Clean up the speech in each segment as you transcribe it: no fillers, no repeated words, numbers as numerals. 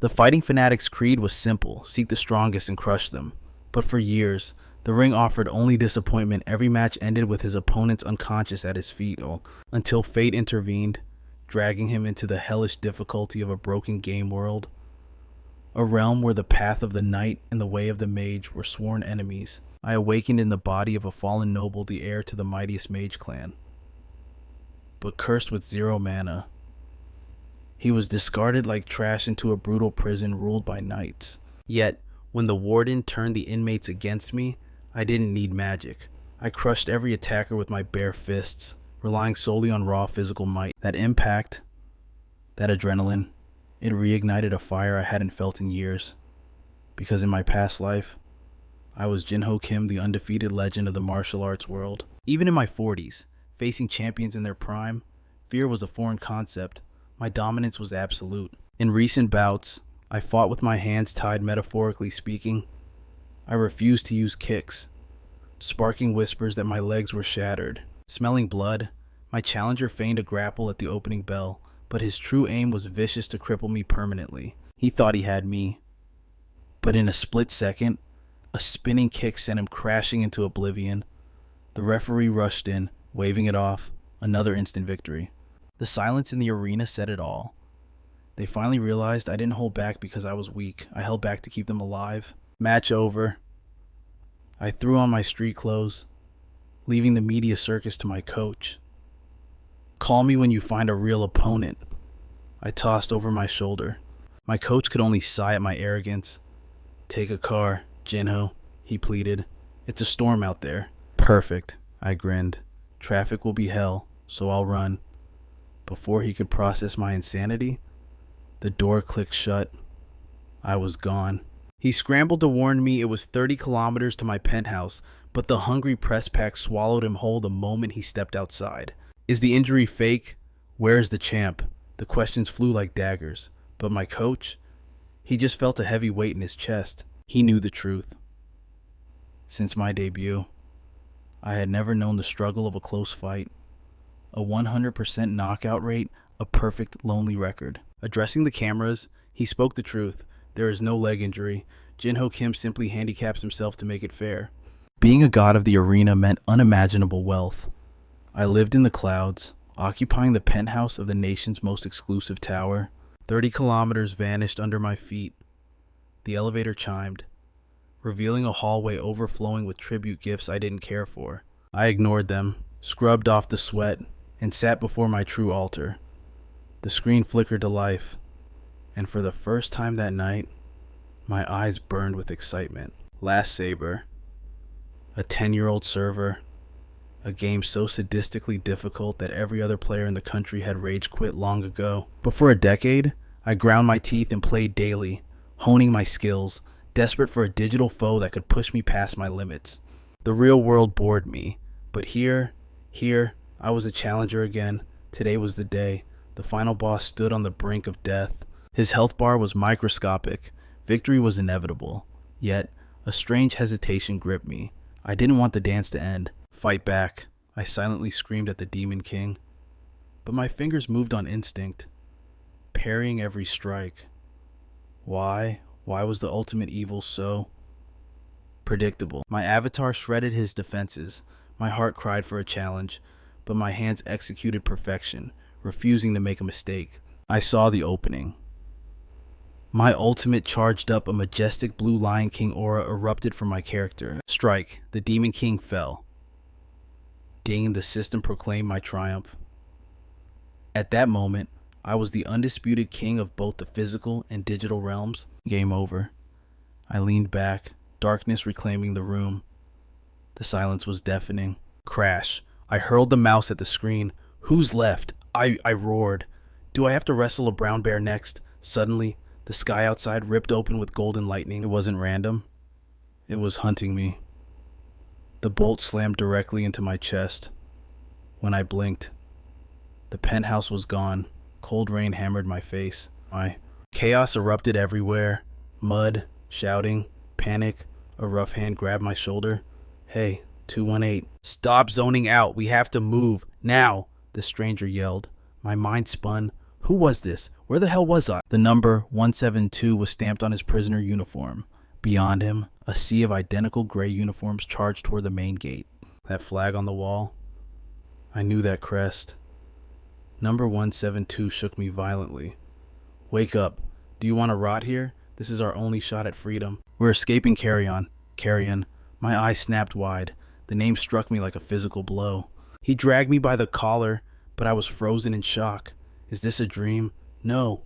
The fighting fanatic's creed was simple: seek the strongest and crush them. But for years, the ring offered only disappointment. Every match ended with his opponents unconscious at his feet, until fate intervened, dragging him into the hellish difficulty of a broken game world. A realm where the path of the knight and the way of the mage were sworn enemies. I awakened in the body of a fallen noble, the heir to the mightiest mage clan, but cursed with 0 mana. He was discarded like trash into a brutal prison ruled by knights. Yet, when the warden turned the inmates against me, I didn't need magic. I crushed every attacker with my bare fists, relying solely on raw physical might. That impact, that adrenaline, it reignited a fire I hadn't felt in years. Because in my past life, I was Jinho Kim, the undefeated legend of the martial arts world. Even in my 40s, facing champions in their prime, fear was a foreign concept. My dominance was absolute. In recent bouts, I fought with my hands tied, metaphorically speaking. I refused to use kicks, sparking whispers that my legs were shattered. Smelling blood, my challenger feigned a grapple at the opening bell, but his true aim was vicious to cripple me permanently. He thought he had me, but in a split second, a spinning kick sent him crashing into oblivion. The referee rushed in, waving it off. Another instant victory. The silence in the arena said it all. They finally realized I didn't hold back because I was weak. I held back to keep them alive. Match over. I threw on my street clothes, leaving the media circus to my coach. Call me when you find a real opponent. I tossed over my shoulder. My coach could only sigh at my arrogance. Take a car, Jinho, he pleaded. It's a storm out there. Perfect, I grinned. Traffic will be hell, so I'll run. Before he could process my insanity, the door clicked shut. I was gone. He scrambled to warn me it was 30 kilometers to my penthouse, but the hungry press pack swallowed him whole the moment he stepped outside. Is the injury fake? Where is the champ? The questions flew like daggers. But my coach? He just felt a heavy weight in his chest. He knew the truth. Since my debut, I had never known the struggle of a close fight. A 100% knockout rate, a perfect lonely record. Addressing the cameras, he spoke the truth. There is no leg injury. Jinho Kim simply handicaps himself to make it fair. Being a god of the arena meant unimaginable wealth. I lived in the clouds, occupying the penthouse of the nation's most exclusive tower. 30 kilometers vanished under my feet. The elevator chimed, revealing a hallway overflowing with tribute gifts I didn't care for. I ignored them, scrubbed off the sweat, and sat before my true altar. The screen flickered to life, and for the first time that night, my eyes burned with excitement. Last Saber, a 10-year-old server, a game so sadistically difficult that every other player in the country had rage quit long ago. But for a decade, I ground my teeth and played daily, honing my skills, desperate for a digital foe that could push me past my limits. The real world bored me, but here, I was a challenger again. Today was the day. The final boss stood on the brink of death. His health bar was microscopic. Victory was inevitable. Yet, a strange hesitation gripped me. I didn't want the dance to end. Fight back, I silently screamed at the Demon King. But my fingers moved on instinct, parrying every strike. Why was the ultimate evil so predictable? My avatar shredded his defenses. My heart cried for a challenge, but my hands executed perfection, refusing to make a mistake. I saw the opening. My ultimate charged up, a majestic blue Lion King aura erupted from my character. Strike, the Demon King fell. Ding, the system proclaimed my triumph. At that moment, I was the undisputed king of both the physical and digital realms. Game over. I leaned back, darkness reclaiming the room. The silence was deafening. Crash. I hurled the mouse at the screen. Who's left? I roared. Do I have to wrestle a brown bear next? Suddenly, the sky outside ripped open with golden lightning. It wasn't random. It was hunting me. The bolt slammed directly into my chest. When I blinked, the penthouse was gone. Cold rain hammered my face. Chaos erupted everywhere. Mud, shouting, panic. A rough hand grabbed my shoulder. Hey, 218. Stop zoning out. We have to move. Now, the stranger yelled. My mind spun. Who was this? Where the hell was I? The number 172 was stamped on his prisoner uniform. Beyond him, a sea of identical gray uniforms charged toward the main gate. That flag on the wall? I knew that crest. Number 172 shook me violently. Wake up. Do you want to rot here? This is our only shot at freedom. We're escaping Carrion. Carrion. My eyes snapped wide. The name struck me like a physical blow. He dragged me by the collar, but I was frozen in shock. Is this a dream? No.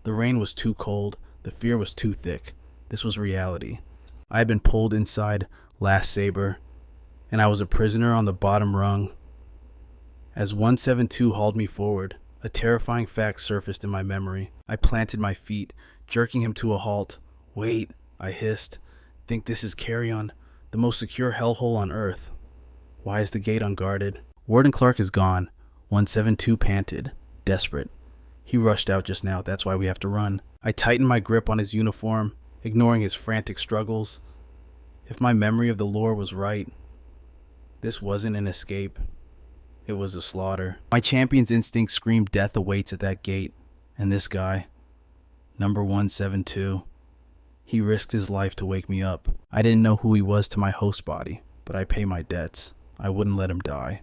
The rain was too cold. The fear was too thick. This was reality. I had been pulled inside Last Saber, and I was a prisoner on the bottom rung. As 172 hauled me forward, a terrifying fact surfaced in my memory. I planted my feet, jerking him to a halt. Wait, I hissed. Think this is Carrion, the most secure hellhole on Earth. Why is the gate unguarded? Warden Clark is gone. 172 panted, desperate. He rushed out just now, that's why we have to run. I tightened my grip on his uniform, ignoring his frantic struggles. If my memory of the lore was right, this wasn't an escape. It was a slaughter. My champion's instinct screamed death awaits at that gate. And this guy, number 172, he risked his life to wake me up. I didn't know who he was to my host body, but I pay my debts. I wouldn't let him die.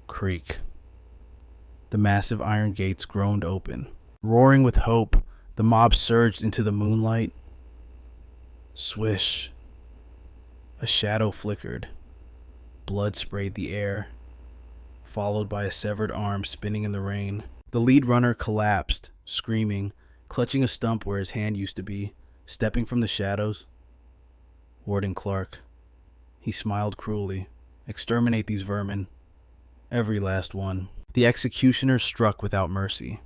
Creak. The massive iron gates groaned open. Roaring with hope, the mob surged into the moonlight. Swish. A shadow flickered. Blood sprayed the air, followed by a severed arm spinning in the rain. The lead runner collapsed, screaming, clutching a stump where his hand used to be, stepping from the shadows. Warden Clark. He smiled cruelly. Exterminate these vermin. Every last one. The executioners struck without mercy.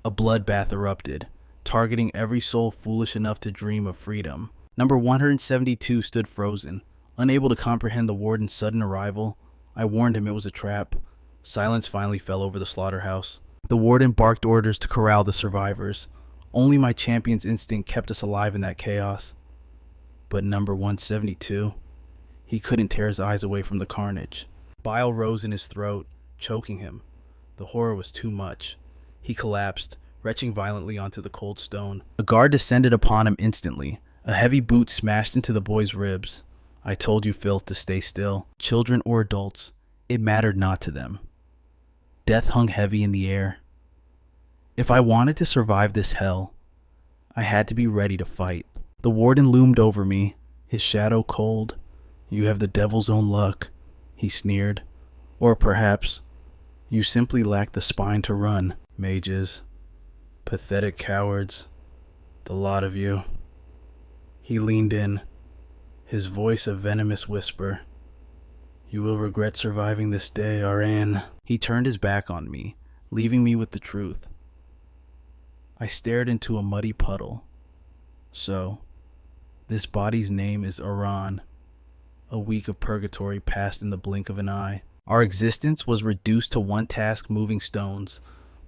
A bloodbath erupted, targeting every soul foolish enough to dream of freedom. Number 172 stood frozen, unable to comprehend the warden's sudden arrival. I warned him it was a trap. Silence finally fell over the slaughterhouse. The warden barked orders to corral the survivors. Only my champion's instinct kept us alive in that chaos. But number 172, he couldn't tear his eyes away from the carnage. Bile rose in his throat, choking him. The horror was too much. He collapsed, retching violently onto the cold stone. A guard descended upon him instantly. A heavy boot smashed into the boy's ribs. I told you, filth, to stay still. Children or adults, it mattered not to them. Death hung heavy in the air. If I wanted to survive this hell, I had to be ready to fight. The warden loomed over me, his shadow cold. You have the devil's own luck, he sneered. Or perhaps, you simply lack the spine to run. Mages. Pathetic cowards. The lot of you. He leaned in, his voice a venomous whisper. You will regret surviving this day, Aran. He turned his back on me, leaving me with the truth. I stared into a muddy puddle. So, this body's name is Aran. A week of purgatory passed in the blink of an eye. Our existence was reduced to one task: moving stones.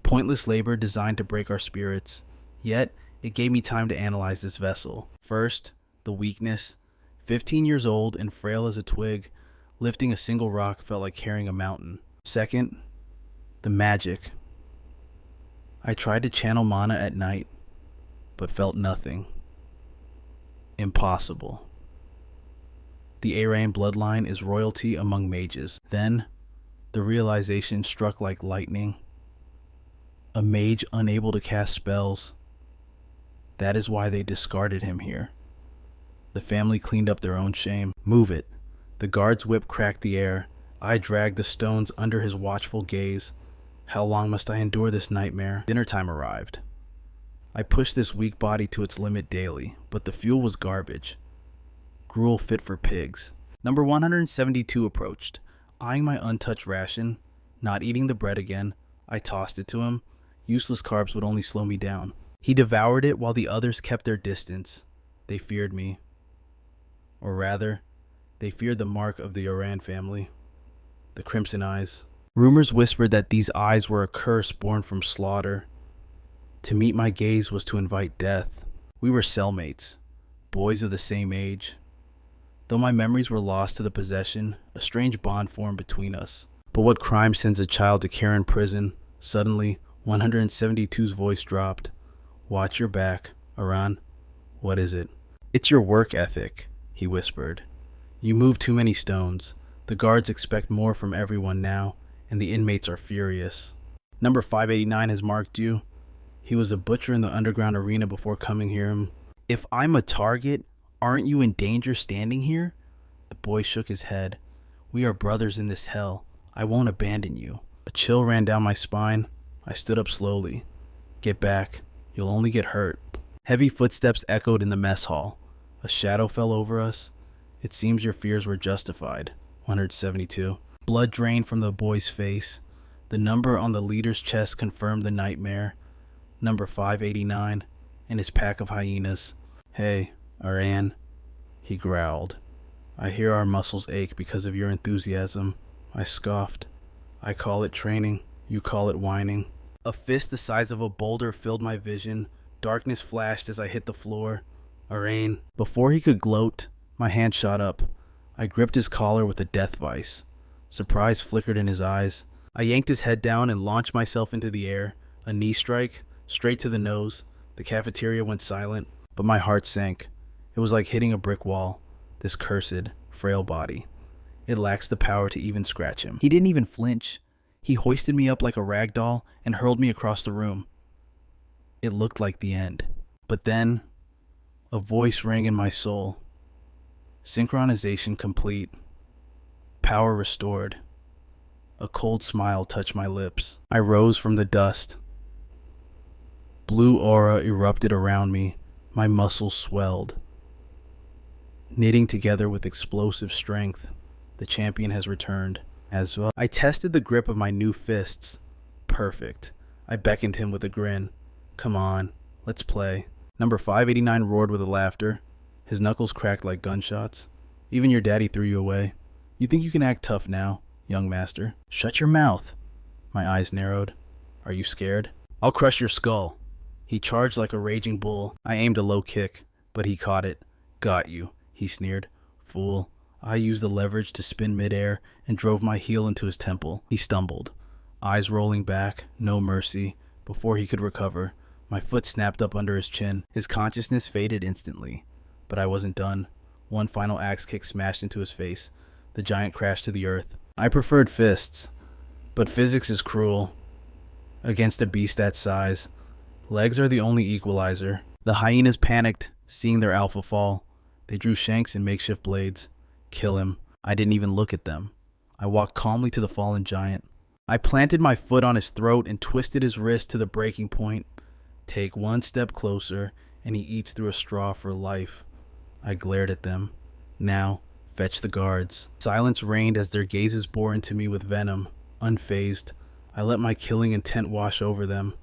Pointless labor designed to break our spirits. Yet, it gave me time to analyze this vessel. First, the weakness. 15 years old and frail as a twig, lifting a single rock felt like carrying a mountain. Second, the magic. I tried to channel mana at night, but felt nothing. Impossible. The Aryan bloodline is royalty among mages. Then, the realization struck like lightning. A mage unable to cast spells. That is why they discarded him here. The family cleaned up their own shame. Move it. The guard's whip cracked the air. I dragged the stones under his watchful gaze. How long must I endure this nightmare? Dinner time arrived. I pushed this weak body to its limit daily, but the fuel was garbage. Gruel fit for pigs. Number 172 approached. Eyeing my untouched ration, not eating the bread again, I tossed it to him. Useless carbs would only slow me down. He devoured it while the others kept their distance. They feared me. Or rather, they feared the mark of the Oran family. The crimson eyes. Rumors whispered that these eyes were a curse born from slaughter. To meet my gaze was to invite death. We were cellmates, boys of the same age. Though my memories were lost to the possession, a strange bond formed between us. But what crime sends a child to Karen prison? Suddenly, 172's voice dropped. Watch your back, Aran. What is it? It's your work ethic, he whispered. You move too many stones. The guards expect more from everyone now, and the inmates are furious. Number 589 has marked you. He was a butcher in the underground arena before coming here. If I'm a target, aren't you in danger standing here? The boy shook his head. We are brothers in this hell. I won't abandon you. A chill ran down my spine. I stood up slowly. Get back. You'll only get hurt. Heavy footsteps echoed in the mess hall. A shadow fell over us. It seems your fears were justified. 172. Blood drained from the boy's face. The number on the leader's chest confirmed the nightmare. Number 589 and his pack of hyenas. Hey, Aran, he growled. I hear our muscles ache because of your enthusiasm. I scoffed. I call it training. You call it whining. A fist the size of a boulder filled my vision. Darkness flashed as I hit the floor. Aran. Before he could gloat, my hand shot up. I gripped his collar with a death vice. Surprise flickered in his eyes. I yanked his head down and launched myself into the air. A knee strike, straight to the nose. The cafeteria went silent, but my heart sank. It was like hitting a brick wall. This cursed, frail body. It lacks the power to even scratch him. He didn't even flinch. He hoisted me up like a rag doll and hurled me across the room. It looked like the end. But then, a voice rang in my soul. Synchronization complete. Power restored. A cold smile touched my lips. I rose from the dust. Blue aura erupted around me. My muscles swelled. Knitting together with explosive strength, the champion has returned. As well, I tested the grip of my new fists. Perfect. I beckoned him with a grin. Come on, let's play. Number 589 roared with laughter. His knuckles cracked like gunshots. Even your daddy threw you away. You think you can act tough now, young master? Shut your mouth. My eyes narrowed. Are you scared? I'll crush your skull. He charged like a raging bull. I aimed a low kick, but he caught it. Got you, he sneered. Fool. I used the leverage to spin midair and drove my heel into his temple. He stumbled, eyes rolling back, no mercy. Before he could recover, my foot snapped up under his chin. His consciousness faded instantly. But I wasn't done. One final axe kick smashed into his face. The giant crashed to the earth. I preferred fists, but physics is cruel. Against a beast that size, legs are the only equalizer. The hyenas panicked, seeing their alpha fall. They drew shanks and makeshift blades. Kill him. I didn't even look at them. I walked calmly to the fallen giant. I planted my foot on his throat and twisted his wrist to the breaking point. Take one step closer, and he eats through a straw for life. I glared at them. Now, fetch the guards. Silence reigned as their gazes bore into me with venom. Unfazed, I let my killing intent wash over them.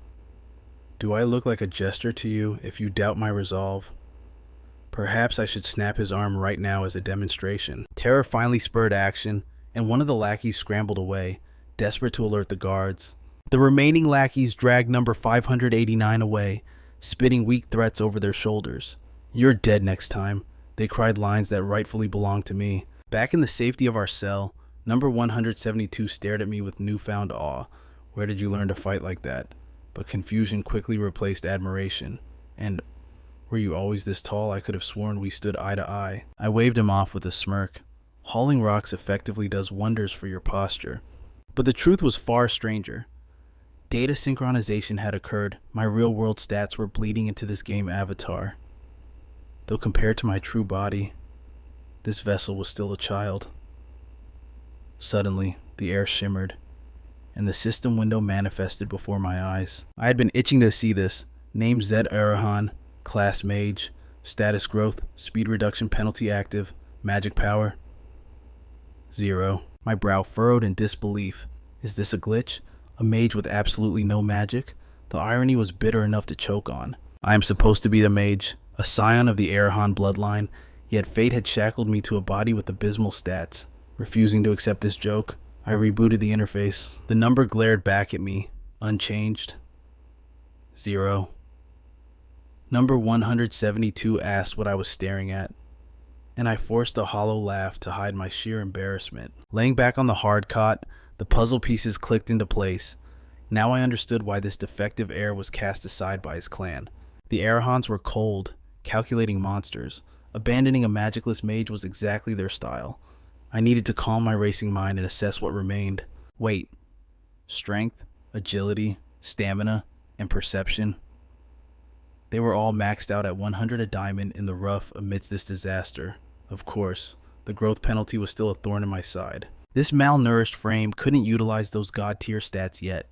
Do I look like a jester to you if you doubt my resolve? Perhaps I should snap his arm right now as a demonstration. Terror finally spurred action, and one of the lackeys scrambled away, desperate to alert the guards. The remaining lackeys dragged number 589 away, spitting weak threats over their shoulders. You're dead next time. They cried lines that rightfully belonged to me. Back in the safety of our cell, number 172 stared at me with newfound awe. Where did you learn to fight like that? But confusion quickly replaced admiration. And were you always this tall? I could have sworn we stood eye to eye. I waved him off with a smirk. Hauling rocks effectively does wonders for your posture. But the truth was far stranger. Data synchronization had occurred. My real-world stats were bleeding into this game avatar. Though compared to my true body, this vessel was still a child. Suddenly, the air shimmered, and the system window manifested before my eyes. I had been itching to see this. Name Zed Arahan, class Mage, status growth, speed reduction penalty active, magic power 0. My brow furrowed in disbelief. Is this a glitch? A mage with absolutely no magic? The irony was bitter enough to choke on. I am supposed to be the mage, a scion of the Arahan bloodline, yet fate had shackled me to a body with abysmal stats. Refusing to accept this joke, I rebooted the interface. The number glared back at me, unchanged. 0. Number 172 asked what I was staring at, and I forced a hollow laugh to hide my sheer embarrassment. Laying back on the hard cot, the puzzle pieces clicked into place. Now I understood why this defective heir was cast aside by his clan. The Arahants were cold, calculating monsters. Abandoning a magicless mage was exactly their style. I needed to calm my racing mind and assess what remained. Wait. Strength, agility, stamina, and perception. They were all maxed out at 100 a diamond in the rough amidst this disaster. Of course, the growth penalty was still a thorn in my side. This malnourished frame couldn't utilize those god-tier stats yet.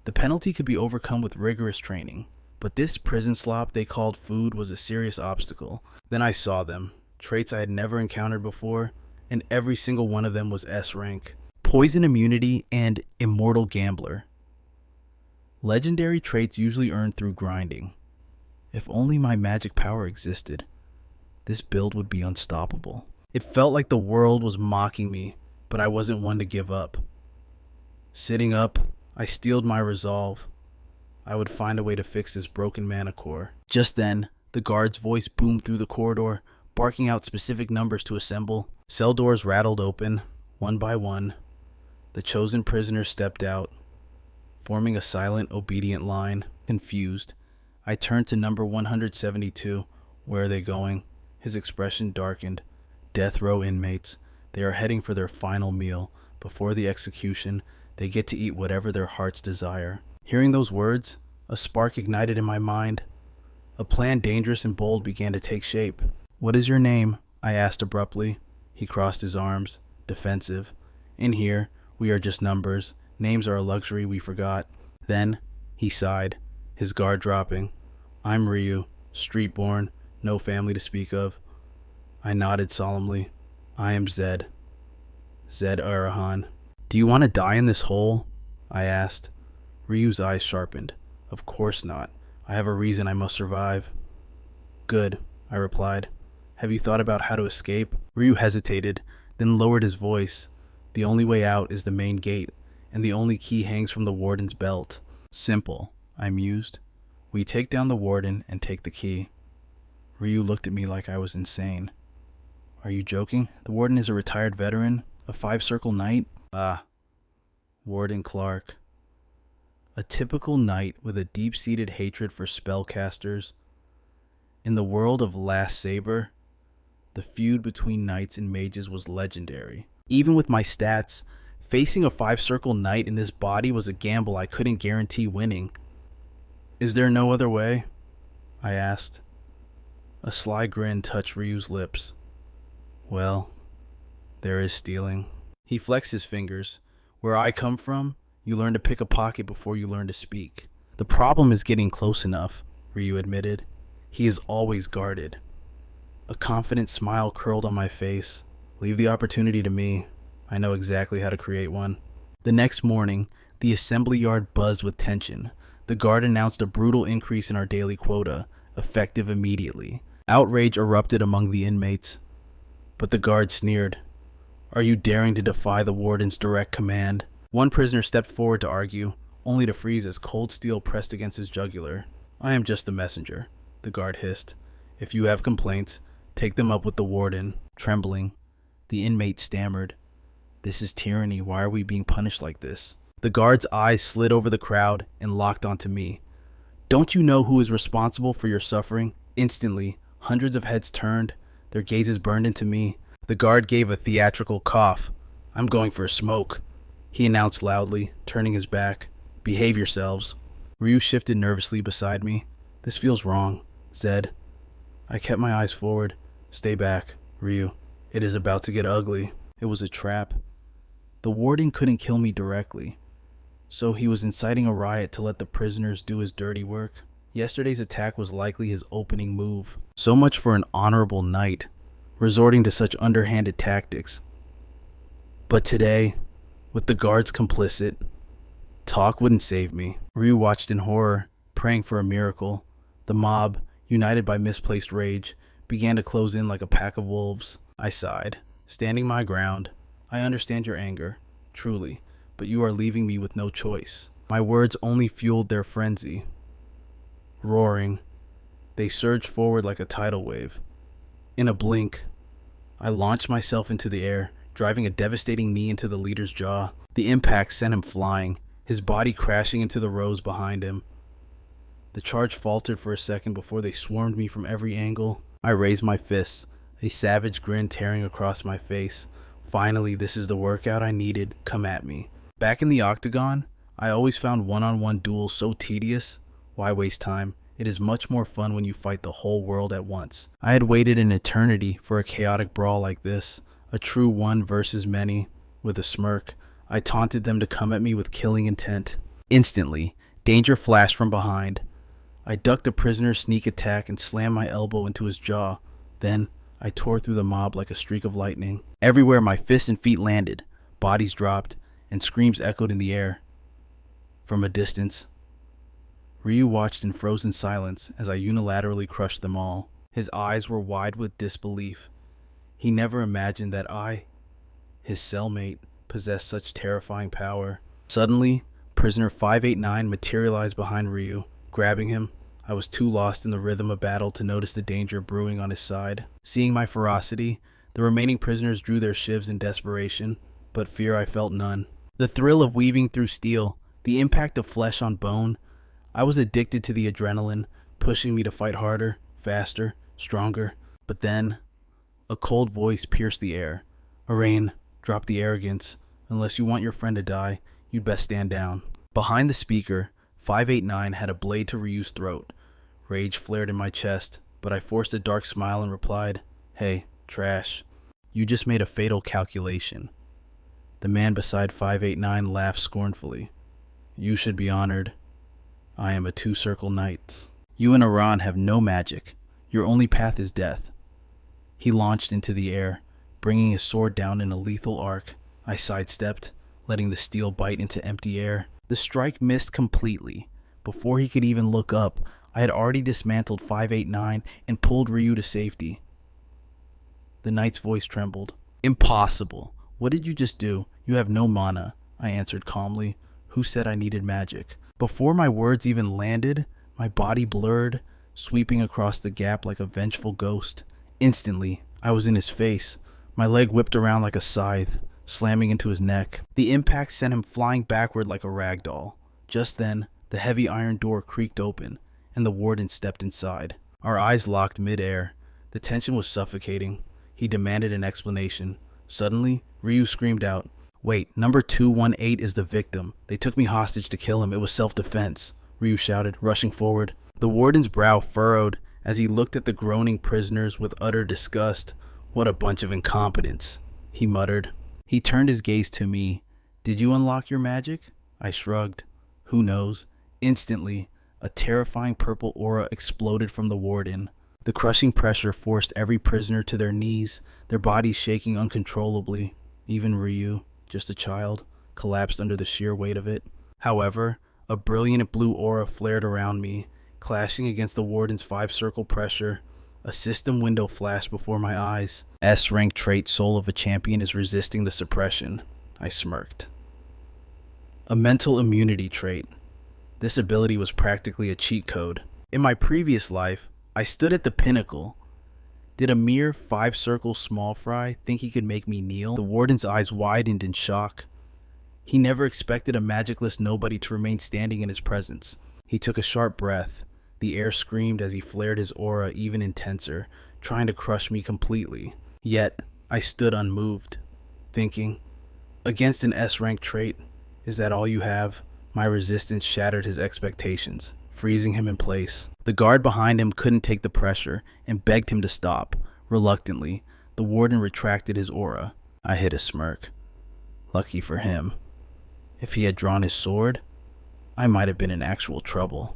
The penalty could be overcome with rigorous training, but this prison slop they called food was a serious obstacle. Then I saw them, traits I had never encountered before, and every single one of them was S rank. Poison immunity and immortal gambler. Legendary traits usually earned through grinding. If only my magic power existed, this build would be unstoppable. It felt like the world was mocking me, but I wasn't one to give up. Sitting up, I steeled my resolve. I would find a way to fix this broken mana core. Just then, the guard's voice boomed through the corridor, barking out specific numbers to assemble. Cell doors rattled open, one by one. The chosen prisoners stepped out, forming a silent, obedient line. Confused, I turned to number 172. Where are they going? His expression darkened. Death row inmates. They are heading for their final meal. Before the execution, they get to eat whatever their hearts desire. Hearing those words, a spark ignited in my mind. A plan dangerous and bold began to take shape. What is your name? I asked abruptly. He crossed his arms, defensive. In here, we are just numbers. Names are a luxury we forgot. Then, he sighed, his guard dropping. I'm Ryu, street-born, no family to speak of. I nodded solemnly. I am Zed. Zed Arahan. Do you want to die in this hole? I asked. Ryu's eyes sharpened. Of course not. I have a reason I must survive. Good, I replied. Have you thought about how to escape? Ryu hesitated, then lowered his voice. The only way out is the main gate, and the only key hangs from the warden's belt. Simple, I mused. We take down the warden and take the key. Ryu looked at me like I was insane. Are you joking? The warden is a retired veteran, a 5-circle knight. Warden Clark. A typical knight with a deep-seated hatred for spellcasters. In the world of Last Saber, the feud between knights and mages was legendary. Even with my stats, facing a 5-circle knight in this body was a gamble I couldn't guarantee winning. Is there no other way? I asked. A sly grin touched Ryu's lips. Well, there is stealing. He flexed his fingers. Where I come from, you learn to pick a pocket before you learn to speak. The problem is getting close enough, Ryu admitted. He is always guarded. A confident smile curled on my face. Leave the opportunity to me. I know exactly how to create one. The next morning, the assembly yard buzzed with tension. The guard announced a brutal increase in our daily quota, effective immediately. Outrage erupted among the inmates. But the guard sneered. Are you daring to defy the warden's direct command? One prisoner stepped forward to argue, only to freeze as cold steel pressed against his jugular. I am just the messenger, the guard hissed. If you have complaints, take them up with the warden. Trembling, the inmate stammered. This is tyranny. Why are we being punished like this? The guard's eyes slid over the crowd and locked onto me. Don't you know who is responsible for your suffering? Instantly, hundreds of heads turned, their gazes burned into me. The guard gave a theatrical cough. I'm going for a smoke, he announced loudly, turning his back. Behave yourselves. Ryu shifted nervously beside me. This feels wrong, Zed. I kept my eyes forward. Stay back, Ryu. It is about to get ugly. It was a trap. The warden couldn't kill me directly, so he was inciting a riot to let the prisoners do his dirty work. Yesterday's attack was likely his opening move. So much for an honorable knight, resorting to such underhanded tactics. But today, with the guards complicit, talk wouldn't save me. Ryu watched in horror, praying for a miracle. The mob, united by misplaced rage, began to close in like a pack of wolves. I sighed, standing my ground. I understand your anger, truly, but you are leaving me with no choice. My words only fueled their frenzy. Roaring, they surged forward like a tidal wave. In a blink, I launched myself into the air, driving a devastating knee into the leader's jaw. The impact sent him flying, his body crashing into the rows behind him. The charge faltered for a second before they swarmed me from every angle. I raised my fists, a savage grin tearing across my face. Finally, this is the workout I needed. Come at me. Back in the octagon, I always found one-on-one duels so tedious. Why waste time? It is much more fun when you fight the whole world at once. I had waited an eternity for a chaotic brawl like this, a true one versus many. With a smirk, I taunted them to come at me with killing intent. Instantly, danger flashed from behind. I ducked a prisoner's sneak attack and slammed my elbow into his jaw. Then, I tore through the mob like a streak of lightning. Everywhere my fists and feet landed, bodies dropped, and screams echoed in the air. From a distance, Ryu watched in frozen silence as I unilaterally crushed them all. His eyes were wide with disbelief. He never imagined that I, his cellmate, possessed such terrifying power. Suddenly, prisoner 589 materialized behind Ryu. Grabbing him, I was too lost in the rhythm of battle to notice the danger brewing on his side. Seeing my ferocity, the remaining prisoners drew their shivs in desperation, but fear I felt none. The thrill of weaving through steel, the impact of flesh on bone, I was addicted to the adrenaline, pushing me to fight harder, faster, stronger. But then, a cold voice pierced the air. "Arain, drop the arrogance. Unless you want your friend to die, you'd best stand down." Behind the speaker, 589 had a blade to Ryu's throat. Rage flared in my chest, but I forced a dark smile and replied, "Hey, trash. You just made a fatal calculation." The man beside 589 laughed scornfully. "You should be honored. I am a two-circle knight. You and Iran have no magic. Your only path is death." He launched into the air, bringing his sword down in a lethal arc. I sidestepped, letting the steel bite into empty air. The strike missed completely. Before he could even look up, I had already dismantled 589 and pulled Ryu to safety. The knight's voice trembled. "Impossible. What did you just do? You have no mana," I answered calmly. "Who said I needed magic?" Before my words even landed, my body blurred, sweeping across the gap like a vengeful ghost. Instantly, I was in his face. My leg whipped around like a scythe, slamming into his neck. The impact sent him flying backward like a rag doll. Just then, the heavy iron door creaked open, and the warden stepped inside. Our eyes locked mid-air. The tension was suffocating. He demanded an explanation. Suddenly, Ryu screamed out, "Wait, number 218 is the victim. They took me hostage to kill him. It was self-defense," Ryu shouted, rushing forward. The warden's brow furrowed as he looked at the groaning prisoners with utter disgust. "What a bunch of incompetents," he muttered. He turned his gaze to me. "Did you unlock your magic?" I shrugged. "Who knows?" Instantly, a terrifying purple aura exploded from the warden. The crushing pressure forced every prisoner to their knees, their bodies shaking uncontrollably. Even Ryu, just a child, collapsed under the sheer weight of it. However, a brilliant blue aura flared around me, clashing against the warden's 5-circle pressure. A system window flashed before my eyes. S-rank trait Soul of a Champion is resisting the suppression. I smirked. A mental immunity trait. This ability was practically a cheat code. In my previous life, I stood at the pinnacle. Did a mere 5-circle small fry think he could make me kneel? The warden's eyes widened in shock. He never expected a magicless nobody to remain standing in his presence. He took a sharp breath. The air screamed as he flared his aura even intenser, trying to crush me completely. Yet, I stood unmoved, thinking, against an S-rank trait, is that all you have? My resistance shattered his expectations, freezing him in place. The guard behind him couldn't take the pressure and begged him to stop. Reluctantly, the warden retracted his aura. I hid a smirk. Lucky for him. If he had drawn his sword, I might have been in actual trouble.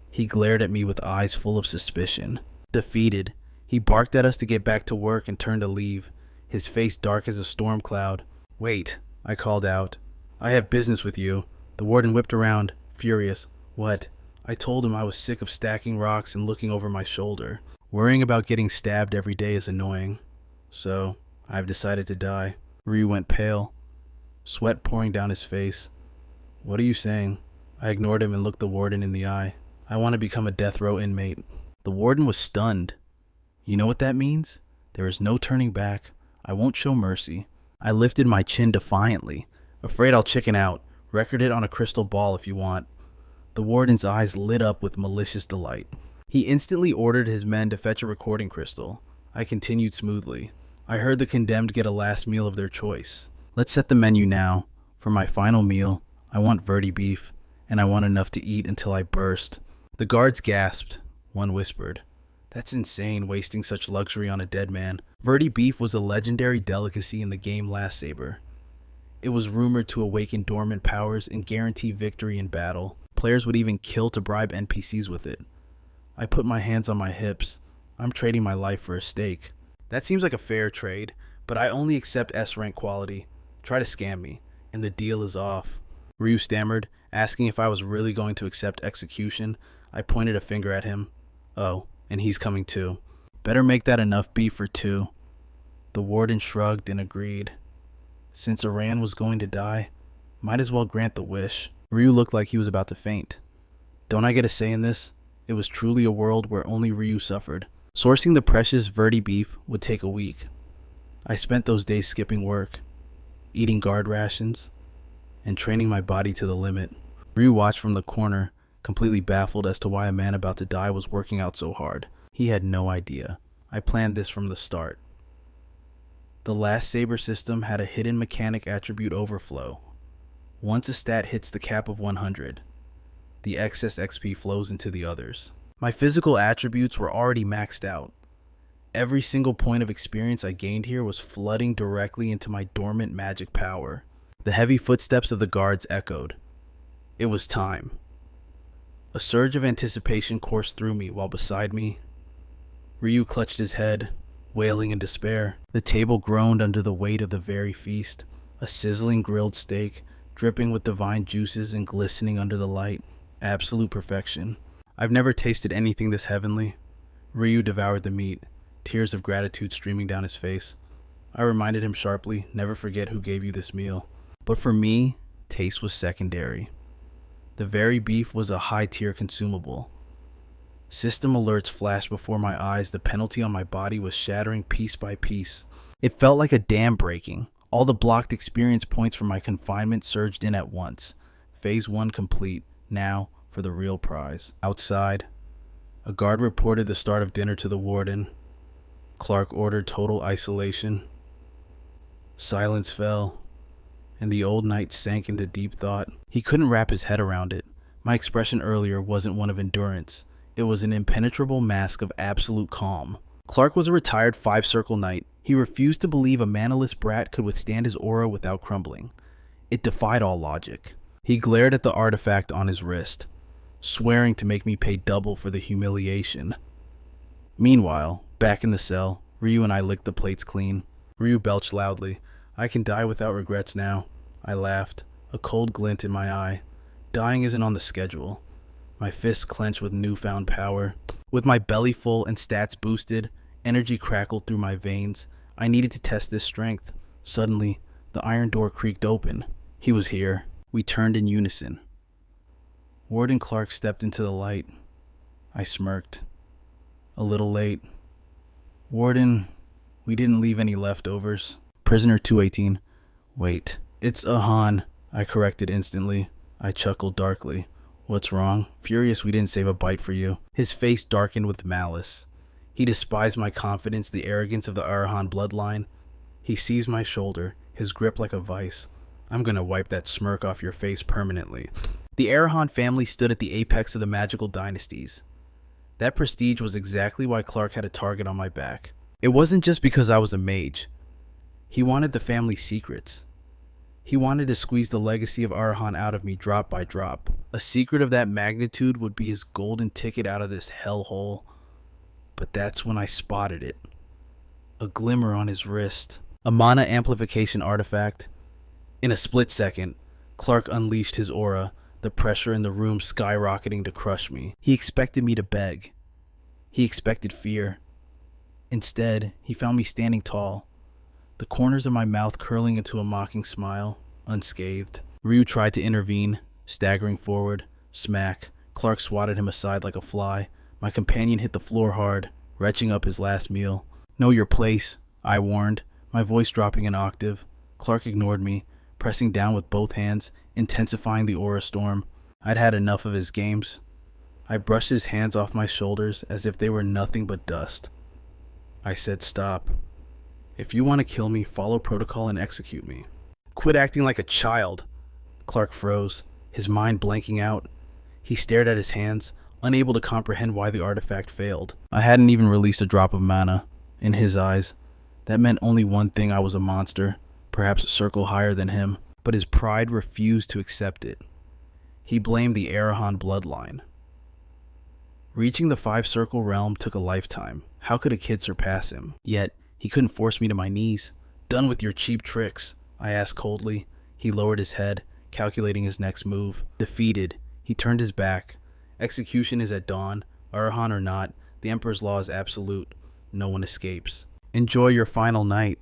He glared at me with eyes full of suspicion. Defeated, he barked at us to get back to work and turned to leave, his face dark as a storm cloud. "Wait," I called out. "I have business with you." The warden whipped around, furious. "What?" I told him I was sick of stacking rocks and looking over my shoulder. Worrying about getting stabbed every day is annoying. So, I've decided to die. Ryu went pale, sweat pouring down his face. "What are you saying?" I ignored him and looked the warden in the eye. "I want to become a death row inmate." The warden was stunned. "You know what that means? There is no turning back. I won't show mercy." I lifted my chin defiantly, afraid I'll chicken out. Record it on a crystal ball if you want. The warden's eyes lit up with malicious delight. He instantly ordered his men to fetch a recording crystal. I continued smoothly. I heard the condemned get a last meal of their choice. Let's set the menu now. For my final meal, I want Verdi beef, and I want enough to eat until I burst. The guards gasped. One whispered, "That's insane, wasting such luxury on a dead man." Verdi beef was a legendary delicacy in the game Last Saber. It was rumored to awaken dormant powers and guarantee victory in battle. Players would even kill to bribe NPCs with it. I put my hands on my hips. I'm trading my life for a steak. That seems like a fair trade, but I only accept S-rank quality. Try to scam me, and the deal is off. Ryu stammered, asking if I was really going to accept execution. I pointed a finger at him. Oh, and he's coming too. Better make that enough beef for two. The warden shrugged and agreed. Since Iran was going to die, might as well grant the wish. Ryu looked like he was about to faint. Don't I get a say in this? It was truly a world where only Ryu suffered. Sourcing the precious Verdi beef would take a week. I spent those days skipping work, eating guard rations, and training my body to the limit. Ryu watched from the corner, completely baffled as to why a man about to die was working out so hard. He had no idea. I planned this from the start. The Last Saber system had a hidden mechanic attribute overflow. Once a stat hits the cap of 100, the excess XP flows into the others. My physical attributes were already maxed out. Every single point of experience I gained here was flooding directly into my dormant magic power. The heavy footsteps of the guards echoed. It was time. A surge of anticipation coursed through me while beside me, Ryu clutched his head, wailing in despair. The table groaned under the weight of the very feast, a sizzling grilled steak, dripping with divine juices and glistening under the light. Absolute perfection. I've never tasted anything this heavenly. Ryu devoured the meat, tears of gratitude streaming down his face. I reminded him sharply, never forget who gave you this meal. But for me, taste was secondary. The very beef was a high-tier consumable. System alerts flashed before my eyes. The penalty on my body was shattering piece by piece. It felt like a dam breaking. All the blocked experience points from my confinement surged in at once. Phase 1 complete. Now for the real prize. Outside, a guard reported the start of dinner to the warden. Clark ordered total isolation. Silence fell, and the old knight sank into deep thought. He couldn't wrap his head around it. My expression earlier wasn't one of endurance. It was an impenetrable mask of absolute calm. Clark was a retired 5-circle knight. He refused to believe a manaless brat could withstand his aura without crumbling. It defied all logic. He glared at the artifact on his wrist, swearing to make me pay double for the humiliation. Meanwhile, back in the cell, Ryu and I licked the plates clean. Ryu belched loudly. I can die without regrets now. I laughed, a cold glint in my eye. Dying isn't on the schedule. My fists clenched with newfound power. With my belly full and stats boosted, energy crackled through my veins. I needed to test this strength. Suddenly, the iron door creaked open. He was here. We turned in unison. Warden Clark stepped into the light. I smirked. A little late. Warden, we didn't leave any leftovers. Prisoner 218. Wait, it's Ahan. I corrected instantly. I chuckled darkly. What's wrong? Furious we didn't save a bite for you. His face darkened with malice. He despised my confidence, the arrogance of the Arahan bloodline. He seized my shoulder, his grip like a vice. I'm gonna wipe that smirk off your face permanently. The Arahan family stood at the apex of the magical dynasties. That prestige was exactly why Clark had a target on my back. It wasn't just because I was a mage. He wanted the family's secrets. He wanted to squeeze the legacy of Arahan out of me drop by drop. A secret of that magnitude would be his golden ticket out of this hellhole. But that's when I spotted it. A glimmer on his wrist. A mana amplification artifact. In a split second, Clark unleashed his aura, the pressure in the room skyrocketing to crush me. He expected me to beg. He expected fear. Instead, he found me standing tall, the corners of my mouth curling into a mocking smile, unscathed. Ryu tried to intervene, staggering forward. Smack. Clark swatted him aside like a fly. My companion hit the floor hard, retching up his last meal. Know your place, I warned, my voice dropping an octave. Clark ignored me, pressing down with both hands, intensifying the aura storm. I'd had enough of his games. I brushed his hands off my shoulders as if they were nothing but dust. I said, "Stop. If you want to kill me, follow protocol and execute me." "Quit acting like a child." Clark froze, his mind blanking out. He stared at his hands, unable to comprehend why the artifact failed. I hadn't even released a drop of mana. In his eyes, that meant only one thing: I was a monster, perhaps a circle higher than him, but his pride refused to accept it. He blamed the Arahan bloodline. Reaching the 5-circle realm took a lifetime. How could a kid surpass him? Yet, he couldn't force me to my knees. "Done with your cheap tricks?" I asked coldly. He lowered his head, calculating his next move. Defeated, he turned his back. Execution is at dawn. Arahan or not, the Emperor's law is absolute. No one escapes. Enjoy your final night.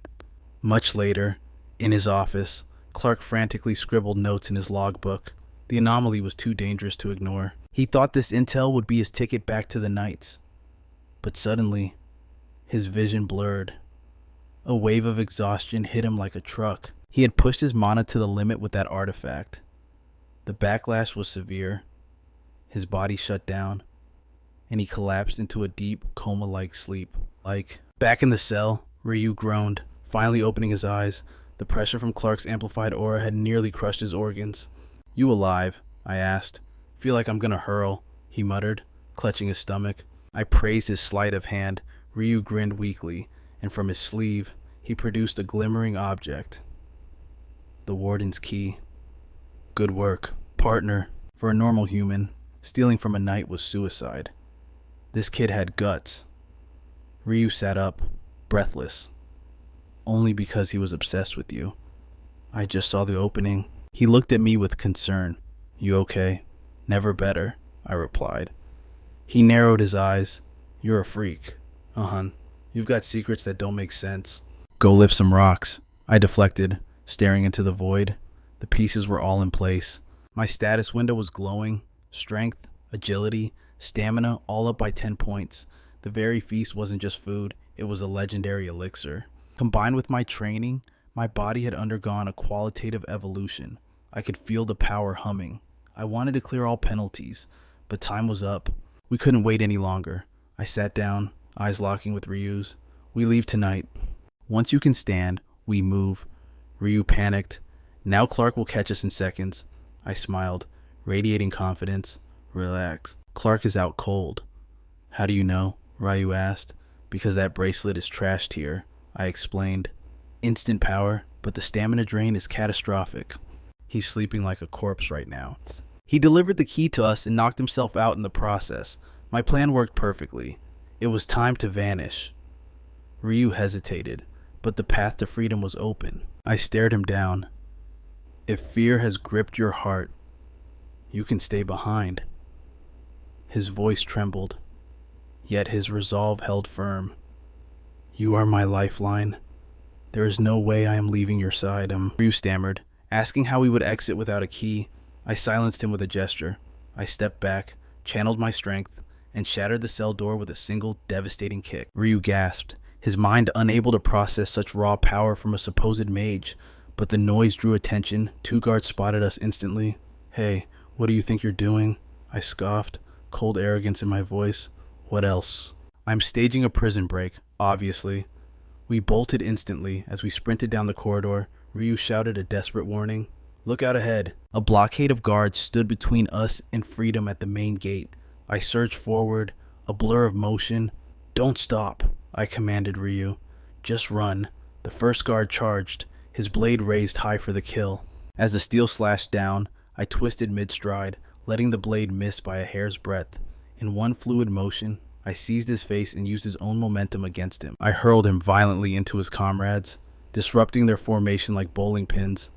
Much later, in his office, Clark frantically scribbled notes in his logbook. The anomaly was too dangerous to ignore. He thought this intel would be his ticket back to the Knights. But suddenly, his vision blurred. A wave of exhaustion hit him like a truck. He had pushed his mana to the limit with that artifact. The backlash was severe. His body shut down, and he collapsed into a deep, coma-like sleep. Back in the cell, Ryu groaned, finally opening his eyes. The pressure from Clark's amplified aura had nearly crushed his organs. "You alive?" I asked. "Feel like I'm gonna hurl," he muttered, clutching his stomach. I praised his sleight of hand. Ryu grinned weakly, and from his sleeve, he produced a glimmering object. The Warden's key. "Good work, partner." For a normal human, stealing from a knight was suicide. This kid had guts. Ryu sat up, breathless. "Only because he was obsessed with you. I just saw the opening." He looked at me with concern. "You okay?" "Never better," I replied. He narrowed his eyes. "You're a freak. Uh-huh. You've got secrets that don't make sense." "Go lift some rocks," I deflected, staring into the void. The pieces were all in place. My status window was glowing. Strength, agility, stamina, all up by 10 points. The very feast wasn't just food, it was a legendary elixir. Combined with my training, my body had undergone a qualitative evolution. I could feel the power humming. I wanted to clear all penalties, but time was up. We couldn't wait any longer. I sat down, eyes locking with Ryu's. "We leave tonight. Once you can stand, we move." Ryu panicked. "Now Clark will catch us in seconds." I smiled, radiating confidence. "Relax. Clark is out cold." "How do you know?" Ryu asked. "Because that bracelet is trashed here," I explained. "Instant power, but the stamina drain is catastrophic." "He's sleeping like a corpse right now." He delivered the key to us and knocked himself out in the process. My plan worked perfectly. It was time to vanish. Ryu hesitated, but the path to freedom was open. I stared him down. "If fear has gripped your heart, you can stay behind." His voice trembled, yet his resolve held firm. "You are my lifeline. There is no way I am leaving your side." Ryu stammered, asking how we would exit without a key. I silenced him with a gesture. I stepped back, channeled my strength, and shattered the cell door with a single devastating kick. Ryu gasped, his mind unable to process such raw power from a supposed mage. But the noise drew attention. 2 guards spotted us instantly. "Hey, what do you think you're doing?" I scoffed, cold arrogance in my voice. "What else?" "I'm staging a prison break, obviously." We bolted instantly. As we sprinted down the corridor, Ryu shouted a desperate warning. "Look out ahead." A blockade of guards stood between us and freedom at the main gate. I surged forward, a blur of motion. "Don't stop," I commanded Ryu. "Just run." The first guard charged, his blade raised high for the kill. As the steel slashed down, I twisted mid-stride, letting the blade miss by a hair's breadth. In one fluid motion, I seized his face and used his own momentum against him. I hurled him violently into his comrades, disrupting their formation like bowling pins.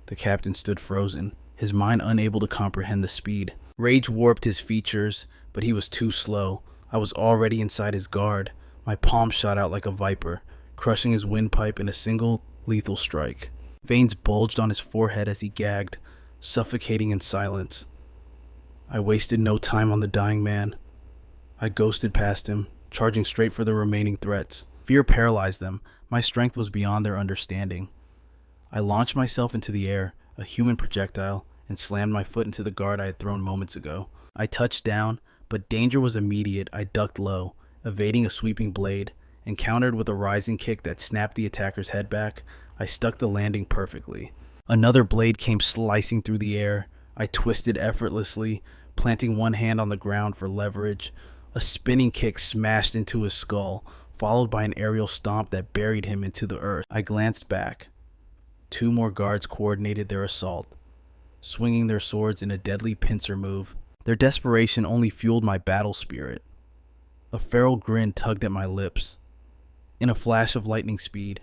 The captain stood frozen, his mind unable to comprehend the speed. Rage warped his features, but he was too slow. I was already inside his guard. My palm shot out like a viper, crushing his windpipe in a single lethal strike. Veins bulged on his forehead as he gagged, suffocating in silence. I wasted no time on the dying man. I ghosted past him, charging straight for the remaining threats. Fear paralyzed them. My strength was beyond their understanding. I launched myself into the air, a human projectile, and slammed my foot into the guard I had thrown moments ago. I touched down, but danger was immediate. I ducked low, evading a sweeping blade, and countered with a rising kick that snapped the attacker's head back. I stuck the landing perfectly. Another blade came slicing through the air. I twisted effortlessly, planting one hand on the ground for leverage. A spinning kick smashed into his skull, followed by an aerial stomp that buried him into the earth. I glanced back. 2 more guards coordinated their assault, swinging their swords in a deadly pincer move. Their desperation only fueled my battle spirit. A feral grin tugged at my lips. In a flash of lightning speed,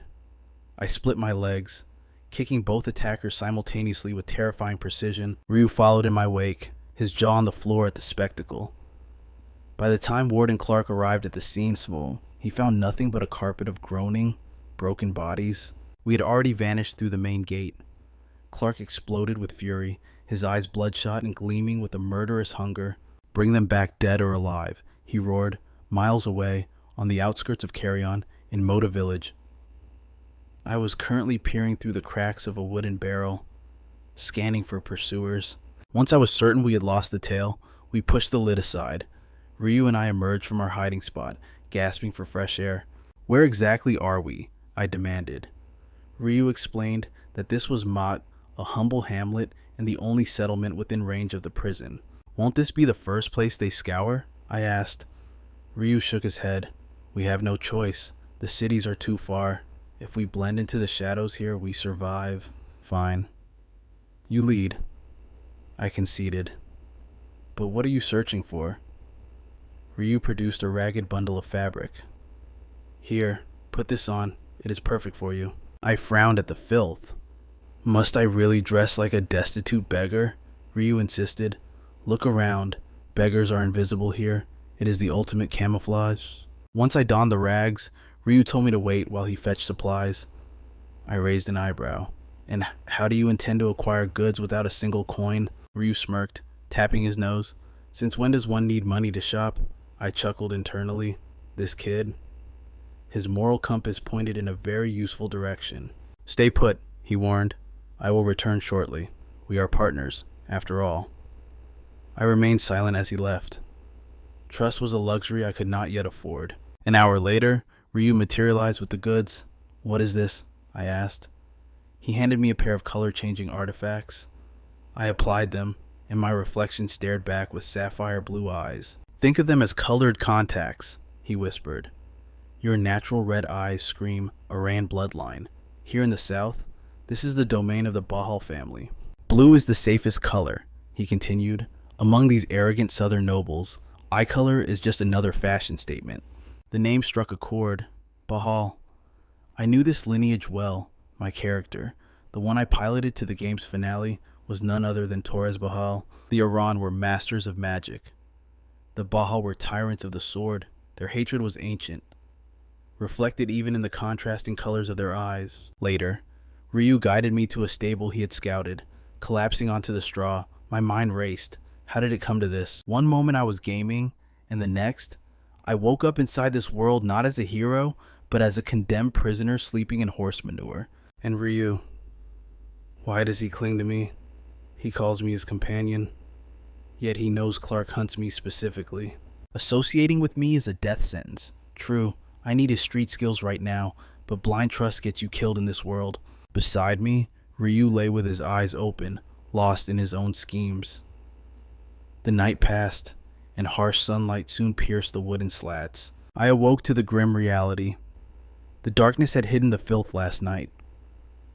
I split my legs, kicking both attackers simultaneously with terrifying precision. Ryu followed in my wake, his jaw on the floor at the spectacle. By the time Warden Clark arrived at the scene, he found nothing but a carpet of groaning, broken bodies. We had already vanished through the main gate. Clark exploded with fury, his eyes bloodshot and gleaming with a murderous hunger. "Bring them back dead or alive," he roared, miles away, on the outskirts of Carrion, in Moda Village. I was currently peering through the cracks of a wooden barrel, scanning for pursuers. Once I was certain we had lost the tail, we pushed the lid aside. Ryu and I emerged from our hiding spot, gasping for fresh air. "Where exactly are we?" I demanded. Ryu explained that this was Mat, a humble hamlet and the only settlement within range of the prison. "Won't this be the first place they scour?" I asked. Ryu shook his head. "We have no choice. The cities are too far. If we blend into the shadows here, we survive." "Fine. You lead," I conceded. "But what are you searching for?" Ryu produced a ragged bundle of fabric. "Here, put this on. It is perfect for you." I frowned at the filth. "Must I really dress like a destitute beggar?" Ryu insisted. "Look around. Beggars are invisible here. It is the ultimate camouflage." Once I donned the rags, Ryu told me to wait while he fetched supplies. I raised an eyebrow. "And how do you intend to acquire goods without a single coin?" Ryu smirked, tapping his nose. "Since when does one need money to shop?" I chuckled internally. This kid. His moral compass pointed in a very useful direction. "Stay put," he warned. "I will return shortly. We are partners, after all." I remained silent as he left. Trust was a luxury I could not yet afford. An hour later, Ryu materialized with the goods. "What is this?" I asked. He handed me a pair of color-changing artifacts. I applied them, and my reflection stared back with sapphire blue eyes. "Think of them as colored contacts," he whispered. "Your natural red eyes scream Aran bloodline. Here in the south, this is the domain of the Bahal family. Blue is the safest color," he continued. "Among these arrogant southern nobles, eye color is just another fashion statement." The name struck a chord. Bahal. I knew this lineage well. My character, the one I piloted to the game's finale, was none other than Torres Bahal. The Aran were masters of magic. The Bahal were tyrants of the sword. Their hatred was ancient, reflected even in the contrasting colors of their eyes. Later, Ryu guided me to a stable he had scouted. Collapsing onto the straw, my mind raced. How did it come to this? One moment I was gaming, and the next, I woke up inside this world not as a hero, but as a condemned prisoner sleeping in horse manure. And Ryu, why does he cling to me? He calls me his companion, yet he knows Clark hunts me specifically. Associating with me is a death sentence. True, I need his street skills right now, but blind trust gets you killed in this world. Beside me, Ryu lay with his eyes open, lost in his own schemes. The night passed, and harsh sunlight soon pierced the wooden slats. I awoke to the grim reality. The darkness had hidden the filth last night,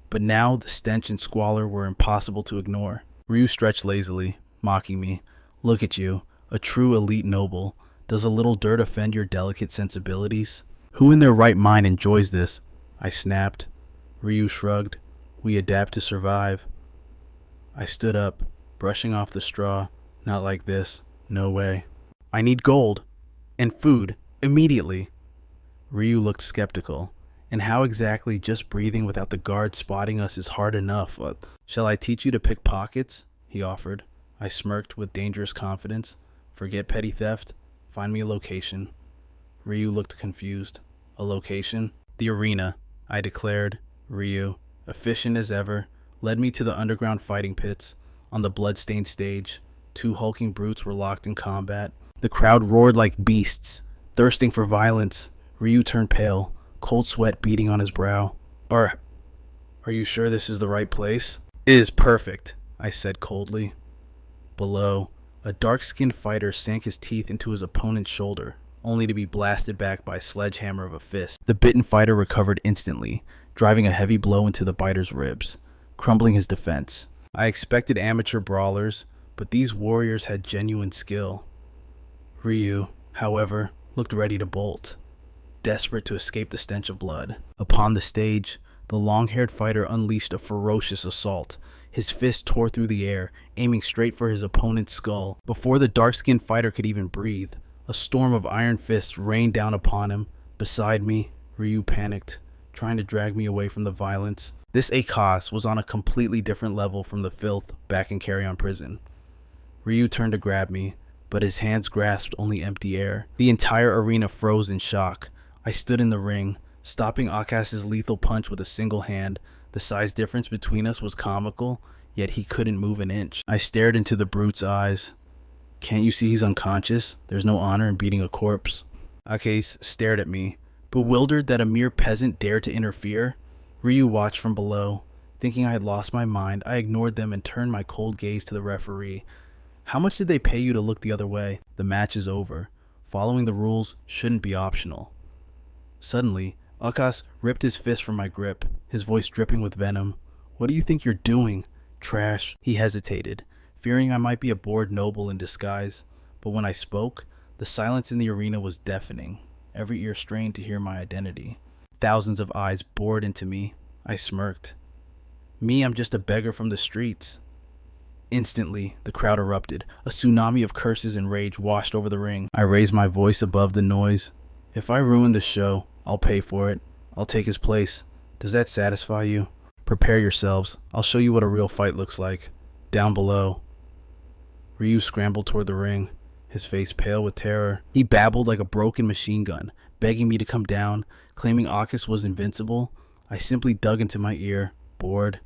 but now the stench and squalor were impossible to ignore. Ryu stretched lazily, mocking me. "Look at you, a true elite noble. Does a little dirt offend your delicate sensibilities? Who in their right mind enjoys this?" I snapped. Ryu shrugged. "We adapt to survive." I stood up, brushing off the straw. "Not like this. No way. I need gold. And food. Immediately." Ryu looked skeptical. "And how exactly just breathing without the guards spotting us is hard enough? Shall I teach you to pick pockets?" he offered. I smirked with dangerous confidence. "Forget petty theft. Find me a location." Ryu looked confused. "A location?" "The arena," I declared. Ryu, efficient as ever, led me to the underground fighting pits. On the bloodstained stage, two hulking brutes were locked in combat. The crowd roared like beasts, thirsting for violence. Ryu turned pale, cold sweat beading on his brow. Are you sure this is the right place? It is perfect, I said coldly. Below, a dark-skinned fighter sank his teeth into his opponent's shoulder, only to be blasted back by a sledgehammer of a fist. The bitten fighter recovered instantly, driving a heavy blow into the biter's ribs, crumbling his defense. I expected amateur brawlers, but these warriors had genuine skill. Ryu, however, looked ready to bolt, desperate to escape the stench of blood. Upon the stage, the long-haired fighter unleashed a ferocious assault. His fist tore through the air, aiming straight for his opponent's skull. Before the dark-skinned fighter could even breathe, a storm of iron fists rained down upon him. Beside me, Ryu panicked, trying to drag me away from the violence. This Akos was on a completely different level from the filth back in Carry-On Prison. Ryu turned to grab me, but his hands grasped only empty air. The entire arena froze in shock. I stood in the ring, stopping Akas's lethal punch with a single hand. The size difference between us was comical, yet he couldn't move an inch. I stared into the brute's eyes. Can't you see he's unconscious? There's no honor in beating a corpse. Akase stared at me, bewildered that a mere peasant dared to interfere. Ryu watched from below. Thinking I had lost my mind, I ignored them and turned my cold gaze to the referee. How much did they pay you to look the other way? The match is over. Following the rules shouldn't be optional. Suddenly, Akas ripped his fist from my grip, his voice dripping with venom. What do you think you're doing? Trash. He hesitated, fearing I might be a bored noble in disguise. But when I spoke, the silence in the arena was deafening, every ear strained to hear my identity. Thousands of eyes bored into me. I smirked. Me, I'm just a beggar from the streets. Instantly, the crowd erupted. A tsunami of curses and rage washed over the ring. I raised my voice above the noise. If I ruin the show, I'll pay for it. I'll take his place. Does that satisfy you? Prepare yourselves. I'll show you what a real fight looks like. Down below. Ryu scrambled toward the ring, his face pale with terror. He babbled like a broken machine gun, begging me to come down, claiming Akas was invincible. I simply dug into my ear, bored.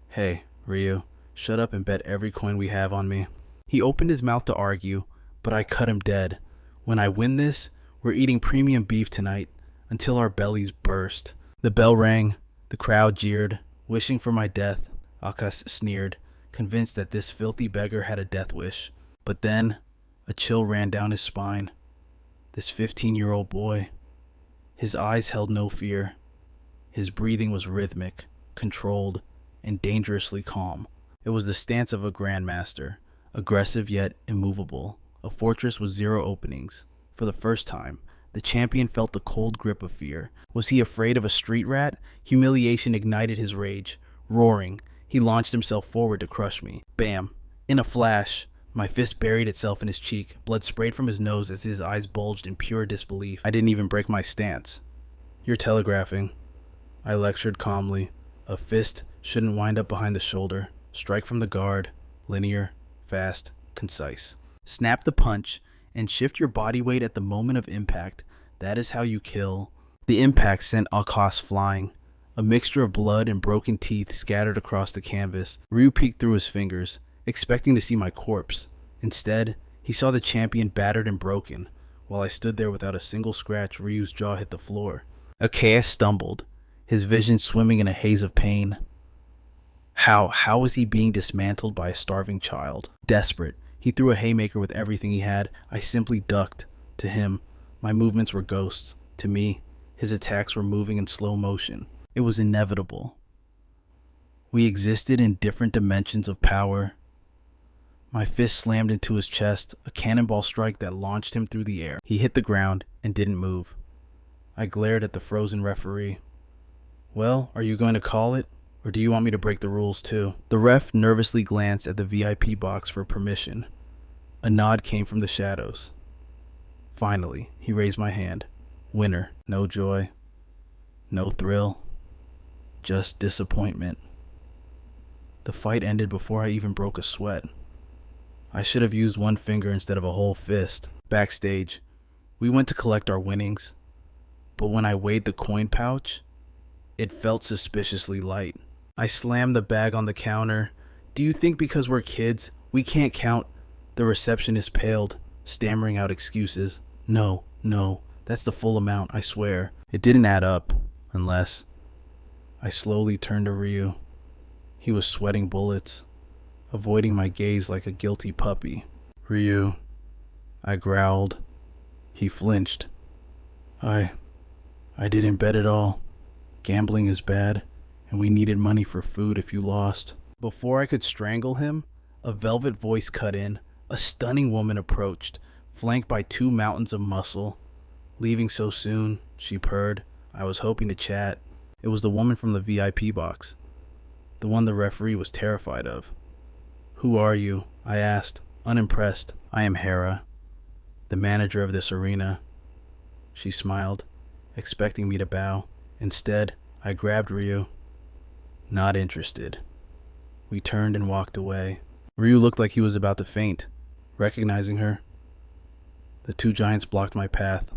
Hey, Ryu, shut up and bet every coin we have on me. He opened his mouth to argue, but I cut him dead. When I win this, we're eating premium beef tonight, until our bellies burst. The bell rang. The crowd jeered. Wishing for my death, Akas sneered, convinced that this filthy beggar had a death wish. But then, a chill ran down his spine. This 15-year-old boy. His eyes held no fear. His breathing was rhythmic, controlled, and dangerously calm. It was the stance of a grandmaster, aggressive yet immovable, a fortress with zero openings. For the first time, the champion felt the cold grip of fear. Was he afraid of a street rat? Humiliation ignited his rage. Roaring, he launched himself forward to crush me. Bam! In a flash, my fist buried itself in his cheek. Blood sprayed from his nose as his eyes bulged in pure disbelief. I didn't even break my stance. You're telegraphing, I lectured calmly. A fist shouldn't wind up behind the shoulder. Strike from the guard. Linear, fast, concise. Snap the punch and shift your body weight at the moment of impact. That is how you kill. The impact sent Akas flying. A mixture of blood and broken teeth scattered across the canvas. Ryu peeked through his fingers, expecting to see my corpse. Instead, he saw the champion battered and broken. While I stood there without a single scratch, Ryu's jaw hit the floor. Akas stumbled, his vision swimming in a haze of pain. How was he being dismantled by a starving child? Desperate, he threw a haymaker with everything he had. I simply ducked. To him, my movements were ghosts. To me, his attacks were moving in slow motion. It was inevitable. We existed in different dimensions of power. My fist slammed into his chest, a cannonball strike that launched him through the air. He hit the ground and didn't move. I glared at the frozen referee. Well, are you going to call it? Or do you want me to break the rules too? The ref nervously glanced at the VIP box for permission. A nod came from the shadows. Finally, he raised my hand. Winner. No joy. No thrill. Just disappointment. The fight ended before I even broke a sweat. I should have used one finger instead of a whole fist. Backstage, we went to collect our winnings. But when I weighed the coin pouch, it felt suspiciously light. I slammed the bag on the counter. Do you think because we're kids, we can't count? The receptionist paled, stammering out excuses. No, that's the full amount, I swear. It didn't add up, unless... I slowly turned to Ryu. He was sweating bullets, avoiding my gaze like a guilty puppy. Ryu, I growled. He flinched. I didn't bet at all. Gambling is bad, and we needed money for food if you lost. Before I could strangle him, a velvet voice cut in. A stunning woman approached, flanked by 2 mountains of muscle. Leaving so soon, she purred. I was hoping to chat. It was the woman from the VIP box, the one the referee was terrified of. Who are you? I asked, unimpressed. I am Hera, the manager of this arena. She smiled, expecting me to bow. Instead, I grabbed Ryu. Not interested. We turned and walked away. Ryu looked like he was about to faint. Recognizing her, the 2 giants blocked my path.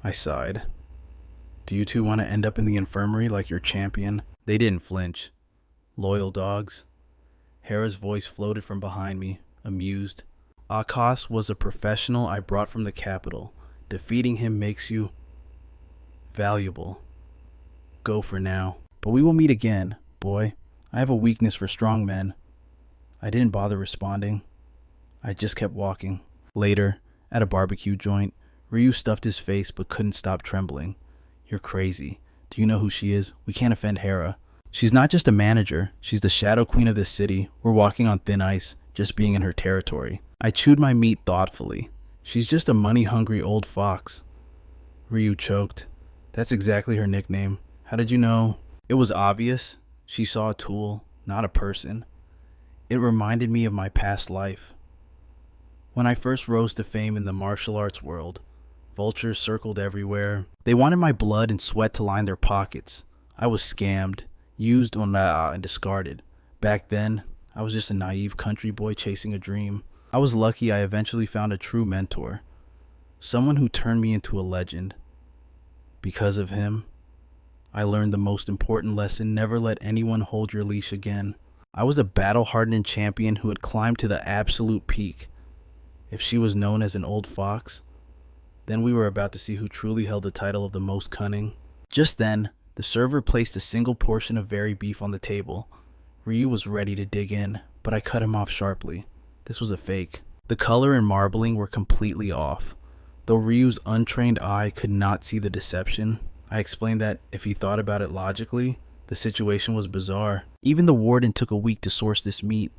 I sighed. Do you 2 want to end up in the infirmary like your champion? They didn't flinch. Loyal dogs. Hera's voice floated from behind me, amused. Akash was a professional I brought from the capital. Defeating him makes you valuable. Go for now. But we will meet again, boy. I have a weakness for strong men. I didn't bother responding. I just kept walking. Later, at a barbecue joint, Ryu stuffed his face but couldn't stop trembling. You're crazy. Do you know who she is? We can't offend Hera. She's not just a manager. She's the shadow queen of this city. We're walking on thin ice, just being in her territory. I chewed my meat thoughtfully. She's just a money-hungry old fox. Ryu choked. That's exactly her nickname. How did you know? It was obvious. She saw a tool, not a person. It reminded me of my past life. When I first rose to fame in the martial arts world, vultures circled everywhere. They wanted my blood and sweat to line their pockets. I was scammed, used and discarded. Back then, I was just a naive country boy chasing a dream. I was lucky I eventually found a true mentor, someone who turned me into a legend. Because of him, I learned the most important lesson: never let anyone hold your leash again. I was a battle-hardened champion who had climbed to the absolute peak. If she was known as an old fox, then we were about to see who truly held the title of the most cunning. Just then, the server placed a single portion of very beef on the table. Ryu was ready to dig in, but I cut him off sharply. This was a fake. The color and marbling were completely off. Though Ryu's untrained eye could not see the deception, I explained that if he thought about it logically, the situation was bizarre. Even the warden took a week to source this meat.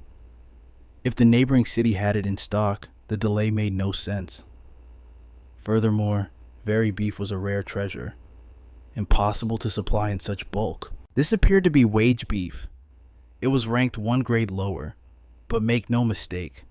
If the neighboring city had it in stock, the delay made no sense. Furthermore, very beef was a rare treasure, impossible to supply in such bulk. This appeared to be wage beef. It was ranked 1 grade lower, but make no mistake,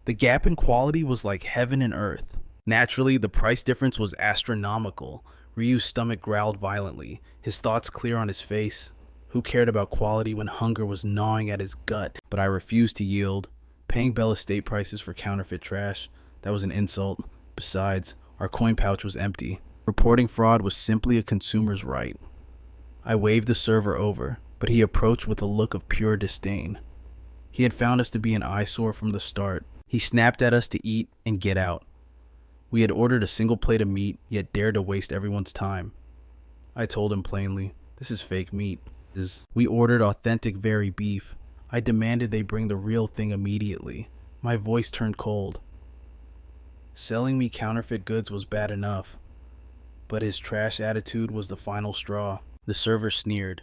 the gap in quality was like heaven and earth. Naturally, the price difference was astronomical. Ryu's stomach growled violently, his thoughts clear on his face. Who cared about quality when hunger was gnawing at his gut? But I refused to yield. Paying Bell Estate prices for counterfeit trash, that was an insult. Besides, our coin pouch was empty. Reporting fraud was simply a consumer's right. I waved the server over, but he approached with a look of pure disdain. He had found us to be an eyesore from the start. He snapped at us to eat and get out. We had ordered a single plate of meat, yet dared to waste everyone's time. I told him plainly, this is fake meat. We ordered authentic very beef. I demanded they bring the real thing immediately. My voice turned cold. Selling me counterfeit goods was bad enough, but his trash attitude was the final straw. The server sneered.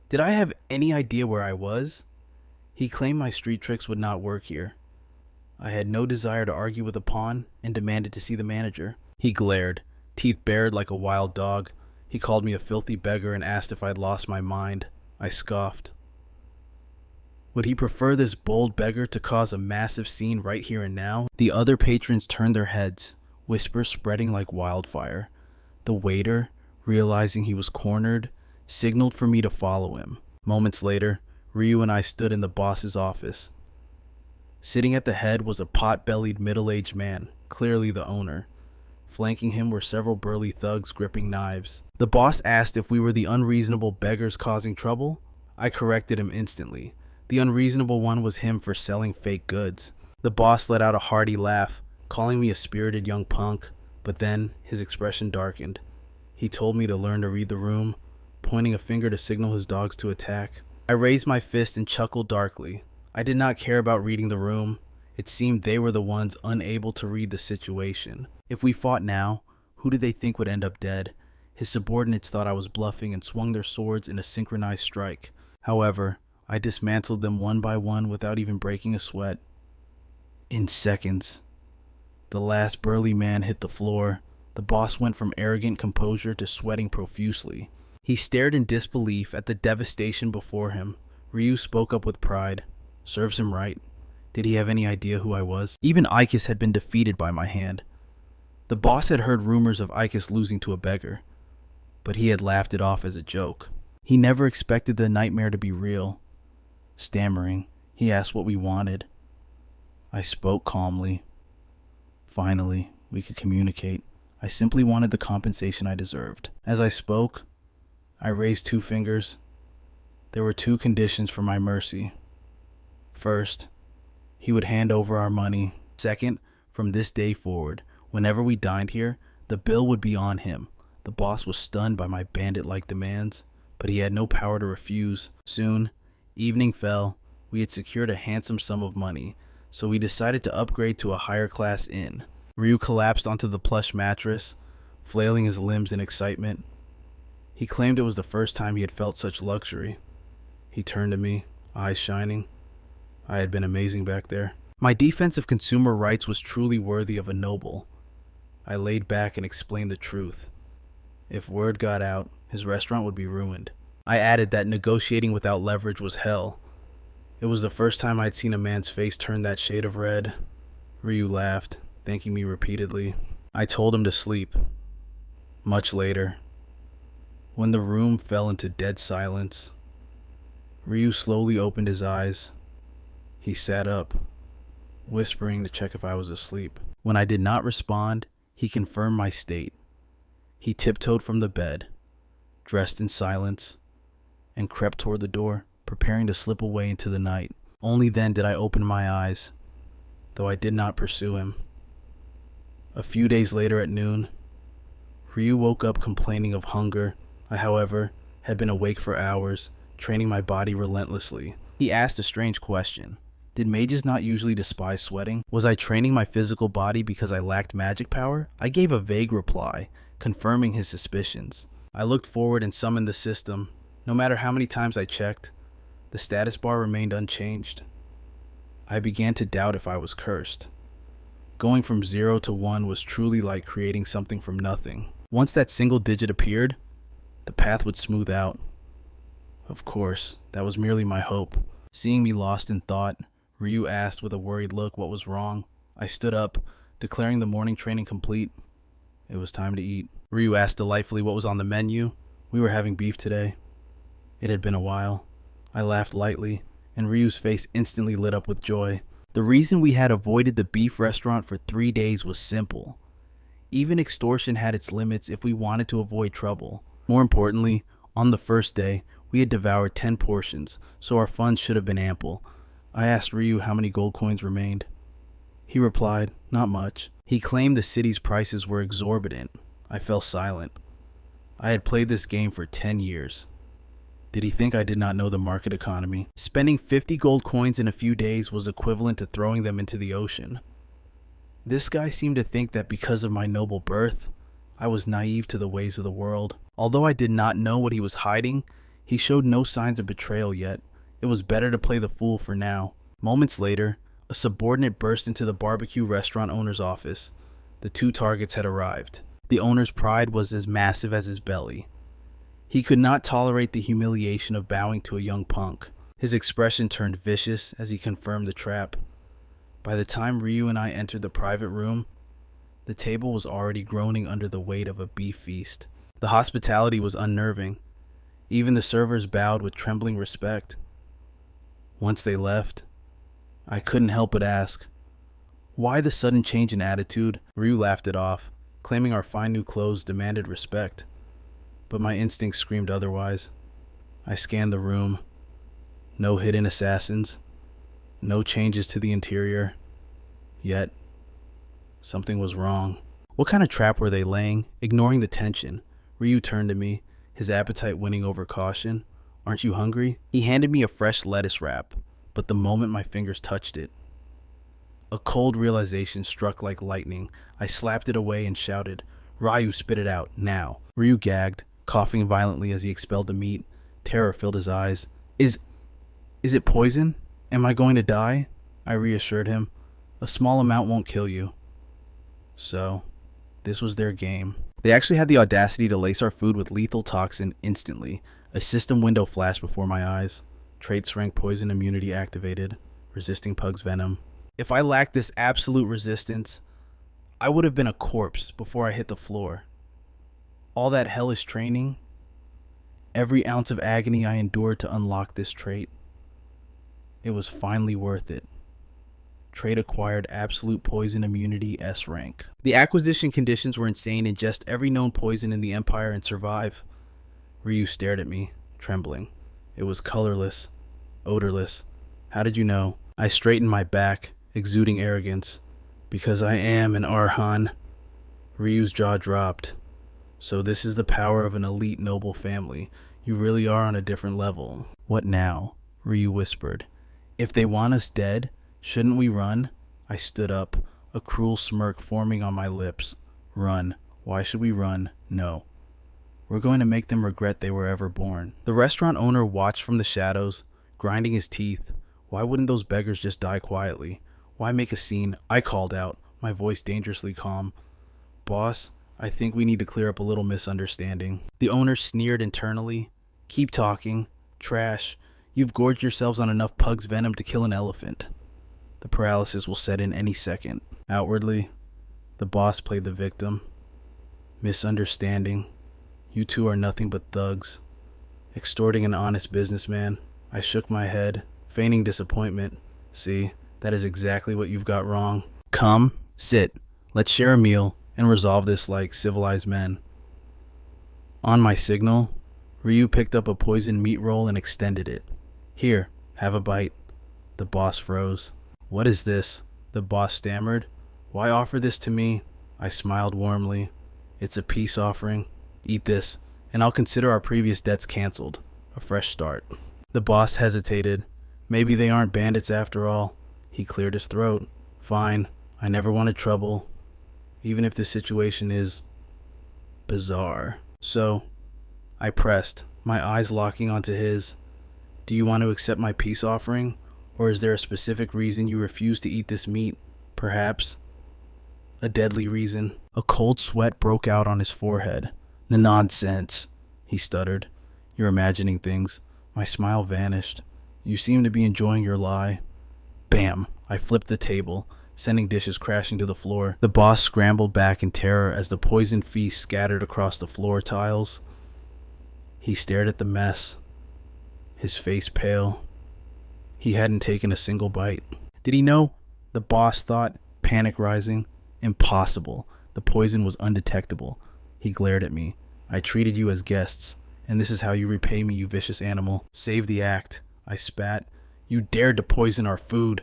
Did I have any idea where I was? He claimed my street tricks would not work here. I had no desire to argue with a pawn and demanded to see the manager. He glared, teeth bared like a wild dog. He called me a filthy beggar and asked if I'd lost my mind. I scoffed. Would he prefer this bold beggar to cause a massive scene right here and now? The other patrons turned their heads, whispers spreading like wildfire. The waiter, realizing he was cornered, signaled for me to follow him. Moments later, Ryu and I stood in the boss's office. Sitting at the head was a pot-bellied middle-aged man, clearly the owner. Flanking him were several burly thugs gripping knives. The boss asked if we were the unreasonable beggars causing trouble. I corrected him instantly. The unreasonable one was him for selling fake goods. The boss let out a hearty laugh, calling me a spirited young punk, but then his expression darkened. He told me to learn to read the room, pointing a finger to signal his dogs to attack. I raised my fist and chuckled darkly. I did not care about reading the room. It seemed they were the ones unable to read the situation. If we fought now, who did they think would end up dead? His subordinates thought I was bluffing and swung their swords in a synchronized strike. However, I dismantled them one by one without even breaking a sweat. In seconds, the last burly man hit the floor. The boss went from arrogant composure to sweating profusely. He stared in disbelief at the devastation before him. Ryu spoke up with pride. Serves him right. Did he have any idea who I was? Even Ikis had been defeated by my hand. The boss had heard rumors of Ikis losing to a beggar, but he had laughed it off as a joke. He never expected the nightmare to be real. Stammering, he asked what we wanted. I spoke calmly. Finally, we could communicate. I simply wanted the compensation I deserved. As I spoke, I raised 2 fingers. There were 2 conditions for my mercy. First, he would hand over our money. Second, from this day forward, whenever we dined here, the bill would be on him. The boss was stunned by my bandit-like demands, but he had no power to refuse. Soon, evening fell. We had secured a handsome sum of money, so we decided to upgrade to a higher-class inn. Ryu collapsed onto the plush mattress, flailing his limbs in excitement. He claimed it was the first time he had felt such luxury. He turned to me, eyes shining. I had been amazing back there. My defense of consumer rights was truly worthy of a noble. I laid back and explained the truth. If word got out, his restaurant would be ruined. I added that negotiating without leverage was hell. It was the first time I'd seen a man's face turn that shade of red. Ryu laughed, thanking me repeatedly. I told him to sleep. Much later, when the room fell into dead silence, Ryu slowly opened his eyes. He sat up, whispering to check if I was asleep. When I did not respond, he confirmed my state. He tiptoed from the bed, dressed in silence, and crept toward the door, preparing to slip away into the night. Only then did I open my eyes, though I did not pursue him. A few days later at noon, Ryu woke up complaining of hunger. I, however, had been awake for hours, training my body relentlessly. He asked a strange question. Did mages not usually despise sweating? Was I training my physical body because I lacked magic power? I gave a vague reply, confirming his suspicions. I looked forward and summoned the system. No matter how many times I checked, the status bar remained unchanged. I began to doubt if I was cursed. Going from 0 to 1 was truly like creating something from nothing. Once that single digit appeared, the path would smooth out. Of course, that was merely my hope. Seeing me lost in thought, Ryu asked with a worried look what was wrong. I stood up, declaring the morning training complete. It was time to eat. Ryu asked delightfully what was on the menu. We were having beef today. It had been a while. I laughed lightly, and Ryu's face instantly lit up with joy. The reason we had avoided the beef restaurant for 3 days was simple. Even extortion had its limits if we wanted to avoid trouble. More importantly, on the first day, we had devoured 10 portions, so our funds should have been ample. I asked Ryu how many gold coins remained. He replied, not much. He claimed the city's prices were exorbitant. I fell silent. I had played this game for 10 years. Did he think I did not know the market economy? Spending 50 gold coins in a few days was equivalent to throwing them into the ocean. This guy seemed to think that because of my noble birth, I was naive to the ways of the world. Although I did not know what he was hiding, he showed no signs of betrayal yet. It was better to play the fool for now. Moments later, a subordinate burst into the barbecue restaurant owner's office. The 2 targets had arrived. The owner's pride was as massive as his belly. He could not tolerate the humiliation of bowing to a young punk. His expression turned vicious as he confirmed the trap. By the time Ryu and I entered the private room, the table was already groaning under the weight of a beef feast. The hospitality was unnerving. Even the servers bowed with trembling respect. Once they left, I couldn't help but ask, why the sudden change in attitude? Ryu laughed it off. claiming our fine new clothes demanded respect. But my instincts screamed otherwise. I scanned the room. No hidden assassins. No changes to the interior. Yet, something was wrong. What kind of trap were they laying? Ignoring the tension, Ryu turned to me, his appetite winning over caution. Aren't you hungry? He handed me a fresh lettuce wrap, but the moment my fingers touched it, a cold realization struck like lightning. I slapped it away and shouted, Ryu, spit it out, now. Ryu gagged, coughing violently as he expelled the meat. Terror filled his eyes. Is it poison? Am I going to die? I reassured him. A small amount won't kill you. So, this was their game. They actually had the audacity to lace our food with lethal toxin instantly. A system window flashed before my eyes. Traits rank poison immunity activated, resisting Pug's venom. If I lacked this absolute resistance, I would have been a corpse before I hit the floor. All that hellish training, every ounce of agony I endured to unlock this trait, it was finally worth it. Trait acquired absolute poison immunity S rank. The acquisition conditions were insane. Ingest every known poison in the Empire and survive. Ryu stared at me, trembling. It was colorless, odorless. How did you know? I straightened my back, exuding arrogance. Because I am an Arhan. Ryu's jaw dropped. So this is the power of an elite noble family. You really are on a different level. What now? Ryu whispered. If they want us dead, shouldn't we run? I stood up, a cruel smirk forming on my lips. Run. Why should we run? No. We're going to make them regret they were ever born. The restaurant owner watched from the shadows, grinding his teeth. Why wouldn't those beggars just die quietly? Why make a scene? I called out, my voice dangerously calm. Boss, I think we need to clear up a little misunderstanding. The owner sneered internally. Keep talking. Trash. You've gorged yourselves on enough Pug's venom to kill an elephant. The paralysis will set in any second. Outwardly, the boss played the victim. Misunderstanding. You two are nothing but thugs. Extorting an honest businessman. I shook my head, feigning disappointment. See, that is exactly what you've got wrong. Come, sit, let's share a meal and resolve this like civilized men. On my signal, Ryu picked up a poisoned meat roll and extended it. Here, have a bite. The boss froze. What is this? The boss stammered. Why offer this to me? I smiled warmly. It's a peace offering. Eat this, and I'll consider our previous debts canceled. A fresh start. The boss hesitated. Maybe they aren't bandits after all. He cleared his throat. Fine. I never wanted trouble. Even if the situation is bizarre. So, I pressed, my eyes locking onto his. Do you want to accept my peace offering? Or is there a specific reason you refuse to eat this meat? Perhaps a deadly reason. A cold sweat broke out on his forehead. Nonsense, he stuttered. You're imagining things. My smile vanished. You seem to be enjoying your lie. Bam! I flipped the table, sending dishes crashing to the floor. The boss scrambled back in terror as the poisoned feast scattered across the floor tiles. He stared at the mess, his face pale. He hadn't taken a single bite. Did he know? The boss thought, panic rising. Impossible. The poison was undetectable. He glared at me. I treated you as guests, and this is how you repay me, you vicious animal. Save the act. I spat. You dared to poison our food.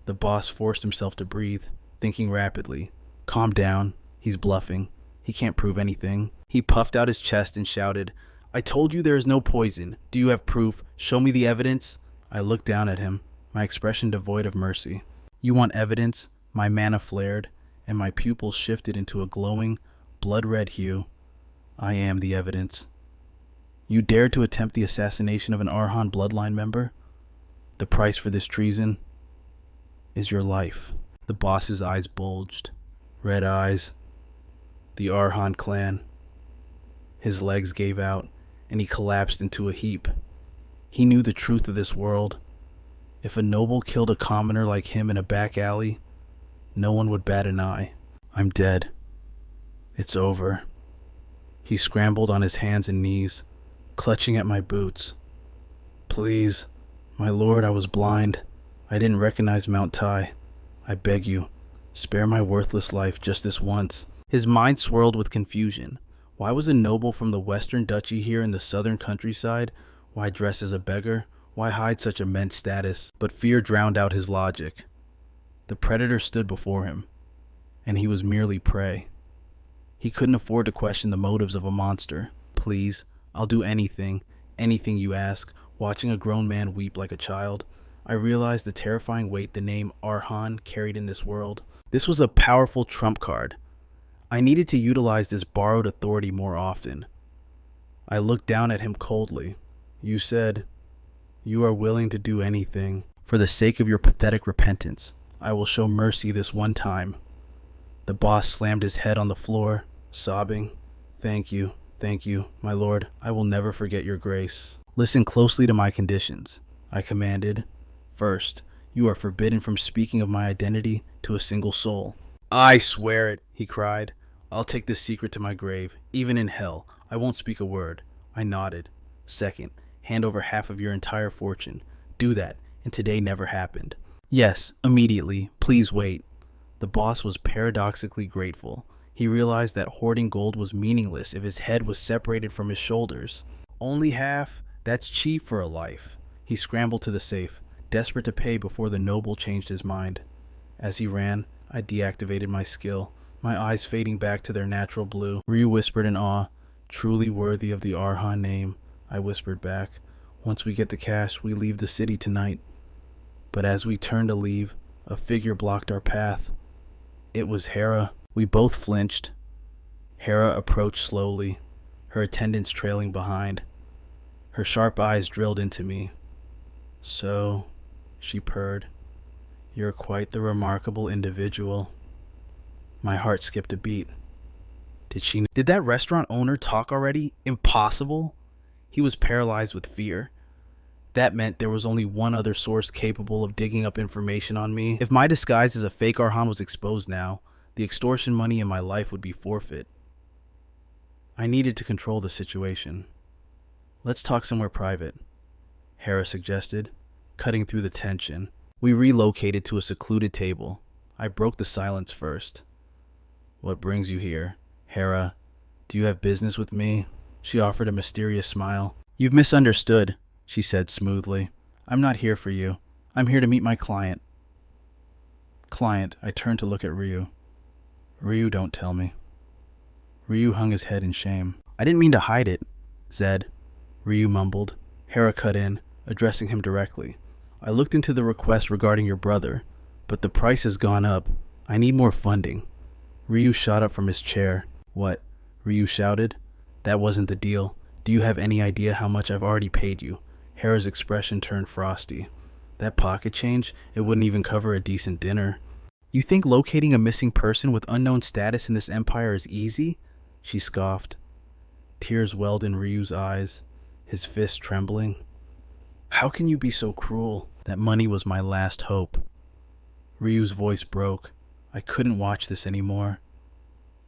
The boss forced himself to breathe, thinking rapidly. Calm down. He's bluffing. He can't prove anything. He puffed out his chest and shouted, I told you there is no poison. Do you have proof? Show me the evidence. I looked down at him, my expression devoid of mercy. You want evidence? My mana flared, and my pupils shifted into a glowing, blood-red hue. I am the evidence. You dared to attempt the assassination of an Arhan bloodline member? The price for this treason is your life. The boss's eyes bulged. Red eyes. The Arhan clan. His legs gave out, and he collapsed into a heap. He knew the truth of this world. If a noble killed a commoner like him in a back alley, no one would bat an eye. I'm dead. It's over. He scrambled on his hands and knees, clutching at my boots. Please, my lord, I was blind. I didn't recognize Mount Tai. I beg you, spare my worthless life just this once. His mind swirled with confusion. Why was a noble from the western duchy here in the southern countryside? Why dress as a beggar? Why hide such immense status? But fear drowned out his logic. The predator stood before him, and he was merely prey. He couldn't afford to question the motives of a monster. Please, I'll do anything you ask. Watching a grown man weep like a child, I realized the terrifying weight the name Arhan carried in this world. This was a powerful trump card. I needed to utilize this borrowed authority more often. I looked down at him coldly. You said, you are willing to do anything. For the sake of your pathetic repentance, I will show mercy this one time. The boss slammed his head on the floor, sobbing. Thank you, my lord. I will never forget your grace. Listen closely to my conditions, I commanded. First, you are forbidden from speaking of my identity to a single soul. I swear it, he cried. I'll take this secret to my grave. Even in hell, I won't speak a word. I nodded. Second, hand over half of your entire fortune. Do that, and today never happened. Yes, immediately. Please wait. The boss was paradoxically grateful. He realized that hoarding gold was meaningless if his head was separated from his shoulders. Only half? That's cheap for a life. He scrambled to the safe, desperate to pay before the noble changed his mind. As he ran, I deactivated my skill, my eyes fading back to their natural blue. Ryu whispered in awe, truly worthy of the Arhan name. I whispered back, once we get the cash, we leave the city tonight. But as we turned to leave, a figure blocked our path. It was Hera. We both flinched. Hera approached slowly, her attendants trailing behind. Her sharp eyes drilled into me. So, she purred, you're quite the remarkable individual. My heart skipped a beat. Did that restaurant owner talk already? Impossible? He was paralyzed with fear. That meant there was only one other source capable of digging up information on me. If my disguise as a fake Arhan was exposed now, the extortion money in my life would be forfeit. I needed to control the situation. Let's talk somewhere private, Hera suggested, cutting through the tension. We relocated to a secluded table. I broke the silence first. What brings you here, Hera? Do you have business with me? She offered a mysterious smile. You've misunderstood, she said smoothly. I'm not here for you. I'm here to meet my client. Client, I turned to look at Ryu. Ryu, don't tell me. Ryu hung his head in shame. I didn't mean to hide it, Zed. Ryu mumbled. Hera cut in, addressing him directly. I looked into the request regarding your brother, but the price has gone up. I need more funding. Ryu shot up from his chair. What? Ryu shouted. That wasn't the deal. Do you have any idea how much I've already paid you? Hera's expression turned frosty. That pocket change? It wouldn't even cover a decent dinner. You think locating a missing person with unknown status in this empire is easy? She scoffed. Tears welled in Ryu's eyes, his fist trembling. How can you be so cruel? That money was my last hope. Ryu's voice broke. I couldn't watch this anymore.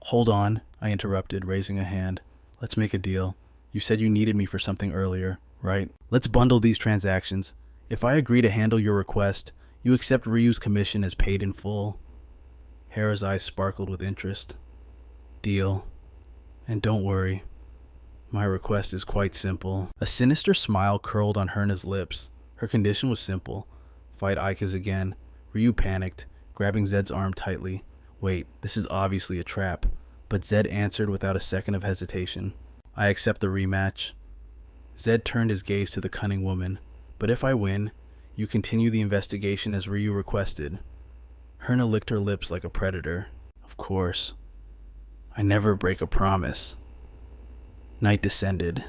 Hold on, I interrupted, raising a hand. Let's make a deal. You said you needed me for something earlier, right? Let's bundle these transactions. If I agree to handle your request, you accept Ryu's commission as paid in full. Hera's eyes sparkled with interest. Deal. And don't worry. My request is quite simple. A sinister smile curled on Herna's lips. Her condition was simple. Fight Icas again. Ryu panicked, grabbing Zed's arm tightly. Wait, this is obviously a trap. But Zed answered without a second of hesitation. I accept the rematch. Zed turned his gaze to the cunning woman. But if I win, you continue the investigation as Ryu requested. Herna licked her lips like a predator. Of course. I never break a promise. Night descended.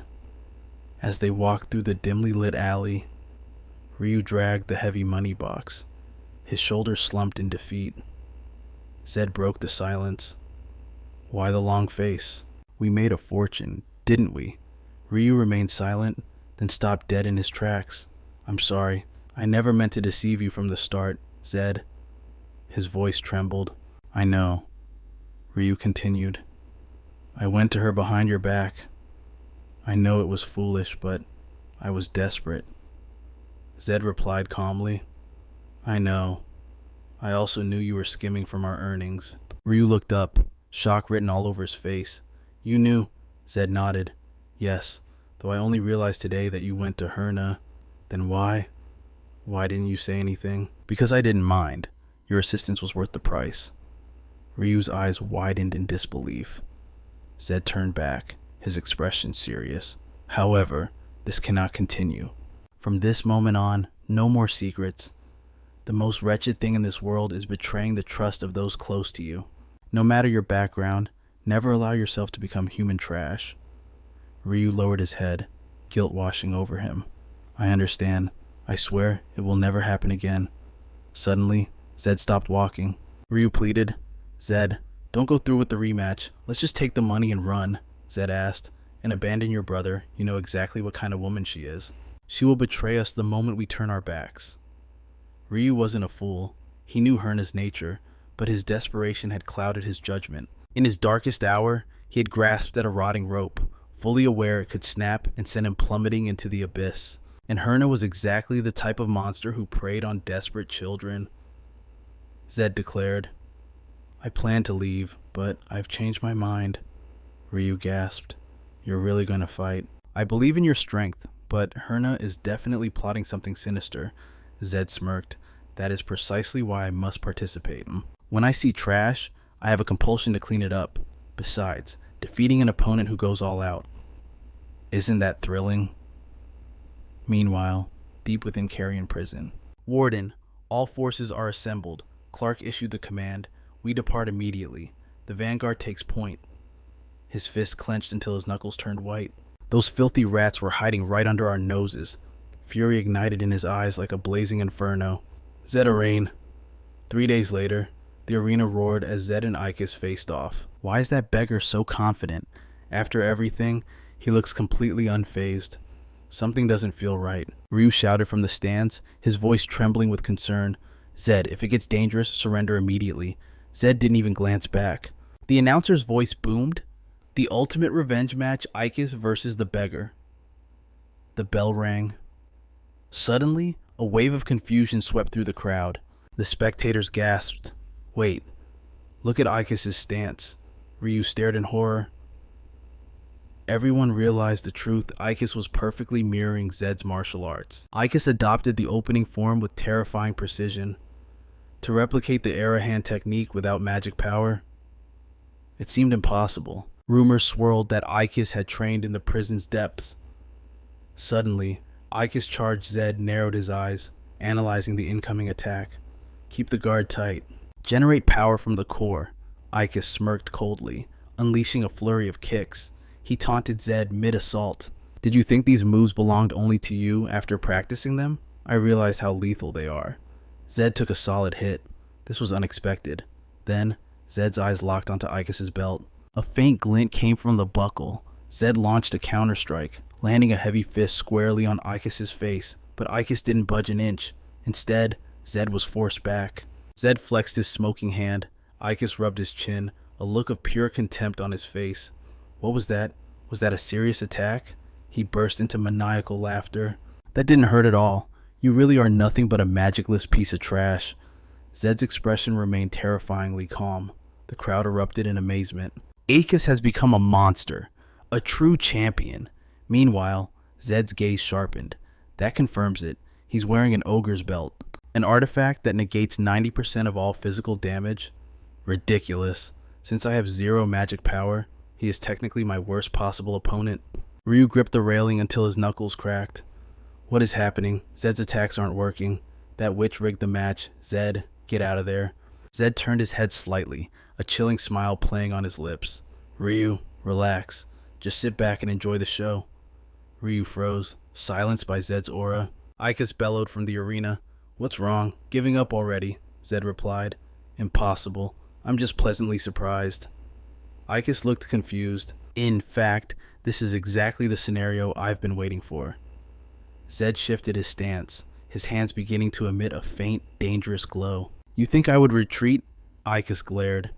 As they walked through the dimly lit alley, Ryu dragged the heavy money box. His shoulders slumped in defeat. Zed broke the silence. Why the long face? We made a fortune, didn't we? Ryu remained silent, then stopped dead in his tracks. I'm sorry. I never meant to deceive you from the start, Zed. His voice trembled. I know. Ryu continued. I went to her behind your back. I know it was foolish, but I was desperate. Zed replied calmly. I know. I also knew you were skimming from our earnings. Ryu looked up, shock written all over his face. You knew, Zed nodded. Yes, though I only realized today that you went to Herna. Then why? Why didn't you say anything? Because I didn't mind. Your assistance was worth the price. Ryu's eyes widened in disbelief. Zed turned back, his expression serious. However, this cannot continue. From this moment on, no more secrets. The most wretched thing in this world is betraying the trust of those close to you. No matter your background, never allow yourself to become human trash. Ryu lowered his head, guilt washing over him. I understand. I swear it will never happen again. Suddenly, Zed stopped walking. Ryu pleaded. Zed, don't go through with the rematch. Let's just take the money and run, Zed asked. And abandon your brother. You know exactly what kind of woman she is. She will betray us the moment we turn our backs. Ryu wasn't a fool. He knew Herna's nature, but his desperation had clouded his judgment. In his darkest hour, he had grasped at a rotting rope, fully aware it could snap and send him plummeting into the abyss. And Herna was exactly the type of monster who preyed on desperate children. Zed declared. I planned to leave, but I've changed my mind. Ryu gasped. You're really going to fight? I believe in your strength, but Herna is definitely plotting something sinister. Zed smirked. That is precisely why I must participate. When I see trash, I have a compulsion to clean it up. Besides, defeating an opponent who goes all out. Isn't that thrilling? Meanwhile, deep within Carrion Prison. Warden, all forces are assembled. Clark issued the command. We depart immediately. The vanguard takes point. His fist clenched until his knuckles turned white. Those filthy rats were hiding right under our noses. Fury ignited in his eyes like a blazing inferno. Zed arraign. 3 days later, the arena roared as Zed and Ikis faced off. Why is that beggar so confident? After everything, he looks completely unfazed. Something doesn't feel right. Ryu shouted from the stands, his voice trembling with concern. Zed, if it gets dangerous, surrender immediately. Zed didn't even glance back. The announcer's voice boomed. The ultimate revenge match, Ikis versus the beggar. The bell rang. Suddenly, a wave of confusion swept through the crowd. The spectators gasped. Wait, look at Ikis' stance. Ryu stared in horror. Everyone realized the truth. Ikis was perfectly mirroring Zed's martial arts. Ikis adopted the opening form with terrifying precision. To replicate the Era Hand technique without magic power, it seemed impossible. Rumors swirled that Ikis had trained in the prison's depths. Suddenly, Ikis charged. Zed narrowed his eyes, analyzing the incoming attack. Keep the guard tight. Generate power from the core. Ikis smirked coldly, unleashing a flurry of kicks. He taunted Zed mid-assault. Did you think these moves belonged only to you after practicing them? I realized how lethal they are. Zed took a solid hit. This was unexpected. Then, Zed's eyes locked onto Ikis' belt. A faint glint came from the buckle. Zed launched a counter-strike, landing a heavy fist squarely on Ikis' face, but Ikis didn't budge an inch. Instead, Zed was forced back. Zed flexed his smoking hand. Ikis rubbed his chin, a look of pure contempt on his face. What was that? Was that a serious attack? He burst into maniacal laughter. That didn't hurt at all. You really are nothing but a magicless piece of trash. Zed's expression remained terrifyingly calm. The crowd erupted in amazement. Ikis has become a monster, a true champion. Meanwhile, Zed's gaze sharpened. That confirms it. He's wearing an ogre's belt, an artifact that negates 90% of all physical damage. Ridiculous. Since I have zero magic power, he is technically my worst possible opponent. Ryu gripped the railing until his knuckles cracked. What is happening? Zed's attacks aren't working. That witch rigged the match. Zed, get out of there. Zed turned his head slightly, a chilling smile playing on his lips. Ryu, relax. Just sit back and enjoy the show. Ryu froze, silenced by Zed's aura. Ikis bellowed from the arena. What's wrong? Giving up already, Zed replied. Impossible. I'm just pleasantly surprised. Ikis looked confused. In fact, this is exactly the scenario I've been waiting for. Zed shifted his stance, his hands beginning to emit a faint, dangerous glow. You think I would retreat? Ikis glared.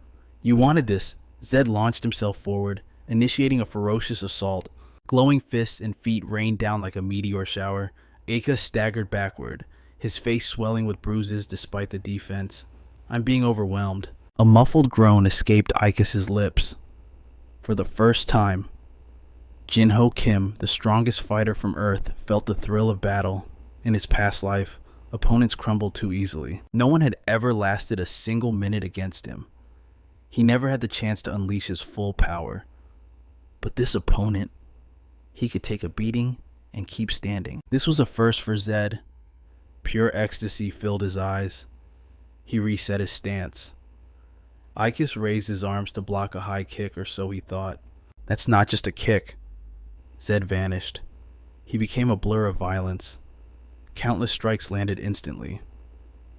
You wanted this. Zed launched himself forward, initiating a ferocious assault. Glowing fists and feet rained down like a meteor shower. Ikis staggered backward, his face swelling with bruises despite the defense. I'm being overwhelmed. A muffled groan escaped Icus's lips. For the first time, Jinho Kim, the strongest fighter from Earth, felt the thrill of battle. In his past life, opponents crumbled too easily. No one had ever lasted a single minute against him. He never had the chance to unleash his full power. But this opponent, he could take a beating and keep standing. This was a first for Zed. Pure ecstasy filled his eyes. He reset his stance. Icus raised his arms to block a high kick, or so he thought. That's not just a kick. Zed vanished. He became a blur of violence. Countless strikes landed instantly.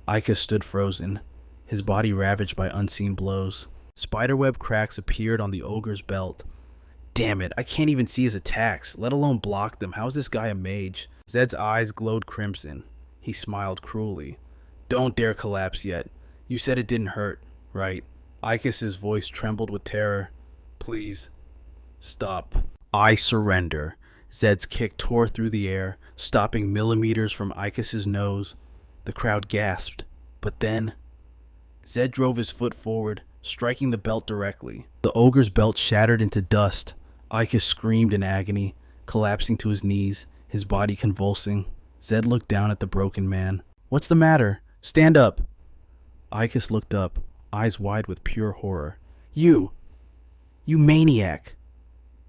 Icus stood frozen, his body ravaged by unseen blows. Spiderweb cracks appeared on the ogre's belt. Damn it, I can't even see his attacks, let alone block them. How is this guy a mage? Zed's eyes glowed crimson. He smiled cruelly. Don't dare collapse yet. You said it didn't hurt, right? Icus's voice trembled with terror. Please, stop. I surrender. Zed's kick tore through the air, stopping millimeters from Icus's nose. The crowd gasped, but then Zed drove his foot forward, striking the belt directly. The ogre's belt shattered into dust. Icus screamed in agony, collapsing to his knees, his body convulsing. Zed looked down at the broken man. What's the matter? Stand up. Icus looked up, eyes wide with pure horror. You maniac!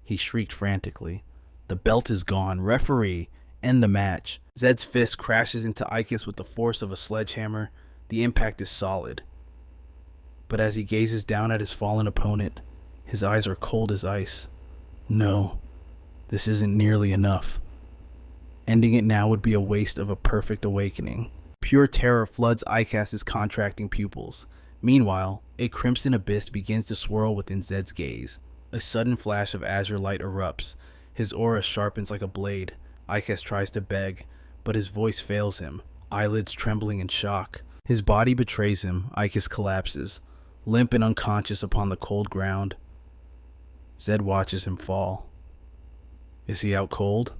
He shrieked frantically. The belt is gone. Referee, end the match. Zed's fist crashes into Icus with the force of a sledgehammer. The impact is solid. But as he gazes down at his fallen opponent, his eyes are cold as ice. No, this isn't nearly enough. Ending it now would be a waste of a perfect awakening. Pure terror floods Icus's contracting pupils. Meanwhile, a crimson abyss begins to swirl within Zed's gaze. A sudden flash of azure light erupts. His aura sharpens like a blade. Icus tries to beg, but his voice fails him, eyelids trembling in shock. His body betrays him. Icus collapses, limp and unconscious upon the cold ground. Zed watches him fall. Is he out cold?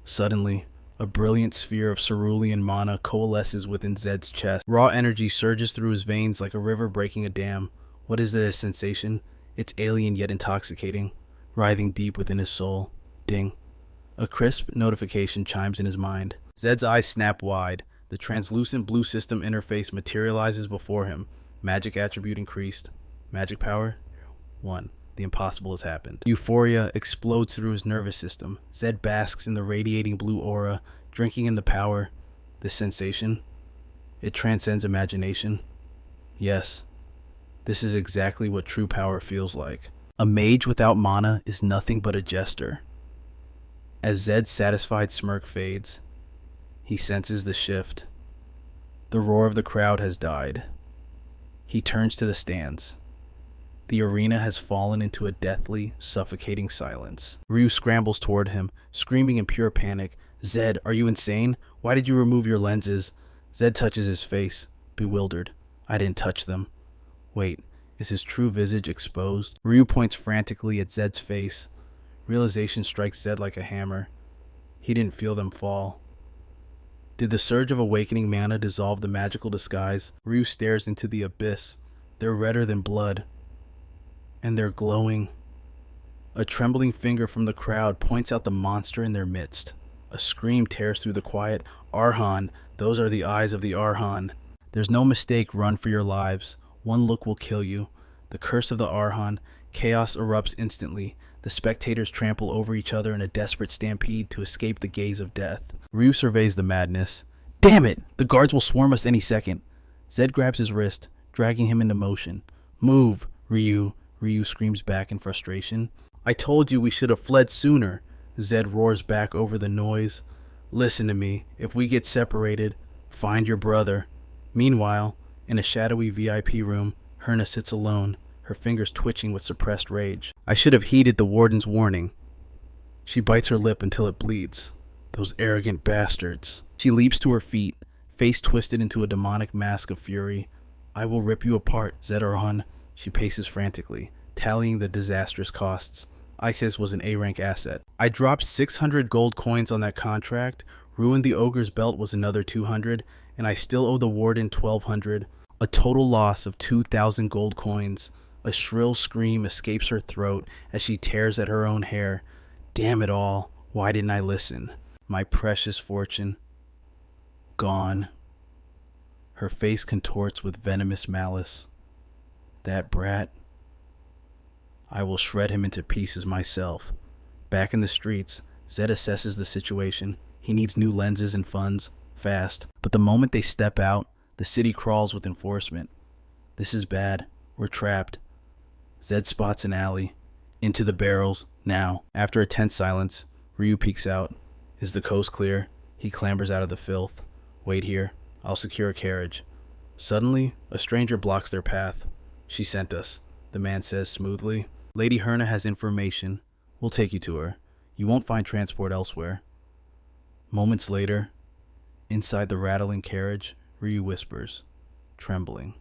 Suddenly, a brilliant sphere of cerulean mana coalesces within Zed's chest. Raw energy surges through his veins like a river breaking a dam. What is this sensation? It's alien yet intoxicating, writhing deep within his soul. Ding. A crisp notification chimes in his mind. Zed's eyes snap wide. The translucent blue system interface materializes before him. Magic attribute increased. Magic power 1. The impossible has happened. Euphoria explodes through his nervous system. Zed basks in the radiating blue aura, drinking in the power. This sensation, it transcends imagination. Yes, this is exactly what true power feels like. A mage without mana is nothing but a jester. As Zed's satisfied smirk fades, he senses the shift. The roar of the crowd has died. He turns to the stands. The arena has fallen into a deathly, suffocating silence. Ryu scrambles toward him, screaming in pure panic. Zed, are you insane? Why did you remove your lenses? Zed touches his face, bewildered. I didn't touch them. Wait, is his true visage exposed? Ryu points frantically at Zed's face. Realization strikes Zed like a hammer. He didn't feel them fall. Did the surge of awakening mana dissolve the magical disguise? Ryu stares into the abyss. They're redder than blood. And they're glowing. A trembling finger from the crowd points out the monster in their midst. A scream tears through the quiet. Arhan, those are the eyes of the Arhan. There's no mistake, run for your lives. One look will kill you. The curse of the Arhan. Chaos erupts instantly. The spectators trample over each other in a desperate stampede to escape the gaze of death. Ryu surveys the madness. Damn it! The guards will swarm us any second. Zed grabs his wrist, dragging him into motion. Move, Ryu. Ryu screams back in frustration. I told you we should have fled sooner. Zed roars back over the noise. Listen to me. If we get separated, find your brother. Meanwhile, in a shadowy VIP room, Herna sits alone, her fingers twitching with suppressed rage. I should have heeded the warden's warning. She bites her lip until it bleeds. Those arrogant bastards. She leaps to her feet, face twisted into a demonic mask of fury. I will rip you apart, Zed Arhan. She paces frantically, tallying the disastrous costs. Isis was an A-rank asset. I dropped 600 gold coins on that contract, ruined the ogre's belt was another 200, and I still owe the warden 1,200. A total loss of 2,000 gold coins. A shrill scream escapes her throat as she tears at her own hair. Damn it all, why didn't I listen? My precious fortune. Gone. Her face contorts with venomous malice. That brat. I will shred him into pieces myself. Back in the streets, Zed assesses the situation. He needs new lenses and funds, fast. But the moment they step out, the city crawls with enforcement. This is bad. We're trapped. Zed spots an alley. Into the barrels, now. After a tense silence, Ryu peeks out. Is the coast clear? He clambers out of the filth. Wait here. I'll secure a carriage. Suddenly, a stranger blocks their path. She sent us, the man says smoothly. Lady Herna has information. We'll take you to her. You won't find transport elsewhere. Moments later, inside the rattling carriage, Ryu whispers, trembling.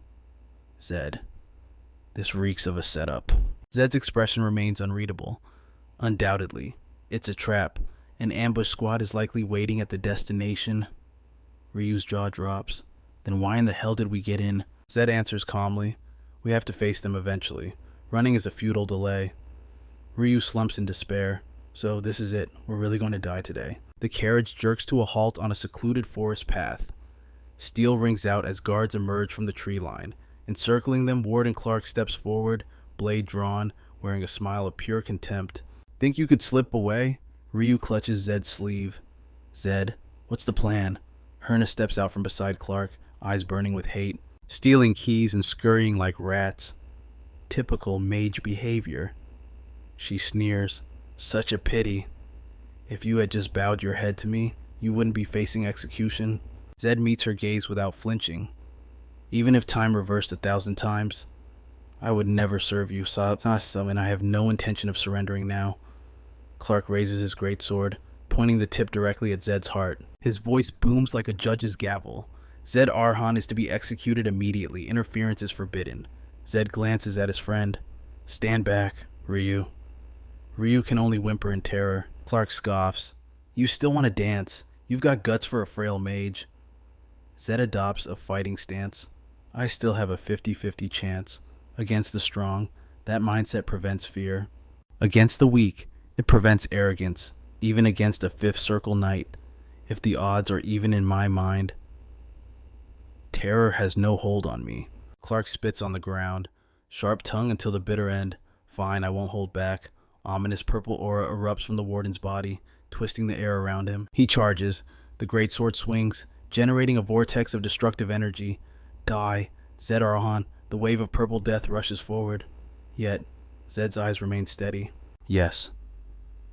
Zed. This reeks of a setup. Zed's expression remains unreadable. Undoubtedly, it's a trap. An ambush squad is likely waiting at the destination. Ryu's jaw drops. Then why in the hell did we get in? Zed answers calmly. We have to face them eventually. Running is a futile delay. Ryu slumps in despair. So this is it. We're really going to die today. The carriage jerks to a halt on a secluded forest path. Steel rings out as guards emerge from the tree line. Encircling them, Warden Clark steps forward, blade drawn, wearing a smile of pure contempt. Think you could slip away? Ryu clutches Zed's sleeve. Zed, what's the plan? Herna steps out from beside Clark, eyes burning with hate. Stealing keys and scurrying like rats. Typical mage behavior. She sneers. Such a pity. If you had just bowed your head to me, you wouldn't be facing execution. Zed meets her gaze without flinching. Even if time reversed 1,000 times, I would never serve you, Sasam, and I have no intention of surrendering now. Clark raises his greatsword, pointing the tip directly at Zed's heart. His voice booms like a judge's gavel. Zed Arhan is to be executed immediately. Interference is forbidden. Zed glances at his friend. Stand back, Ryu. Ryu can only whimper in terror. Clark scoffs. You still want to dance. You've got guts for a frail mage. Zed adopts a fighting stance. I still have a 50-50 chance. Against the strong, that mindset prevents fear. Against the weak, it prevents arrogance. Even against a fifth circle knight, if the odds are even in my mind. Terror has no hold on me. Clark spits on the ground. Sharp tongue until the bitter end. Fine, I won't hold back. Ominous purple aura erupts from the warden's body, twisting the air around him. He charges. The greatsword swings, generating a vortex of destructive energy. Die. Zed Arhan. The wave of purple death rushes forward. Yet, Zed's eyes remain steady. Yes.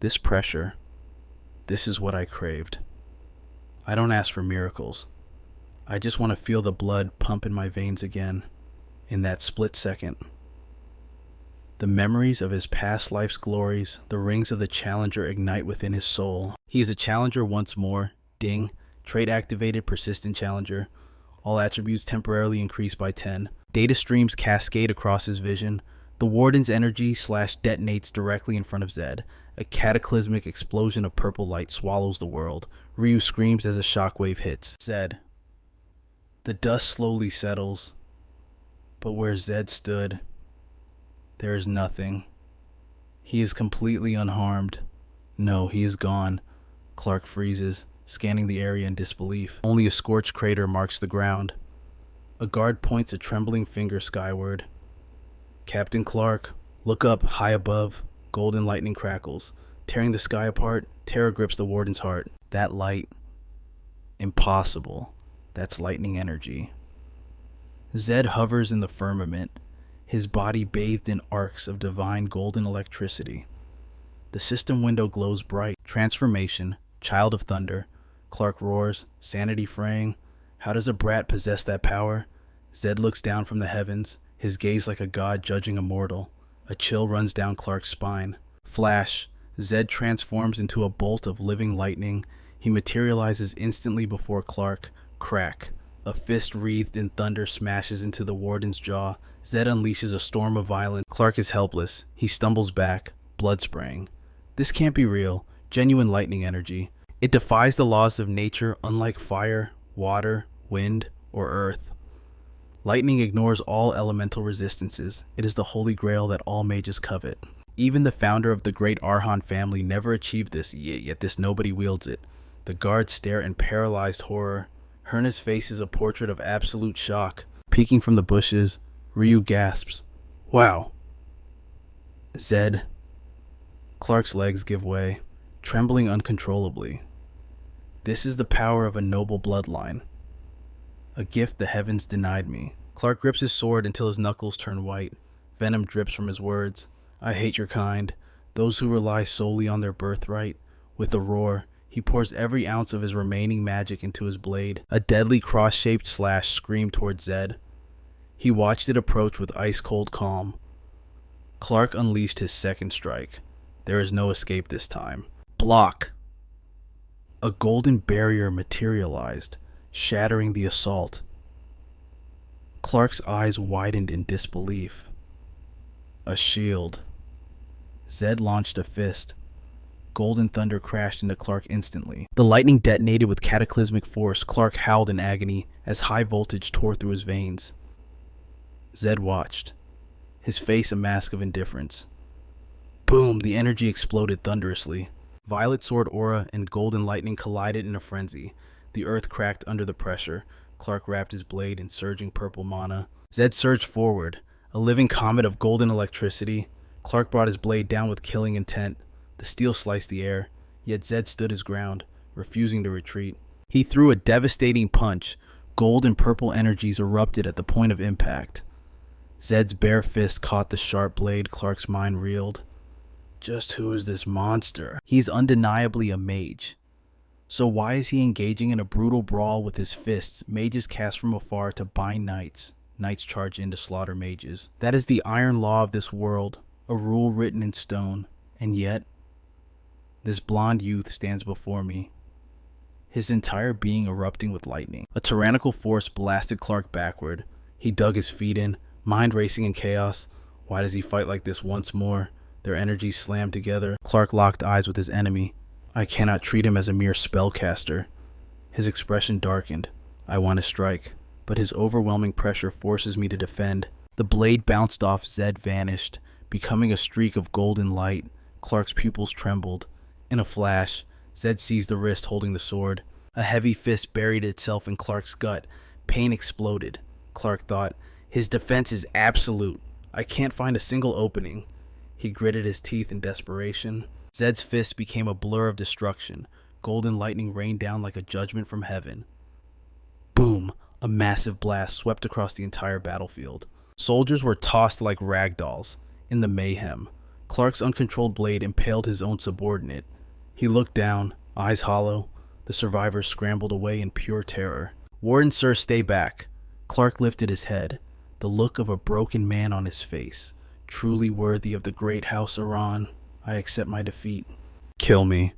This pressure. This is what I craved. I don't ask for miracles. I just want to feel the blood pump in my veins again. In that split second. The memories of his past life's glories, the rings of the challenger ignite within his soul. He is a challenger once more. Ding. Trait activated, persistent challenger. All attributes temporarily increased by 10. Data streams cascade across his vision. The warden's energy detonates directly in front of Zed. A cataclysmic explosion of purple light swallows the world. Ryu screams as a shockwave hits. Zed. The dust slowly settles. But where Zed stood, there is nothing. He is completely unharmed. No, he is gone. Clark freezes, scanning the area in disbelief. Only a scorched crater marks the ground. A guard points a trembling finger skyward. Captain Clark, look up, high above. Golden lightning crackles. Tearing the sky apart, terror grips the warden's heart. That light. Impossible. That's lightning energy. Zed hovers in the firmament, his body bathed in arcs of divine golden electricity. The system window glows bright. Transformation, child of thunder. Clark roars, sanity fraying. How does a brat possess that power? Zed looks down from the heavens, his gaze like a god judging a mortal. A chill runs down Clark's spine. Flash. Zed transforms into a bolt of living lightning. He materializes instantly before Clark. Crack. A fist wreathed in thunder smashes into the warden's jaw. Zed unleashes a storm of violence. Clark is helpless. He stumbles back, blood spraying. This can't be real. Genuine lightning energy. It defies the laws of nature, unlike fire, water, wind, or earth. Lightning ignores all elemental resistances. It is the holy grail that all mages covet. Even the founder of the great Arhan family never achieved this, yet this nobody wields it. The guards stare in paralyzed horror. Herna's face is a portrait of absolute shock. Peeking from the bushes, Ryu gasps, "Wow." Zed. Clark's legs give way, trembling uncontrollably. This is the power of a noble bloodline. A gift the heavens denied me. Clark grips his sword until his knuckles turn white. Venom drips from his words. "I hate your kind, those who rely solely on their birthright." With a roar, he pours every ounce of his remaining magic into his blade. A deadly cross-shaped slash screamed towards Zed. He watched it approach with ice-cold calm. Clark unleashed his second strike. There is no escape this time. Block! A golden barrier materialized, shattering the assault. Clark's eyes widened in disbelief. A shield. Zed launched a fist. Golden thunder crashed into Clark instantly. The lightning detonated with cataclysmic force. Clark howled in agony as high voltage tore through his veins. Zed watched, his face a mask of indifference. Boom! The energy exploded thunderously. Violet sword aura and golden lightning collided in a frenzy. The earth cracked under the pressure. Clark wrapped his blade in surging purple mana. Zed surged forward, a living comet of golden electricity. Clark brought his blade down with killing intent. The steel sliced the air, yet Zed stood his ground, refusing to retreat. He threw a devastating punch. Gold and purple energies erupted at the point of impact. Zed's bare fist caught the sharp blade. Clark's mind reeled. Just who is this monster? He's undeniably a mage. So why is he engaging in a brutal brawl with his fists? Mages cast from afar to bind knights. Knights charge in to slaughter mages. That is the iron law of this world, a rule written in stone. And yet, this blonde youth stands before me, his entire being erupting with lightning. A tyrannical force blasted Clark backward. He dug his feet in, mind racing in chaos. Why does he fight like this once more? Their energies slammed together. Clark locked eyes with his enemy. I cannot treat him as a mere spellcaster. His expression darkened. I want to strike, but his overwhelming pressure forces me to defend. The blade bounced off. Zed vanished, becoming a streak of golden light. Clark's pupils trembled. In a flash, Zed seized the wrist holding the sword. A heavy fist buried itself in Clark's gut. Pain exploded. Clark thought, his defense is absolute. I can't find a single opening. He gritted his teeth in desperation. Zed's fist became a blur of destruction. Golden lightning rained down like a judgment from heaven. Boom! A massive blast swept across the entire battlefield. Soldiers were tossed like rag dolls. In the mayhem, Clark's uncontrolled blade impaled his own subordinate. He looked down, eyes hollow. The survivors scrambled away in pure terror. Warden, sir, stay back. Clark lifted his head, the look of a broken man on his face. Truly worthy of the great house Iran, I accept my defeat. Kill me.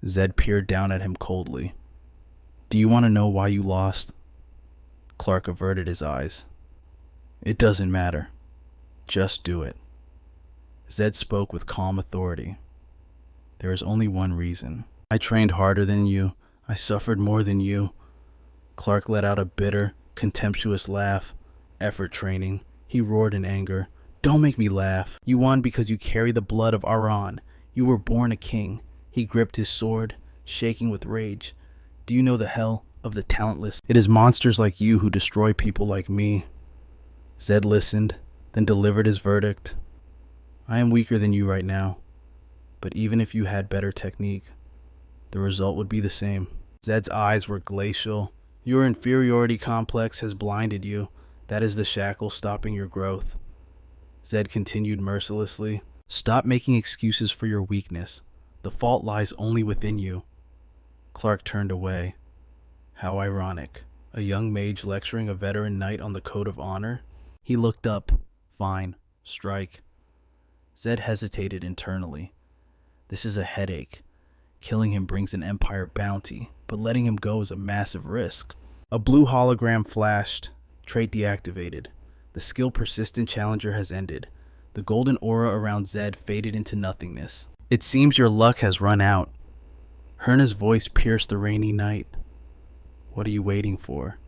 Zed peered down at him coldly. Do you want to know why you lost? Clark averted his eyes. It doesn't matter. Just do it. Zed spoke with calm authority. There is only one reason. I trained harder than you. I suffered more than you. Clark let out a bitter, contemptuous laugh. Effort training. He roared in anger. Don't make me laugh. You won because you carry the blood of Iran. You were born a king. He gripped his sword, shaking with rage. Do you know the hell of the talentless? It is monsters like you who destroy people like me. Zed listened, then delivered his verdict. I am weaker than you right now, but even if you had better technique, the result would be the same. Zed's eyes were glacial. Your inferiority complex has blinded you. That is the shackle stopping your growth. Zed continued mercilessly. Stop making excuses for your weakness. The fault lies only within you. Clark turned away. How ironic. A young mage lecturing a veteran knight on the code of honor? He looked up. Fine. Strike. Zed hesitated internally. This is a headache. Killing him brings an empire bounty, but letting him go is a massive risk. A blue hologram flashed. Trait deactivated. The skill persistent challenger has ended. The golden aura around Zed faded into nothingness. It seems your luck has run out. Herna's voice pierced the rainy night. What are you waiting for?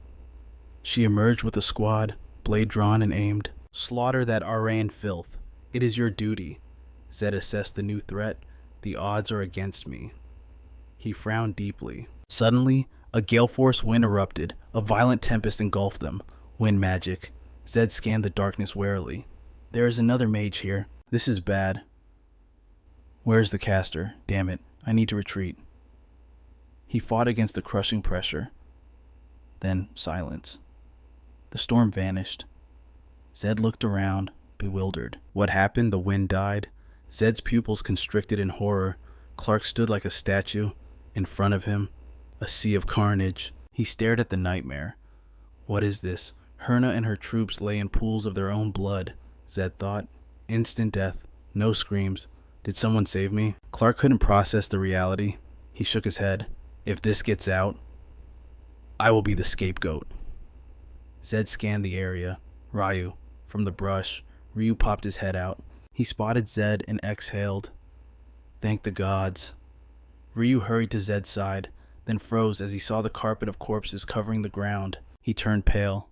She emerged with a squad, blade drawn and aimed. Slaughter that Aryan filth. It is your duty. Zed assessed the new threat. The odds are against me. He frowned deeply. Suddenly, a gale force wind erupted. A violent tempest engulfed them. Wind magic. Zed scanned the darkness warily. There is another mage here. This is bad. Where is the caster? Damn it. I need to retreat. He fought against the crushing pressure. Then silence. The storm vanished. Zed looked around, bewildered. What happened? The wind died. Zed's pupils constricted in horror. Clark stood like a statue. In front of him, a sea of carnage. He stared at the nightmare. What is this? Herna and her troops lay in pools of their own blood, Zed thought. Instant death. No screams. Did someone save me? Clark couldn't process the reality. He shook his head. If this gets out, I will be the scapegoat. Zed scanned the area. Ryu. From the brush, Ryu popped his head out. He spotted Zed and exhaled. Thank the gods. Ryu hurried to Zed's side, then froze as he saw the carpet of corpses covering the ground. He turned pale.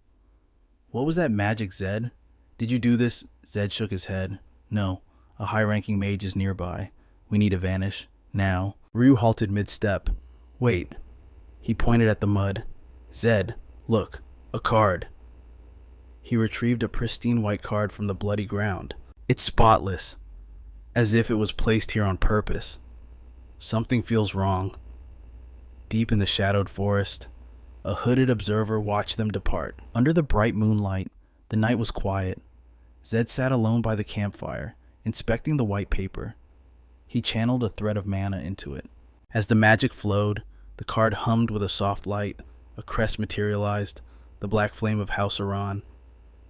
What was that magic, Zed? Did you do this? Zed shook his head. No, a high-ranking mage is nearby. We need to vanish. Now. Ryu halted mid-step. Wait. He pointed at the mud. Zed, look, a card. He retrieved a pristine white card from the bloody ground. It's spotless, as if it was placed here on purpose. Something feels wrong. Deep in the shadowed forest, a hooded observer watched them depart. Under the bright moonlight, the night was quiet. Zed sat alone by the campfire, inspecting the white paper. He channeled a thread of mana into it. As the magic flowed, the card hummed with a soft light. A crest materialized, the black flame of House Iran.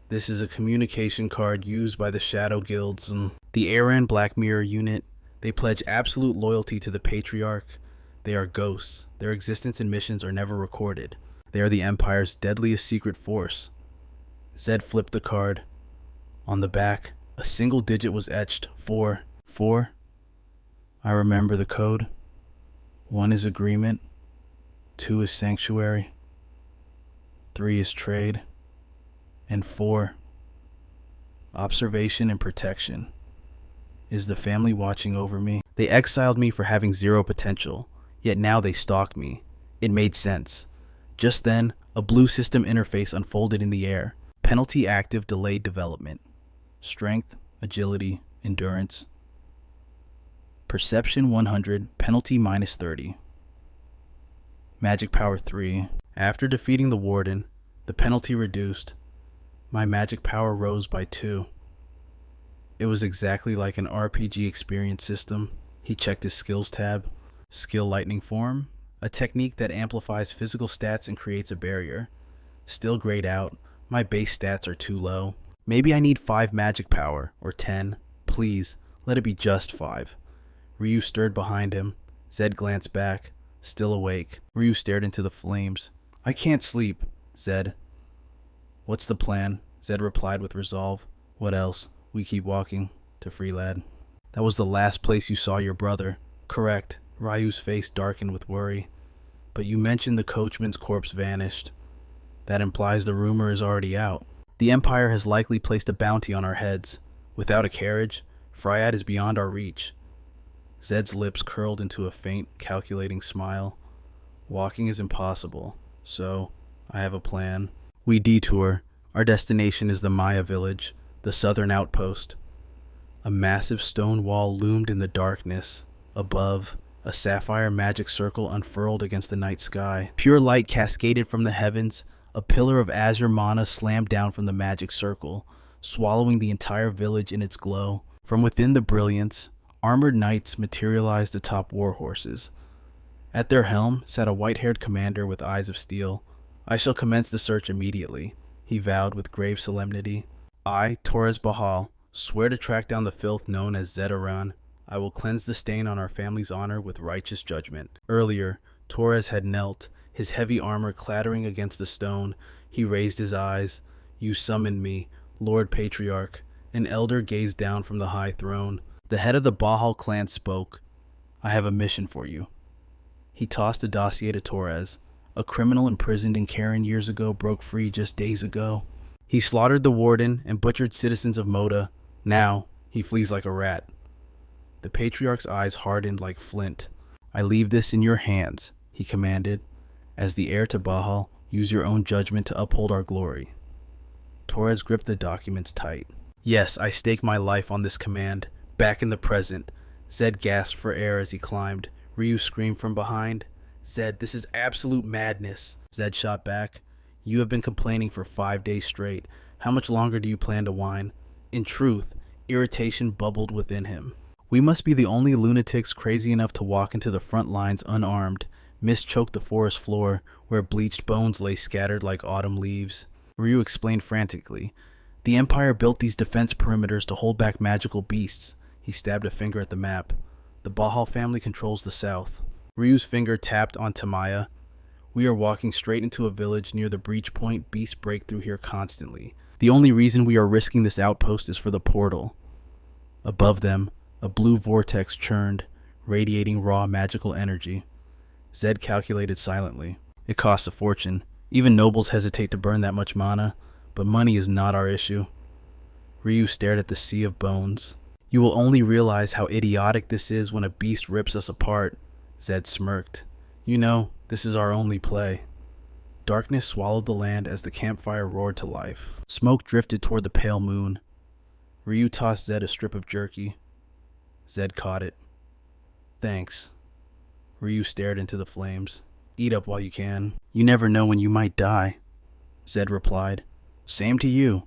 This is a communication card used by the Shadow Guilds and the Aran Black Mirror unit. They pledge absolute loyalty to the Patriarch. They are ghosts. Their existence and missions are never recorded. They are the Empire's deadliest secret force. Zed flipped the card. On the back, a single digit was etched. 4. 4? I remember the code. 1 is agreement. 2 is sanctuary. 3 is trade. And 4, observation and protection. Is the family watching over me? They exiled me for having zero potential, yet now they stalk me. It made sense. Just then, a blue system interface unfolded in the air. Penalty active, delayed development. Strength, agility, endurance. Perception 100, penalty minus 30. Magic power 3. After defeating the warden, the penalty reduced. My magic power rose by 2. It was exactly like an RPG experience system. He checked his skills tab. Skill lightning form, a technique that amplifies physical stats and creates a barrier. Still grayed out. My base stats are too low. Maybe I need 5 magic power, or 10. Please, let it be just 5. Ryu stirred behind him. Zed glanced back, still awake. Ryu stared into the flames. I can't sleep, Zed. What's the plan? Zed replied with resolve. What else? We keep walking. To free lad. That was the last place you saw your brother. Correct. Ryu's face darkened with worry. But you mentioned the coachman's corpse vanished. That implies the rumor is already out. The Empire has likely placed a bounty on our heads. Without a carriage, Fryad is beyond our reach. Zed's lips curled into a faint, calculating smile. Walking is impossible, so I have a plan. We detour. Our destination is the Maya village, the southern outpost. A massive stone wall loomed in the darkness. Above, a sapphire magic circle unfurled against the night sky. Pure light cascaded from the heavens. A pillar of azure mana slammed down from the magic circle, swallowing the entire village in its glow. From within the brilliance, armored knights materialized atop war horses. At their helm sat a white-haired commander with eyes of steel. I shall commence the search immediately, he vowed with grave solemnity. I, Torres Bahal, swear to track down the filth known as Zedaran. I will cleanse the stain on our family's honor with righteous judgment. Earlier, Torres had knelt, his heavy armor clattering against the stone. He raised his eyes. You summoned me, Lord Patriarch. An elder gazed down from the high throne. The head of the Bahal clan spoke. I have a mission for you. He tossed a dossier to Torres. A criminal imprisoned in Karen years ago broke free just days ago. He slaughtered the warden and butchered citizens of Moda. Now, he flees like a rat. The patriarch's eyes hardened like flint. I leave this in your hands, he commanded. As the heir to Bahal, use your own judgment to uphold our glory. Torres gripped the documents tight. Yes, I stake my life on this command. Back in the present. Zed gasped for air as he climbed. Ryu screamed from behind. Zed, this is absolute madness. Zed shot back. You have been complaining for 5 days straight. How much longer do you plan to whine? In truth, irritation bubbled within him. We must be the only lunatics crazy enough to walk into the front lines unarmed. Mist choked the forest floor, where bleached bones lay scattered like autumn leaves. Ryu explained frantically. The Empire built these defense perimeters to hold back magical beasts. He stabbed a finger at the map. The Bahal family controls the south. Ryu's finger tapped on Tamaya. We are walking straight into a village near the breach point. Beasts break through here constantly. The only reason we are risking this outpost is for the portal. Above them, a blue vortex churned, radiating raw magical energy. Zed calculated silently. It costs a fortune. Even nobles hesitate to burn that much mana, but money is not our issue. Ryu stared at the sea of bones. You will only realize how idiotic this is when a beast rips us apart, Zed smirked. You know, this is our only play. Darkness swallowed the land as the campfire roared to life. Smoke drifted toward the pale moon. Ryu tossed Zed a strip of jerky. Zed caught it. Thanks. Ryu stared into the flames. Eat up while you can. You never know when you might die, Zed replied. Same to you.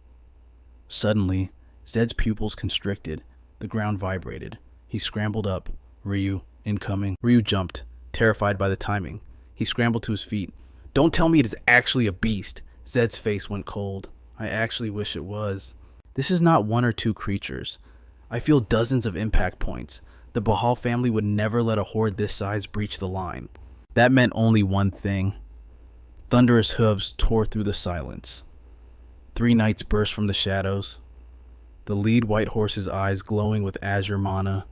Suddenly, Zed's pupils constricted. The ground vibrated. He scrambled up. Ryu, incoming. Ryu jumped, terrified by the timing. He scrambled to his feet. Don't tell me it is actually a beast. Zed's face went cold. I actually wish it was. This is not one or two creatures. I feel dozens of impact points. The Bahal family would never let a horde this size breach the line. That meant only one thing. Thunderous hooves tore through the silence. 3 knights burst from the shadows. The lead white horse's eyes glowing with azure mana.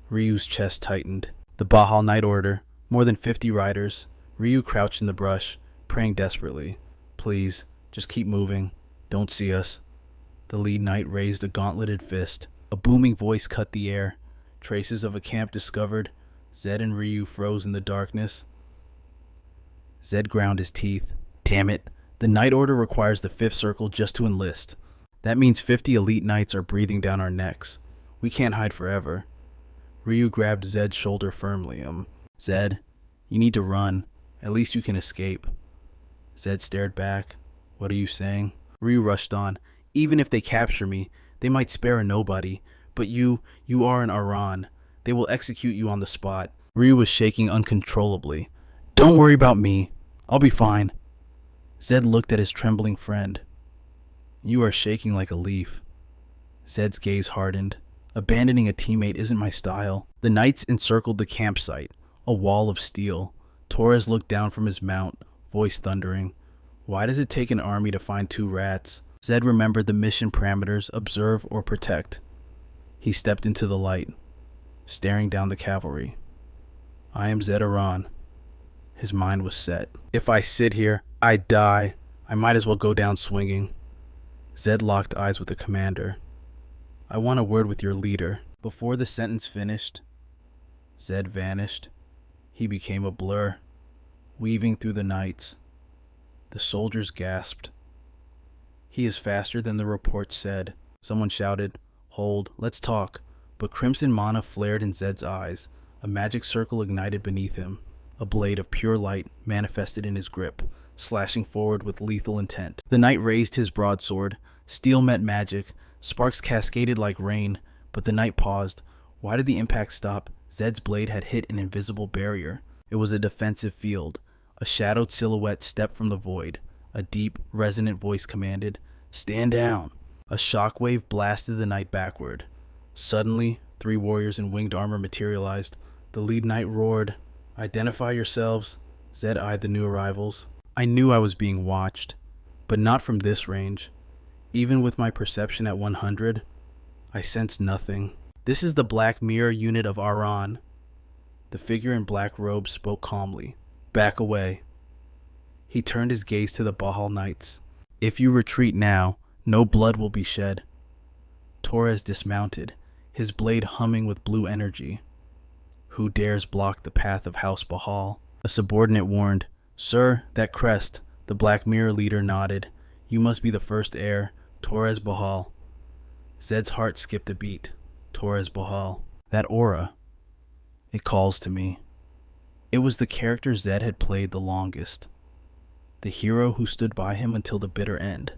Ryu's chest tightened. The Bahal Knight Order, more than 50 riders. Ryu crouched in the brush, praying desperately. Please, just keep moving. Don't see us. The lead knight raised a gauntleted fist. A booming voice cut the air. Traces of a camp discovered. Zed and Ryu froze in the darkness. Zed ground his teeth. Damn it. The Knight Order requires the 5th circle just to enlist. That means 50 elite knights are breathing down our necks. We can't hide forever. Ryu grabbed Zed's shoulder firmly. Zed, you need to run. At least you can escape. Zed stared back. What are you saying? Ryu rushed on. Even if they capture me, they might spare a nobody. But you are an Aran. They will execute you on the spot. Ryu was shaking uncontrollably. Don't worry about me. I'll be fine. Zed looked at his trembling friend. You are shaking like a leaf. Zed's gaze hardened. Abandoning a teammate isn't my style. The knights encircled the campsite, a wall of steel. Torres looked down from his mount, voice thundering. Why does it take an army to find 2 rats? Zed remembered the mission parameters, observe or protect. He stepped into the light, staring down the cavalry. I am Zed Aran. His mind was set. If I sit here, I die. I might as well go down swinging. Zed locked eyes with the commander. I want a word with your leader. Before the sentence finished, Zed vanished. He became a blur, weaving through the nights. The soldiers gasped. He is faster than the report said. Someone shouted, Hold, let's talk. But crimson mana flared in Zed's eyes. A magic circle ignited beneath him. A blade of pure light manifested in his grip, slashing forward with lethal intent. The knight raised his broadsword. Steel met magic. Sparks cascaded like rain, but the knight paused. Why did the impact stop? Zed's blade had hit an invisible barrier. It was a defensive field. A shadowed silhouette stepped from the void. A deep, resonant voice commanded, Stand down. A shockwave blasted the knight backward. Suddenly, 3 warriors in winged armor materialized. The lead knight roared, Identify yourselves. Zed eyed the new arrivals. I knew I was being watched, but not from this range. Even with my perception at 100, I sensed nothing. This is the Black Mirror unit of Aran. The figure in black robes spoke calmly. Back away. He turned his gaze to the Bahal Knights. If you retreat now, no blood will be shed. Torres dismounted, his blade humming with blue energy. Who dares block the path of House Bahal? A subordinate warned. Sir, that crest. The Black Mirror leader nodded. You must be the first heir, Torres Bahal. Zed's heart skipped a beat. Torres Bahal. That aura. It calls to me. It was the character Zed had played the longest. The hero who stood by him until the bitter end.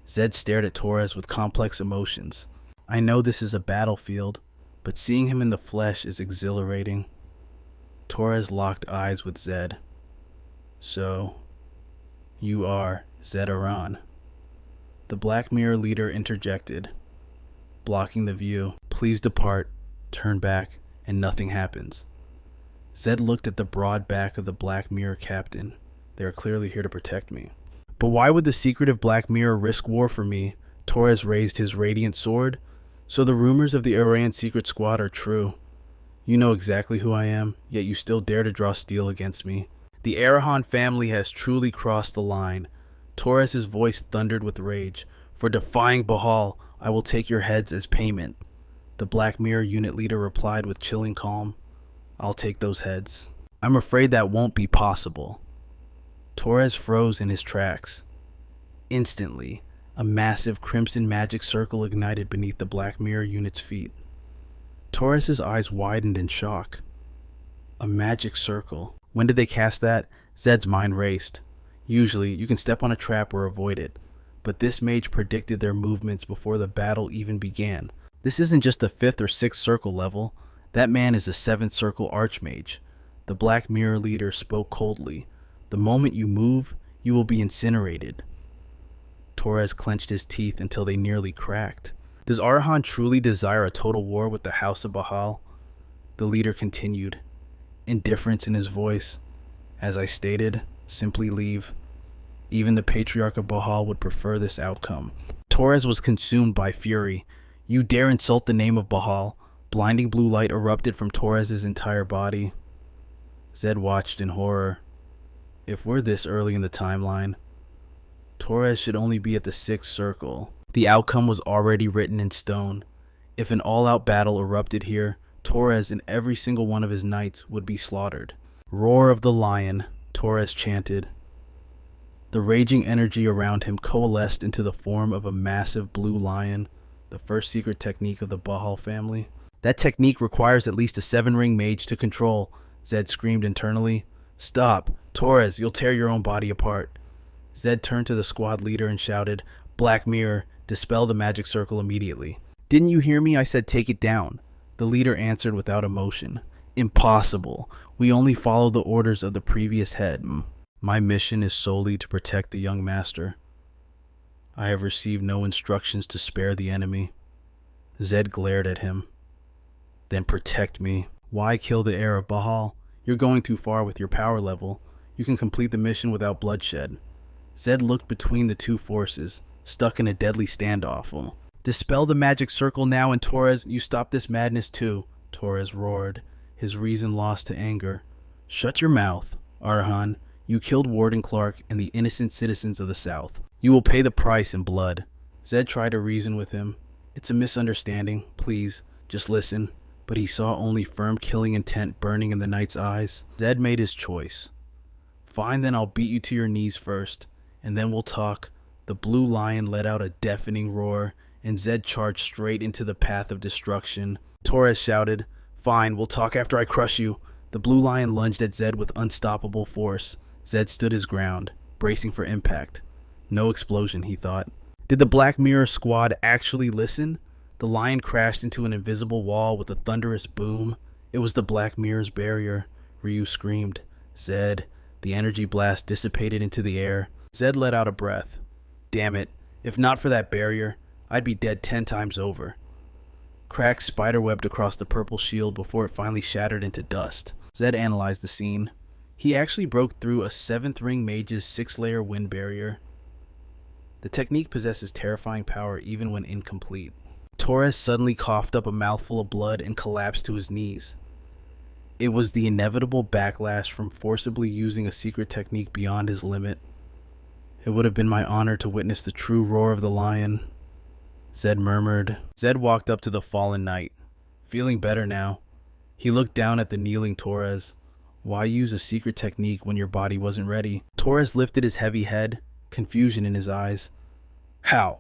Zed stared at Torres with complex emotions. I know this is a battlefield, but seeing him in the flesh is exhilarating. Torres locked eyes with Zed. So, you are Zed Aran. The Black Mirror leader interjected, blocking the view. Please depart, turn back, and nothing happens. Zed looked at the broad back of the Black Mirror captain. They are clearly here to protect me. But why would the secretive Black Mirror risk war for me? Torres raised his radiant sword. So the rumors of the Iran secret squad are true. You know exactly who I am, yet you still dare to draw steel against me. The Arahan family has truly crossed the line. Torres' voice thundered with rage. For defying Bahal, I will take your heads as payment. The Black Mirror unit leader replied with chilling calm. I'll take those heads. I'm afraid that won't be possible. Torres froze in his tracks. Instantly, a massive crimson magic circle ignited beneath the Black Mirror unit's feet. Torres' eyes widened in shock. A magic circle. When did they cast that? Zed's mind raced. Usually, you can step on a trap or avoid it, but this mage predicted their movements before the battle even began. This isn't just the 5th or 6th circle level. That man is a 7th circle archmage. The Black Mirror leader spoke coldly. The moment you move, you will be incinerated. Torres clenched his teeth until they nearly cracked. Does Arahan truly desire a total war with the House of Bahal? The leader continued, indifference in his voice. As I stated, simply leave. Even the Patriarch of Bahal would prefer this outcome. Torres was consumed by fury. You dare insult the name of Bahal? Blinding blue light erupted from Torres' entire body. Zed watched in horror. If we're this early in the timeline, Torres should only be at the 6th circle. The outcome was already written in stone. If an all-out battle erupted here, Torres and every single one of his knights would be slaughtered. Roar of the lion, Torres chanted. The raging energy around him coalesced into the form of a massive blue lion, the first secret technique of the Bahal family. That technique requires at least a 7-ring mage to control, Zed screamed internally. Stop, Torres, you'll tear your own body apart. Zed turned to the squad leader and shouted, Black Mirror, dispel the magic circle immediately. Didn't you hear me? I said take it down. The leader answered without emotion. Impossible. We only follow the orders of the previous head. My mission is solely to protect the young master. I have received no instructions to spare the enemy. Zed glared at him. Then protect me. Why kill the heir of Bahal? You're going too far with your power level. You can complete the mission without bloodshed. Zed looked between the two forces, stuck in a deadly standoff. Dispel the magic circle now, and Torres, you stop this madness too, Torres roared, his reason lost to anger. Shut your mouth, Arahan. You killed Warden Clark and the innocent citizens of the South. You will pay the price in blood. Zed tried to reason with him. It's a misunderstanding. Please, just listen. But he saw only firm killing intent burning in the knight's eyes. Zed made his choice. Fine, then I'll beat you to your knees first, and then we'll talk. The blue lion let out a deafening roar, and Zed charged straight into the path of destruction. Torres shouted, Fine, we'll talk after I crush you. The blue lion lunged at Zed with unstoppable force. Zed stood his ground, bracing for impact. No explosion, he thought. Did the Black Mirror squad actually listen? The lion crashed into an invisible wall with a thunderous boom. It was the Black Mirror's barrier. Ryu screamed. Zed. The energy blast dissipated into the air. Zed let out a breath. Damn it. If not for that barrier, I'd be dead 10 times over. Cracks spiderwebbed across the purple shield before it finally shattered into dust. Zed analyzed the scene. He actually broke through a 7th ring mage's 6-layer wind barrier. The technique possesses terrifying power even when incomplete. Torres suddenly coughed up a mouthful of blood and collapsed to his knees. It was the inevitable backlash from forcibly using a secret technique beyond his limit. It would have been my honor to witness the true roar of the lion, Zed murmured. Zed walked up to the fallen knight. Feeling better now, he looked down at the kneeling Torres. Why use a secret technique when your body wasn't ready? Torres lifted his heavy head, confusion in his eyes. How?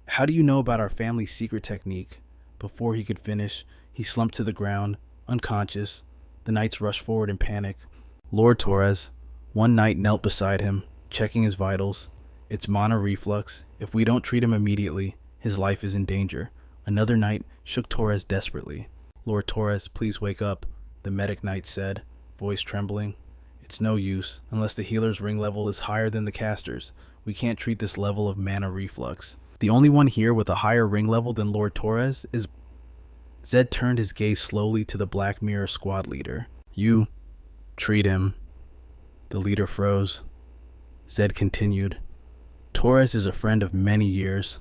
How do you know about our family's secret technique? Before he could finish, he slumped to the ground, unconscious. The knights rushed forward in panic. Lord Torres, one knight knelt beside him, checking his vitals. It's mana reflux. If we don't treat him immediately, his life is in danger. Another knight shook Torres desperately. Lord Torres, please wake up, the medic knight said, voice trembling. It's no use, unless the healer's ring level is higher than the caster's. We can't treat this level of mana reflux. The only one here with a higher ring level than Lord Torres is... Zed turned his gaze slowly to the Black Mirror squad leader. You treat him. The leader froze. Zed continued. Torres is a friend of many years.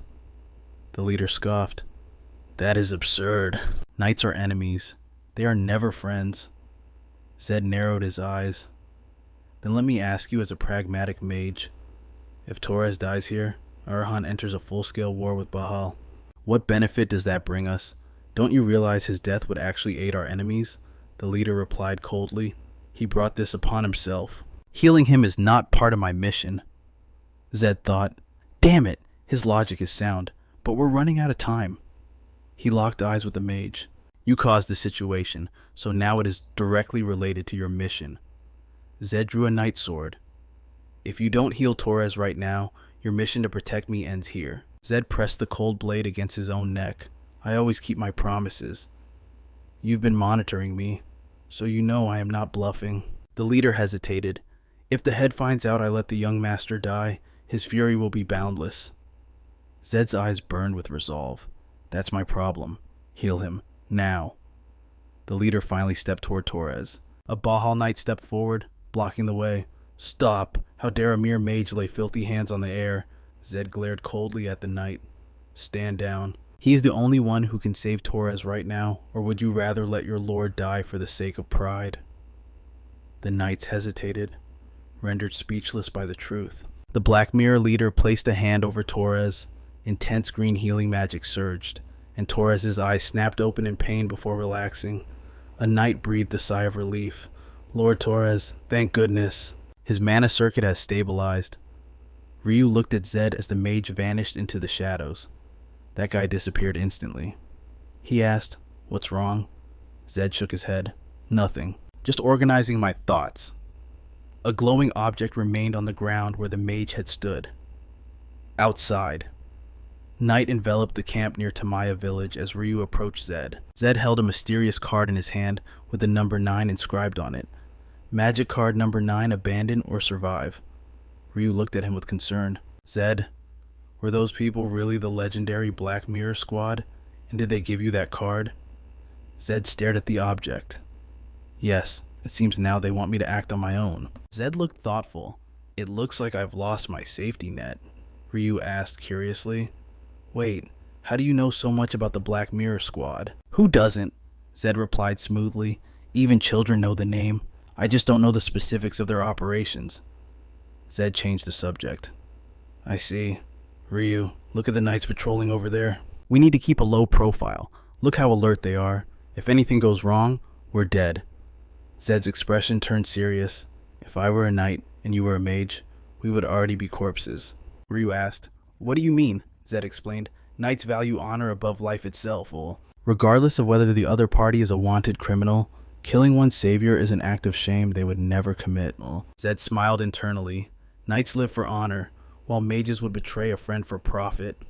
The leader scoffed. That is absurd. Knights are enemies. They are never friends. Zed narrowed his eyes. Then let me ask you as a pragmatic mage. If Torres dies here, Arhan enters a full-scale war with Bahal. What benefit does that bring us? Don't you realize his death would actually aid our enemies? The leader replied coldly. He brought this upon himself. Healing him is not part of my mission. Zed thought. Damn it, his logic is sound, but we're running out of time. He locked eyes with the mage. You caused the situation, so now it is directly related to your mission. Zed drew a knight's sword. If you don't heal Torres right now, your mission to protect me ends here. Zed pressed the cold blade against his own neck. I always keep my promises. You've been monitoring me, so you know I am not bluffing. The leader hesitated. If the head finds out I let the young master die, his fury will be boundless. Zed's eyes burned with resolve. That's my problem. Heal him. Now. The leader finally stepped toward Torres. A Bahal knight stepped forward, blocking the way. Stop! How dare a mere mage lay filthy hands on the air? Zed glared coldly at the knight. Stand down. He is the only one who can save Torres right now, or would you rather let your lord die for the sake of pride? The knights hesitated, rendered speechless by the truth. The Black Mirror leader placed a hand over Torres. Intense green healing magic surged, and Torres' eyes snapped open in pain before relaxing. A knight breathed a sigh of relief. Lord Torres, thank goodness. His mana circuit has stabilized. Ryu looked at Zed as the mage vanished into the shadows. That guy disappeared instantly. He asked, what's wrong? Zed shook his head. Nothing. Just organizing my thoughts. A glowing object remained on the ground where the mage had stood. Outside. Night enveloped the camp near Tamaya village as Ryu approached Zed. Zed held a mysterious card in his hand with the number 9 inscribed on it. Magic card number 9, abandon or survive. Ryu looked at him with concern. Zed, were those people really the legendary Black Mirror squad? And did they give you that card? Zed stared at the object. Yes, it seems now they want me to act on my own. Zed looked thoughtful. It looks like I've lost my safety net. Ryu asked curiously. Wait, how do you know so much about the Black Mirror squad? Who doesn't? Zed replied smoothly. Even children know the name. I just don't know the specifics of their operations. Zed changed the subject. I see. Ryu, look at the knights patrolling over there. We need to keep a low profile. Look how alert they are. If anything goes wrong, we're dead. Zed's expression turned serious. If I were a knight and you were a mage, we would already be corpses. Ryu asked. What do you mean? Zed explained. Knights value honor above life itself, regardless of whether the other party is a wanted criminal, killing one's savior is an act of shame they would never commit. Zed smiled internally. Knights live for honor, while mages would betray a friend for profit.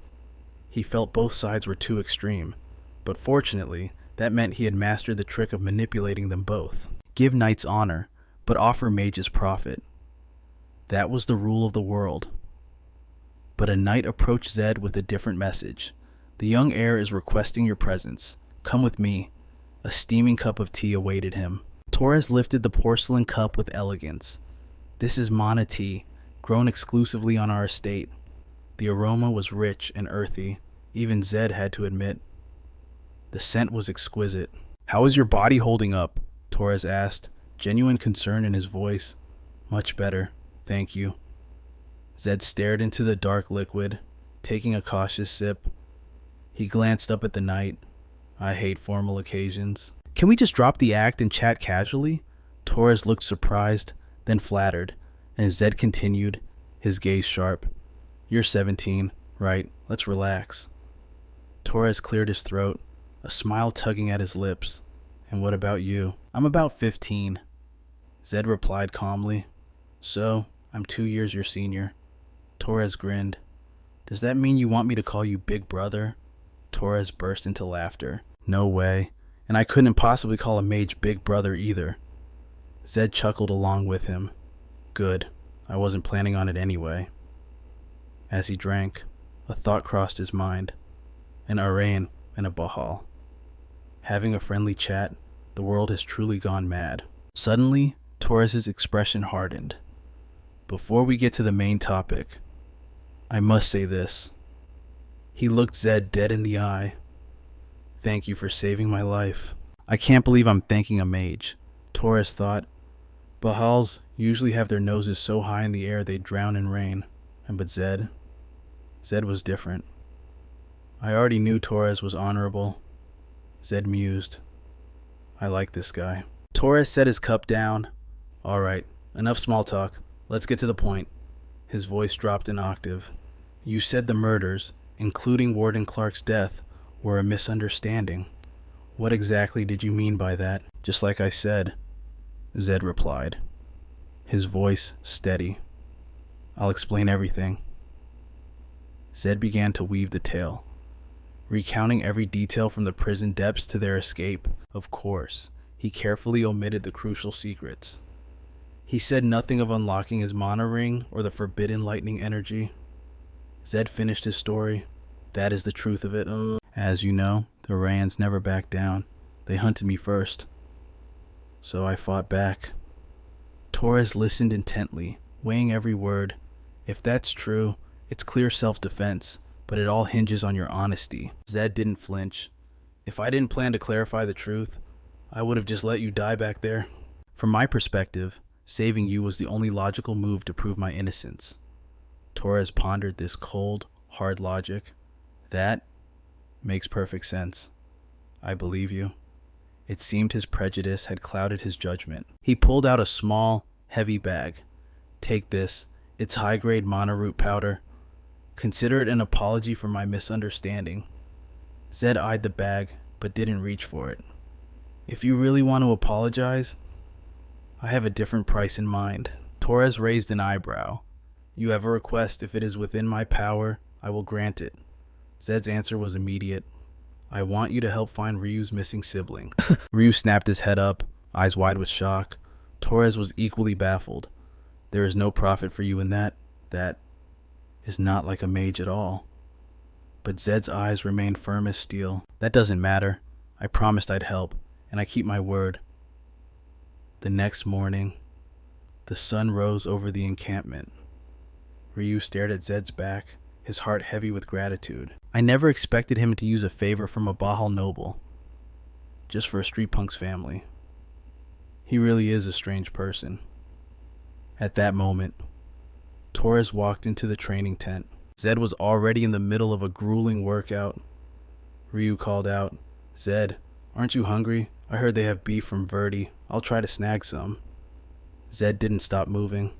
He felt both sides were too extreme, but fortunately, that meant he had mastered the trick of manipulating them both. Give knights honor, but offer mages profit. That was the rule of the world. But a knight approached Zed with a different message. The young heir is requesting your presence. Come with me. A steaming cup of tea awaited him. Torres lifted the porcelain cup with elegance. This is mana tea, grown exclusively on our estate. The aroma was rich and earthy, even Zed had to admit. The scent was exquisite. How is your body holding up? Torres asked, genuine concern in his voice. Much better, thank you. Zed stared into the dark liquid, taking a cautious sip. He glanced up at the night. I hate formal occasions. Can we just drop the act and chat casually? Torres looked surprised, then flattered, and Zed continued, his gaze sharp. You're 17, right? Let's relax. Torres cleared his throat, a smile tugging at his lips. And what about you? I'm about 15. Zed replied calmly. So, I'm 2 years your senior. Torres grinned. Does that mean you want me to call you Big Brother? Torres burst into laughter. No way. And I couldn't possibly call a mage Big Brother either. Zed chuckled along with him. Good. I wasn't planning on it anyway. As he drank, a thought crossed his mind. An Arain and a Bahal. Having a friendly chat, the world has truly gone mad. Suddenly, Torres' expression hardened. Before we get to the main topic, I must say this. He looked Zed dead in the eye. Thank you for saving my life. I can't believe I'm thanking a mage, Torres thought. Bahals usually have their noses so high in the air they drown in rain. But Zed was different. I already knew Torres was honorable. Zed mused. I like this guy. Torres set his cup down. All right, enough small talk. Let's get to the point. His voice dropped an octave. You said the murders, including Warden Clark's death, were a misunderstanding. What exactly did you mean by that? Just like I said, Zed replied, his voice steady. I'll explain everything. Zed began to weave the tale, recounting every detail from the prison depths to their escape. Of course, he carefully omitted the crucial secrets. He said nothing of unlocking his mana ring or the forbidden lightning energy. Zed finished his story. That is the truth of it. As you know, the Rans never backed down. They hunted me first. So I fought back. Torres listened intently, weighing every word. If that's true, it's clear self-defense, but it all hinges on your honesty. Zed didn't flinch. If I didn't plan to clarify the truth, I would have just let you die back there. From my perspective, saving you was the only logical move to prove my innocence. Torres pondered this cold, hard logic. That makes perfect sense. I believe you. It seemed his prejudice had clouded his judgment. He pulled out a small, heavy bag. Take this. It's high-grade mana root powder. Consider it an apology for my misunderstanding. Zed eyed the bag, but didn't reach for it. If you really want to apologize, I have a different price in mind. Torres raised an eyebrow. You have a request. If it is within my power, I will grant it. Zed's answer was immediate. I want you to help find Ryu's missing sibling. Ryu snapped his head up, eyes wide with shock. Torres was equally baffled. There is no profit for you in that. That is not like a mage at all. But Zed's eyes remained firm as steel. That doesn't matter. I promised I'd help, and I keep my word. The next morning, the sun rose over the encampment. Ryu stared at Zed's back, his heart heavy with gratitude. I never expected him to use a favor from a Bahal noble, just for a street punk's family. He really is a strange person. At that moment, Torres walked into the training tent. Zed was already in the middle of a grueling workout. Ryu called out, Zed, aren't you hungry? I heard they have beef from Verdi. I'll try to snag some. Zed didn't stop moving.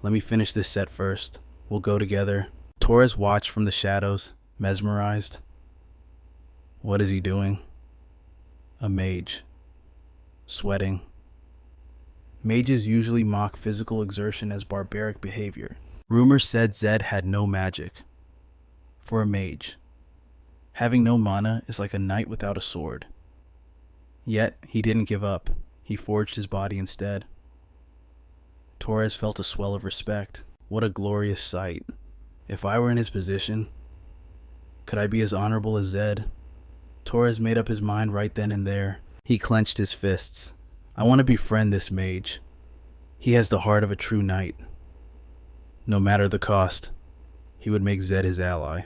Let me finish this set first. We'll go together. Torres watched from the shadows, mesmerized. What is he doing? A mage. Sweating. Mages usually mock physical exertion as barbaric behavior. Rumors said Zed had no magic. For a mage, having no mana is like a knight without a sword. Yet, he didn't give up. He forged his body instead. Torres felt a swell of respect. What a glorious sight. If I were in his position, could I be as honorable as Zed? Torres made up his mind right then and there. He clenched his fists. I want to befriend this mage. He has the heart of a true knight. No matter the cost, he would make Zed his ally.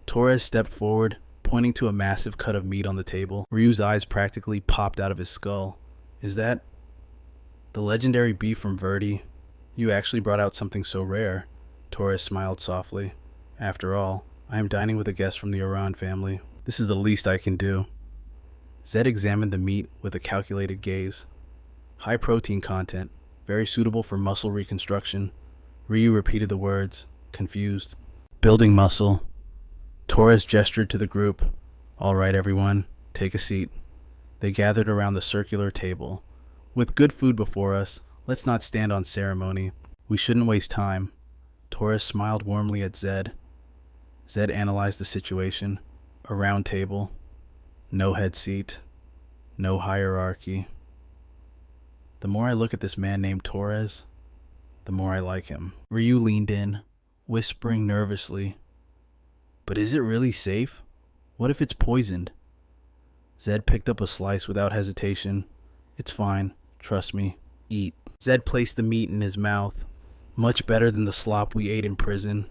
Torres stepped forward, pointing to a massive cut of meat on the table. Ryu's eyes practically popped out of his skull. Is that the legendary beef from Verdi? You actually brought out something so rare. Torres smiled softly. After all, I am dining with a guest from the Iran family. This is the least I can do. Zed examined the meat with a calculated gaze. High protein content, very suitable for muscle reconstruction. Ryu repeated the words, confused. Building muscle. Torres gestured to the group. All right, everyone, take a seat. They gathered around the circular table. With good food before us, let's not stand on ceremony. We shouldn't waste time. Torres smiled warmly at Zed. Zed analyzed the situation. A round table. No head seat. No hierarchy. The more I look at this man named Torres, the more I like him. Ryu leaned in, whispering nervously. But is it really safe? What if it's poisoned? Zed picked up a slice without hesitation. It's fine. Trust me. Eat. Zed placed the meat in his mouth. Much better than the slop we ate in prison.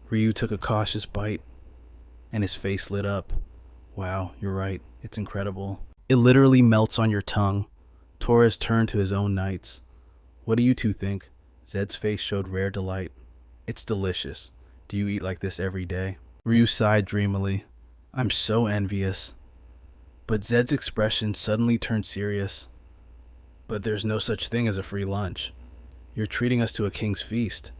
Ryu took a cautious bite, and his face lit up. Wow, you're right. It's incredible. It literally melts on your tongue. Torres turned to his own knights. What do you two think? Zed's face showed rare delight. It's delicious. Do you eat like this every day? Ryu sighed dreamily. I'm so envious. But Zed's expression suddenly turned serious. But there's no such thing as a free lunch. You're treating us to a king's feast.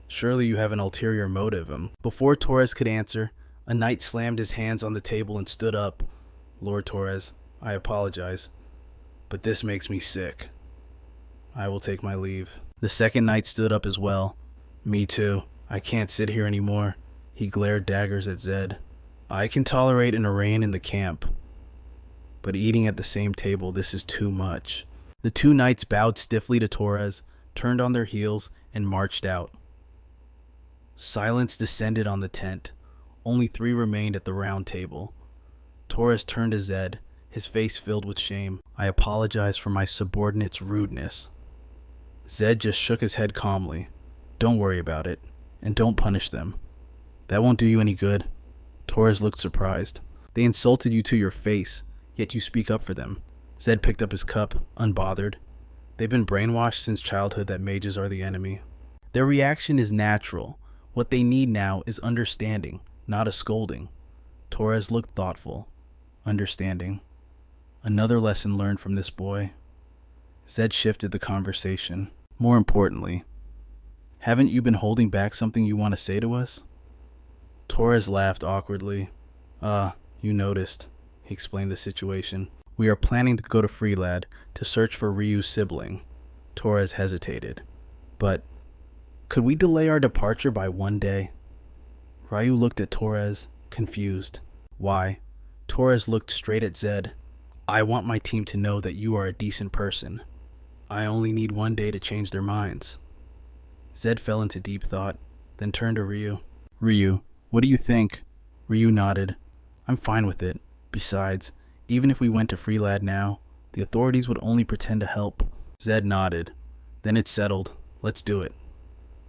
Surely you have an ulterior motive. Before Torres could answer, a knight slammed his hands on the table and stood up. Lord Torres, I apologize, but this makes me sick. I will take my leave. The second knight stood up as well. Me too. I can't sit here anymore. He glared daggers at Zed. I can tolerate an arraign in the camp, but eating at the same table, this is too much. The two knights bowed stiffly to Torres, turned on their heels, and marched out. Silence descended on the tent. Only 3 remained at the round table. Torres turned to Zed, his face filled with shame. I apologize for my subordinate's rudeness. Zed just shook his head calmly. Don't worry about it, and don't punish them. That won't do you any good. Torres looked surprised. They insulted you to your face, yet you speak up for them. Zed picked up his cup, unbothered. They've been brainwashed since childhood that mages are the enemy. Their reaction is natural. What they need now is understanding, not a scolding. Torres looked thoughtful. Understanding. Another lesson learned from this boy. Zed shifted the conversation. More importantly, haven't you been holding back something you want to say to us? Torres laughed awkwardly. You noticed. He explained the situation. We are planning to go to Freelad to search for Ryu's sibling. Torres hesitated. But could we delay our departure by 1 day? Ryu looked at Torres, confused. Why? Torres looked straight at Zed. I want my team to know that you are a decent person. I only need 1 day to change their minds. Zed fell into deep thought, then turned to Ryu. Ryu, what do you think? Ryu nodded. I'm fine with it. Besides, even if we went to Freelad now, the authorities would only pretend to help. Zed nodded. Then it's settled. Let's do it.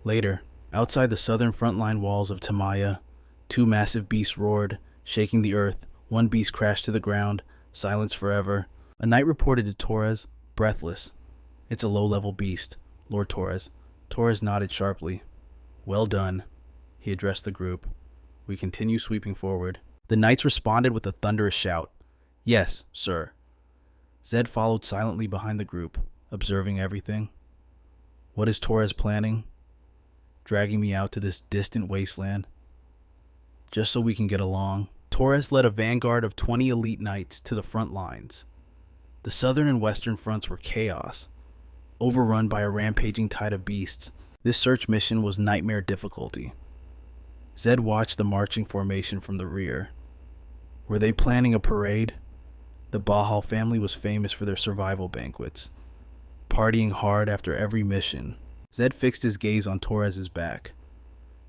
Later, outside the southern frontline walls of Tamaya, 2 massive beasts roared, shaking the earth. 1 beast crashed to the ground. Silence forever. A knight reported to Torres, breathless. It's a low-level beast, Lord Torres. Torres nodded sharply. Well done. He addressed the group. We continue sweeping forward. The knights responded with a thunderous shout. Yes, sir. Zed followed silently behind the group, observing everything. What is Torres planning? Dragging me out to this distant wasteland? Just so we can get along. Torres led a vanguard of 20 elite knights to the front lines. The southern and western fronts were chaos, overrun by a rampaging tide of beasts. This search mission was nightmare difficulty. Zed watched the marching formation from the rear. Were they planning a parade? The Bahal family was famous for their survival banquets, partying hard after every mission. Zed fixed his gaze on Torres's back.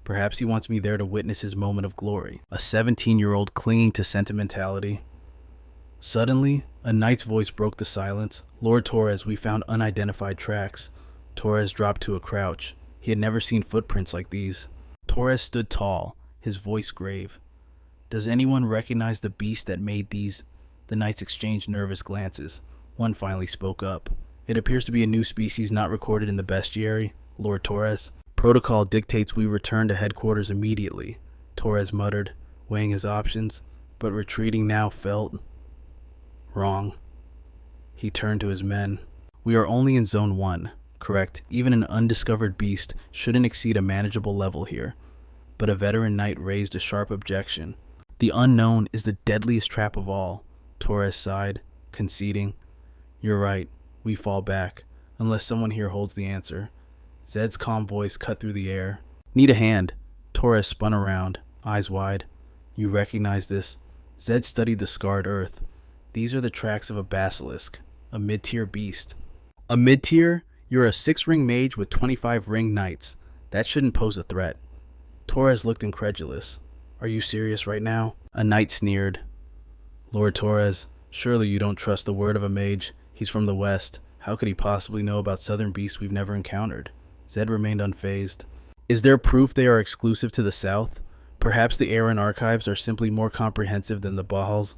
Perhaps he wants me there to witness his moment of glory, a 17-year-old clinging to sentimentality. Suddenly, a knight's voice broke the silence. Lord Torres, we found unidentified tracks. Torres dropped to a crouch. He had never seen footprints like these. Torres stood tall, his voice grave. Does anyone recognize the beast that made these? The knights exchanged nervous glances. One finally spoke up. It appears to be a new species not recorded in the bestiary, Lord Torres. Protocol dictates we return to headquarters immediately, Torres muttered, weighing his options, but retreating now felt wrong. He turned to his men. We are only in Zone 1, correct? Even an undiscovered beast shouldn't exceed a manageable level here. But a veteran knight raised a sharp objection. The unknown is the deadliest trap of all, Torres sighed, conceding. You're right, we fall back, unless someone here holds the answer. Zed's calm voice cut through the air. Need a hand. Torres spun around, eyes wide. You recognize this? Zed studied the scarred earth. These are the tracks of a basilisk, a mid-tier beast. A mid-tier? You're a 6-ring mage with 25 ring knights. That shouldn't pose a threat. Torres looked incredulous. Are you serious right now? A knight sneered. Lord Torres, surely you don't trust the word of a mage. He's from the west. How could he possibly know about southern beasts we've never encountered? Zed remained unfazed. Is there proof they are exclusive to the south? Perhaps the Aaron archives are simply more comprehensive than the Bahals?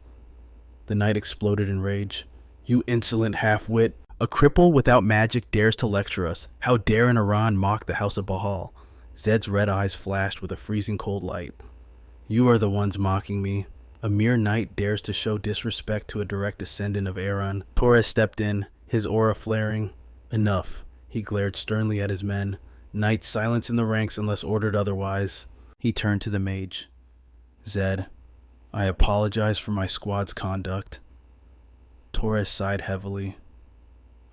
The knight exploded in rage. You insolent half-wit. A cripple without magic dares to lecture us. How dare an Iran mock the House of Bahal? Zed's red eyes flashed with a freezing cold light. You are the ones mocking me. A mere knight dares to show disrespect to a direct descendant of Aaron. Torres stepped in, his aura flaring. Enough. He glared sternly at his men. Knights, silence in the ranks unless ordered otherwise. He turned to the mage. Zed, I apologize for my squad's conduct. Torres sighed heavily.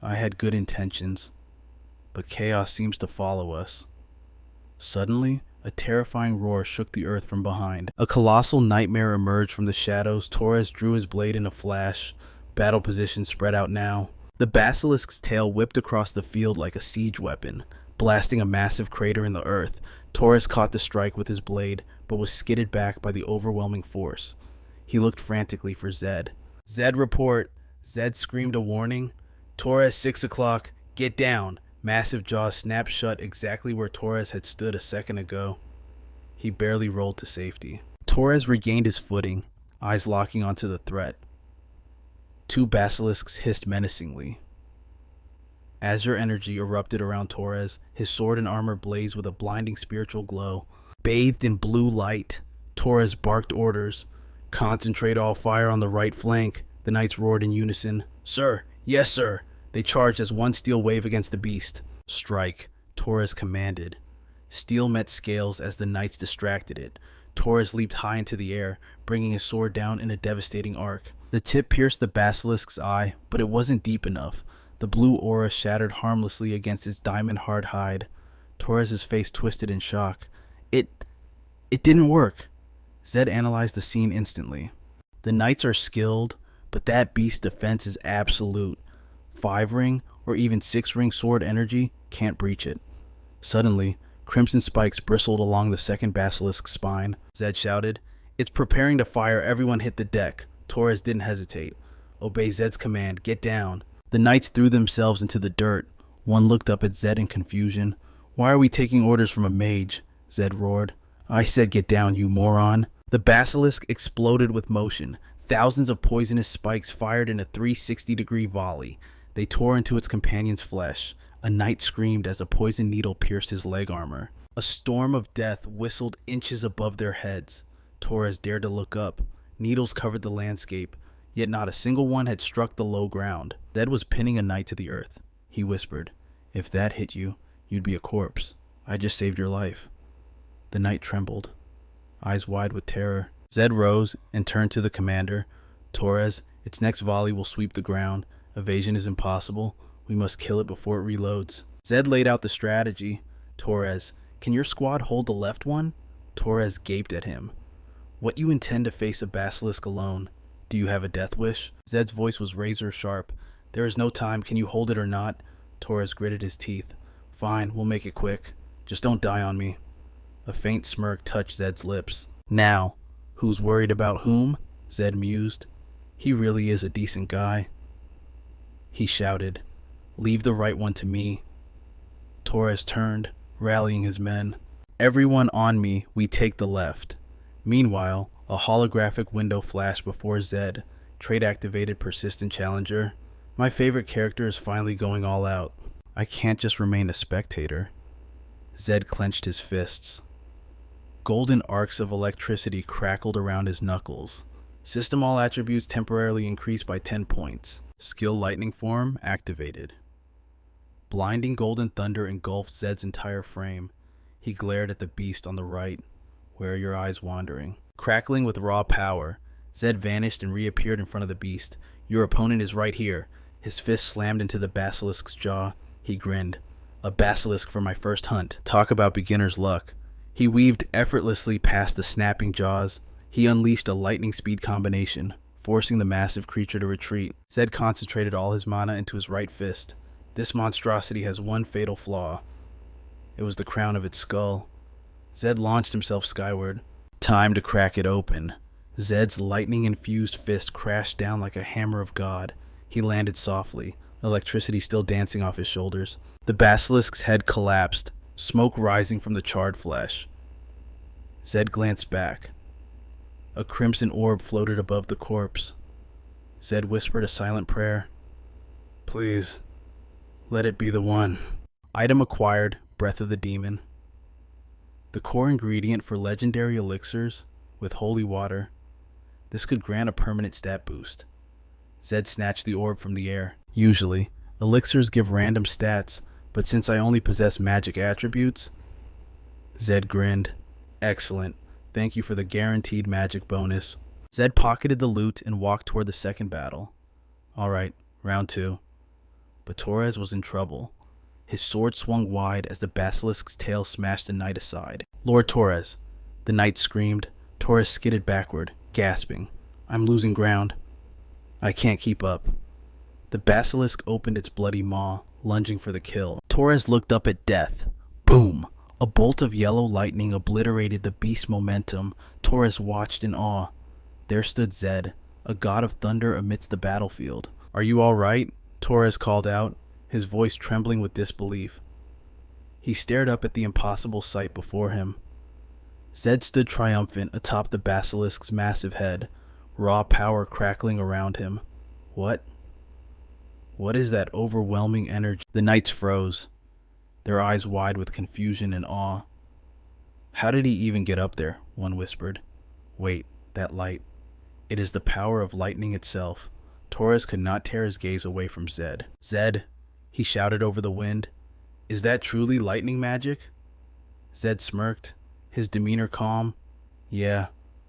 I had good intentions, but chaos seems to follow us. Suddenly, a terrifying roar shook the earth from behind. A colossal nightmare emerged from the shadows. Torres drew his blade in a flash. Battle position spread out now. The basilisk's tail whipped across the field like a siege weapon, blasting a massive crater in the earth. Torres caught the strike with his blade, but was skidded back by the overwhelming force. He looked frantically for Zed. Zed, report. Zed screamed a warning. Torres, 6 o'clock. Get down. Massive jaws snapped shut exactly where Torres had stood a second ago. He barely rolled to safety. Torres regained his footing, eyes locking onto the threat. 2 basilisks hissed menacingly. Azure energy erupted around Torres, his sword and armor blazed with a blinding spiritual glow. Bathed in blue light, Torres barked orders. Concentrate all fire on the right flank. The knights roared in unison. Sir, yes sir. They charged as one steel wave against the beast. Strike, Torres commanded. Steel met scales as the knights distracted it. Torres leaped high into the air, bringing his sword down in a devastating arc. The tip pierced the basilisk's eye, but it wasn't deep enough. The blue aura shattered harmlessly against its diamond-hard hide. Torres' face twisted in shock. It didn't work. Zed analyzed the scene instantly. The knights are skilled, but that beast's defense is absolute. 5-ring or even 6-ring sword energy can't breach it. Suddenly, crimson spikes bristled along the second basilisk's spine. Zed shouted, It's preparing to fire. Everyone hit the deck. Torres didn't hesitate. Obey Zed's command. Get down. The knights threw themselves into the dirt. One looked up at Zed in confusion. Why are we taking orders from a mage? Zed roared. I said get down, you moron. The basilisk exploded with motion. Thousands of poisonous spikes fired in a 360-degree volley. They tore into its companion's flesh. A knight screamed as a poison needle pierced his leg armor. A storm of death whistled inches above their heads. Torres dared to look up. Needles covered the landscape, yet not a single one had struck the low ground. Zed was pinning a knight to the earth. He whispered, If that hit you, you'd be a corpse. I just saved your life. The knight trembled, eyes wide with terror. Zed rose and turned to the commander. Torres, its next volley will sweep the ground. Evasion is impossible. We must kill it before it reloads. Zed laid out the strategy. Torres, can your squad hold the left one? Torres gaped at him. What you intend to face a basilisk alone? Do you have a death wish? Zed's voice was razor sharp. There is no time. Can you hold it or not? Torres gritted his teeth. Fine, we'll make it quick. Just don't die on me. A faint smirk touched Zed's lips. Now, who's worried about whom? Zed mused. He really is a decent guy. He shouted, Leave the right one to me. Torres turned, rallying his men. Everyone on me, we take the left. Meanwhile, a holographic window flashed before Zed. Trait activated persistent challenger. My favorite character is finally going all out. I can't just remain a spectator. Zed clenched his fists. Golden arcs of electricity crackled around his knuckles. System all attributes temporarily increased by 10 points. Skill lightning form activated. Blinding golden thunder engulfed Zed's entire frame. He glared at the beast on the right. Where are your eyes wandering? Crackling with raw power, Zed vanished and reappeared in front of the beast. Your opponent is right here. His fist slammed into the basilisk's jaw. He grinned. A basilisk for my first hunt. Talk about beginner's luck. He weaved effortlessly past the snapping jaws. He unleashed a lightning speed combination, forcing the massive creature to retreat. Zed concentrated all his mana into his right fist. This monstrosity has one fatal flaw. It was the crown of its skull. Zed launched himself skyward. Time to crack it open. Zed's lightning-infused fist crashed down like a hammer of God. He landed softly, electricity still dancing off his shoulders. The basilisk's head collapsed, smoke rising from the charred flesh. Zed glanced back. A crimson orb floated above the corpse. Zed whispered a silent prayer. Please, let it be the one. Item acquired, Breath of the Demon. The core ingredient for legendary elixirs with holy water. This could grant a permanent stat boost. Zed snatched the orb from the air. Usually, elixirs give random stats, but since I only possess magic attributes... Zed grinned. Excellent. Thank you for the guaranteed magic bonus. Zed pocketed the loot and walked toward the second battle. Alright, round 2. But Torres was in trouble. His sword swung wide as the basilisk's tail smashed the knight aside. Lord Torres. The knight screamed. Torres skidded backward, gasping. I'm losing ground. I can't keep up. The basilisk opened its bloody maw, lunging for the kill. Torres looked up at death. Boom! A bolt of yellow lightning obliterated the beast's momentum. Torres watched in awe. There stood Zed, a god of thunder amidst the battlefield. Are you all right? Torres called out, his voice trembling with disbelief. He stared up at the impossible sight before him. Zed stood triumphant atop the basilisk's massive head, raw power crackling around him. What? What is that overwhelming energy? The knights froze, their eyes wide with confusion and awe. How did he even get up there? One whispered. Wait, that light. It is the power of lightning itself. Torres could not tear his gaze away from Zed. Zed, he shouted over the wind. Is that truly lightning magic? Zed smirked, his demeanor calm. Yeah,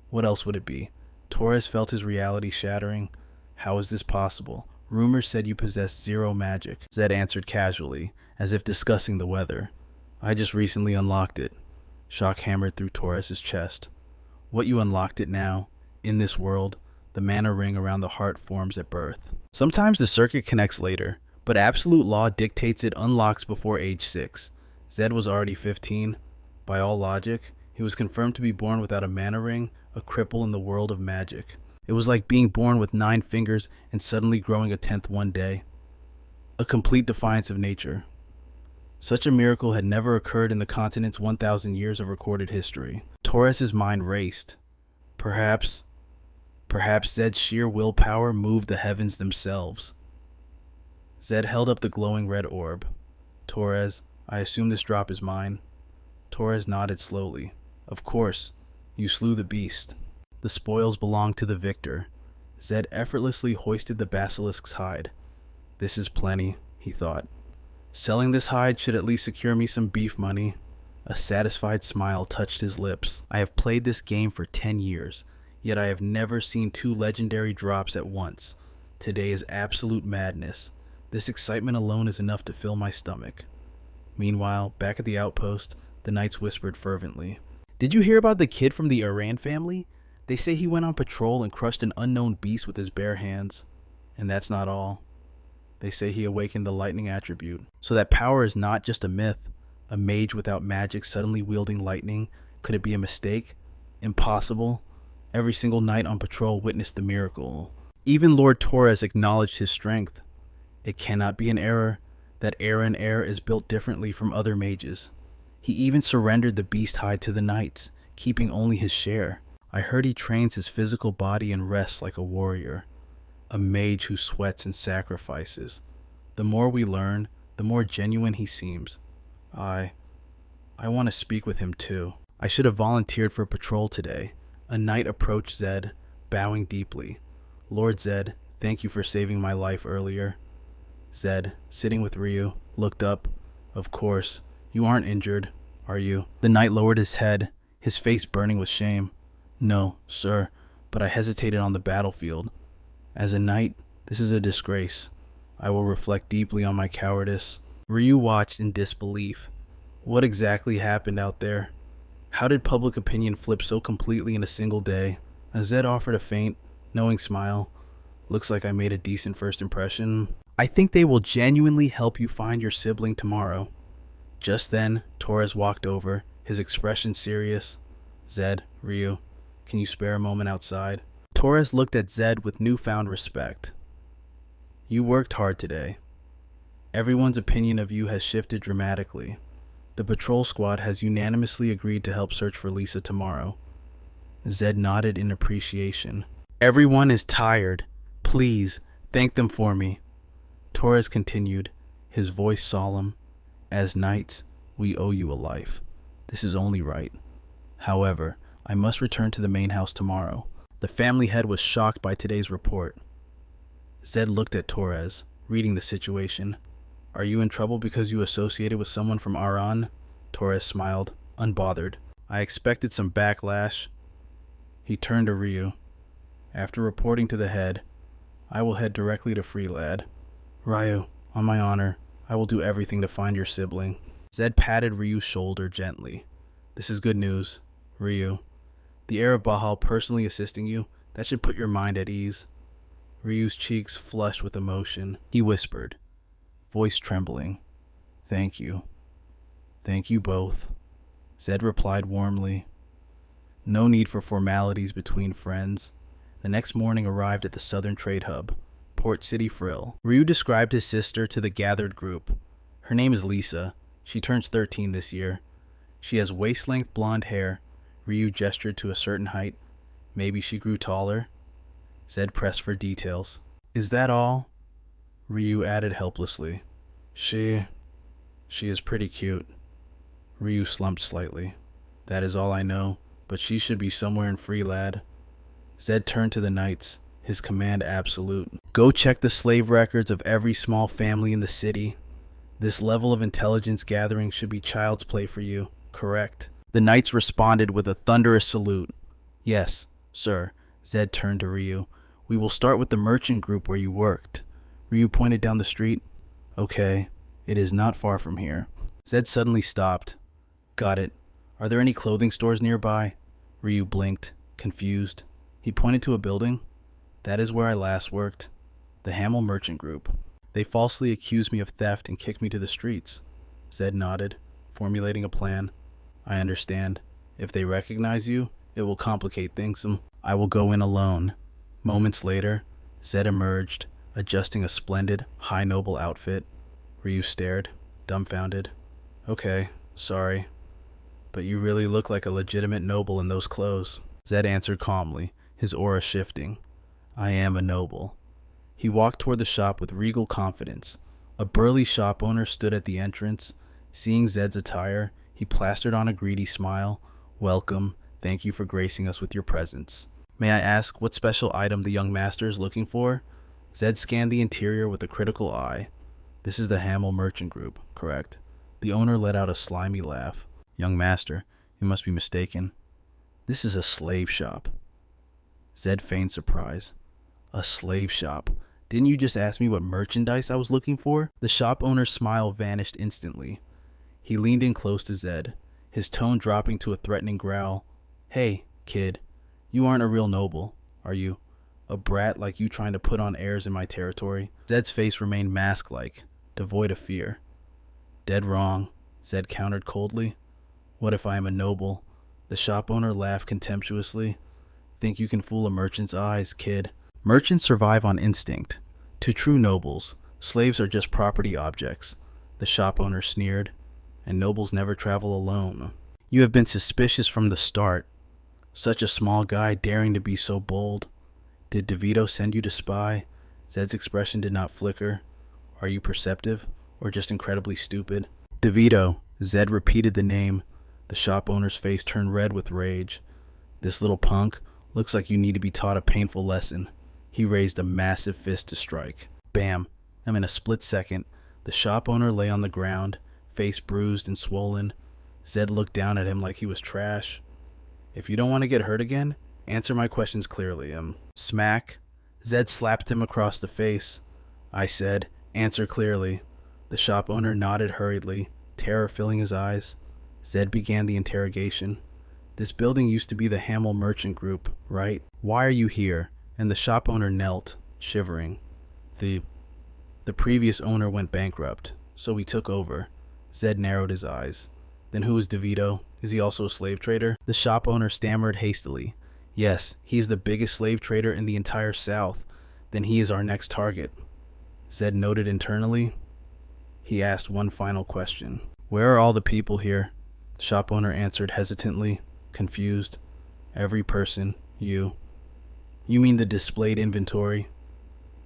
what else would it be? Torres felt his reality shattering. How is this possible? Rumors said you possessed 0 magic. Zed answered casually, as if discussing the weather. I just recently unlocked it. Shock hammered through Torres' chest. What you unlocked it now, in this world, the mana ring around the heart forms at birth. Sometimes the circuit connects later, but absolute law dictates it unlocks before age 6. Zed was already 15. By all logic, he was confirmed to be born without a mana ring, a cripple in the world of magic. It was like being born with 9 fingers and suddenly growing a 10th one day. A complete defiance of nature. Such a miracle had never occurred in the continent's 1,000 years of recorded history. Torres' mind raced. Perhaps Zed's sheer willpower moved the heavens themselves. Zed held up the glowing red orb. Torres, I assume this drop is mine. Torres nodded slowly. Of course, you slew the beast. The spoils belong to the victor. Zed effortlessly hoisted the basilisk's hide. This is plenty, he thought. Selling this hide should at least secure me some beef money. A satisfied smile touched his lips. I have played this game for 10 years, yet I have never seen 2 legendary drops at once. Today is absolute madness. This excitement alone is enough to fill my stomach. Meanwhile, back at the outpost, the knights whispered fervently. Did you hear about the kid from the Iran family? They say he went on patrol and crushed an unknown beast with his bare hands. And that's not all. They say he awakened the lightning attribute. So that power is not just a myth. A mage without magic suddenly wielding lightning. Could it be a mistake? Impossible. Every single knight on patrol witnessed the miracle. Even Lord Torres acknowledged his strength. It cannot be an error. That Aaron Air is built differently from other mages. He even surrendered the beast hide to the knights, keeping only his share. I heard he trains his physical body and rests like a warrior. A mage who sweats and sacrifices. The more we learn, the more genuine he seems. I want to speak with him too. I should have volunteered for patrol today. A knight approached Zed, bowing deeply. Lord Zed, thank you for saving my life earlier. Zed, sitting with Ryu, looked up. Of course, you aren't injured, are you? The knight lowered his head, his face burning with shame. No, sir, but I hesitated on the battlefield. As a knight, this is a disgrace. I will reflect deeply on my cowardice. Ryu watched in disbelief. What exactly happened out there? How did public opinion flip so completely in a single day? Zed offered a faint, knowing smile. Looks like I made a decent first impression. I think they will genuinely help you find your sibling tomorrow. Just then, Torres walked over, his expression serious. Zed, Ryu, can you spare a moment outside? Torres looked at Zed with newfound respect. You worked hard today. Everyone's opinion of you has shifted dramatically. The patrol squad has unanimously agreed to help search for Lisa tomorrow. Zed nodded in appreciation. Everyone is tired. Please, thank them for me. Torres continued, his voice solemn. As knights, we owe you a life. This is only right. However, I must return to the main house tomorrow. The family head was shocked by today's report. Zed looked at Torres, reading the situation. Are you in trouble because you associated with someone from Aran? Torres smiled, unbothered. I expected some backlash. He turned to Ryu. After reporting to the head, I will head directly to Freelad. Ryu, on my honor, I will do everything to find your sibling. Zed patted Ryu's shoulder gently. This is good news, Ryu. The air of Bahal personally assisting you, that should put your mind at ease. Ryu's cheeks flushed with emotion. He whispered, voice trembling. Thank you. Thank you both. Zed replied warmly. No need for formalities between friends. The next morning arrived at the Southern Trade Hub, Port City Frill. Ryu described his sister to the gathered group. Her name is Lisa. She turns 13 this year. She has waist-length blonde hair. Ryu gestured to a certain height. Maybe she grew taller. Zed pressed for details. Is that all? Ryu added helplessly. She is pretty cute. Ryu slumped slightly. That is all I know, but she should be somewhere in Freelad. Zed turned to the knights, his command absolute. Go check the slave records of every small family in the city. This level of intelligence gathering should be child's play for you, correct? The knights responded with a thunderous salute. Yes, sir. Zed turned to Ryu. We will start with the merchant group where you worked. Ryu pointed down the street. Okay, it is not far from here. Zed suddenly stopped. Got it. Are there any clothing stores nearby? Ryu blinked, confused. He pointed to a building. That is where I last worked. The Hamel Merchant Group. They falsely accused me of theft and kicked me to the streets. Zed nodded, formulating a plan. I understand. If they recognize you, it will complicate things. I will go in alone. Moments later, Zed emerged, adjusting a splendid, high noble outfit. Ryu stared, dumbfounded. Okay, sorry. But you really look like a legitimate noble in those clothes. Zed answered calmly, his aura shifting. I am a noble. He walked toward the shop with regal confidence. A burly shop owner stood at the entrance. Seeing Zed's attire, he plastered on a greedy smile. Welcome. Thank you for gracing us with your presence. May I ask what special item the young master is looking for? Zed scanned the interior with a critical eye. This is the Hamel Merchant Group, correct? The owner let out a slimy laugh. Young master, you must be mistaken. This is a slave shop. Zed feigned surprise. A slave shop? Didn't you just ask me what merchandise I was looking for? The shop owner's smile vanished instantly. He leaned in close to Zed, his tone dropping to a threatening growl. Hey, kid, you aren't a real noble, are you? A brat like you trying to put on airs in my territory? Zed's face remained mask-like, devoid of fear. Dead wrong, Zed countered coldly. What if I am a noble? The shop owner laughed contemptuously. Think you can fool a merchant's eyes, kid? Merchants survive on instinct. To true nobles, slaves are just property objects. The shop owner sneered. And nobles never travel alone. You have been suspicious from the start. Such a small guy daring to be so bold. Did DeVito send you to spy? Zed's expression did not flicker. Are you perceptive, or just incredibly stupid? DeVito. Zed repeated the name. The shop owner's face turned red with rage. This little punk looks like you need to be taught a painful lesson. He raised a massive fist to strike. Bam! And in a split second, the shop owner lay on the ground, face bruised and swollen. Zed looked down at him like he was trash. If you don't want to get hurt again, answer my questions clearly. Smack. Zed slapped him across the face. I said, answer clearly. The shop owner nodded hurriedly, terror filling his eyes. Zed began the interrogation. This building used to be the Hamel Merchant Group, right? Why are you here? And the shop owner knelt, shivering. The previous owner went bankrupt, so we took over. Zed narrowed his eyes. Then who is DeVito? Is he also a slave trader? The shop owner stammered hastily. Yes, he is the biggest slave trader in the entire South. Then he is our next target. Zed noted internally. He asked one final question. Where are all the people here? The shop owner answered hesitantly, confused. Every person, you. You mean the displayed inventory?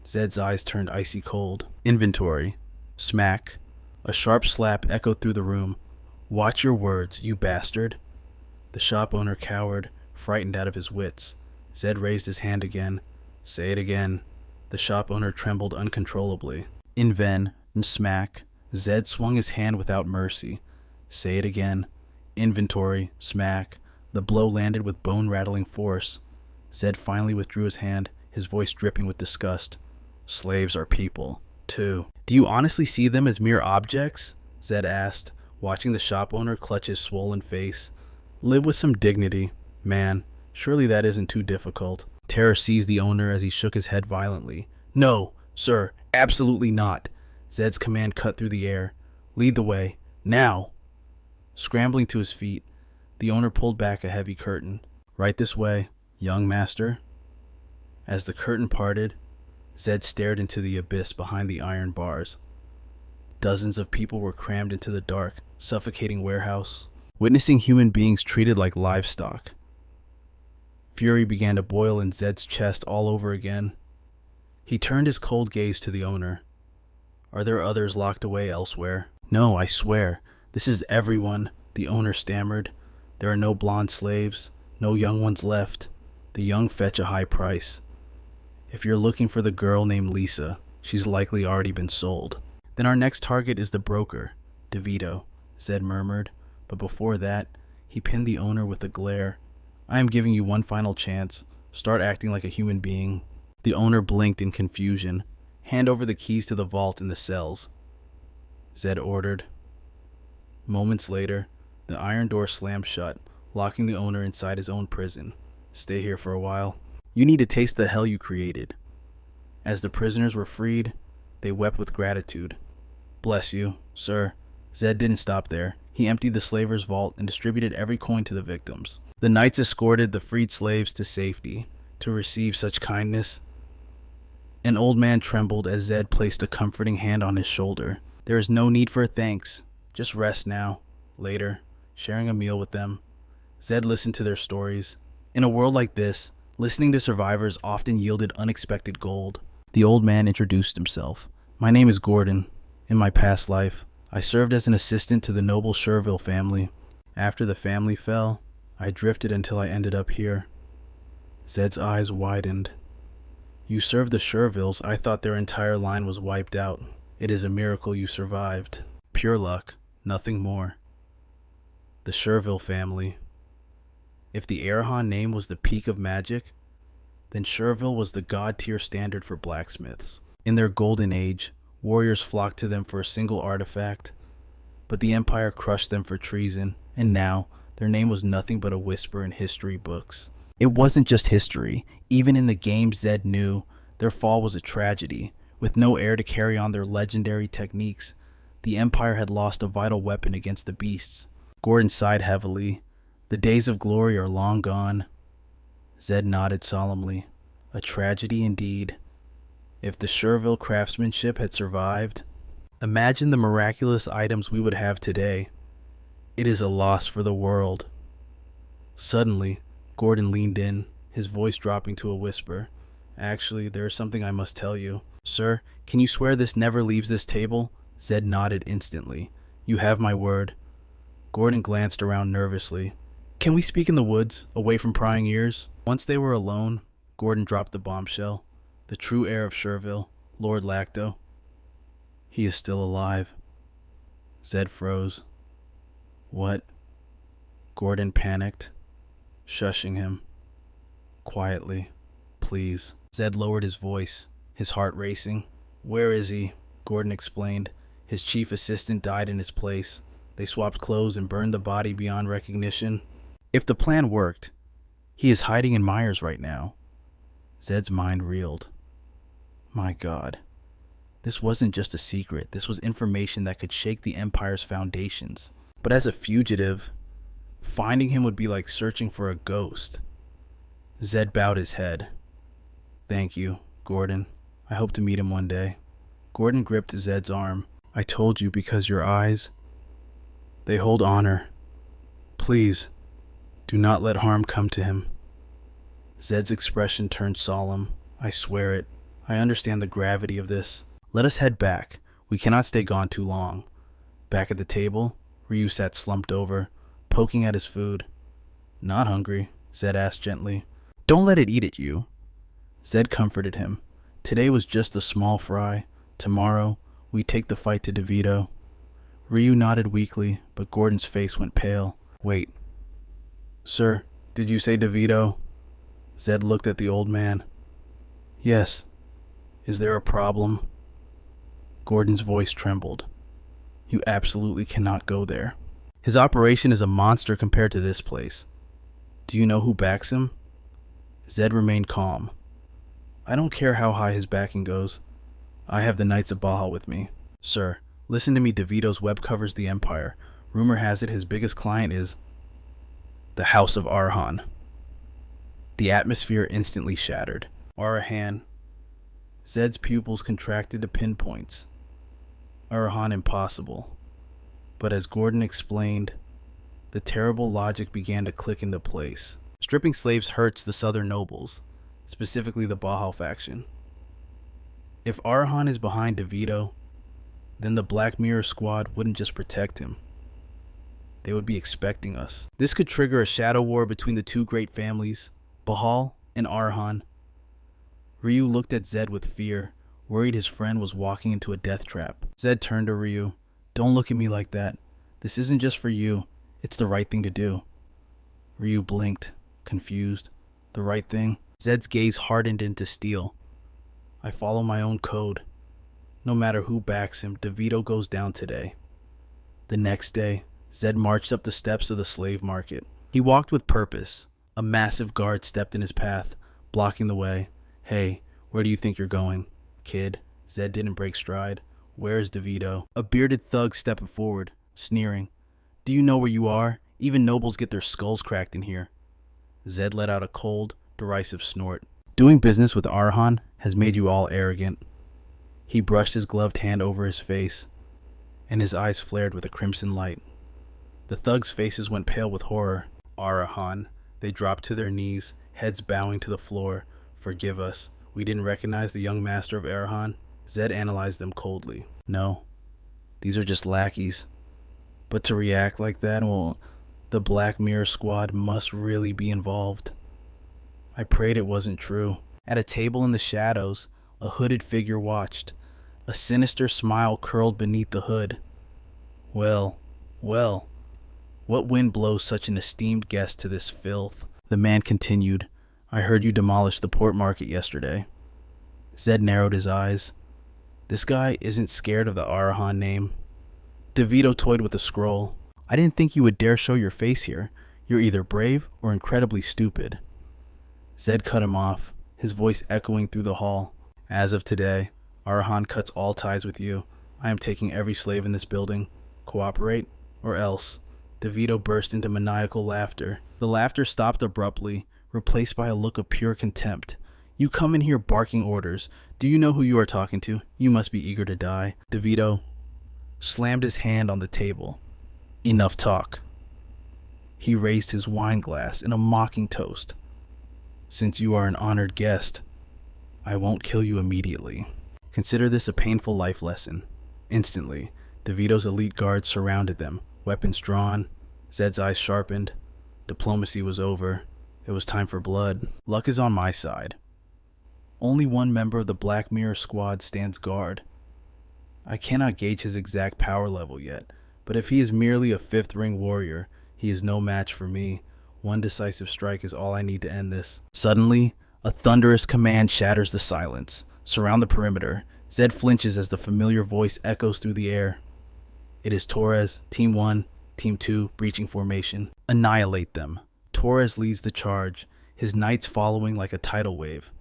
Zed's eyes turned icy cold. Inventory. Smack. A sharp slap echoed through the room. Watch your words, you bastard. The shop owner cowered, frightened out of his wits. Zed raised his hand again. Say it again. The shop owner trembled uncontrollably. Inven and smack. Zed swung his hand without mercy. Say it again. Inventory, smack. The blow landed with bone-rattling force. Zed finally withdrew his hand, his voice dripping with disgust. Slaves are people, too. Do you honestly see them as mere objects? Zed asked, watching the shop owner clutch his swollen face. Live with some dignity, man. Surely that isn't too difficult. Terror seized the owner as he shook his head violently. No, sir, absolutely not. Zed's command cut through the air. Lead the way, now. Scrambling to his feet, the owner pulled back a heavy curtain. Right this way, young master. As the curtain parted, Zed stared into the abyss behind the iron bars. Dozens of people were crammed into the dark, suffocating warehouse, witnessing human beings treated like livestock. Fury began to boil in Zed's chest all over again. He turned his cold gaze to the owner. Are there others locked away elsewhere? No, I swear. This is everyone, the owner stammered. There are no blonde slaves, no young ones left. The young fetch a high price. If you're looking for the girl named Lisa, she's likely already been sold. Then our next target is the broker, DeVito, Zed murmured. But before that, he pinned the owner with a glare. I am giving you one final chance. Start acting like a human being. The owner blinked in confusion. Hand over the keys to the vault in the cells, Zed ordered. Moments later, the iron door slammed shut, locking the owner inside his own prison. Stay here for a while. You need to taste the hell you created. As the prisoners were freed, they wept with gratitude. Bless you, sir. Zed didn't stop there. He emptied the slaver's vault and distributed every coin to the victims. The knights escorted the freed slaves to safety. To receive such kindness, an old man trembled as Zed placed a comforting hand on his shoulder. There is no need for thanks. Just rest now. Later, sharing a meal with them. Zed listened to their stories. In a world like this, listening to survivors often yielded unexpected gold. The old man introduced himself. My name is Gordon. In my past life, I served as an assistant to the noble Sherville family. After the family fell, I drifted until I ended up here. Zed's eyes widened. You served the Shervilles. I thought their entire line was wiped out. It is a miracle you survived. Pure luck, nothing more. The Sherville family. If the Arahan name was the peak of magic, then Sherville was the god-tier standard for blacksmiths. In their golden age, warriors flocked to them for a single artifact, but the Empire crushed them for treason, and now their name was nothing but a whisper in history books. It wasn't just history. Even in the game Zed knew, their fall was a tragedy. With no heir to carry on their legendary techniques, the Empire had lost a vital weapon against the beasts. Gordon sighed heavily. The days of glory are long gone. Zed nodded solemnly. A tragedy indeed. If the Sherville craftsmanship had survived, imagine the miraculous items we would have today. It is a loss for the world. Suddenly, Gordon leaned in, his voice dropping to a whisper. Actually, there is something I must tell you. Sir, can you swear this never leaves this table? Zed nodded instantly. You have my word. Gordon glanced around nervously. Can we speak in the woods, away from prying ears? Once they were alone, Gordon dropped the bombshell. The true heir of Sherville, Lord Lacto. He is still alive. Zed froze. What? Gordon panicked, shushing him. Quietly, please. Zed lowered his voice, his heart racing. Where is he? Gordon explained. His chief assistant died in his place. They swapped clothes and burned the body beyond recognition. If the plan worked, he is hiding in Myers right now. Zed's mind reeled. My God. This wasn't just a secret. This was information that could shake the Empire's foundations. But as a fugitive, finding him would be like searching for a ghost. Zed bowed his head. Thank you, Gordon. I hope to meet him one day. Gordon gripped Zed's arm. I told you because your eyes, they hold honor. Please, do not let harm come to him. Zed's expression turned solemn. I swear it. I understand the gravity of this. Let us head back. We cannot stay gone too long. Back at the table, Ryu sat slumped over, poking at his food. Not hungry, Zed asked gently. Don't let it eat at you. Zed comforted him. Today was just a small fry. Tomorrow, we take the fight to DeVito. Ryu nodded weakly, but Gordon's face went pale. Wait. Sir, did you say DeVito? Zed looked at the old man. Yes. Is there a problem? Gordon's voice trembled. You absolutely cannot go there. His operation is a monster compared to this place. Do you know who backs him? Zed remained calm. I don't care how high his backing goes. I have the Knights of Baja with me. Sir, listen to me. DeVito's web covers the Empire. Rumor has it his biggest client is the House of Arhan. The atmosphere instantly shattered. Arahan. Zed's pupils contracted to pinpoints. Arhan impossible. But as Gordon explained, the terrible logic began to click into place. Stripping slaves hurts the southern nobles, specifically the Baja faction. If Arhan is behind DeVito, then the Black Mirror Squad wouldn't just protect him. They would be expecting us. This could trigger a shadow war between the two great families, Bahal and Arhan. Ryu looked at Zed with fear, worried his friend was walking into a death trap. Zed turned to Ryu. Don't look at me like that. This isn't just for you. It's the right thing to do. Ryu blinked, confused. The right thing? Zed's gaze hardened into steel. I follow my own code. No matter who backs him, DeVito goes down today. The next day, Zed marched up the steps of the slave market. He walked with purpose. A massive guard stepped in his path, blocking the way. Hey, where do you think you're going? Kid. Zed didn't break stride. Where is DeVito? A bearded thug stepped forward, sneering. Do you know where you are? Even nobles get their skulls cracked in here. Zed let out a cold, derisive snort. Doing business with Arhan has made you all arrogant. He brushed his gloved hand over his face, and his eyes flared with a crimson light. The thugs' faces went pale with horror. Arhan. They dropped to their knees, heads bowing to the floor. Forgive us. We didn't recognize the young master of Arhan. Zed analyzed them coldly. No, these are just lackeys. But to react like that, well, the Black Mirror Squad must really be involved. I prayed it wasn't true. At a table in the shadows, a hooded figure watched. A sinister smile curled beneath the hood. Well, what wind blows such an esteemed guest to this filth? The man continued. I heard you demolished the port market yesterday. Zed narrowed his eyes. This guy isn't scared of the Arhan name. DeVito toyed with a scroll. I didn't think you would dare show your face here. You're either brave or incredibly stupid. Zed cut him off, his voice echoing through the hall. As of today, Arhan cuts all ties with you. I am taking every slave in this building. Cooperate, or else. DeVito burst into maniacal laughter. The laughter stopped abruptly, replaced by a look of pure contempt. You come in here barking orders. Do you know who you are talking to? You must be eager to die. DeVito slammed his hand on the table. Enough talk. He raised his wine glass in a mocking toast. Since you are an honored guest, I won't kill you immediately. Consider this a painful life lesson. Instantly, DeVito's elite guards surrounded them, weapons drawn, Zed's eyes sharpened. Diplomacy was over. It was time for blood. Luck is on my side. Only one member of the Black Mirror squad stands guard. I cannot gauge his exact power level yet, but if he is merely a fifth-ring warrior, he is no match for me. One decisive strike is all I need to end this. Suddenly, a thunderous command shatters the silence. Surround the perimeter. Zed flinches as the familiar voice echoes through the air. It is Torres, Team 1, Team 2, breaching formation. Annihilate them. Torres leads the charge, his knights following like a tidal wave.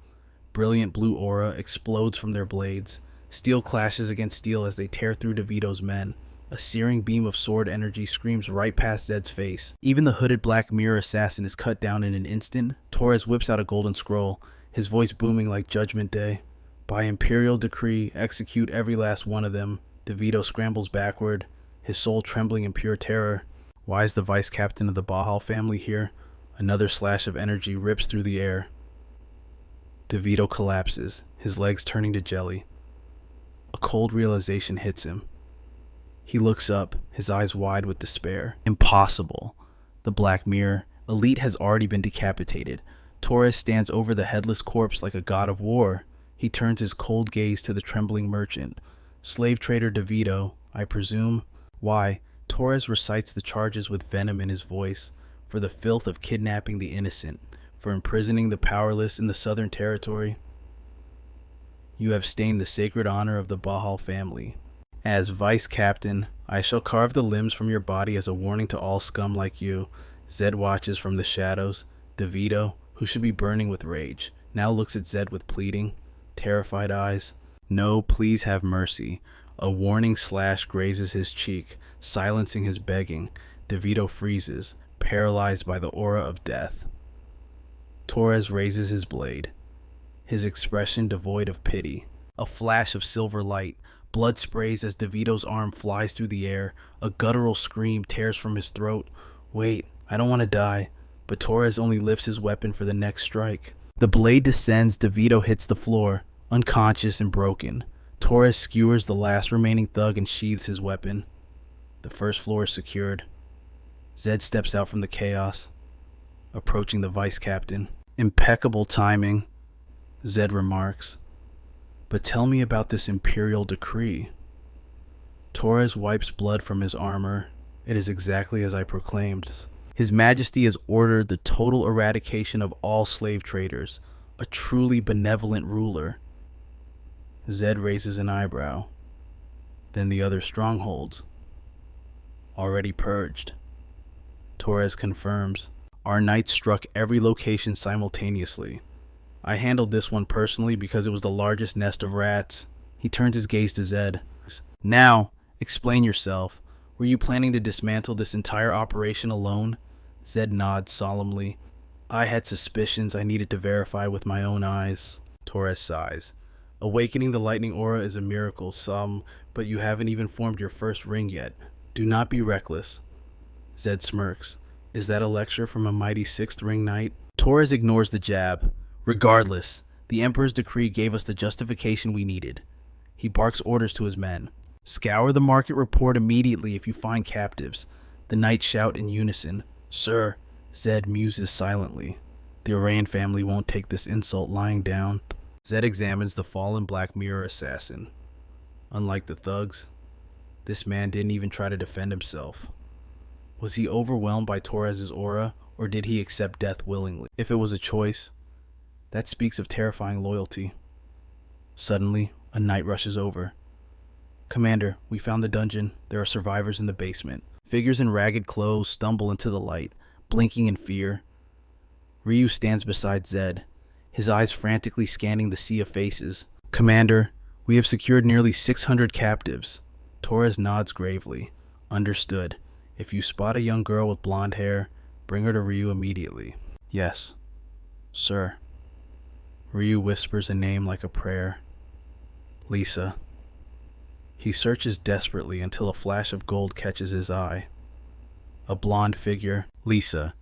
Brilliant blue aura explodes from their blades. Steel clashes against steel as they tear through DeVito's men. A searing beam of sword energy screams right past Zed's face. Even the hooded Black Mirror assassin is cut down in an instant. Torres whips out a golden scroll, his voice booming like Judgment Day. By imperial decree, execute every last one of them. DeVito scrambles backward, his soul trembling in pure terror. Why is the vice captain of the Bahal family here? Another slash of energy rips through the air. DeVito collapses, his legs turning to jelly. A cold realization hits him. He looks up, his eyes wide with despair. Impossible. The Black Mirror elite has already been decapitated. Torres stands over the headless corpse like a god of war. He turns his cold gaze to the trembling merchant. Slave trader DeVito, I presume. Why? Torres recites the charges with venom in his voice. For the filth of kidnapping the innocent. For imprisoning the powerless in the Southern Territory. You have stained the sacred honor of the Bahal family. As vice captain, I shall carve the limbs from your body as a warning to all scum like you. Zed watches from the shadows. DeVito, who should be burning with rage, now looks at Zed with pleading, terrified eyes. No, please have mercy. A warning slash grazes his cheek, silencing his begging. DeVito freezes, paralyzed by the aura of death. Torres raises his blade, his expression devoid of pity. A flash of silver light. Blood sprays as DeVito's arm flies through the air. A guttural scream tears from his throat. Wait, I don't want to die. But Torres only lifts his weapon for the next strike. The blade descends, DeVito hits the floor, unconscious and broken. Torres skewers the last remaining thug and sheathes his weapon. The first floor is secured. Zed steps out from the chaos, approaching the vice captain. Impeccable timing, Zed remarks. But tell me about this imperial decree. Torres wipes blood from his armor. It is exactly as I proclaimed. His Majesty has ordered the total eradication of all slave traders. A truly benevolent ruler. Zed raises an eyebrow. Then the other strongholds. Already purged. Torres confirms. Our knights struck every location simultaneously. I handled this one personally because it was the largest nest of rats. He turns his gaze to Zed. Now, explain yourself. Were you planning to dismantle this entire operation alone? Zed nods solemnly. I had suspicions I needed to verify with my own eyes. Torres sighs. Awakening the lightning aura is a miracle, but you haven't even formed your first ring yet. Do not be reckless. Zed smirks. Is that a lecture from a mighty sixth ring knight? Torres ignores the jab. Regardless, the Emperor's decree gave us the justification we needed. He barks orders to his men. Scour the market report immediately if you find captives. The knights shout in unison. Sir, Zed muses silently. The Orion family won't take this insult lying down. Zed examines the fallen Black Mirror assassin. Unlike the thugs, this man didn't even try to defend himself. Was he overwhelmed by Torres' aura, or did he accept death willingly? If it was a choice, that speaks of terrifying loyalty. Suddenly, a knight rushes over. Commander, we found the dungeon. There are survivors in the basement. Figures in ragged clothes stumble into the light, blinking in fear. Ryu stands beside Zed, his eyes frantically scanning the sea of faces. Commander, we have secured nearly 600 captives. Torres nods gravely. Understood. If you spot a young girl with blonde hair, bring her to Ryu immediately. Yes, sir. Ryu whispers a name like a prayer. Lisa. He searches desperately until a flash of gold catches his eye. A blonde figure. Lisa.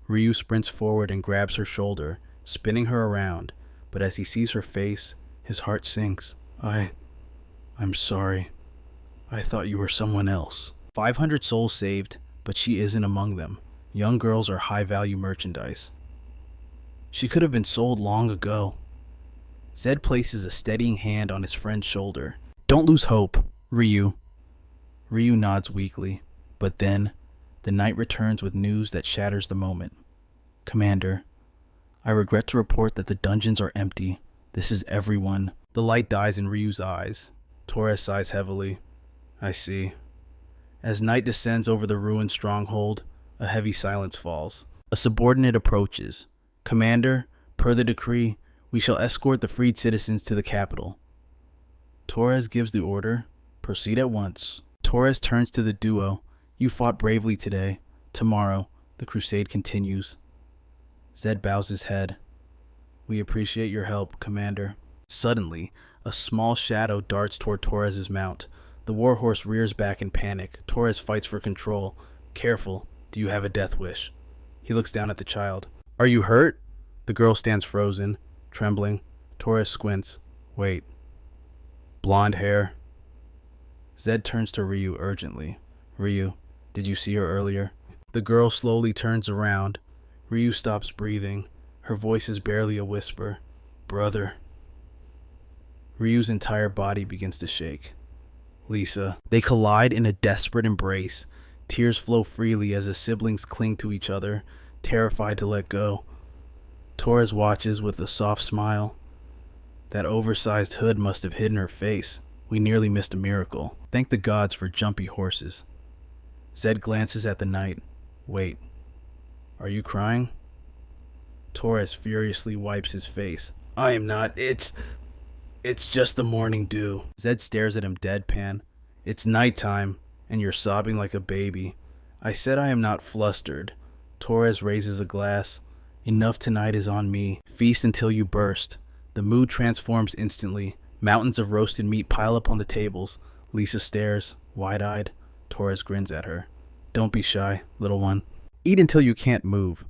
Ryu sprints forward and grabs her shoulder, spinning her around, but as he sees her face, his heart sinks. I I'm sorry. I thought you were someone else. 500 souls saved, but she isn't among them. Young girls are high-value merchandise. She could have been sold long ago. Zed places a steadying hand on his friend's shoulder. Don't lose hope, Ryu. Ryu nods weakly, but then the knight returns with news that shatters the moment. Commander, I regret to report that the dungeons are empty. This is everyone. The light dies in Ryu's eyes. Torres sighs heavily. I see. As night descends over the ruined stronghold, a heavy silence falls. A subordinate approaches. Commander, per the decree, we shall escort the freed citizens to the capital. Torres gives the order. Proceed at once. Torres turns to the duo. You fought bravely today. Tomorrow, the crusade continues. Zed bows his head. We appreciate your help, Commander. Suddenly, a small shadow darts toward Torres' mount. The warhorse rears back in panic. Torres fights for control. Careful, do you have a death wish? He looks down at the child. Are you hurt? The girl stands frozen, trembling. Torres squints. Wait. Blonde hair. Zed turns to Ryu urgently. Ryu, did you see her earlier? The girl slowly turns around. Ryu stops breathing. Her voice is barely a whisper. Brother. Ryu's entire body begins to shake. Lisa. They collide in a desperate embrace. Tears flow freely as the siblings cling to each other, terrified to let go. Torres watches with a soft smile. That oversized hood must have hidden her face. We nearly missed a miracle. Thank the gods for jumpy horses. Zed glances at the knight. Wait. Are you crying? Torres furiously wipes his face. I am not. It's just the morning dew. Zed stares at him deadpan. It's nighttime, and you're sobbing like a baby. I said I am not flustered. Torres raises a glass. Enough tonight is on me. Feast until you burst. The mood transforms instantly. Mountains of roasted meat pile up on the tables. Lisa stares, wide-eyed. Torres grins at her. Don't be shy, little one. Eat until you can't move.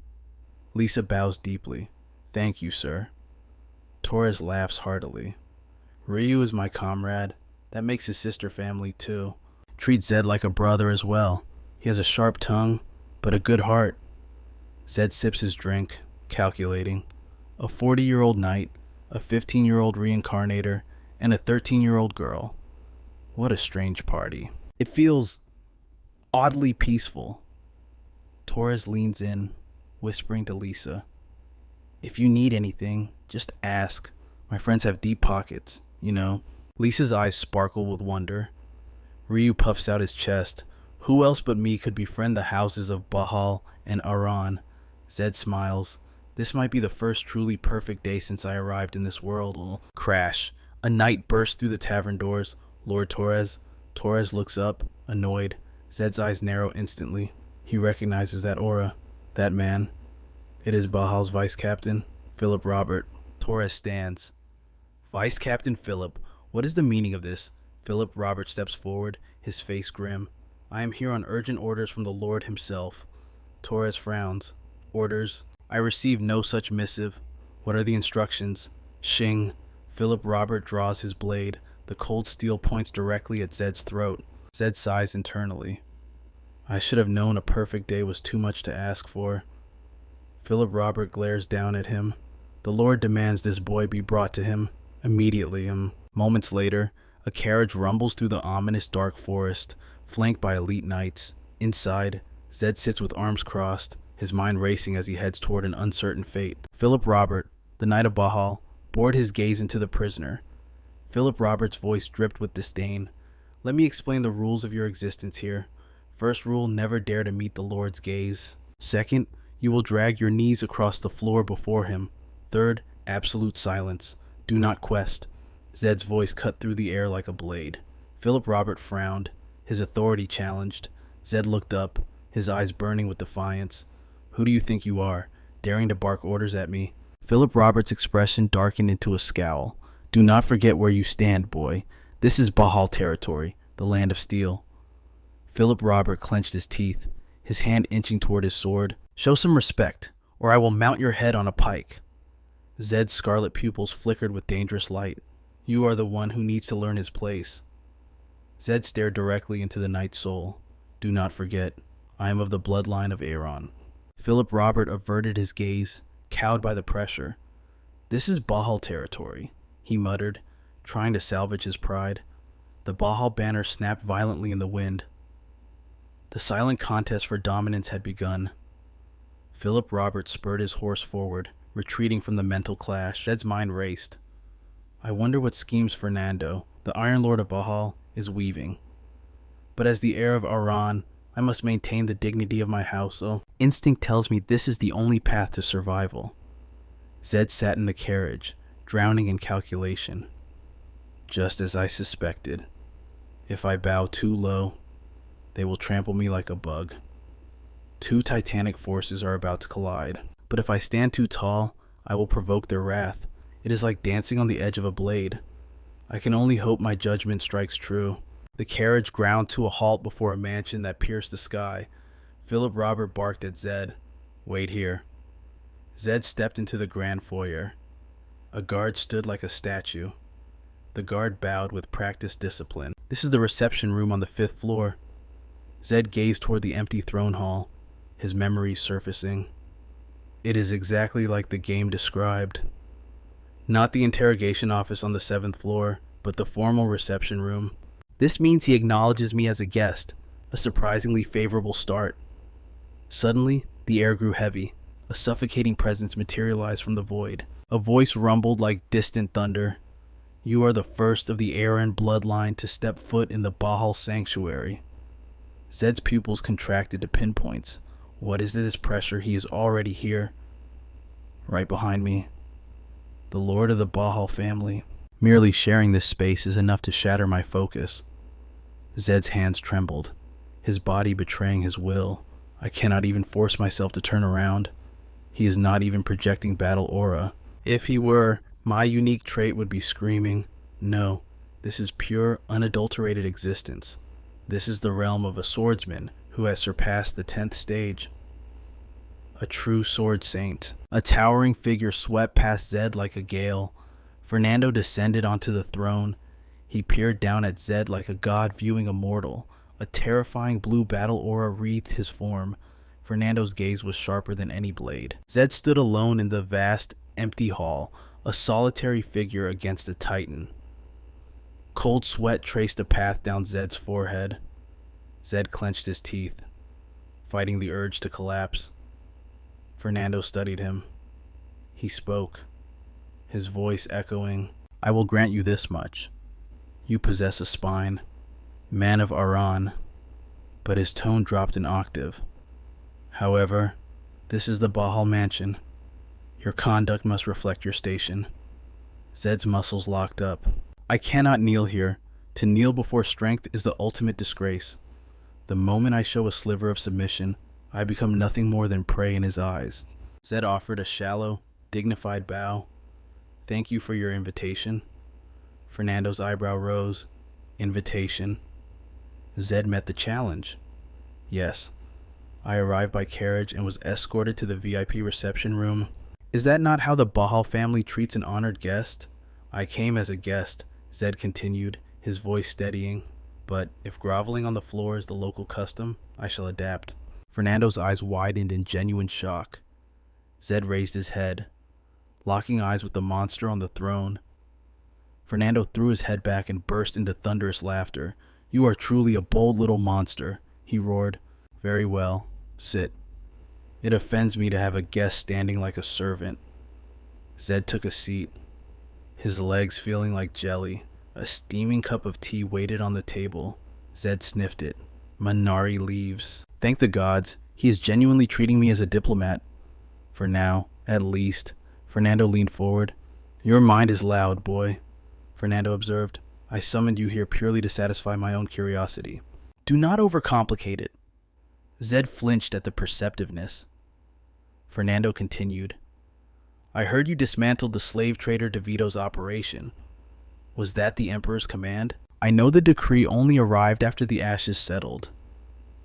Lisa bows deeply. Thank you, sir. Torres laughs heartily. Ryu is my comrade. That makes his sister family too. Treats Zed like a brother as well. He has a sharp tongue, but a good heart. Zed sips his drink, calculating. A 40-year-old knight, a 15-year-old reincarnator, and a 13-year-old girl. What a strange party. It feels oddly peaceful. Torres leans in, whispering to Lisa. If you need anything, just ask. My friends have deep pockets, you know. Lisa's eyes sparkle with wonder. Ryu puffs out his chest. Who else but me could befriend the houses of Bahal and Aran? Zed smiles. This might be the first truly perfect day since I arrived in this world. Crash. A knight bursts through the tavern doors. Lord Torres. Torres looks up, annoyed. Zed's eyes narrow instantly. He recognizes that aura. That man. It is Bahal's vice captain, Philip Robert. Torres stands. Vice Captain Philip. What is the meaning of this? Philip Robert steps forward, his face grim. I am here on urgent orders from the Lord himself. Torres frowns. Orders? I received no such missive. What are the instructions? Shing. Philip Robert draws his blade. The cold steel points directly at Zed's throat. Zed sighs internally. I should have known a perfect day was too much to ask for. Philip Robert glares down at him. The Lord demands this boy be brought to him. Immediately. Moments later, a carriage rumbles through the ominous dark forest, flanked by elite knights. Inside, Zed sits with arms crossed, his mind racing as he heads toward an uncertain fate. Philip Robert, the Knight of Bahal, bored his gaze into the prisoner. Philip Robert's voice dripped with disdain. Let me explain the rules of your existence here. First rule, never dare to meet the Lord's gaze. Second, you will drag your knees across the floor before him. Third, absolute silence. Do not quest. Zed's voice cut through the air like a blade. Philip Robert frowned, his authority challenged. Zed looked up, his eyes burning with defiance. Who do you think you are, daring to bark orders at me? Philip Robert's expression darkened into a scowl. Do not forget where you stand, boy. This is Bahal territory, the land of steel. Philip Robert clenched his teeth, his hand inching toward his sword. Show some respect, or I will mount your head on a pike. Zed's scarlet pupils flickered with dangerous light. You are the one who needs to learn his place. Zed stared directly into the Knight's soul. Do not forget, I am of the bloodline of Aaron. Philip Robert averted his gaze, cowed by the pressure. This is Bahal territory, he muttered, trying to salvage his pride. The Bahal banner snapped violently in the wind. The silent contest for dominance had begun. Philip Robert spurred his horse forward, retreating from the mental clash. Zed's mind raced. I wonder what schemes Fernando, the Iron Lord of Bahal, is weaving. But as the heir of Aran, I must maintain the dignity of my household. Instinct tells me this is the only path to survival. Zed sat in the carriage, drowning in calculation. Just as I suspected. If I bow too low, they will trample me like a bug. Two titanic forces are about to collide. But if I stand too tall, I will provoke their wrath. It is like dancing on the edge of a blade. I can only hope my judgment strikes true. The carriage ground to a halt before a mansion that pierced the sky. Philip Robert barked at Zed. Wait here. Zed stepped into the grand foyer. A guard stood like a statue. The guard bowed with practiced discipline. This is the reception room on the 5th floor. Zed gazed toward the empty throne hall, his memories surfacing. It is exactly like the game described. Not the interrogation office on the 7th floor, but the formal reception room. This means he acknowledges me as a guest, a surprisingly favorable start. Suddenly, the air grew heavy. A suffocating presence materialized from the void. A voice rumbled like distant thunder. You are the first of the Aaron bloodline to step foot in the Bahal sanctuary. Zed's pupils contracted to pinpoints. What is this pressure? He is already here. Right behind me. The Lord of the Bahal family. Merely sharing this space is enough to shatter my focus. Zed's hands trembled, his body betraying his will. I cannot even force myself to turn around. He is not even projecting battle aura. If he were, my unique trait would be screaming. No, this is pure, unadulterated existence. This is the realm of a swordsman who has surpassed the 10th stage. A true sword saint. A towering figure swept past Zed like a gale. Fernando descended onto the throne. He peered down at Zed like a god viewing a mortal. A terrifying blue battle aura wreathed his form. Fernando's gaze was sharper than any blade. Zed stood alone in the vast, empty hall, a solitary figure against a titan. Cold sweat traced a path down Zed's forehead. Zed clenched his teeth, fighting the urge to collapse. Fernando studied him. He spoke, his voice echoing. I will grant you this much. You possess a spine, man of Aran. But his tone dropped an octave. However, this is the Bahal mansion. Your conduct must reflect your station. Zed's muscles locked up. I cannot kneel here. To kneel before strength is the ultimate disgrace. The moment I show a sliver of submission, I become nothing more than prey in his eyes. Zed offered a shallow, dignified bow. Thank you for your invitation. Fernando's eyebrow rose. Invitation. Zed met the challenge. Yes. I arrived by carriage and was escorted to the VIP reception room. Is that not how the Bahal family treats an honored guest? I came as a guest, Zed continued, his voice steadying. But if groveling on the floor is the local custom, I shall adapt. Fernando's eyes widened in genuine shock. Zed raised his head, locking eyes with the monster on the throne. Fernando threw his head back and burst into thunderous laughter. You are truly a bold little monster, he roared. Very well. Sit. It offends me to have a guest standing like a servant. Zed took a seat, his legs feeling like jelly. A steaming cup of tea waited on the table. Zed sniffed it. Manari leaves. Thank the gods, he is genuinely treating me as a diplomat. For now, at least. Fernando leaned forward. Your mind is loud, boy, Fernando observed. I summoned you here purely to satisfy my own curiosity. Do not overcomplicate it. Zed flinched at the perceptiveness. Fernando continued. I heard you dismantled the slave trader DeVito's operation. Was that the Emperor's command? I know the decree only arrived after the ashes settled.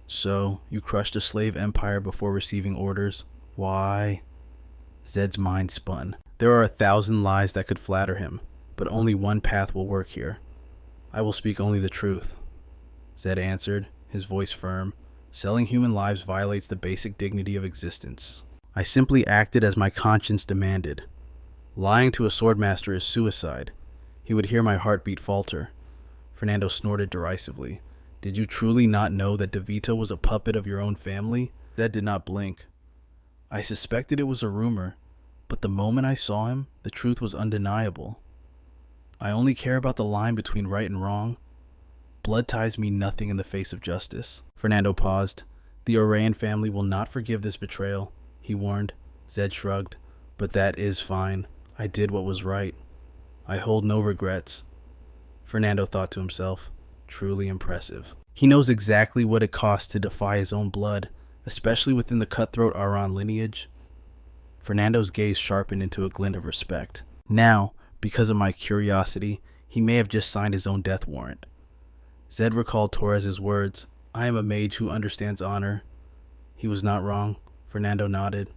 So, you crushed a slave empire before receiving orders? Why? Zed's mind spun. There are 1,000 lies that could flatter him, but only one path will work here. I will speak only the truth. Zed answered, his voice firm. Selling human lives violates the basic dignity of existence. I simply acted as my conscience demanded. Lying to a swordmaster is suicide. He would hear my heartbeat falter. Fernando snorted derisively. Did you truly not know that DeVito was a puppet of your own family? Zed did not blink. I suspected it was a rumor, but the moment I saw him, the truth was undeniable. I only care about the line between right and wrong. Blood ties mean nothing in the face of justice. Fernando paused. The Orion family will not forgive this betrayal, he warned. Zed shrugged. But that is fine. I did what was right. I hold no regrets. Fernando thought to himself. Truly impressive. He knows exactly what it costs to defy his own blood, especially within the cutthroat Aran lineage. Fernando's gaze sharpened into a glint of respect. Now, because of my curiosity, he may have just signed his own death warrant. Zed recalled Torres' words, I am a mage who understands honor. He was not wrong. Fernando nodded.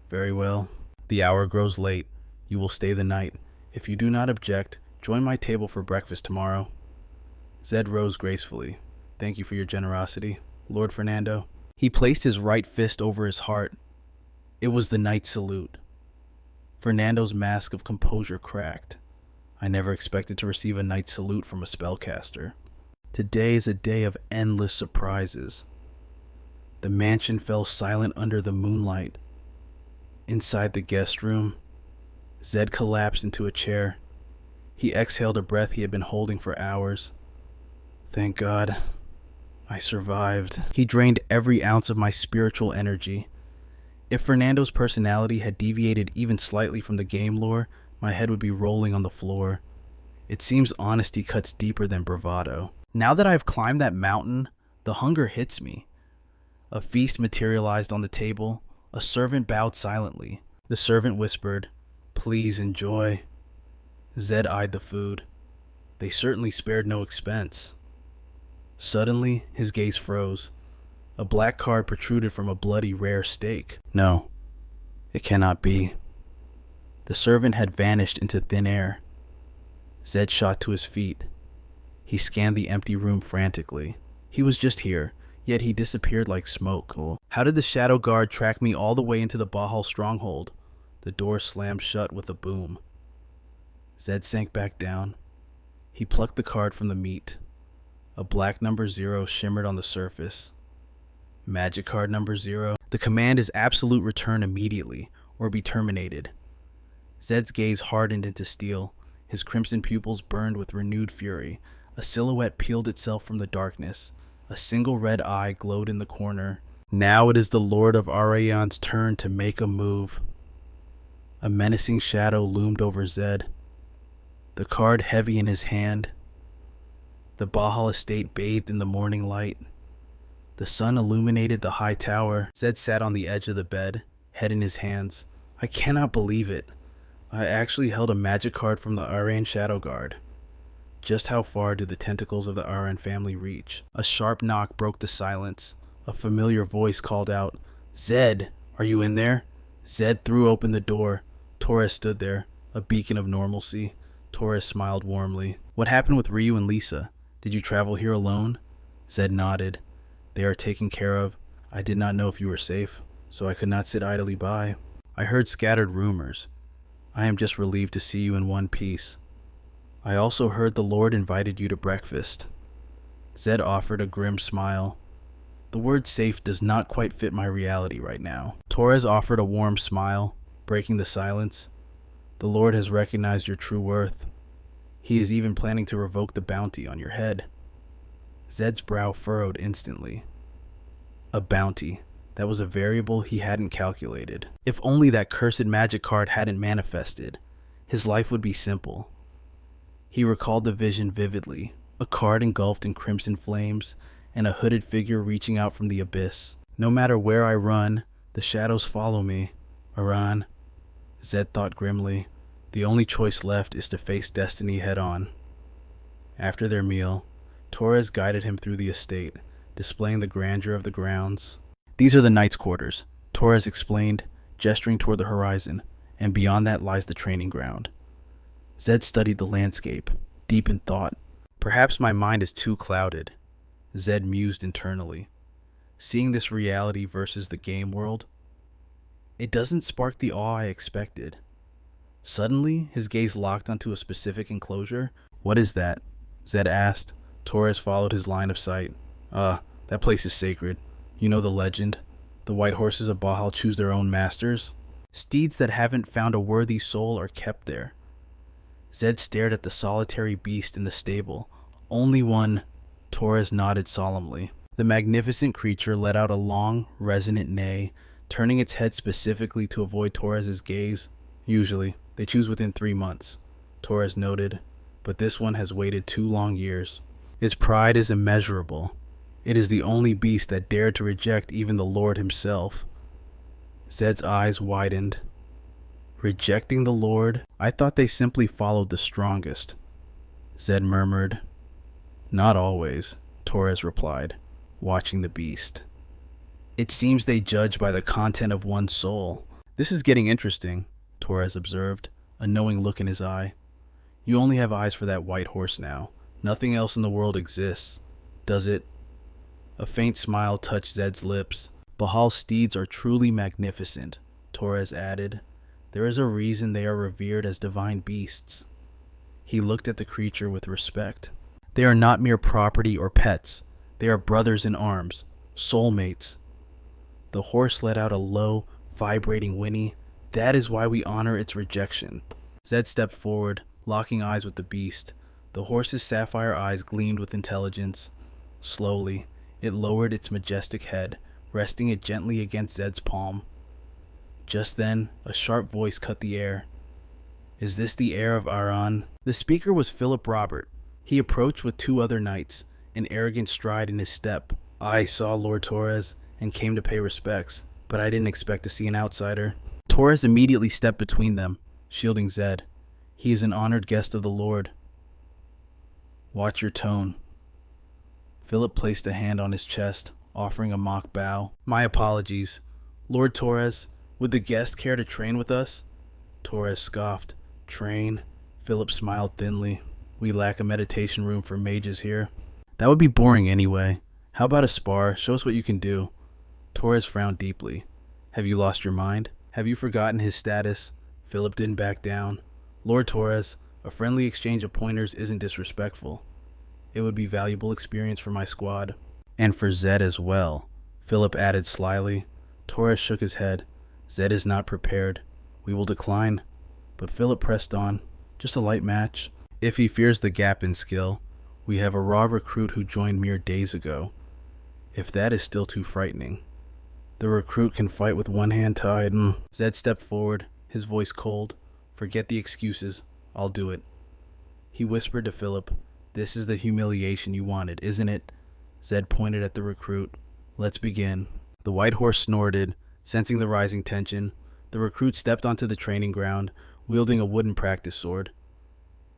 Very well. The hour grows late. You will stay the night. If you do not object, join my table for breakfast tomorrow. Zed rose gracefully. Thank you for your generosity, Lord Fernando. He placed his right fist over his heart. It was the knight's salute. Fernando's mask of composure cracked. I never expected to receive a knight's salute from a spellcaster. Today is a day of endless surprises. The mansion fell silent under the moonlight. Inside the guest room, Zed collapsed into a chair. He exhaled a breath he had been holding for hours. Thank God, I survived. He drained every ounce of my spiritual energy. If Fernando's personality had deviated even slightly from the game lore, my head would be rolling on the floor. It seems honesty cuts deeper than bravado. Now that I've climbed that mountain, the hunger hits me. A feast materialized on the table. A servant bowed silently. The servant whispered, Please enjoy. Zed eyed the food. They certainly spared no expense. Suddenly, his gaze froze. A black card protruded from a bloody rare steak. No, it cannot be. The servant had vanished into thin air. Zed shot to his feet. He scanned the empty room frantically. He was just here, yet he disappeared like smoke. How did the shadow guard track me all the way into the Bahal stronghold? The door slammed shut with a boom. Zed sank back down. He plucked the card from the meat. A black number 0 shimmered on the surface. Magic card number 0. The command is absolute return immediately, or be terminated. Zed's gaze hardened into steel. His crimson pupils burned with renewed fury. A silhouette peeled itself from the darkness. A single red eye glowed in the corner. Now it is the Lord of Arayan's turn to make a move. A menacing shadow loomed over Zed. The card heavy in his hand. The Bahal estate bathed in the morning light. The sun illuminated the high tower. Zed sat on the edge of the bed, head in his hands. I cannot believe it. I actually held a magic card from the Aran Shadow Guard. Just how far do the tentacles of the Aran family reach? A sharp knock broke the silence. A familiar voice called out, Zed, are you in there? Zed threw open the door. Torres stood there, a beacon of normalcy. Torres smiled warmly. What happened with Ryu and Lisa? Did you travel here alone? Zed nodded. They are taken care of. I did not know if you were safe, so I could not sit idly by. I heard scattered rumors. I am just relieved to see you in one piece. I also heard the Lord invited you to breakfast. Zed offered a grim smile. The word safe does not quite fit my reality right now. Torres offered a warm smile, breaking the silence. The Lord has recognized your true worth. He is even planning to revoke the bounty on your head. Zed's brow furrowed instantly. A bounty. That was a variable he hadn't calculated. If only that cursed magic card hadn't manifested, his life would be simple. He recalled the vision vividly, a card engulfed in crimson flames, and a hooded figure reaching out from the abyss. No matter where I run, the shadows follow me. Aran, Zed thought grimly. The only choice left is to face destiny head-on. After their meal, Torres guided him through the estate, displaying the grandeur of the grounds. These are the knight's quarters, Torres explained, gesturing toward the horizon, and beyond that lies the training ground. Zed studied the landscape, deep in thought. Perhaps my mind is too clouded. Zed mused internally. Seeing this reality versus the game world, it doesn't spark the awe I expected. Suddenly, his gaze locked onto a specific enclosure. "What is that?" Zed asked. Torres followed his line of sight. That place is sacred. You know the legend? The white horses of Bahal choose their own masters. Steeds that haven't found a worthy soul are kept there. Zed stared at the solitary beast in the stable. "Only one." Torres nodded solemnly. The magnificent creature let out a long, resonant neigh, turning its head specifically to avoid Torres's gaze. "Usually, they choose within 3 months," Torres noted, "but this one has waited 2 long years. Its pride is immeasurable. It is the only beast that dared to reject even the Lord himself." Zed's eyes widened. "Rejecting the Lord? I thought they simply followed the strongest." Zed murmured. "Not always," Torres replied, watching the beast. "It seems they judge by the content of one's soul." "This is getting interesting," Torres observed, a knowing look in his eye. "You only have eyes for that white horse now. Nothing else in the world exists, does it?" A faint smile touched Zed's lips. "Bahal's steeds are truly magnificent," Torres added. "There is a reason they are revered as divine beasts." He looked at the creature with respect. "They are not mere property or pets. They are brothers in arms, soulmates." The horse let out a low, vibrating whinny. "That is why we honor its rejection." Zed stepped forward, locking eyes with the beast. The horse's sapphire eyes gleamed with intelligence. Slowly, it lowered its majestic head, resting it gently against Zed's palm. Just then, a sharp voice cut the air. "Is this the heir of Aran?" The speaker was Philip Robert. He approached with 2 other knights, an arrogant stride in his step. "I saw Lord Torres and came to pay respects, but I didn't expect to see an outsider." Torres immediately stepped between them, shielding Zed. "He is an honored guest of the Lord." "Watch your tone." Philip placed a hand on his chest, offering a mock bow. "My apologies. Lord Torres, would the guest care to train with us?" Torres scoffed. "Train?" Philip smiled thinly. "We lack a meditation room for mages here." "That would be boring anyway. How about a spar? Show us what you can do." Torres frowned deeply. "Have you lost your mind? Have you forgotten his status?" Philip didn't back down. "Lord Torres, a friendly exchange of pointers isn't disrespectful. It would be valuable experience for my squad." "And for Zed as well," Philip added slyly. Torres shook his head. "Zed is not prepared. We will decline." But Philip pressed on. "Just a light match. If he fears the gap in skill, we have a raw recruit who joined mere days ago. If that is still too frightening, the recruit can fight with one hand tied." Zed stepped forward, his voice cold. "Forget the excuses. I'll do it." He whispered to Philip, "This is the humiliation you wanted, isn't it?" Zed pointed at the recruit. "Let's begin." The white horse snorted, sensing the rising tension. The recruit stepped onto the training ground, wielding a wooden practice sword.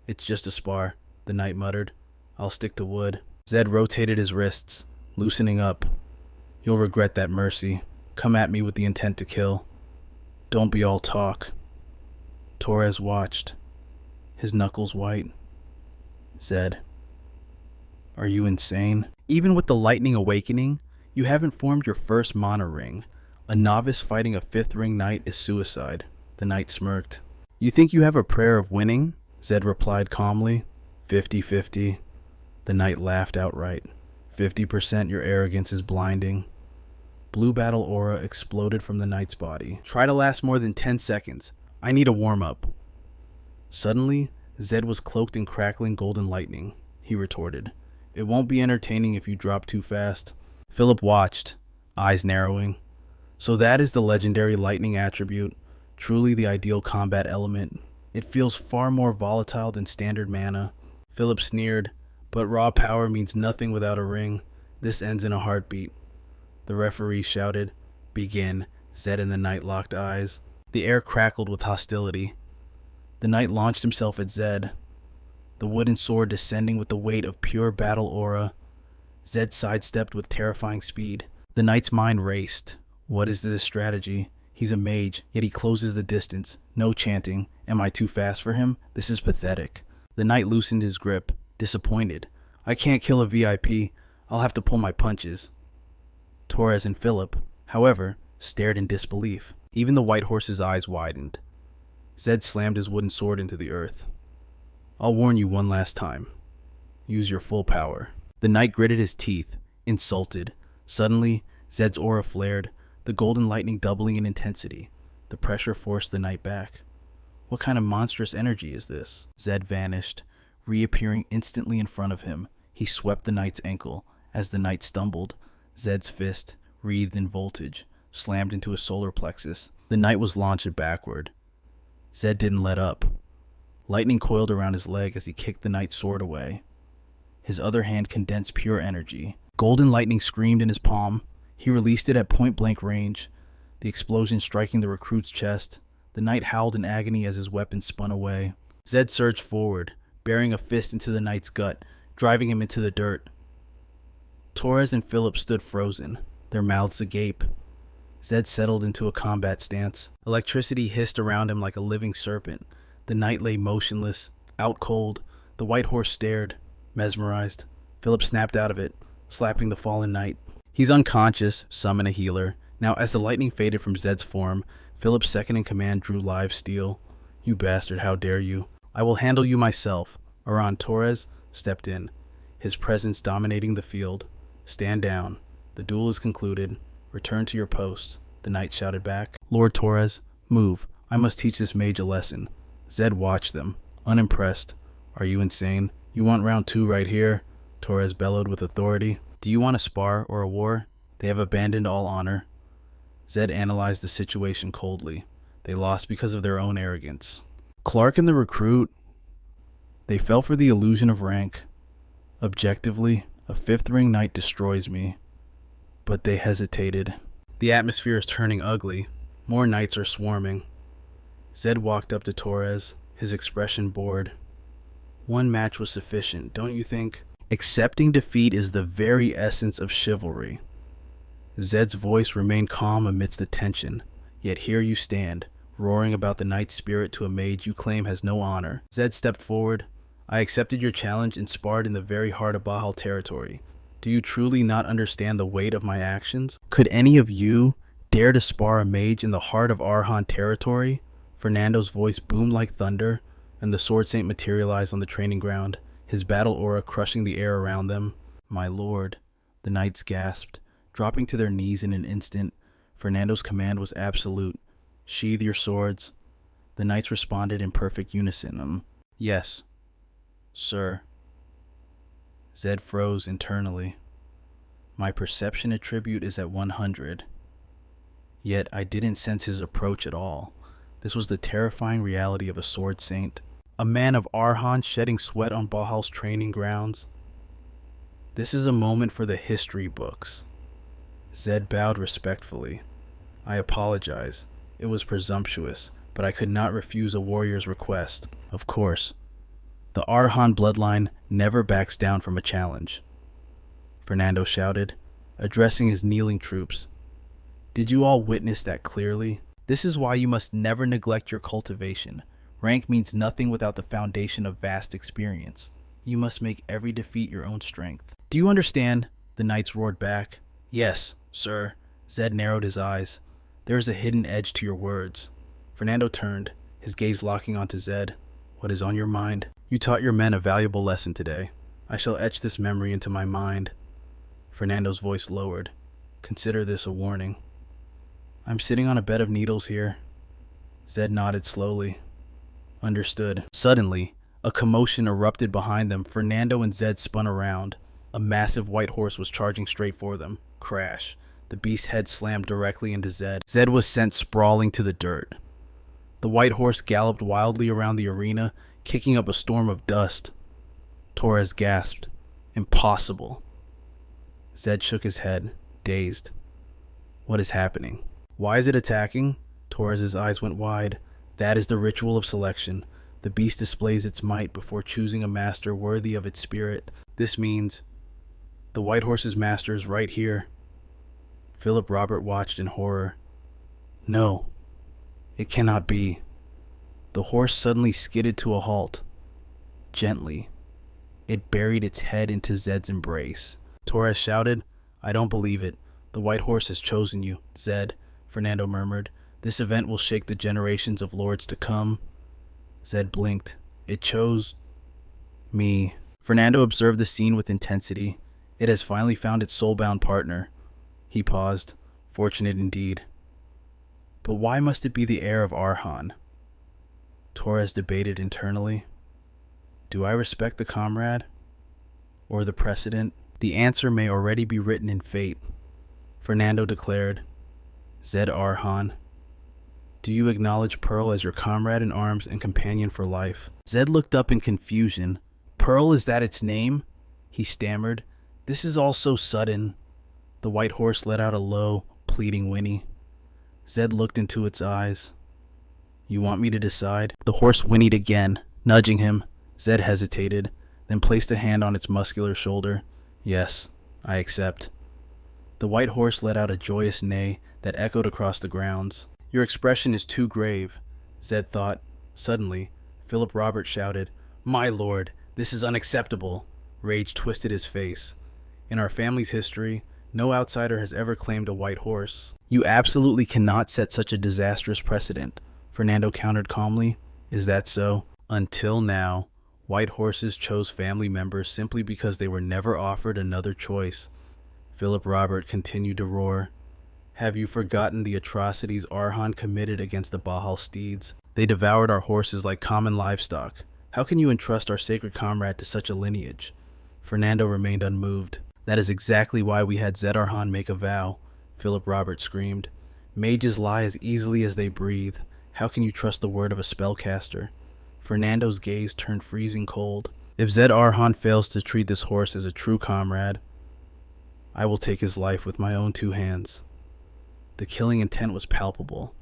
"It's just a spar," the knight muttered. "I'll stick to wood." Zed rotated his wrists, loosening up. "You'll regret that, Mercy. Come at me with the intent to kill. Don't be all talk." Torres watched, his knuckles white. "Zed, are you insane? Even with the lightning awakening, you haven't formed your first mana ring. A novice fighting a 5th ring knight is suicide." The knight smirked. "You think you have a prayer of winning?" Zed replied calmly. 50-50. The knight laughed outright. 50% your arrogance is blinding." Blue battle aura exploded from the knight's body. "Try to last more than 10 seconds. I need a warm-up." Suddenly, Zed was cloaked in crackling golden lightning. He retorted, "It won't be entertaining if you drop too fast." Philip watched, eyes narrowing. "So that is the legendary lightning attribute, truly the ideal combat element. It feels far more volatile than standard mana." Philip sneered, "But raw power means nothing without a ring. This ends in a heartbeat." The referee shouted, "Begin." Zed and the knight locked eyes. The air crackled with hostility. The knight launched himself at Zed, the wooden sword descending with the weight of pure battle aura. Zed sidestepped with terrifying speed. The knight's mind raced. What is this strategy? He's a mage, yet he closes the distance. No chanting. Am I too fast for him? This is pathetic. The knight loosened his grip, disappointed. "I can't kill a VIP. I'll have to pull my punches. Torres and Philip, however, stared in disbelief. Even the white horse's eyes widened. Zed slammed his wooden sword into the earth. I'll warn you one last time. Use your full power. The knight gritted his teeth, insulted. Suddenly, Zed's aura flared, the golden lightning doubling in intensity. The pressure forced the knight back. What kind of monstrous energy is this? Zed vanished, reappearing instantly in front of him. He swept the knight's ankle. As the knight stumbled, Zed's fist, wreathed in voltage, slammed into his solar plexus. The knight was launched backward. Zed didn't let up. Lightning coiled around his leg as he kicked the knight's sword away. His other hand condensed pure energy. Golden lightning screamed in his palm. He released it at point-blank range, the explosion striking the recruit's chest. The knight howled in agony as his weapon spun away. Zed surged forward, burying a fist into the knight's gut, driving him into the dirt. Torres and Philip stood frozen, their mouths agape. Zed settled into a combat stance. Electricity hissed around him like a living serpent. The knight lay motionless, out cold. The white horse stared, mesmerized. Philip snapped out of it, slapping the fallen knight. He's unconscious, summon a healer. Now, as the lightning faded from Zed's form, Philip's second-in-command drew live steel. You bastard, how dare you? I will handle you myself. Aran Torres stepped in, his presence dominating the field. Stand down. The duel is concluded. Return to your post, the knight shouted back. Lord Torres, move. I must teach this mage a lesson. Zed watched them, unimpressed. Are you insane? You want round 2 right here? Torres bellowed with authority. Do you want a spar or a war? They have abandoned all honor. Zed analyzed the situation coldly. They lost because of their own arrogance. Clark and the recruit, they fell for the illusion of rank. Objectively, a 5th ring knight destroys me. But they hesitated. The atmosphere is turning ugly. More knights are swarming. Zed walked up to Torres, his expression bored. One match was sufficient, don't you think? Accepting defeat is the very essence of chivalry. Zed's voice remained calm amidst the tension. Yet here you stand, roaring about the knight's spirit to a mage you claim has no honor. Zed stepped forward. I accepted your challenge and sparred in the very heart of Bahal territory. Do you truly not understand the weight of my actions? Could any of you dare to spar a mage in the heart of Arhan territory? Fernando's voice boomed like thunder, and the Sword Saint materialized on the training ground, his battle aura crushing the air around them. My lord, the knights gasped, dropping to their knees in an instant. Fernando's command was absolute. Sheathe your swords. The knights responded in perfect unison. Yes, sir. Zed froze internally. My perception attribute is at 100. Yet I didn't sense his approach at all. This was the terrifying reality of a sword saint. A man of Arhan shedding sweat on Bahal's training grounds. This is a moment for the history books. Zed bowed respectfully. I apologize. It was presumptuous, but I could not refuse a warrior's request. Of course. The Arhan bloodline never backs down from a challenge. Fernando shouted, addressing his kneeling troops. Did you all witness that clearly? This is why you must never neglect your cultivation. Rank means nothing without the foundation of vast experience. You must make every defeat your own strength. Do you understand? The knights roared back. Yes, sir. Zed narrowed his eyes. There is a hidden edge to your words. Fernando turned, his gaze locking onto Zed. What is on your mind? You taught your men a valuable lesson today. I shall etch this memory into my mind. Fernando's voice lowered. Consider this a warning. I'm sitting on a bed of needles here. Zed nodded slowly. Understood. Suddenly, a commotion erupted behind them. Fernando and Zed spun around. A massive white horse was charging straight for them. Crash. The beast's head slammed directly into Zed. Zed was sent sprawling to the dirt. The white horse galloped wildly around the arena, kicking up a storm of dust. Torres gasped. Impossible. Zed shook his head, dazed. What is happening? Why is it attacking? Torres' eyes went wide. That is the ritual of selection. The beast displays its might before choosing a master worthy of its spirit. This means the white horse's master is right here. Philip Robert watched in horror. No, it cannot be. The horse suddenly skidded to a halt. Gently, it buried its head into Zed's embrace. Torres shouted. I don't believe it. The white horse has chosen you, Zed, Fernando murmured. This event will shake the generations of lords to come. Zed blinked. It chose me. Fernando observed the scene with intensity. It has finally found its soulbound partner. He paused. Fortunate indeed. But why must it be the heir of Arhan? Torres debated internally. Do I respect the comrade? Or the precedent? The answer may already be written in fate. Fernando declared. Zed Arhan. Do you acknowledge Pearl as your comrade in arms and companion for life? Zed looked up in confusion. Pearl, is that its name? He stammered. This is all so sudden. The white horse let out a low, pleading whinny. Zed looked into its eyes. You want me to decide? The horse whinnied again, nudging him. Zed hesitated, then placed a hand on its muscular shoulder. Yes, I accept. The white horse let out a joyous neigh that echoed across the grounds. Your expression is too grave, Zed thought. Suddenly, Philip Robert shouted, My lord, this is unacceptable. Rage twisted his face. In our family's history, no outsider has ever claimed a white horse. You absolutely cannot set such a disastrous precedent, Fernando countered calmly. Is that so? Until now, white horses chose family members simply because they were never offered another choice. Philip Robert continued to roar. Have you forgotten the atrocities Arhan committed against the Bahal steeds? They devoured our horses like common livestock. How can you entrust our sacred comrade to such a lineage? Fernando remained unmoved. That is exactly why we had Zed Arhan make a vow, Philip Robert screamed. Mages lie as easily as they breathe. How can you trust the word of a spellcaster? Fernando's gaze turned freezing cold. If Zed Arhan fails to treat this horse as a true comrade, I will take his life with my own two hands. The killing intent was palpable.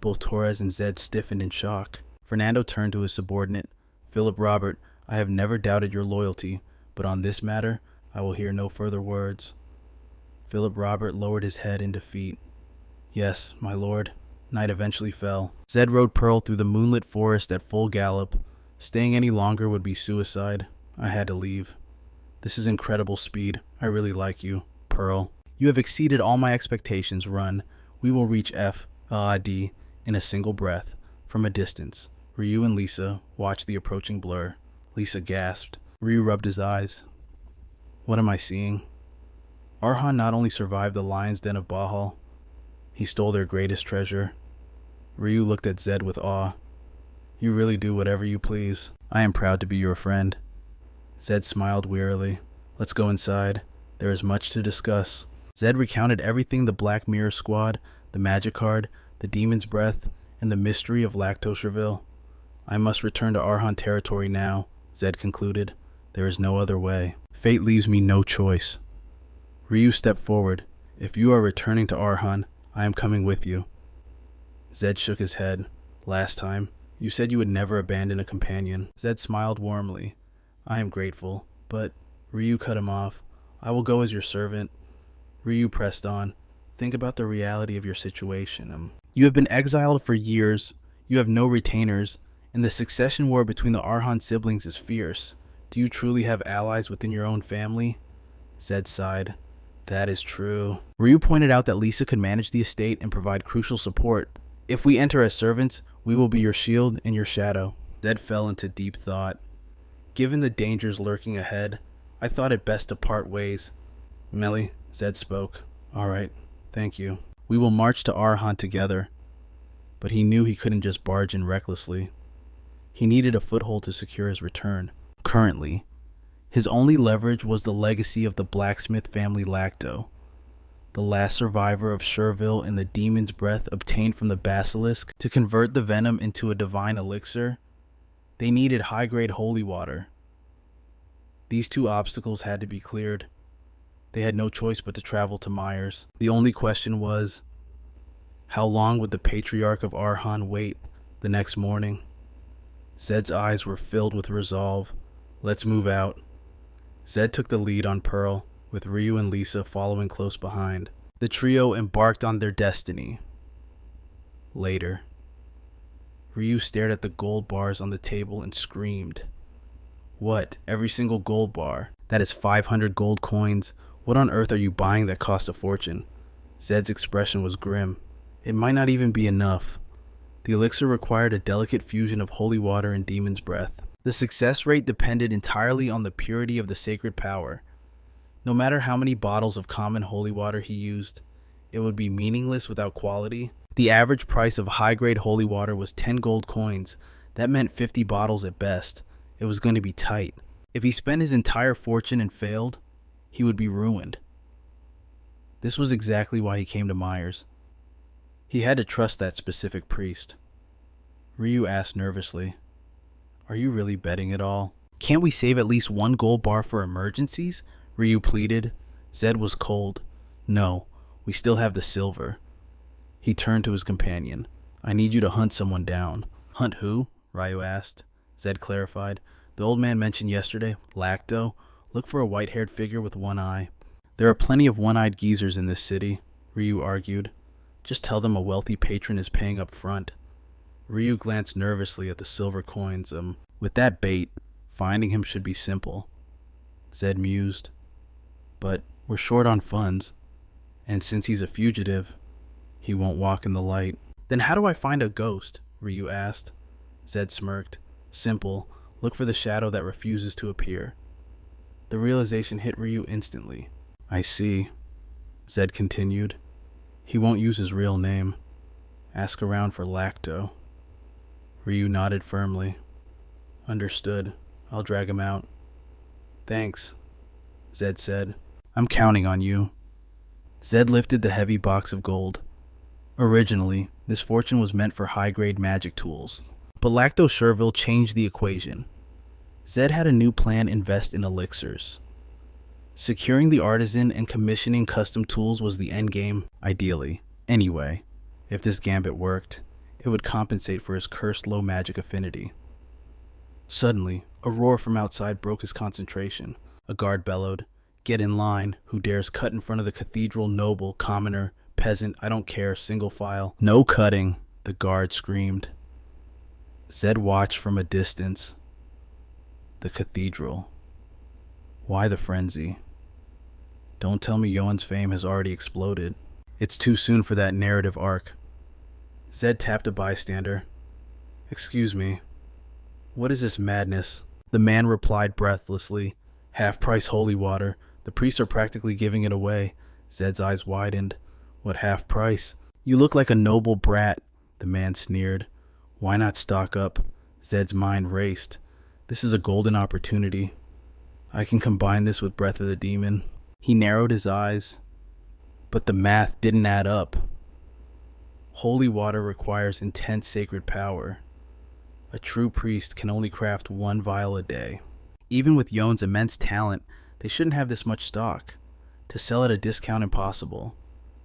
Both Torres and Zed stiffened in shock. Fernando turned to his subordinate. Philip Robert, I have never doubted your loyalty, but on this matter, I will hear no further words. Philip Robert lowered his head in defeat. Yes, my lord. Night eventually fell. Zed rode Pearl through the moonlit forest at full gallop. Staying any longer would be suicide. I had to leave. This is incredible speed. I really like you, Pearl. You have exceeded all my expectations. Run. We will reach F.A.D. in a single breath. From a distance, Ryu and Lisa watched the approaching blur. Lisa gasped. Ryu rubbed his eyes. What am I seeing? Arhan not only survived the lion's den of Bahal, he stole their greatest treasure. Ryu looked at Zed with awe. You really do whatever you please. I am proud to be your friend. Zed smiled wearily. Let's go inside. There is much to discuss. Zed recounted everything: the Black Mirror Squad, the magic card, the demon's breath, and the mystery of Lactocherville. I must return to Arhan territory now, Zed concluded. There is no other way. Fate leaves me no choice. Ryu stepped forward. If you are returning to Arhan, I am coming with you. Zed shook his head. Last time, you said you would never abandon a companion. Zed smiled warmly. I am grateful, but Ryu cut him off. I will go as your servant. Ryu pressed on. Think about the reality of your situation. You have been exiled for years. You have no retainers, and the succession war between the Arhan siblings is fierce. Do you truly have allies within your own family? Zed sighed. That is true. Ryu pointed out that Lisa could manage the estate and provide crucial support. If we enter as servants, we will be your shield and your shadow. Zed fell into deep thought. Given the dangers lurking ahead, I thought it best to part ways. Melly, Zed spoke. All right, thank you. We will march to Arhan together. But he knew he couldn't just barge in recklessly. He needed a foothold to secure his return. Currently, his only leverage was the legacy of the blacksmith family Lacto, the last survivor of Sherville and the demon's breath obtained from the basilisk. To convert the venom into a divine elixir, they needed high-grade holy water. These two obstacles had to be cleared. They had no choice but to travel to Myers. The only question was, how long would the Patriarch of Arhan wait the next morning? Zed's eyes were filled with resolve. Let's move out. Zed took the lead on Pearl, with Ryu and Lisa following close behind. The trio embarked on their destiny. Later, Ryu stared at the gold bars on the table and screamed. What? Every single gold bar? That is 500 gold coins. What on earth are you buying that cost a fortune? Zed's expression was grim. It might not even be enough. The elixir required a delicate fusion of holy water and demon's breath. The success rate depended entirely on the purity of the sacred power. No matter how many bottles of common holy water he used, it would be meaningless without quality. The average price of high-grade holy water was 10 gold coins. That meant 50 bottles at best. It was going to be tight. If he spent his entire fortune and failed, he would be ruined. This was exactly why he came to Myers. He had to trust that specific priest. Ryu asked nervously, "Are you really betting it all? Can't we save at least 1 gold bar for emergencies?" Ryu pleaded. Zed was cold. "No, we still have the silver." He turned to his companion. "I need you to hunt someone down." "Hunt who?" Ryu asked. Zed clarified. "The old man mentioned yesterday, Lacto. Look for a white-haired figure with one eye." "There are plenty of one-eyed geezers in this city," Ryu argued. "Just tell them a wealthy patron is paying up front." Ryu glanced nervously at the silver coins. With that bait, finding him should be simple." Zed mused. "But we're short on funds, and since he's a fugitive, he won't walk in the light." "Then how do I find a ghost?" Ryu asked. Zed smirked. "Simple. Look for the shadow that refuses to appear." The realization hit Ryu instantly. "I see," Zed continued. "He won't use his real name. Ask around for Lacto." Ryu nodded firmly. "Understood. I'll drag him out." "Thanks," Zed said. "I'm counting on you." Zed lifted the heavy box of gold. Originally, this fortune was meant for high-grade magic tools, but Lacto Sherville changed the equation. Zed had a new plan: invest in elixirs. Securing the artisan and commissioning custom tools was the endgame, ideally. Anyway, if this gambit worked, it would compensate for his cursed low magic affinity. Suddenly, a roar from outside broke his concentration. A guard bellowed, "Get in line. Who dares cut in front of the cathedral? Noble, commoner, peasant, I don't care, single file." "No cutting," the guard screamed. Zed watched from a distance. The cathedral. Why the frenzy? Don't tell me Yoan's fame has already exploded. It's too soon for that narrative arc. Zed tapped a bystander. "Excuse me. What is this madness?" The man replied breathlessly. "Half-price holy water. The priests are practically giving it away." Zed's eyes widened. "What half price? You look like a noble brat," the man sneered. "Why not stock up?" Zed's mind raced. This is a golden opportunity. I can combine this with Breath of the Demon. He narrowed his eyes, but the math didn't add up. Holy water requires intense sacred power. A true priest can only craft 1 vial a day. Even with Yoan's immense talent, they shouldn't have this much stock. To sell at a discount, impossible.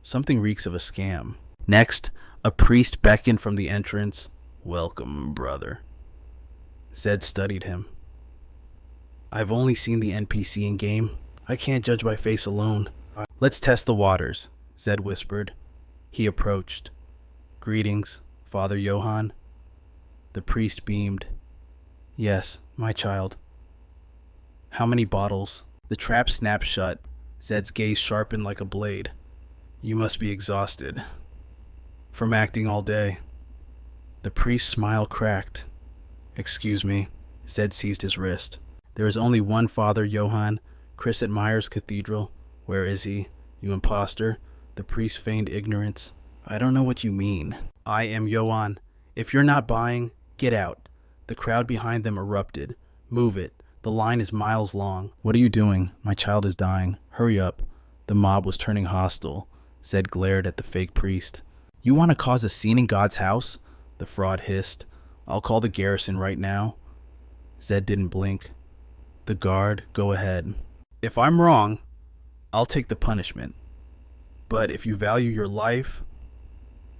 Something reeks of a scam. Next, a priest beckoned from the entrance. "Welcome, brother." Zed studied him. "I've only seen the NPC in game. I can't judge by face alone." "Let's test the waters," Zed whispered. He approached. "Greetings, Father Johann." The priest beamed. "Yes, my child." "How many bottles?" The trap snapped shut. Zed's gaze sharpened like a blade. "You must be exhausted from acting all day." The priest's smile cracked. "Excuse me." Zed seized his wrist. "There is only one Father Johann, Chris at Myers Cathedral. Where is he? You imposter." The priest feigned ignorance. "I don't know what you mean." "I am Johann. If you're not buying, get out." The crowd behind them erupted. "Move it. The line is miles long." "What are you doing? My child is dying. Hurry up." The mob was turning hostile. Zed glared at the fake priest. "You want to cause a scene in God's house?" The fraud hissed. "I'll call the garrison right now." Zed didn't blink. "The guard, go ahead. If I'm wrong, I'll take the punishment. But if you value your life..."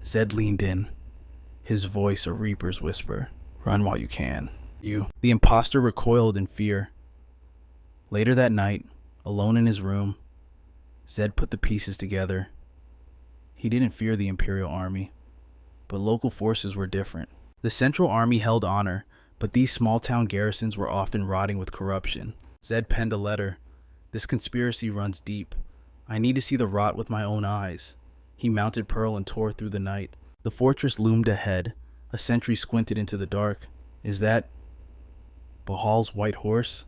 Zed leaned in, his voice a reaper's whisper. "Run while you can. You..." The imposter recoiled in fear. Later that night, alone in his room, Zed put the pieces together. He didn't fear the Imperial Army, but local forces were different. The Central Army held honor, but these small-town garrisons were often rotting with corruption. Zed penned a letter. This conspiracy runs deep. I need to see the rot with my own eyes. He mounted Pearl and tore through the night. The fortress loomed ahead. A sentry squinted into the dark. Is that Bahal's white horse?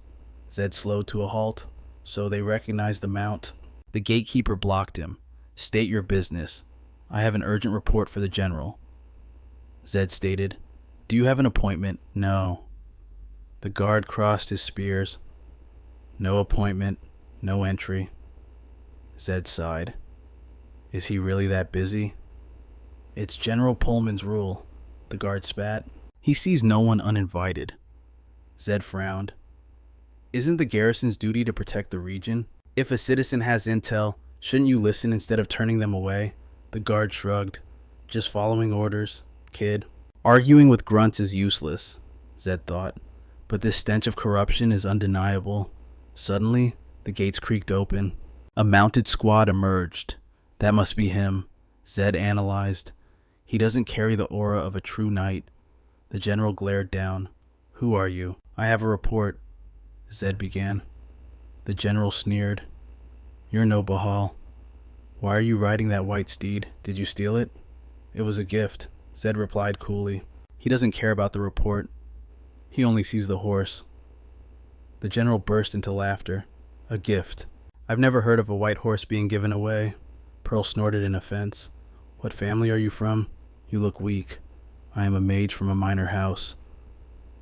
Zed slowed to a halt, so they recognized the mount. The gatekeeper blocked him. State your business. I have an urgent report for the general. Zed stated. Do you have an appointment? No. The guard crossed his spears. No appointment, no entry. Zed sighed. Is he really that busy? It's General Pullman's rule, the guard spat. He sees no one uninvited. Zed frowned. Isn't the garrison's duty to protect the region? If a citizen has intel, shouldn't you listen instead of turning them away? The guard shrugged. Just following orders, kid. Arguing with grunts is useless, Zed thought. But this stench of corruption is undeniable. Suddenly, the gates creaked open. A mounted squad emerged. That must be him, Zed analyzed. He doesn't carry the aura of a true knight. The general glared down. Who are you? I have a report, Zed began. The general sneered. You're no Bahal. Why are you riding that white steed? Did you steal it? It was a gift, Zed replied coolly. He doesn't care about the report. He only sees the horse. The general burst into laughter. A gift. I've never heard of a white horse being given away. Pearl snorted in offense. What family are you from? You look weak. I am a mage from a minor house.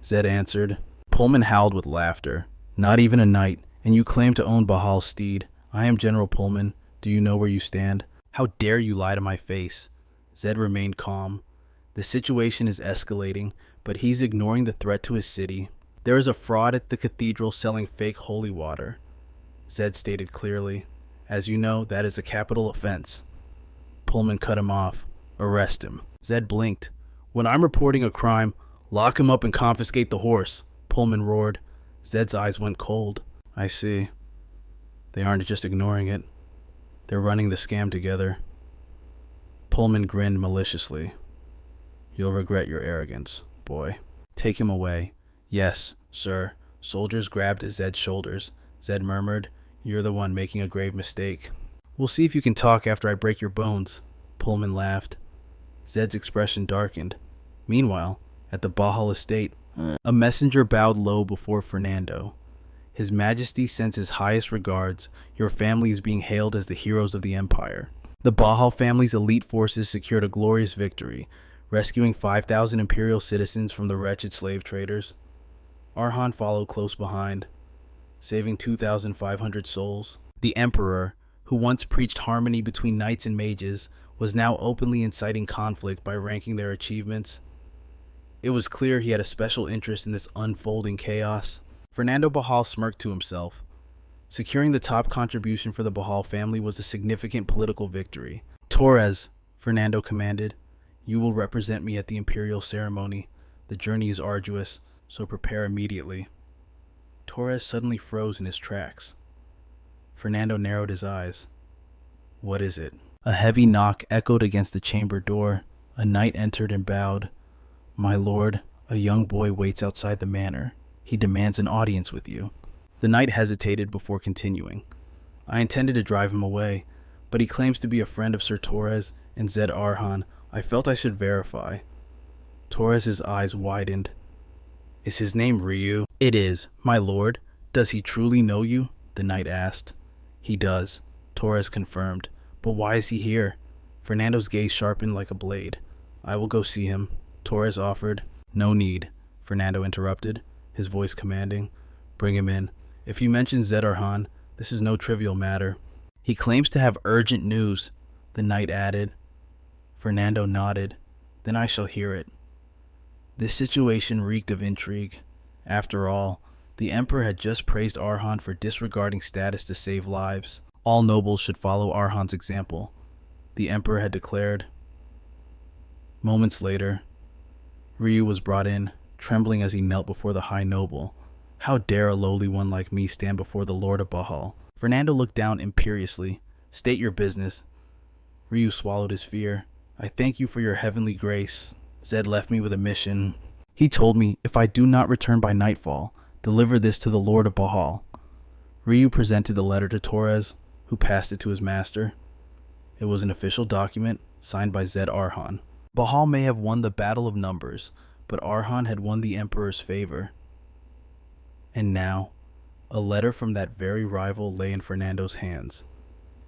Zed answered. Pullman howled with laughter. Not even a knight, and you claim to own Bahal's steed. I am General Pullman. Do you know where you stand? How dare you lie to my face? Zed remained calm. The situation is escalating, but he's ignoring the threat to his city. There is a fraud at the cathedral selling fake holy water. Zed stated clearly. As you know, that is a capital offense. Pullman cut him off. Arrest him. Zed blinked. When I'm reporting a crime, lock him up and confiscate the horse, Pullman roared. Zed's eyes went cold. I see. They aren't just ignoring it. They're running the scam together. Pullman grinned maliciously. You'll regret your arrogance, boy. Take him away. Yes, sir. Soldiers grabbed Zed's shoulders. Zed murmured, You're the one making a grave mistake. We'll see if you can talk after I break your bones. Pullman laughed. Zed's expression darkened. Meanwhile, at the Bahal estate, a messenger bowed low before Fernando. His Majesty sends his highest regards. Your family is being hailed as the heroes of the Empire. The Bahal family's elite forces secured a glorious victory, rescuing 5,000 Imperial citizens from the wretched slave traders. Arhan followed close behind, saving 2,500 souls. The Emperor, who once preached harmony between knights and mages, was now openly inciting conflict by ranking their achievements. It was clear he had a special interest in this unfolding chaos. Fernando Bahal smirked to himself. Securing the top contribution for the Bahal family was a significant political victory. Torres, Fernando commanded, you will represent me at the imperial ceremony. The journey is arduous, so prepare immediately. Torres suddenly froze in his tracks. Fernando narrowed his eyes. What is it? A heavy knock echoed against the chamber door. A knight entered and bowed. My lord, a young boy waits outside the manor. He demands an audience with you. The knight hesitated before continuing. I intended to drive him away, but he claims to be a friend of Sir Torres and Zed Arhan. I felt I should verify. Torres's eyes widened. Is his name Ryu? It is, my lord. Does he truly know you? The knight asked. He does, Torres confirmed. But why is he here? Fernando's gaze sharpened like a blade. I will go see him, Torres offered. No need, Fernando interrupted, his voice commanding. Bring him in. If you mention Zed Arhan, this is no trivial matter. He claims to have urgent news, the knight added. Fernando nodded. Then I shall hear it. This situation reeked of intrigue. After all, the Emperor had just praised Arhan for disregarding status to save lives. All nobles should follow Arhan's example, the Emperor had declared. Moments later, Ryu was brought in, trembling as he knelt before the High Noble. How dare a lowly one like me stand before the Lord of Bahal? Fernando looked down imperiously. State your business. Ryu swallowed his fear. I thank you for your heavenly grace. Zed left me with a mission. He told me, if I do not return by nightfall, deliver this to the Lord of Bahal. Ryu presented the letter to Torres, who passed it to his master. It was an official document signed by Zed Arhan. Bahal may have won the battle of numbers, but Arhan had won the Emperor's favor. And now, a letter from that very rival lay in Fernando's hands.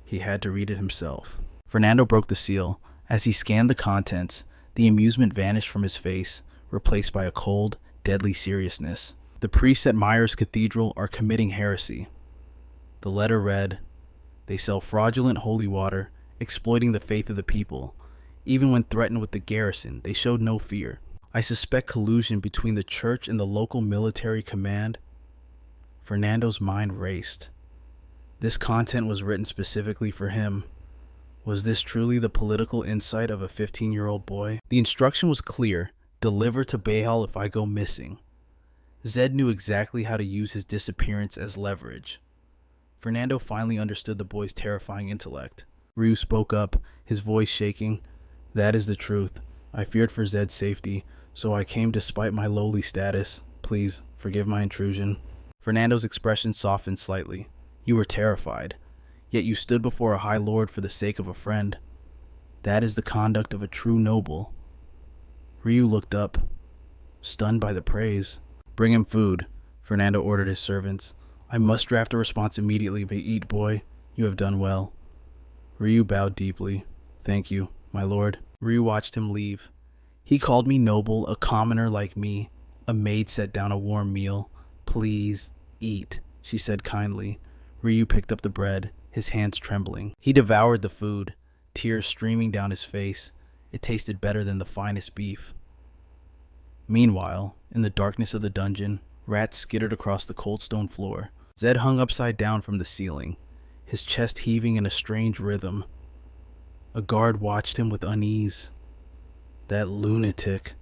He had to read it himself. Fernando broke the seal. As he scanned the contents, the amusement vanished from his face, replaced by a cold, deadly seriousness. The priests at Myers Cathedral are committing heresy. The letter read, "They sell fraudulent holy water, exploiting the faith of the people. Even when threatened with the garrison, they showed no fear. I suspect collusion between the church and the local military command." Fernando's mind raced. This content was written specifically for him. Was this truly the political insight of a 15-year-old boy? The instruction was clear: deliver to Bahal if I go missing. Zed knew exactly how to use his disappearance as leverage. Fernando finally understood the boy's terrifying intellect. Ryu spoke up, his voice shaking. "That is the truth. I feared for Zed's safety, so I came despite my lowly status. Please, forgive my intrusion." Fernando's expression softened slightly. "You were terrified, yet you stood before a high lord for the sake of a friend. That is the conduct of a true noble." Ryu looked up, stunned by the praise. "Bring him food," Fernando ordered his servants. "I must draft a response immediately, but eat, boy. You have done well." Ryu bowed deeply. "Thank you, my lord." Ryu watched him leave. "He called me noble, a commoner like me." A maid set down a warm meal. "Please, eat," she said kindly. Ryu picked up the bread, his hands trembling. He devoured the food, tears streaming down his face. It tasted better than the finest beef. Meanwhile, in the darkness of the dungeon, rats skittered across the cold stone floor. Zed hung upside down from the ceiling, his chest heaving in a strange rhythm. A guard watched him with unease. That lunatic.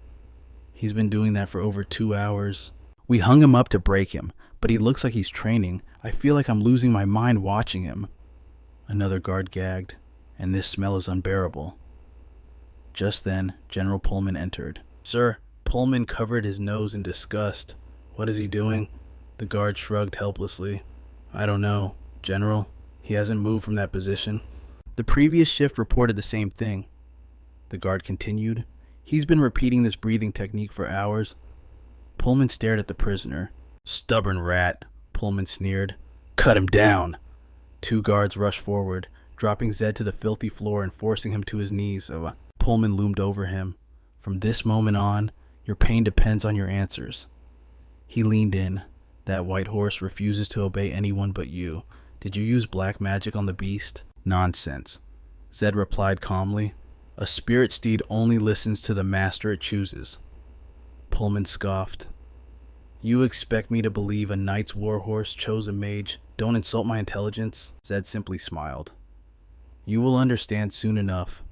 He's been doing that for over 2 hours. We hung him up to break him, but he looks like he's training. I feel like I'm losing my mind watching him. Another guard gagged, and this smell is unbearable. Just then, General Pullman entered. "Sir." Pullman covered his nose in disgust. "What is he doing?" The guard shrugged helplessly. "I don't know, General. He hasn't moved from that position." The previous shift reported the same thing. The guard continued. "He's been repeating this breathing technique for hours." Pullman stared at the prisoner. "Stubborn rat," Pullman sneered. "Cut him down." 2 guards rushed forward, dropping Zed to the filthy floor and forcing him to his knees. Pullman loomed over him. "From this moment on, your pain depends on your answers." He leaned in. "That white horse refuses to obey anyone but you. Did you use black magic on the beast?" "Nonsense," Zed replied calmly. "A spirit steed only listens to the master it chooses." Pullman scoffed. "You expect me to believe a knight's warhorse chose a mage? Don't insult my intelligence." Zed simply smiled. "You will understand soon enough."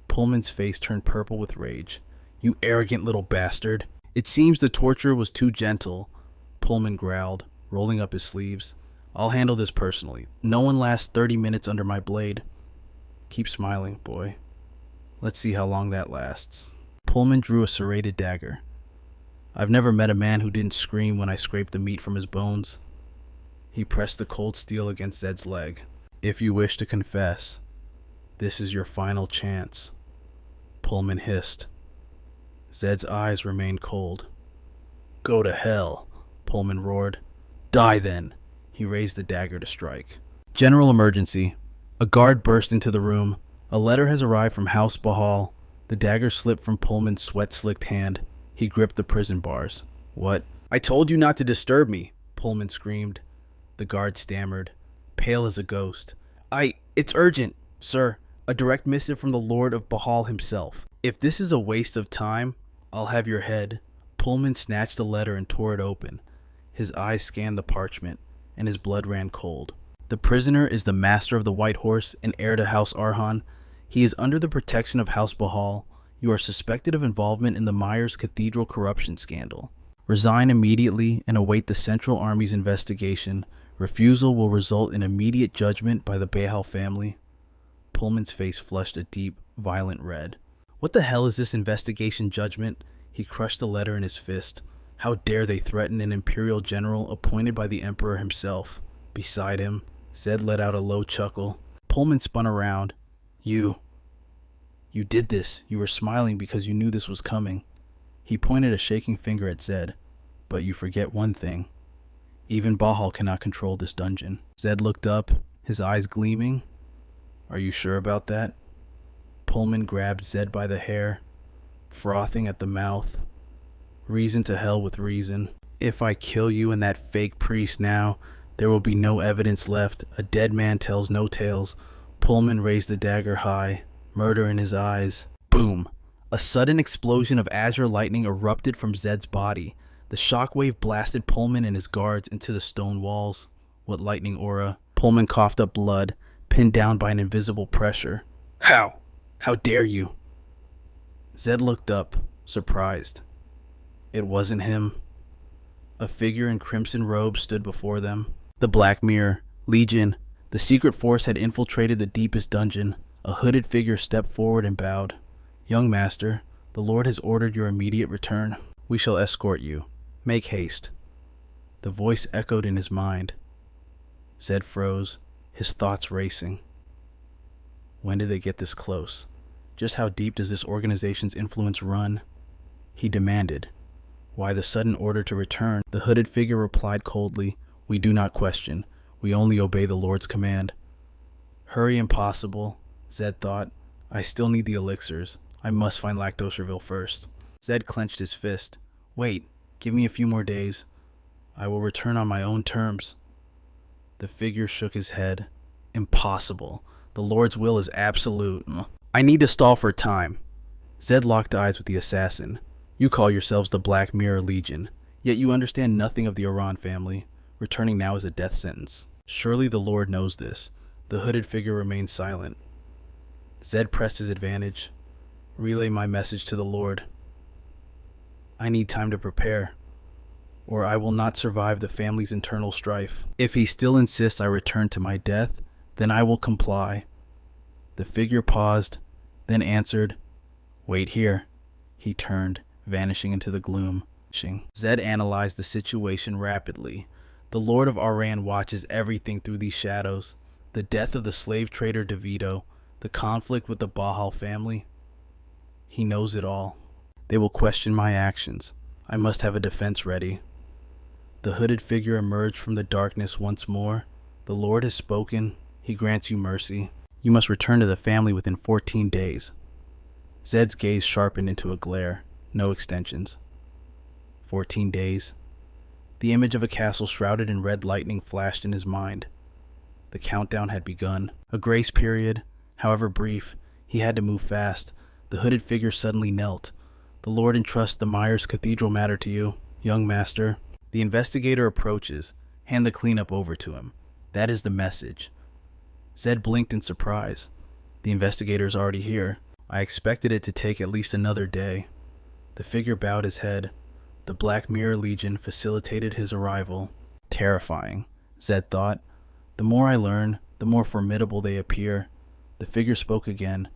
Pullman's face turned purple with rage. "You arrogant little bastard." "It seems the torture was too gentle," Pullman growled, rolling up his sleeves. "I'll handle this personally. No one lasts 30 minutes under my blade." "Keep smiling, boy. Let's see how long that lasts." Pullman drew a serrated dagger. "I've never met a man who didn't scream when I scraped the meat from his bones." He pressed the cold steel against Zed's leg. "If you wish to confess, this is your final chance," Pullman hissed. Zed's eyes remained cold. "Go to hell," Pullman roared. "Die then." He raised the dagger to strike. General emergency. A guard burst into the room. "A letter has arrived from House Bahal." The dagger slipped from Pullman's sweat-slicked hand. He gripped the prison bars. "What?" "I told you not to disturb me," Pullman screamed. The guard stammered, pale as a ghost. It's urgent, sir. A direct missive from the Lord of Bahal himself." "If this is a waste of time, I'll have your head." Pullman snatched the letter and tore it open. His eyes scanned the parchment, and his blood ran cold. "The prisoner is the master of the White Horse and heir to House Arhan. He is under the protection of House Bahal. You are suspected of involvement in the Myers Cathedral corruption scandal. Resign immediately and await the Central Army's investigation. Refusal will result in immediate judgment by the Bahal family." Pullman's face flushed a deep, violent red. "What the hell is this investigation judgment?" He crushed the letter in his fist. "How dare they threaten an imperial general appointed by the Emperor himself?" Beside him, Zed let out a low chuckle. Pullman spun around. You did this. You were smiling because you knew this was coming. He pointed a shaking finger at Zed. But you forget one thing. Even Bahal cannot control this dungeon. Zed looked up, his eyes gleaming. Are you sure about that? Pullman grabbed Zed by the hair, frothing at the mouth. Reason to hell with reason. If I kill you and that fake priest now, there will be no evidence left. A dead man tells no tales. Pullman raised the dagger high, murder in his eyes. Boom! A sudden explosion of azure lightning erupted from Zed's body. The shockwave blasted Pullman and his guards into the stone walls. What lightning aura? Pullman coughed up blood, pinned down by an invisible pressure. How? How dare you? Zed looked up, surprised. It wasn't him. A figure in crimson robes stood before them. The Black Mirror, Legion. The secret force had infiltrated the deepest dungeon. A hooded figure stepped forward and bowed. Young master, the Lord has ordered your immediate return. We shall escort you. Make haste. The voice echoed in his mind. Zed froze, his thoughts racing. When did they get this close? Just how deep does this organization's influence run? He demanded. Why the sudden order to return? The hooded figure replied coldly, We do not question. We only obey the Lord's command. Hurry impossible, Zed thought. I still need the elixirs. I must find Lactoserville first. Zed clenched his fist. Wait, give me a few more days. I will return on my own terms. The figure shook his head. Impossible. The Lord's will is absolute. I need to stall for time. Zed locked eyes with the assassin. You call yourselves the Black Mirror Legion, yet you understand nothing of the Iran family. Returning now is a death sentence. Surely the Lord knows this. The hooded figure remained silent. Zed pressed his advantage. Relay my message to the Lord. I need time to prepare, or I will not survive the family's internal strife. If he still insists I return to my death, then I will comply. The figure paused, then answered, Wait here. He turned, vanishing into the gloom. Zed analyzed the situation rapidly. The Lord of Aran watches everything through these shadows. The death of the slave trader DeVito, the conflict with the Bahal family. He knows it all. They will question my actions. I must have a defense ready. The hooded figure emerged from the darkness once more. The Lord has spoken. He grants you mercy. You must return to the family within 14 days. Zed's gaze sharpened into a glare. No extensions. 14 days. The image of a castle shrouded in red lightning flashed in his mind. The countdown had begun. A grace period, however brief. He had to move fast. The hooded figure suddenly knelt. The Lord entrusts the Myers Cathedral matter to you, young master. The investigator approaches. Hand the cleanup over to him. That is the message. Zed blinked in surprise. The investigator is already here. I expected it to take at least another day. The figure bowed his head. The Black Mirror Legion facilitated his arrival. Terrifying, Zed thought. The more I learn, the more formidable they appear. The figure spoke again.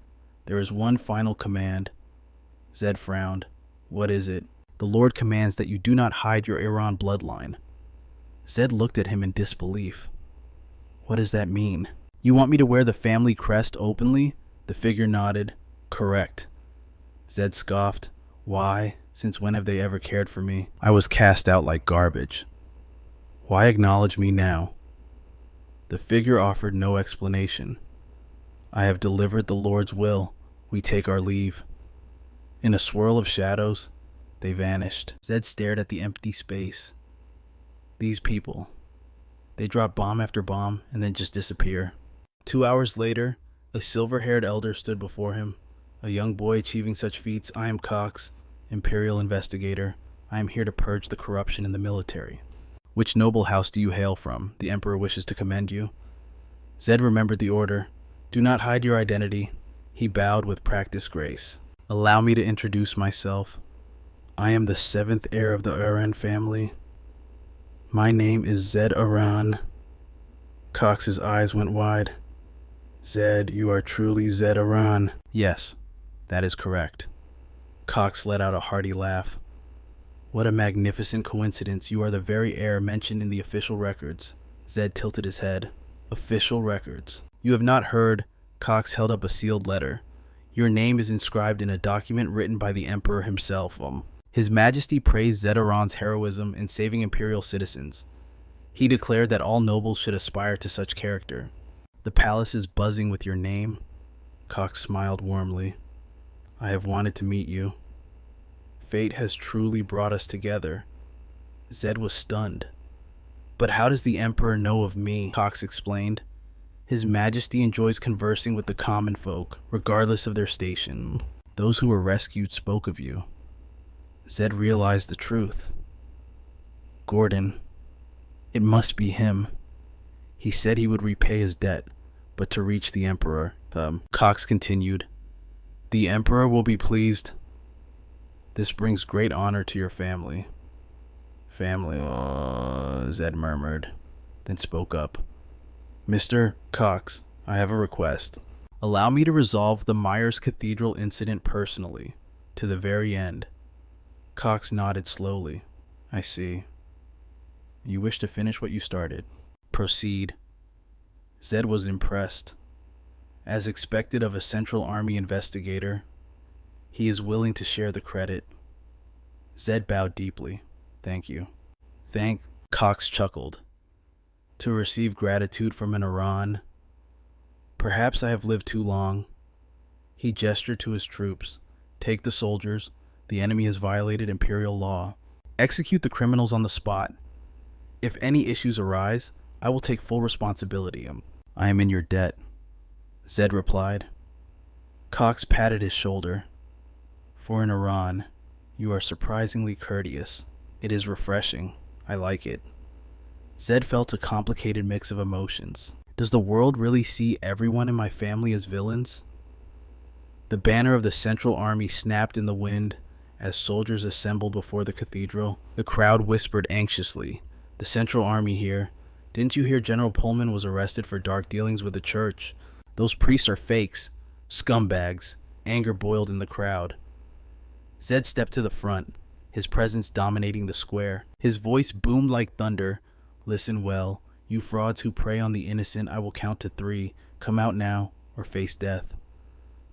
There is one final command. Zed frowned. What is it? The Lord commands that you do not hide your Iran bloodline. Zed looked at him in disbelief. What does that mean? You want me to wear the family crest openly? The figure nodded. Correct. Zed scoffed. Why? Since when have they ever cared for me? I was cast out like garbage. Why acknowledge me now? The figure offered no explanation. I have delivered the Lord's will. We take our leave. In a swirl of shadows, they vanished. Zed stared at the empty space. These people. They drop bomb after bomb and then just disappear. 2 hours later, a silver-haired elder stood before him. A young boy achieving such feats. I am Cox, Imperial Investigator. I am here to purge the corruption in the military. Which noble house do you hail from? The Emperor wishes to commend you. Zed remembered the order. Do not hide your identity. He bowed with practiced grace. Allow me to introduce myself. I am the 7th heir of the Aran family. My name is Zed Aran. Cox's eyes went wide. Zed, you are truly Zed Aran. Yes, that is correct. Cox let out a hearty laugh. What a magnificent coincidence. You are the very heir mentioned in the official records. Zed tilted his head. Official records. You have not heard. Cox held up a sealed letter. Your name is inscribed in a document written by the Emperor himself. His Majesty praised Zedaron's heroism in saving Imperial citizens. He declared that all nobles should aspire to such character. The palace is buzzing with your name. Cox smiled warmly. I have wanted to meet you. Fate has truly brought us together. Zed was stunned. But how does the Emperor know of me? Cox explained. His Majesty enjoys conversing with the common folk, regardless of their station. Those who were rescued spoke of you. Zed realized the truth. Gordon. It must be him. He said he would repay his debt, but to reach the Emperor. Cox continued. The Emperor will be pleased. This brings great honor to your family. Family, Zed murmured, then spoke up. Mr. Cox, I have a request. Allow me to resolve the Myers Cathedral incident personally, to the very end. Cox nodded slowly. I see. You wish to finish what you started. Proceed. Zed was impressed. As expected of a Central Army investigator, he is willing to share the credit. Zed bowed deeply. Thank you. Cox chuckled. To receive gratitude from an Iran. Perhaps I have lived too long. He gestured to his troops. Take the soldiers. The enemy has violated Imperial law. Execute the criminals on the spot. If any issues arise, I will take full responsibility. I am in your debt. Zed replied. Cox patted his shoulder. For an Iran, you are surprisingly courteous. It is refreshing. I like it. Zed felt a complicated mix of emotions. Does the world really see everyone in my family as villains? The banner of the Central Army snapped in the wind as soldiers assembled before the cathedral. The crowd whispered anxiously. The Central Army here. Didn't you hear General Pullman was arrested for dark dealings with the church? Those priests are fakes. Scumbags. Anger boiled in the crowd. Zed stepped to the front, his presence dominating the square. His voice boomed like thunder. Listen well. You frauds who prey on the innocent, I will count to 3. Come out now, or face death.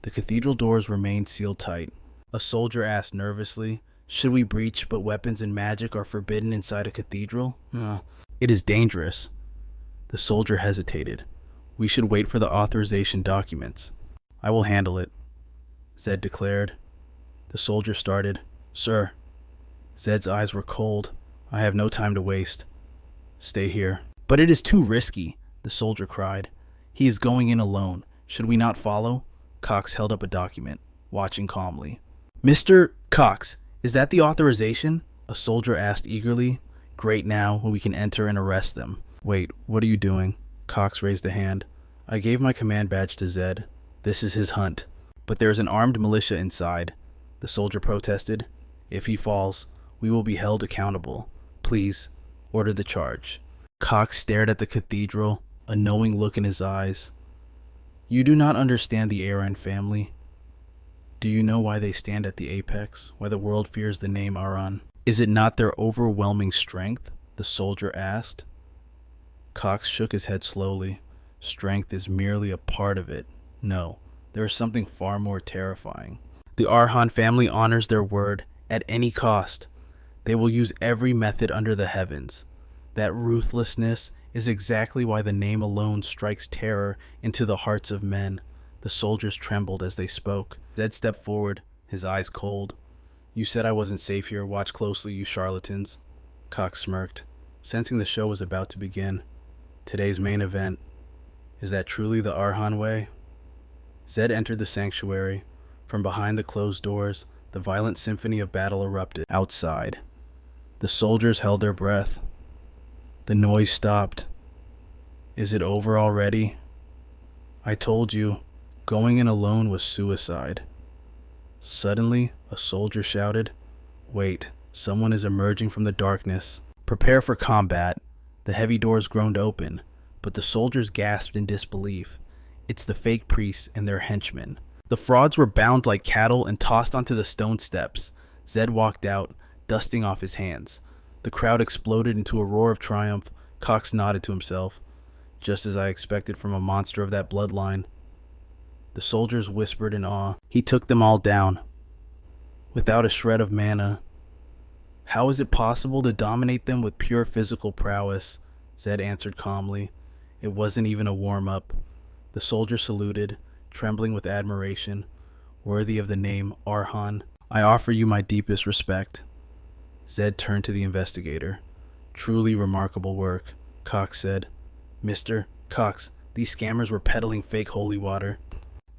The cathedral doors remained sealed tight. A soldier asked nervously, should we breach, but weapons and magic are forbidden inside a cathedral? It is dangerous. The soldier hesitated. We should wait for the authorization documents. I will handle it, Zed declared. The soldier started. Sir. Zed's eyes were cold. I have no time to waste. Stay here. But it is too risky, the soldier cried. He is going in alone. Should we not follow? Cox held up a document, watching calmly. Mr. Cox, is that the authorization? A soldier asked eagerly. Great, now we can enter and arrest them. Wait, what are you doing? Cox raised a hand. I gave my command badge to Zed. This is his hunt. But there is an armed militia inside. The soldier protested. If he falls, we will be held accountable. Please, order the charge. Cox stared at the cathedral, a knowing look in his eyes. You do not understand the Aran family. Do you know why they stand at the apex, why the world fears the name Aran? Is it not their overwhelming strength? The soldier asked. Cox shook his head slowly. Strength is merely a part of it. No, there is something far more terrifying. The Arhan family honors their word at any cost. They will use every method under the heavens. That ruthlessness is exactly why the name alone strikes terror into the hearts of men. The soldiers trembled as they spoke. Zed stepped forward, his eyes cold. You said I wasn't safe here. Watch closely, you charlatans. Cox smirked, sensing the show was about to begin. Today's main event. Is that truly the Arhan way? Zed entered the sanctuary. From behind the closed doors, the violent symphony of battle erupted. Outside, the soldiers held their breath. The noise stopped. Is it over already? I told you, going in alone was suicide. Suddenly, a soldier shouted, Wait, someone is emerging from the darkness. Prepare for combat. The heavy doors groaned open, but the soldiers gasped in disbelief. It's the fake priests and their henchmen. The frauds were bound like cattle and tossed onto the stone steps. Zed walked out, dusting off his hands. The crowd exploded into a roar of triumph. Cox nodded to himself, just as I expected from a monster of that bloodline. The soldiers whispered in awe. He took them all down, without a shred of mana. How is it possible to dominate them with pure physical prowess? Zed answered calmly. It wasn't even a warm-up. The soldier saluted, trembling with admiration, worthy of the name Arhan. I offer you my deepest respect. Zed turned to the investigator. Truly remarkable work, Cox said. Mr. Cox, these scammers were peddling fake holy water.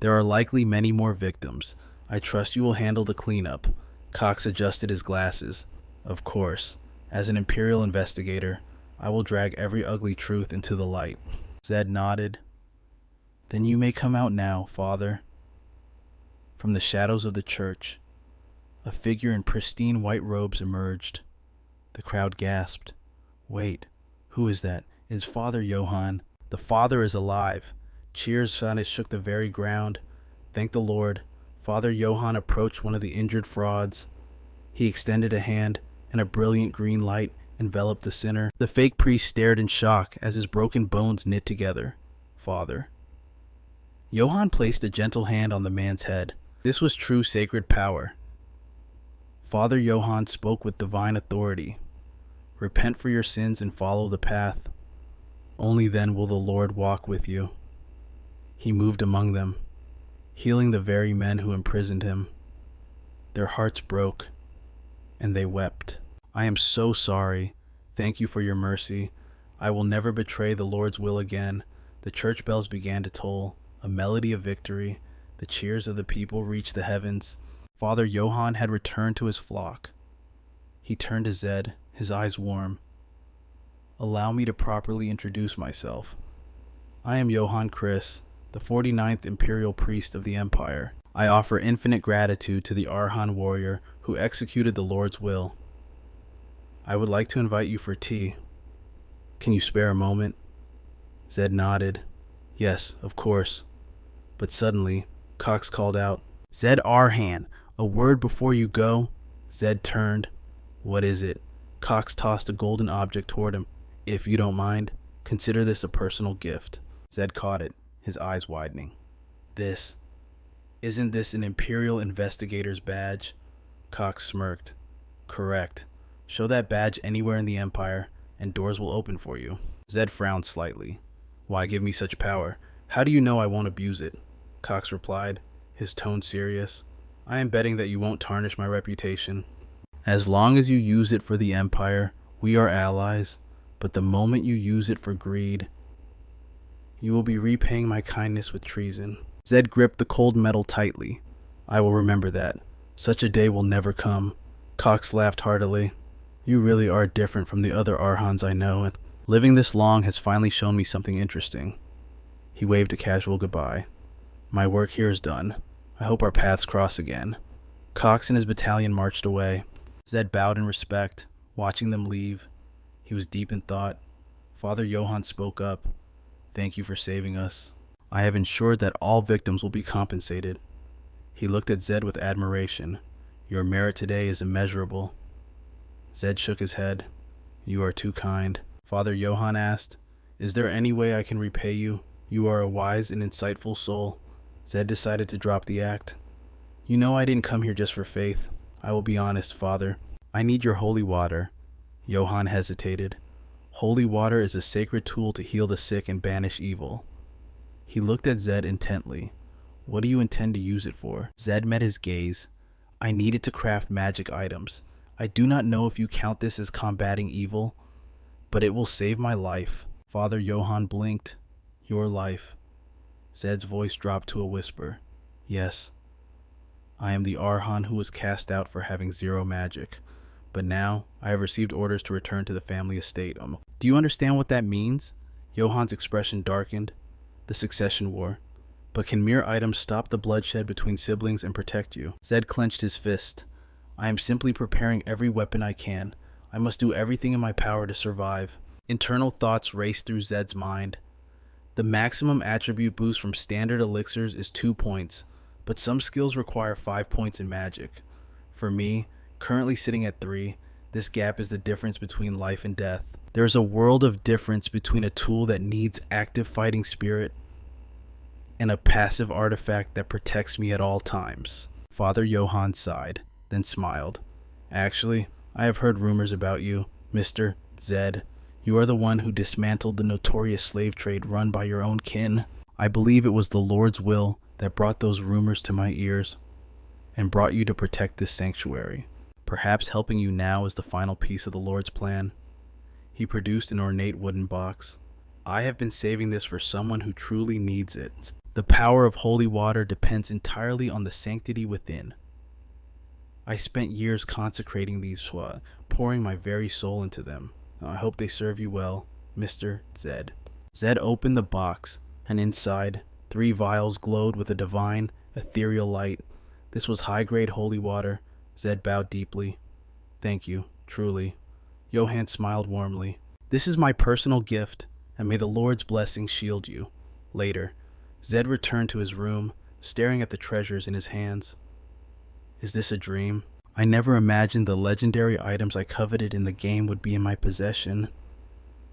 There are likely many more victims. I trust you will handle the cleanup. Cox adjusted his glasses. Of course. As an Imperial investigator, I will drag every ugly truth into the light. Zed nodded. Then you may come out now, Father. From the shadows of the church, a figure in pristine white robes emerged. The crowd gasped. Wait, who is that? It is Father Johann. The Father is alive. Cheers shook the very ground. Thank the Lord. Father Johann approached one of the injured frauds. He extended a hand, and a brilliant green light enveloped the sinner. The fake priest stared in shock as his broken bones knit together. Father. Johann placed a gentle hand on the man's head. This was true sacred power. Father Johann spoke with divine authority. Repent for your sins and follow the path. Only then will the Lord walk with you. He moved among them, healing the very men who imprisoned him. Their hearts broke, and they wept. I am so sorry. Thank you for your mercy. I will never betray the Lord's will again. The church bells began to toll, a melody of victory. The cheers of the people reached the heavens. Father Johann had returned to his flock. He turned to Zed, his eyes warm. Allow me to properly introduce myself. I am Johann Chris, the 49th Imperial Priest of the Empire. I offer infinite gratitude to the Arhan warrior who executed the Lord's will. I would like to invite you for tea. Can you spare a moment? Zed nodded. Yes, of course. But suddenly, Cox called out, Zed Arhan, a word before you go. Zed turned. What is it? Cox tossed a golden object toward him. If you don't mind, consider this a personal gift. Zed caught it, his eyes widening. Isn't this an Imperial Investigator's badge? Cox smirked. Correct. Show that badge anywhere in the Empire, and doors will open for you. Zed frowned slightly. Why give me such power? How do you know I won't abuse it? Cox replied, his tone serious. I am betting that you won't tarnish my reputation. As long as you use it for the Empire, we are allies, but the moment you use it for greed, you will be repaying my kindness with treason. Zed gripped the cold metal tightly. I will remember that. Such a day will never come. Cox laughed heartily. You really are different from the other Arhans I know, and living this long has finally shown me something interesting. He waved a casual goodbye. My work here is done. I hope our paths cross again. Cox and his battalion marched away. Zed bowed in respect, watching them leave. He was deep in thought. Father Johann spoke up. Thank you for saving us. I have ensured that all victims will be compensated. He looked at Zed with admiration. Your merit today is immeasurable. Zed shook his head. You are too kind. Father Johann asked, Is there any way I can repay you? You are a wise and insightful soul. Zed decided to drop the act. You know I didn't come here just for faith. I will be honest, Father. I need your holy water. Johann hesitated. Holy water is a sacred tool to heal the sick and banish evil. He looked at Zed intently. What do you intend to use it for? Zed met his gaze. I need it to craft magic items. I do not know if you count this as combating evil, but it will save my life. Father Johann blinked. Your life. Zed's voice dropped to a whisper. Yes. I am the Arhan who was cast out for having zero magic, but now I have received orders to return to the family estate. Do you understand what that means? Johann's expression darkened. The succession war. But can mere items stop the bloodshed between siblings and protect you? Zed clenched his fist. I am simply preparing every weapon I can. I must do everything in my power to survive. Internal thoughts raced through Zed's mind. The maximum attribute boost from standard elixirs is 2 points, but some skills require 5 points in magic. For me, currently sitting at 3, This gap is the difference between life and death. There is a world of difference between a tool that needs active fighting spirit and a passive artifact that protects me at all times. Father Johann sighed, then smiled. Actually, I have heard rumors about you, Mr. Zed. You are the one who dismantled the notorious slave trade run by your own kin. I believe it was the Lord's will that brought those rumors to my ears and brought you to protect this sanctuary. Perhaps helping you now is the final piece of the Lord's plan. He produced an ornate wooden box. I have been saving this for someone who truly needs it. The power of holy water depends entirely on the sanctity within. I spent years consecrating these, pouring my very soul into them. I hope they serve you well, Mr. Zed. Zed opened the box, and inside, 3 vials glowed with a divine, ethereal light. This was high-grade holy water. Zed bowed deeply. Thank you, truly. Johann smiled warmly. This is my personal gift, and may the Lord's blessing shield you. Later, Zed returned to his room, staring at the treasures in his hands. Is this a dream? I never imagined the legendary items I coveted in the game would be in my possession.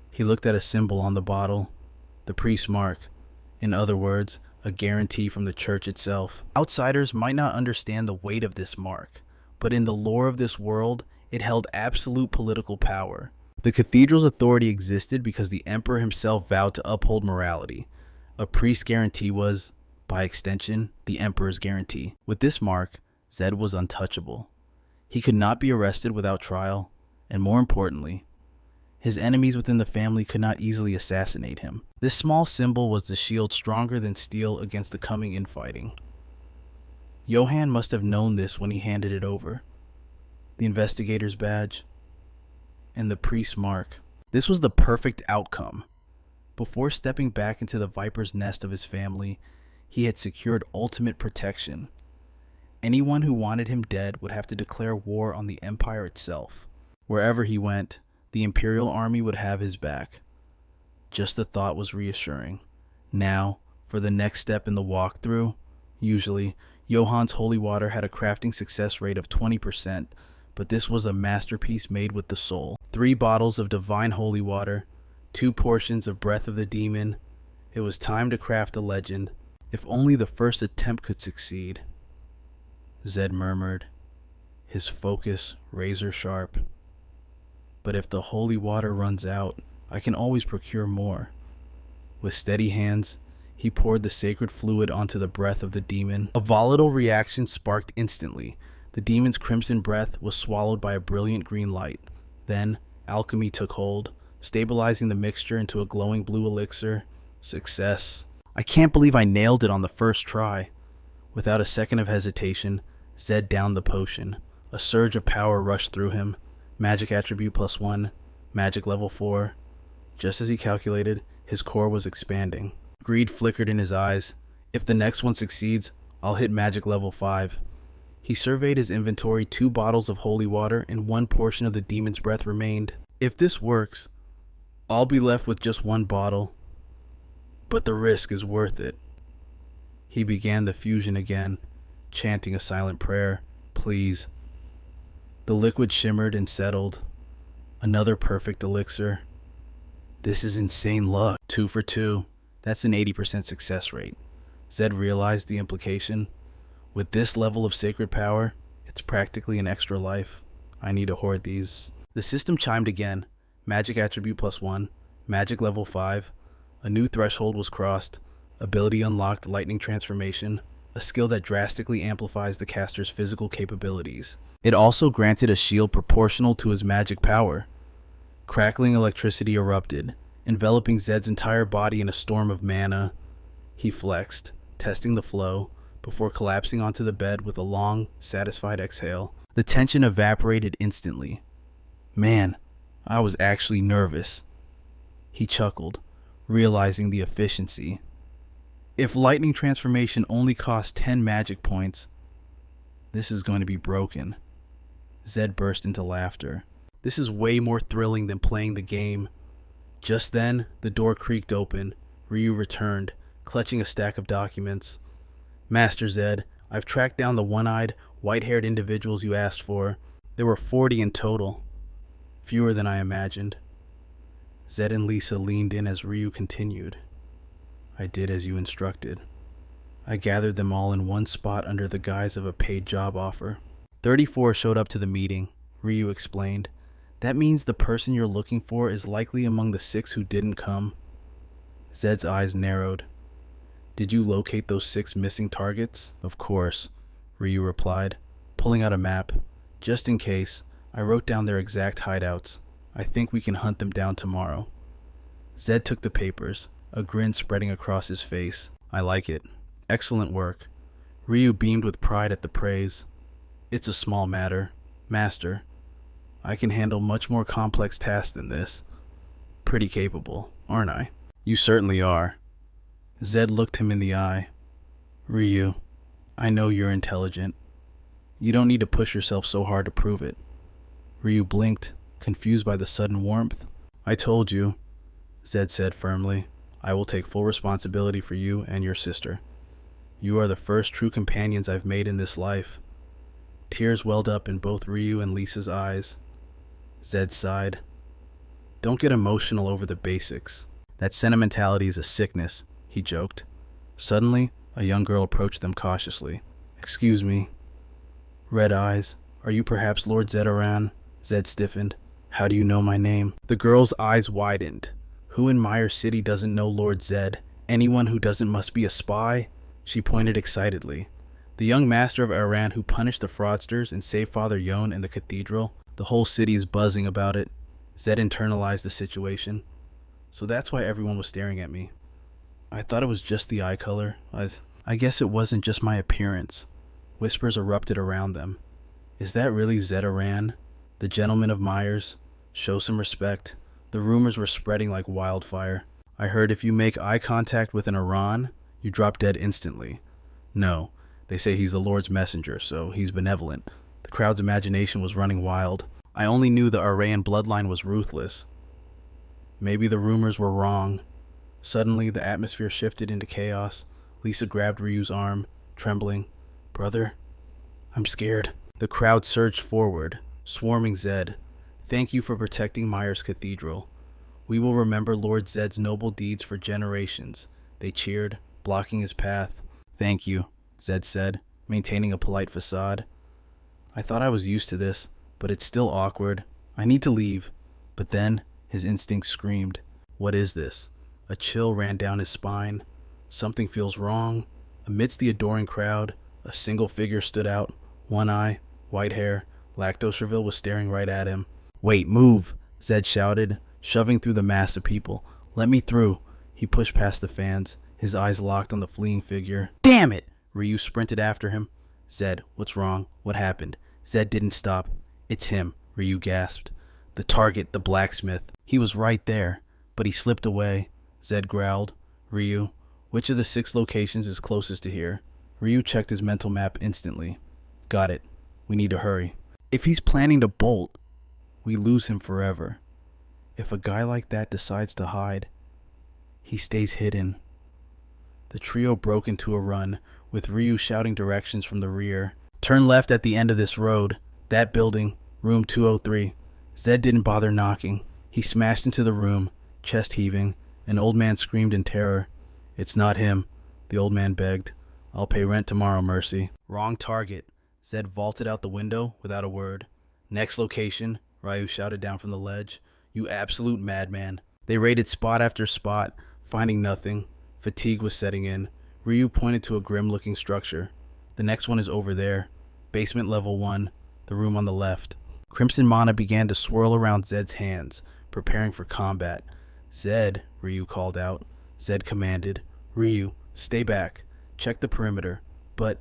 He looked at a symbol on the bottle, the priest's mark. In other words, a guarantee from the church itself. Outsiders might not understand the weight of this mark, but in the lore of this world, it held absolute political power. The cathedral's authority existed because the emperor himself vowed to uphold morality. A priest's guarantee was, by extension, the emperor's guarantee. With this mark, Zed was untouchable. He could not be arrested without trial, and more importantly, his enemies within the family could not easily assassinate him. This small symbol was the shield stronger than steel against the coming infighting. Johann must have known this when he handed it over. The investigator's badge and the priest's mark. This was the perfect outcome. Before stepping back into the viper's nest of his family, he had secured ultimate protection. Anyone who wanted him dead would have to declare war on the Empire itself. Wherever he went, the Imperial Army would have his back. Just the thought was reassuring. Now, for the next step in the walkthrough. Usually, Johann's holy water had a crafting success rate of 20%, but this was a masterpiece made with the soul. 3 bottles of divine holy water, 2 portions of breath of the demon. It was time to craft a legend. If only the first attempt could succeed. Zed murmured, his focus razor sharp. But if the holy water runs out, I can always procure more. With steady hands, he poured the sacred fluid onto the breath of the demon. A volatile reaction sparked instantly. The demon's crimson breath was swallowed by a brilliant green light. Then, alchemy took hold, stabilizing the mixture into a glowing blue elixir. Success. I can't believe I nailed it on the first try. Without a second of hesitation, Zed downed the potion. A surge of power rushed through him. Magic attribute +1, magic level 4. Just as he calculated, his core was expanding. Greed flickered in his eyes. If the next one succeeds, I'll hit magic level 5. He surveyed his inventory. 2 bottles of holy water and 1 portion of the demon's breath remained. If this works, I'll be left with just 1 bottle. But the risk is worth it. He began the fusion again, chanting a silent prayer. Please. The liquid shimmered and settled. Another perfect elixir. This is insane luck. 2 for 2. That's an 80% success rate. Zed realized the implication. With this level of sacred power, it's practically an extra life. I need to hoard these. The system chimed again. Magic attribute +1, magic level 5. A new threshold was crossed. Ability unlocked, lightning transformation, a skill that drastically amplifies the caster's physical capabilities. It also granted a shield proportional to his magic power. Crackling electricity erupted, enveloping Zed's entire body in a storm of mana. He flexed, testing the flow, before collapsing onto the bed with a long, satisfied exhale. The tension evaporated instantly. Man, I was actually nervous. He chuckled, realizing the efficiency. If lightning transformation only costs 10 magic points, this is going to be broken. Zed burst into laughter. This is way more thrilling than playing the game. Just then, the door creaked open. Ryu returned, clutching a stack of documents. Master Zed, I've tracked down the one-eyed, white-haired individuals you asked for. There were 40 in total. Fewer than I imagined. Zed and Lisa leaned in as Ryu continued. I did as you instructed. I gathered them all in one spot under the guise of a paid job offer. 34 showed up to the meeting, Ryu explained. That means the person you're looking for is likely among the 6 who didn't come. Zed's eyes narrowed. Did you locate those 6 missing targets? Of course, Ryu replied, pulling out a map. Just in case, I wrote down their exact hideouts. I think we can hunt them down tomorrow. Zed took the papers, a grin spreading across his face. I like it. Excellent work. Ryu beamed with pride at the praise. It's a small matter, Master. I can handle much more complex tasks than this. Pretty capable, aren't I? You certainly are. Zed looked him in the eye. Ryu, I know you're intelligent. You don't need to push yourself so hard to prove it. Ryu blinked, confused by the sudden warmth. I told you, Zed said firmly. I will take full responsibility for you and your sister. You are the first true companions I've made in this life. Tears welled up in both Ryu and Lisa's eyes. Zed sighed. Don't get emotional over the basics. That sentimentality is a sickness, he joked. Suddenly, a young girl approached them cautiously. Excuse me. Red eyes. Are you perhaps Lord Zedaran? Zed stiffened. How do you know my name? The girl's eyes widened. Who in Myers City doesn't know Lord Zed? Anyone who doesn't must be a spy? She pointed excitedly. The young master of Iran who punished the fraudsters and saved Father Yon in the cathedral. The whole city is buzzing about it. Zed internalized the situation. So that's why everyone was staring at me. I thought it was just the eye color. I guess it wasn't just my appearance. Whispers erupted around them. Is that really Zedaran? The gentleman of Myers? Show some respect. The rumors were spreading like wildfire. I heard if you make eye contact with an Iran, you drop dead instantly. No, they say he's the Lord's messenger, so he's benevolent. The crowd's imagination was running wild. I only knew the Arayan bloodline was ruthless. Maybe the rumors were wrong. Suddenly, the atmosphere shifted into chaos. Lisa grabbed Ryu's arm, trembling. Brother, I'm scared. The crowd surged forward, swarming Zed. Thank you for protecting Myers Cathedral. We will remember Lord Zed's noble deeds for generations. They cheered, blocking his path. Thank you, Zed said, maintaining a polite facade. I thought I was used to this, but it's still awkward. I need to leave. But then, his instinct screamed. What is this? A chill ran down his spine. Something feels wrong. Amidst the adoring crowd, a single figure stood out. One eye, white hair. Lactosherville was staring right at him. Wait, move, Zed shouted, shoving through the mass of people. Let me through. He pushed past the fans, his eyes locked on the fleeing figure. Damn it! Ryu sprinted after him. Zed, what's wrong? What happened? Zed didn't stop. It's him, Ryu gasped. The target, the blacksmith. He was right there, but he slipped away. Zed growled. Ryu, which of the 6 locations is closest to here? Ryu checked his mental map instantly. Got it. We need to hurry. If he's planning to bolt, we lose him forever. If a guy like that decides to hide, he stays hidden. The trio broke into a run, with Ryu shouting directions from the rear. Turn left at the end of this road. That building, room 203. Zed didn't bother knocking. He smashed into the room, chest heaving. An old man screamed in terror. It's not him, the old man begged. I'll pay rent tomorrow, Mercy. Wrong target. Zed vaulted out the window without a word. Next location, Ryu shouted down from the ledge. You absolute madman. They raided spot after spot, finding nothing. Fatigue was setting in. Ryu pointed to a grim-looking structure. The next one is over there. Basement level 1, the room on the left. Crimson mana began to swirl around Zed's hands, preparing for combat. Zed, Ryu called out. Zed commanded. Ryu, stay back. Check the perimeter. But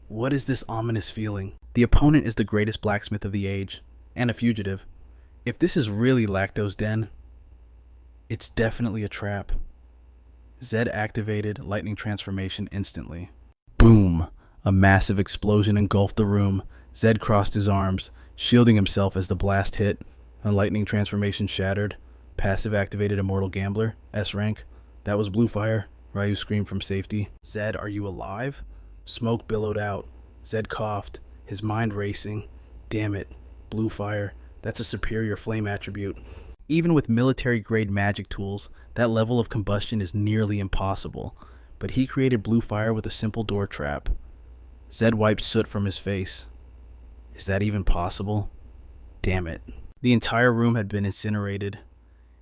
what is this ominous feeling? The opponent is the greatest blacksmith of the age, and a fugitive. If this is really Lacto's den, it's definitely a trap. Zed activated lightning transformation instantly. Boom! A massive explosion engulfed the room. Zed crossed his arms, shielding himself as the blast hit. A lightning transformation shattered. Passive activated Immortal Gambler, S rank. That was blue fire. Ryu screamed from safety. Zed, are you alive? Smoke billowed out. Zed coughed, his mind racing. Damn it. Blue fire. That's a superior flame attribute. Even with military-grade magic tools, that level of combustion is nearly impossible, but he created blue fire with a simple door trap. Zed wiped soot from his face. Is that even possible? Damn it. The entire room had been incinerated.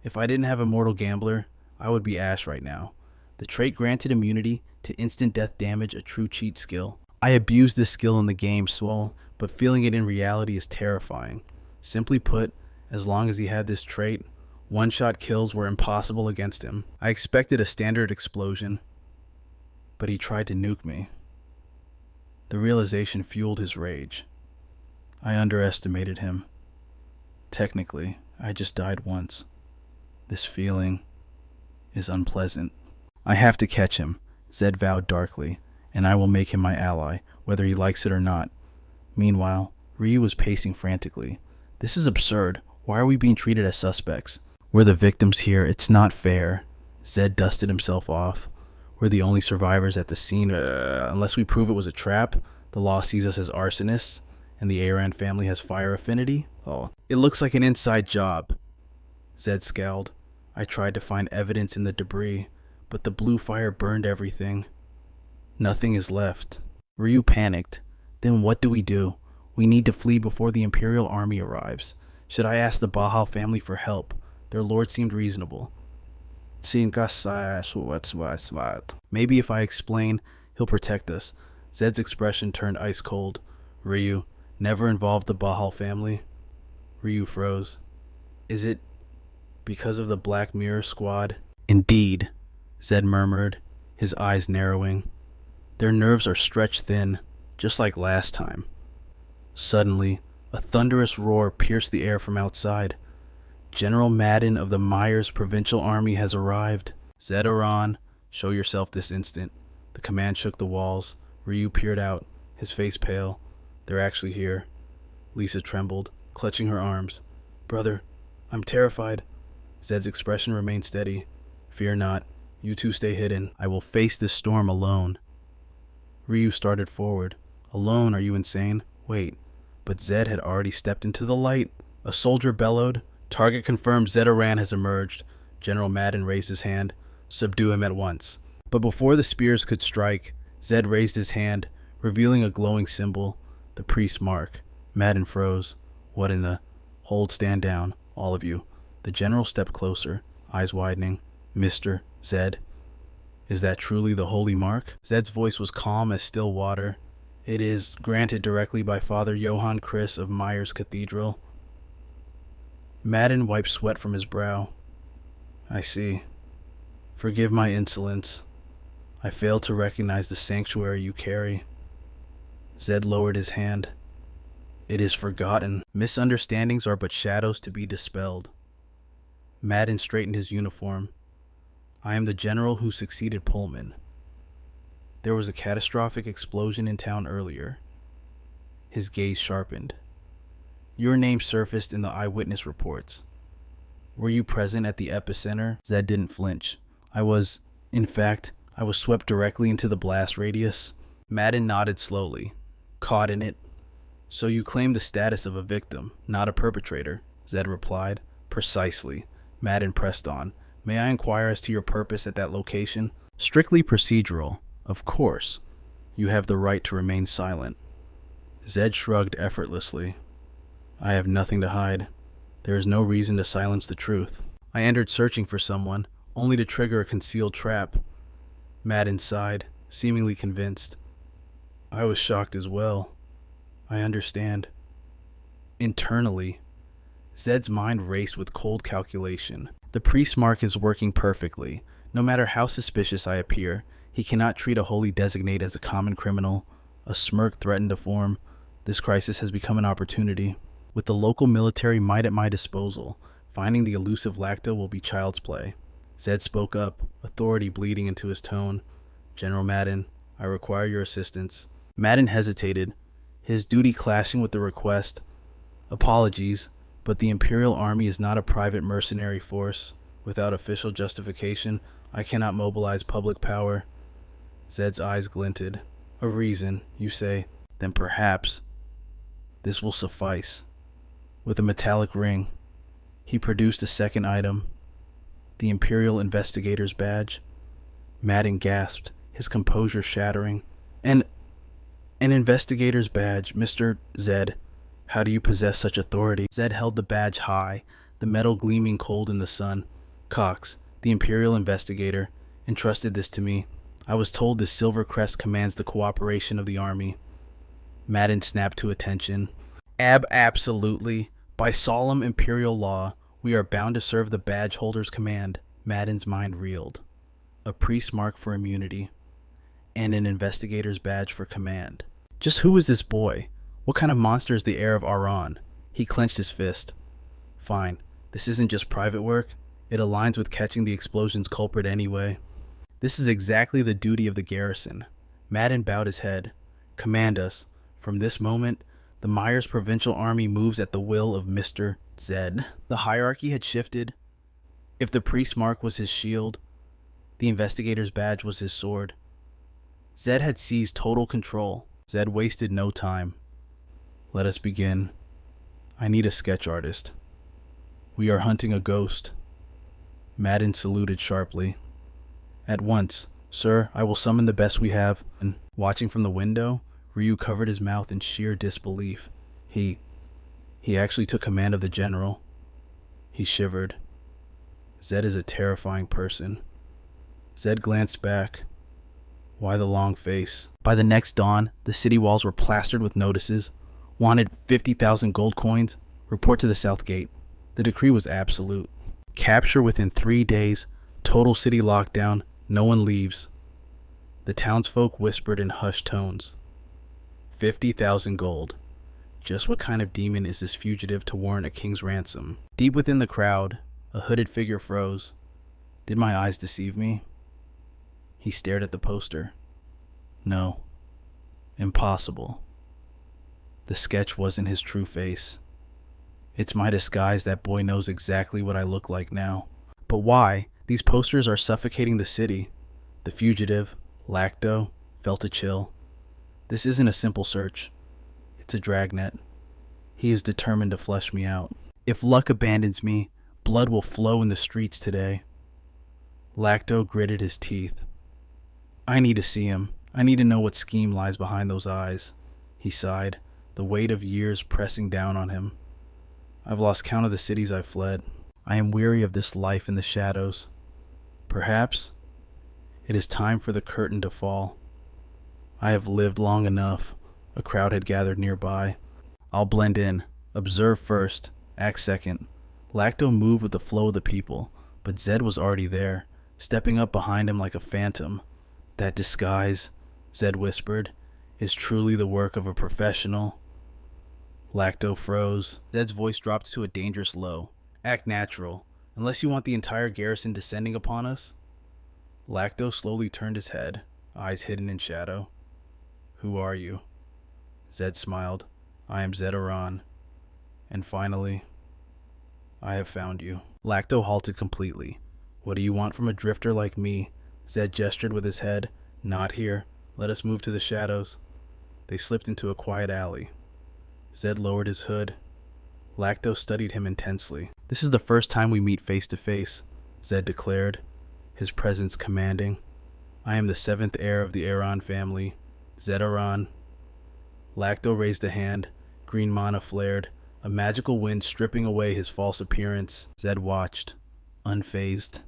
If I didn't have Immortal Gambler, I would be Ash right now. The trait granted immunity to instant death damage, a true cheat skill. I abused this skill in the game, Swole, but feeling it in reality is terrifying. Simply put, as long as he had this trait, one-shot kills were impossible against him. I expected a standard explosion, but he tried to nuke me. The realization fueled his rage. I underestimated him. Technically, I just died once. This feeling is unpleasant. I have to catch him, Zed vowed darkly, and I will make him my ally, whether he likes it or not. Meanwhile, Ryu was pacing frantically. This is absurd. Why are we being treated as suspects? We're the victims here. It's not fair. Zed dusted himself off. We're the only survivors at the scene. Unless we prove it was a trap, the law sees us as arsonists, and the Aran family has fire affinity. Oh, it looks like an inside job. Zed scowled. I tried to find evidence in the debris, but the blue fire burned everything. Nothing is left. Ryu panicked. Then what do? We need to flee before the Imperial army arrives. Should I ask the Bahal family for help? Their lord seemed reasonable. Maybe if I explain, he'll protect us. Zed's expression turned ice cold. Ryu, never involved the Bahal family? Ryu froze. Is it because of the Black Mirror Squad? Indeed, Zed murmured, his eyes narrowing. Their nerves are stretched thin, just like last time. Suddenly, a thunderous roar pierced the air from outside. General Madden of the Myers Provincial Army has arrived. Zed Aran, show yourself this instant. The command shook the walls. Ryu peered out, his face pale. They're actually here. Lisa trembled, clutching her arms. Brother, I'm terrified. Zed's expression remained steady. Fear not. You two stay hidden. I will face this storm alone. Ryu started forward. Alone? Are you insane? Wait. But Zed had already stepped into the light. A soldier bellowed. Target confirmed. Zed Aran has emerged. General Madden raised his hand. Subdue him at once. But before the spears could strike, Zed raised his hand, revealing a glowing symbol, the priest's mark. Madden froze. What in the... Hold, stand down, all of you. The general stepped closer, eyes widening. Mr. Zed. Is that truly the holy mark? Zed's voice was calm as still water. It is granted directly by Father Johann Chris of Myers Cathedral. Madden wiped sweat from his brow. I see. Forgive my insolence. I fail to recognize the sanctuary you carry. Zed lowered his hand. It is forgotten. Misunderstandings are but shadows to be dispelled. Madden straightened his uniform. I am the general who succeeded Pullman. There was a catastrophic explosion in town earlier. His gaze sharpened. Your name surfaced in the eyewitness reports. Were you present at the epicenter? Zed didn't flinch. I was swept directly into the blast radius. Madden nodded slowly. Caught in it. So you claim the status of a victim, not a perpetrator, Zed replied. Precisely. Madden pressed on. May I inquire as to your purpose at that location? Strictly procedural. Of course. You have the right to remain silent. Zed shrugged effortlessly. I have nothing to hide. There is no reason to silence the truth. I entered searching for someone, only to trigger a concealed trap. Madden sighed, seemingly convinced. I was shocked as well. I understand. Internally, Zed's mind raced with cold calculation. The priest mark is working perfectly. No matter how suspicious I appear, he cannot treat a holy designate as a common criminal. A smirk threatened to form. This crisis has become an opportunity. With the local military might at my disposal, finding the elusive Lacta will be child's play. Zed spoke up, authority bleeding into his tone. General Madden, I require your assistance. Madden hesitated, his duty clashing with the request. Apologies, but the Imperial Army is not a private mercenary force. Without official justification, I cannot mobilize public power. Zed's eyes glinted. A reason, you say? Then perhaps this will suffice. with a metallic ring. He produced a second item, the Imperial Investigator's Badge. Madden gasped, his composure shattering. An investigator's badge, Mr. Zed. How do you possess such authority? Zed held the badge high, the metal gleaming cold in the sun. Cox, the Imperial Investigator, entrusted this to me. I was told this silver crest commands the cooperation of the army. Madden snapped to attention. Absolutely. By solemn Imperial law, we are bound to serve the badge holder's command. Madden's mind reeled. A priest's mark for immunity, and an investigator's badge for command. Just who is this boy? What kind of monster is the heir of Aran? He clenched his fist. Fine, this isn't just private work. It aligns with catching the explosion's culprit anyway. This is exactly the duty of the garrison. Madden bowed his head. Command us. From this moment, the Myers Provincial Army moves at the will of Mr. Zed. The hierarchy had shifted. If the priest's mark was his shield, the investigator's badge was his sword. Zed had seized total control. Zed wasted no time. Let us begin. I need a sketch artist. We are hunting a ghost. Madden saluted sharply. At once, sir, I will summon the best we have. And watching from the window, Ryu covered his mouth in sheer disbelief. He actually took command of the general. He shivered. Zed is a terrifying person. Zed glanced back. Why the long face? By the next dawn, the city walls were plastered with notices. Wanted 50,000 gold coins. Report to the south gate. The decree was absolute. Capture within 3 days. Total city lockdown. No one leaves. The townsfolk whispered in hushed tones. 50,000 gold. Just what kind of demon is this fugitive to warrant a king's ransom? Deep within the crowd, a hooded figure froze. Did my eyes deceive me? He stared at the poster. No. Impossible. The sketch wasn't his true face. It's my disguise. That boy knows exactly what I look like now. But why? These posters are suffocating the city. The fugitive, Lacto, felt a chill. This isn't a simple search. It's a dragnet. He is determined to flush me out. If luck abandons me, blood will flow in the streets today. Lacto gritted his teeth. I need to see him. I need to know what scheme lies behind those eyes. He sighed, the weight of years pressing down on him. I've lost count of the cities I've fled. I am weary of this life in the shadows. Perhaps it is time for the curtain to fall. I have lived long enough. A crowd had gathered nearby. I'll blend in. Observe first. Act second. Lacto moved with the flow of the people, but Zed was already there, stepping up behind him like a phantom. That disguise, Zed whispered, is truly the work of a professional. Lacto froze. Zed's voice dropped to a dangerous low. Act natural, unless you want the entire garrison descending upon us. Lacto slowly turned his head, eyes hidden in shadow. Who are you? Zed smiled. I am Zed Aran. And finally, I have found you. Lacto halted completely. What do you want from a drifter like me? Zed gestured with his head. Not here. Let us move to the shadows. They slipped into a quiet alley. Zed lowered his hood. Lacto studied him intensely. This is the first time we meet face to face, Zed declared, his presence commanding. I am the 7th heir of the Aran family, Zed Aran. Lacto raised a hand. Green mana flared, a magical wind stripping away his false appearance. Zed watched, unfazed.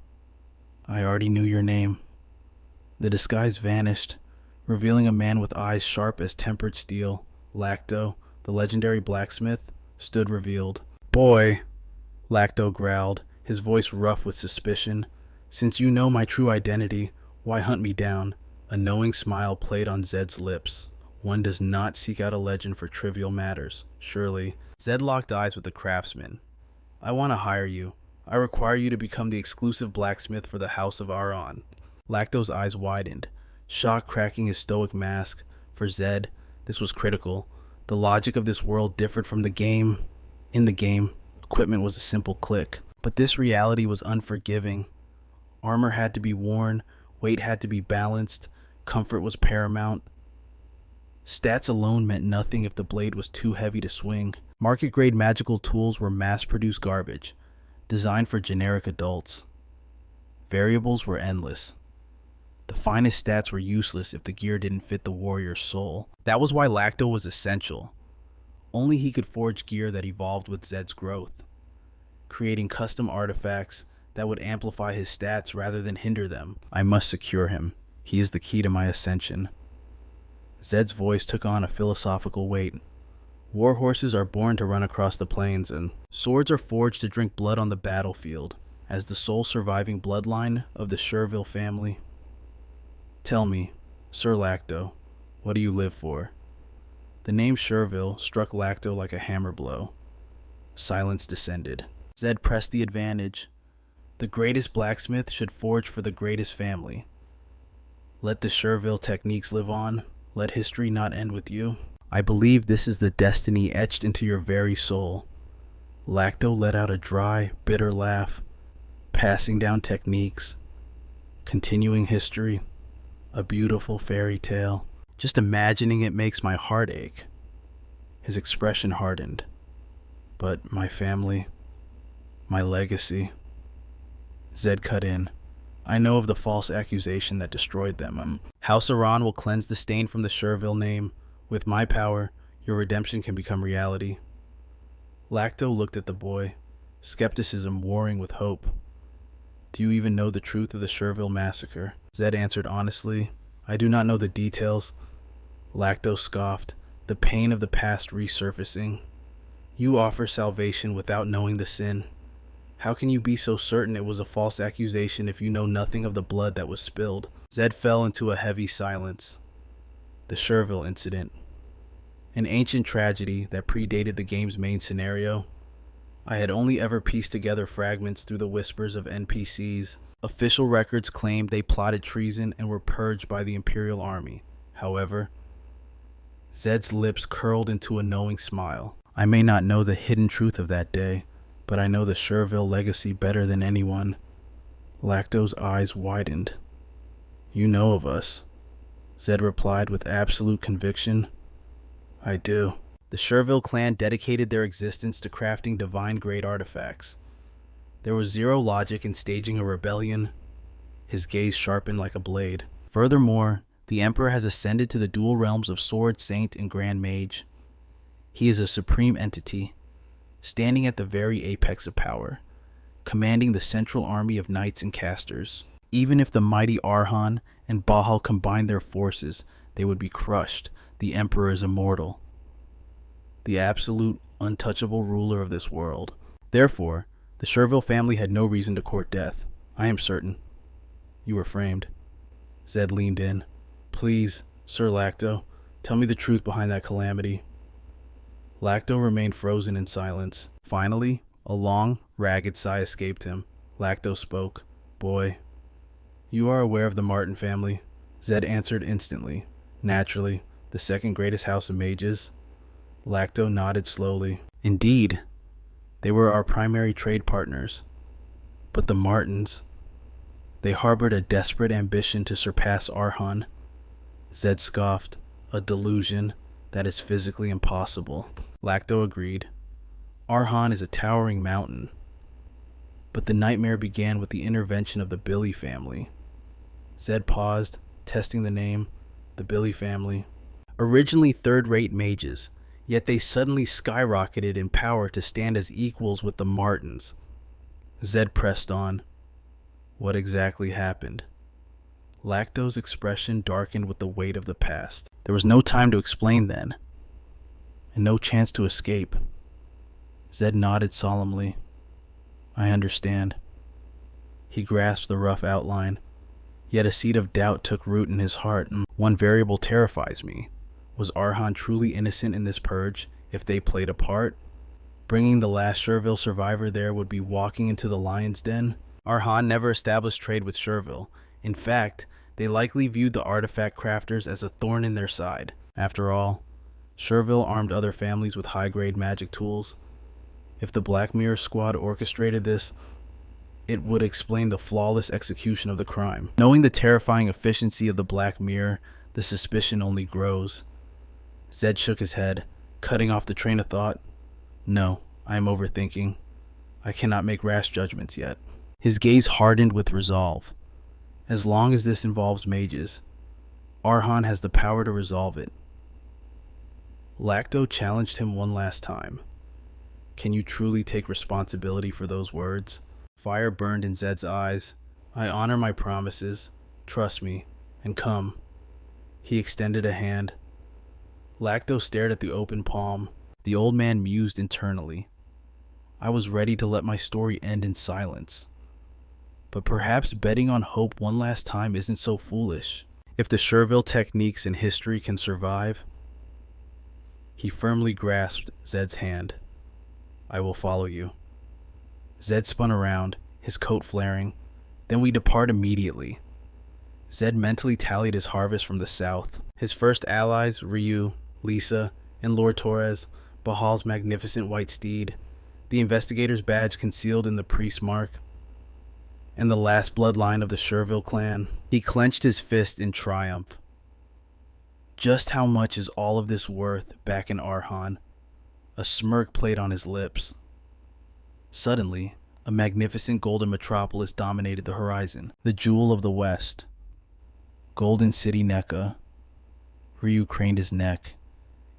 I already knew your name. The disguise vanished, revealing a man with eyes sharp as tempered steel. Lacto, the legendary blacksmith, stood revealed. Boy, Lacto growled, his voice rough with suspicion. Since you know my true identity, why hunt me down? A knowing smile played on Zed's lips. One does not seek out a legend for trivial matters, surely. Zed locked eyes with the craftsman. I want to hire you. I require you to become the exclusive blacksmith for the House of Aran. Lacto's eyes widened, shock cracking his stoic mask. For Zed, this was critical. The logic of this world differed from the game. In the game, equipment was a simple click. But this reality was unforgiving. Armor had to be worn, weight had to be balanced, comfort was paramount. Stats alone meant nothing if the blade was too heavy to swing. Market-grade magical tools were mass-produced garbage, designed for generic adults. Variables were endless. The finest stats were useless if the gear didn't fit the warrior's soul. That was why Lacto was essential. Only he could forge gear that evolved with Zed's growth, creating custom artifacts that would amplify his stats rather than hinder them. I must secure him. He is the key to my ascension. Zed's voice took on a philosophical weight. War horses are born to run across the plains, and swords are forged to drink blood on the battlefield. As the sole surviving bloodline of the Sherville family, tell me, Sir Lacto, what do you live for? The name Sherville struck Lacto like a hammer blow. Silence descended. Zed pressed the advantage. The greatest blacksmith should forge for the greatest family. Let the Sherville techniques live on. Let history not end with you. I believe this is the destiny etched into your very soul. Lacto let out a dry, bitter laugh, passing down techniques, continuing history, a beautiful fairy tale. Just imagining it makes my heart ache. His expression hardened. But my family, my legacy. Zed cut in. I know of the false accusation that destroyed them. House Aran will cleanse the stain from the Sherville name. With my power, your redemption can become reality. Lacto looked at the boy, skepticism warring with hope. Do you even know the truth of the Sherville massacre? Zed answered honestly. I do not know the details. Lacto scoffed, the pain of the past resurfacing. You offer salvation without knowing the sin. How can you be so certain it was a false accusation if you know nothing of the blood that was spilled? Zed fell into a heavy silence. The Sherville incident. An ancient tragedy that predated the game's main scenario. I had only ever pieced together fragments through the whispers of NPCs. Official records claimed they plotted treason and were purged by the Imperial Army. However, Zed's lips curled into a knowing smile. I may not know the hidden truth of that day, but I know the Sherville legacy better than anyone. Lacto's eyes widened. You know of us, Zed replied with absolute conviction. I do. The Sherville clan dedicated their existence to crafting divine-grade artifacts. There was zero logic in staging a rebellion. His gaze sharpened like a blade. Furthermore, the Emperor has ascended to the dual realms of Sword Saint and Grand Mage. He is a supreme entity, standing at the very apex of power, commanding the central army of knights and casters. Even if the mighty Arhan and Bahal combined their forces, they would be crushed. The Emperor is immortal, the absolute, untouchable ruler of this world. Therefore, the Sherville family had no reason to court death. I am certain. You were framed. Zed leaned in. Please, Sir Lacto, tell me the truth behind that calamity. Lacto remained frozen in silence. Finally, a long, ragged sigh escaped him. Lacto spoke. Boy, you are aware of the Martin family. Zed answered instantly. Naturally, the second greatest house of mages. Lacto nodded slowly. Indeed, they were our primary trade partners. But the Martins, they harbored a desperate ambition to surpass Arhan. Zed scoffed. A delusion that is physically impossible. Lacto agreed. Arhan is a towering mountain. But the nightmare began with the intervention of the Billy family. Zed paused, testing the name. The Billy family. Originally third-rate mages, yet they suddenly skyrocketed in power to stand as equals with the Martins. Zed pressed on. What exactly happened? Lacto's expression darkened with the weight of the past. There was no time to explain then, and no chance to escape. Zed nodded solemnly. I understand. He grasped the rough outline, yet a seed of doubt took root in his heart. One variable terrifies me. Was Arhan truly innocent in this purge if they played a part? Bringing the last Sherville survivor there would be walking into the lion's den. Arhan never established trade with Sherville. In fact, they likely viewed the artifact crafters as a thorn in their side. After all, Sherville armed other families with high-grade magic tools. If the Black Mirror Squad orchestrated this, it would explain the flawless execution of the crime. Knowing the terrifying efficiency of the Black Mirror, the suspicion only grows. Zed shook his head, cutting off the train of thought. No, I am overthinking. I cannot make rash judgments yet. His gaze hardened with resolve. As long as this involves mages, Arhan has the power to resolve it. Lacto challenged him one last time. Can you truly take responsibility for those words? Fire burned in Zed's eyes. I honor my promises. Trust me, and come. He extended a hand. Lacto stared at the open palm. The old man mused internally. I was ready to let my story end in silence. But perhaps betting on hope one last time isn't so foolish. If the Sherville techniques and history can survive. He firmly grasped Zed's hand. I will follow you. Zed spun around, his coat flaring. Then we depart immediately. Zed mentally tallied his harvest from the south. His first allies, Ryu, Lisa, and Lord Torres, Bahal's magnificent white steed, the investigator's badge concealed in the priest's mark, and the last bloodline of the Sherville clan. He clenched his fist in triumph. Just how much is all of this worth back in Arhan? A smirk played on his lips. Suddenly, a magnificent golden metropolis dominated the horizon, the jewel of the west. Golden City Nekka. Ryu craned his neck,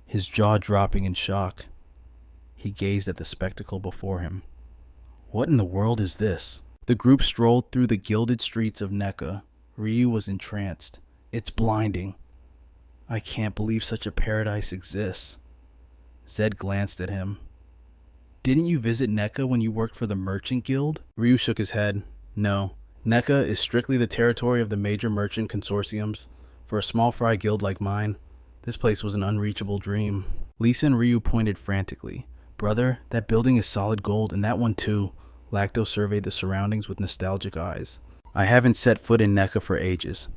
his jaw dropping in shock. He gazed at the spectacle before him. What in the world is this? The group strolled through the gilded streets of Nekka. Ryu was entranced. It's blinding. I can't believe such a paradise exists. Zed glanced at him. Didn't you visit Nekka when you worked for the Merchant Guild? Ryu shook his head. No. Nekka is strictly the territory of the major merchant consortiums. For a small fry guild like mine, this place was an unreachable dream. Lisa and Ryu pointed frantically. Brother, that building is solid gold, and that one too. Lacto surveyed the surroundings with nostalgic eyes. I haven't set foot in Nekka for ages.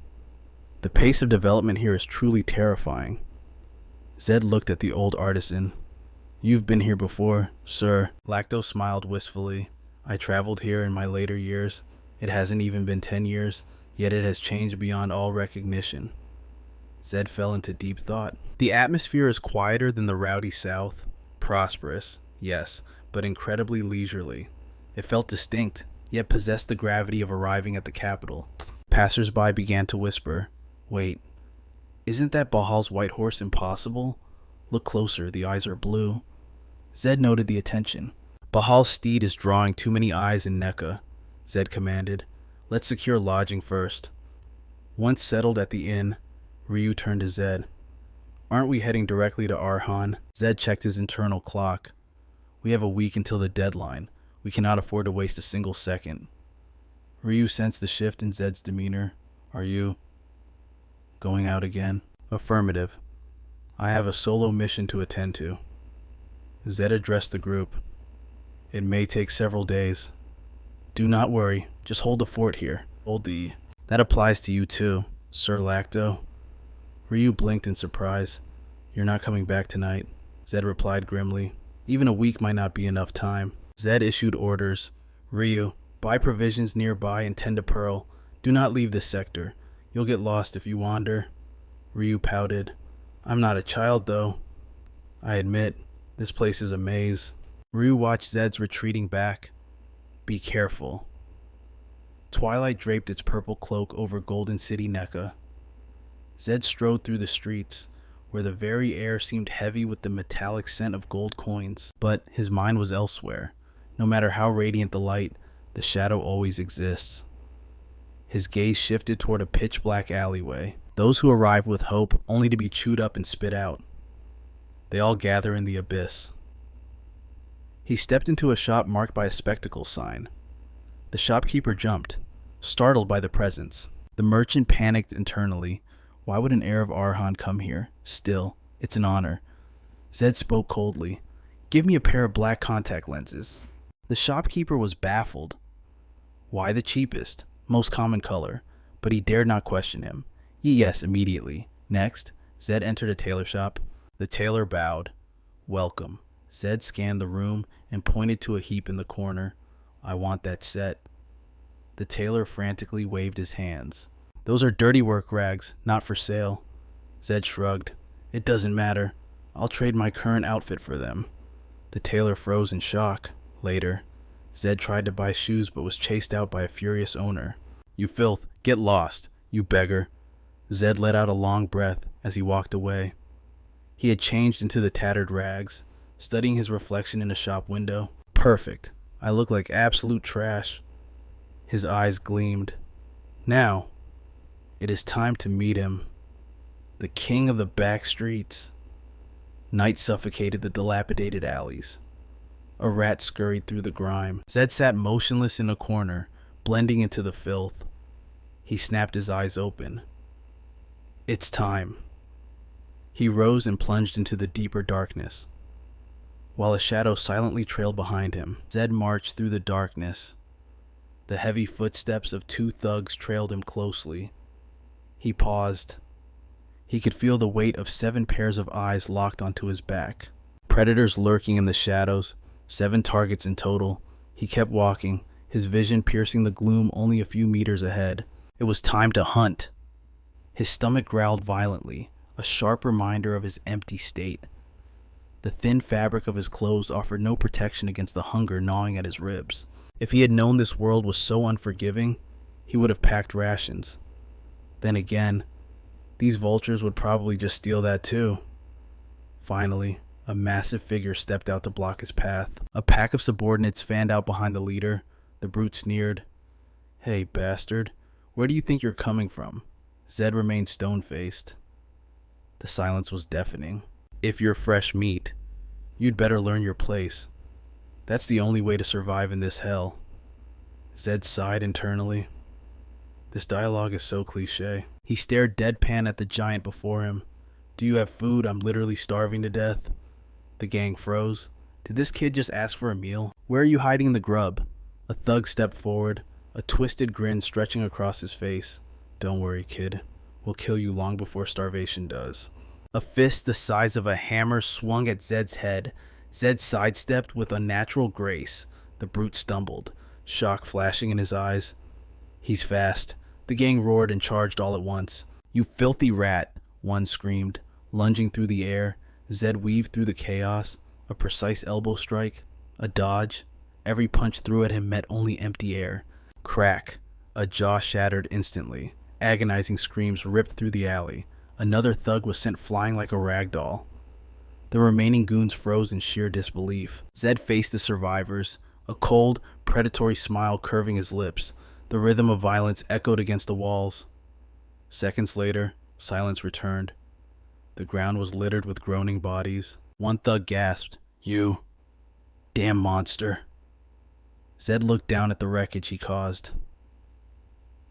The pace of development here is truly terrifying. Zed looked at the old artisan. You've been here before, sir. Lacto smiled wistfully. I traveled here in my later years. It hasn't even been 10 years, yet it has changed beyond all recognition. Zed fell into deep thought. The atmosphere is quieter than the rowdy south. Prosperous, yes, but incredibly leisurely. It felt distinct, yet possessed the gravity of arriving at the capital. Passers-by began to whisper, Wait, isn't that Bahal's white horse impossible? Look closer, the eyes are blue. Zed noted the attention. Bahal's steed is drawing too many eyes in Nekka, Zed commanded. Let's secure lodging first. Once settled at the inn, Ryu turned to Zed. Aren't we heading directly to Arhan? Zed checked his internal clock. We have a week until the deadline. We cannot afford to waste a single second. Ryu sensed the shift in Zed's demeanor. Are you going out again? Affirmative. I have a solo mission to attend to. Zed addressed the group. It may take several days. Do not worry. Just hold the fort here. That applies to you too, Sir Lacto. Ryu blinked in surprise. You're not coming back tonight, Zed replied grimly. Even a week might not be enough time. Zed issued orders. Ryu, buy provisions nearby and tend to Pearl. Do not leave this sector. You'll get lost if you wander. Ryu pouted. I'm not a child, though. I admit, this place is a maze. Ryu watched Zed's retreating back. Be careful. Twilight draped its purple cloak over Golden City Nekka. Zed strode through the streets, where the very air seemed heavy with the metallic scent of gold coins. But his mind was elsewhere. No matter how radiant the light, the shadow always exists. His gaze shifted toward a pitch-black alleyway. Those who arrive with hope only to be chewed up and spit out. They all gather in the abyss. He stepped into a shop marked by a spectacle sign. The shopkeeper jumped, startled by the presence. The merchant panicked internally. Why would an heir of Arhan come here? Still, it's an honor. Zed spoke coldly. Give me a pair of black contact lenses. The shopkeeper was baffled. Why the cheapest? Most common color. But he dared not question him. Yes, immediately. Next, Zed entered a tailor shop. The tailor bowed. Welcome. Zed scanned the room and pointed to a heap in the corner. I want that set. The tailor frantically waved his hands. Those are dirty work rags, not for sale. Zed shrugged. It doesn't matter. I'll trade my current outfit for them. The tailor froze in shock. Later, Zed tried to buy shoes but was chased out by a furious owner. You filth, get lost, you beggar. Zed let out a long breath as he walked away. He had changed into the tattered rags, studying his reflection in a shop window. Perfect. I look like absolute trash. His eyes gleamed. Now, it is time to meet him. The king of the back streets. Night suffocated the dilapidated alleys. A rat scurried through the grime. Zed sat motionless in a corner, blending into the filth. He snapped his eyes open. It's time. He rose and plunged into the deeper darkness. While a shadow silently trailed behind him, Zed marched through the darkness. The heavy footsteps of two thugs trailed him closely. He paused. He could feel the weight of 7 pairs of eyes locked onto his back. Predators lurking in the shadows, 7 targets in total. He kept walking, his vision piercing the gloom only a few meters ahead. It was time to hunt. His stomach growled violently, a sharp reminder of his empty state. The thin fabric of his clothes offered no protection against the hunger gnawing at his ribs. If he had known this world was so unforgiving, he would have packed rations. Then again, these vultures would probably just steal that too. Finally, a massive figure stepped out to block his path. A pack of subordinates fanned out behind the leader. The brute sneered. Hey, bastard, where do you think you're coming from? Zed remained stone-faced. The silence was deafening. If you're fresh meat, you'd better learn your place. That's the only way to survive in this hell. Zed sighed internally. This dialogue is so cliché. He stared deadpan at the giant before him. Do you have food? I'm literally starving to death. The gang froze. Did this kid just ask for a meal? Where are you hiding the grub? A thug stepped forward, a twisted grin stretching across his face. Don't worry, kid. We'll kill you long before starvation does. A fist the size of a hammer swung at Zed's head. Zed sidestepped with unnatural grace. The brute stumbled, shock flashing in his eyes. He's fast. The gang roared and charged all at once. You filthy rat, one screamed, lunging through the air. Zed weaved through the chaos. A precise elbow strike, a dodge. Every punch threw at him met only empty air. Crack. A jaw shattered instantly. Agonizing screams ripped through the alley. Another thug was sent flying like a rag doll. The remaining goons froze in sheer disbelief. Zed faced the survivors, a cold, predatory smile curving his lips. The rhythm of violence echoed against the walls. Seconds later, silence returned. The ground was littered with groaning bodies. One thug gasped, You. Damn monster. Zed looked down at the wreckage he caused.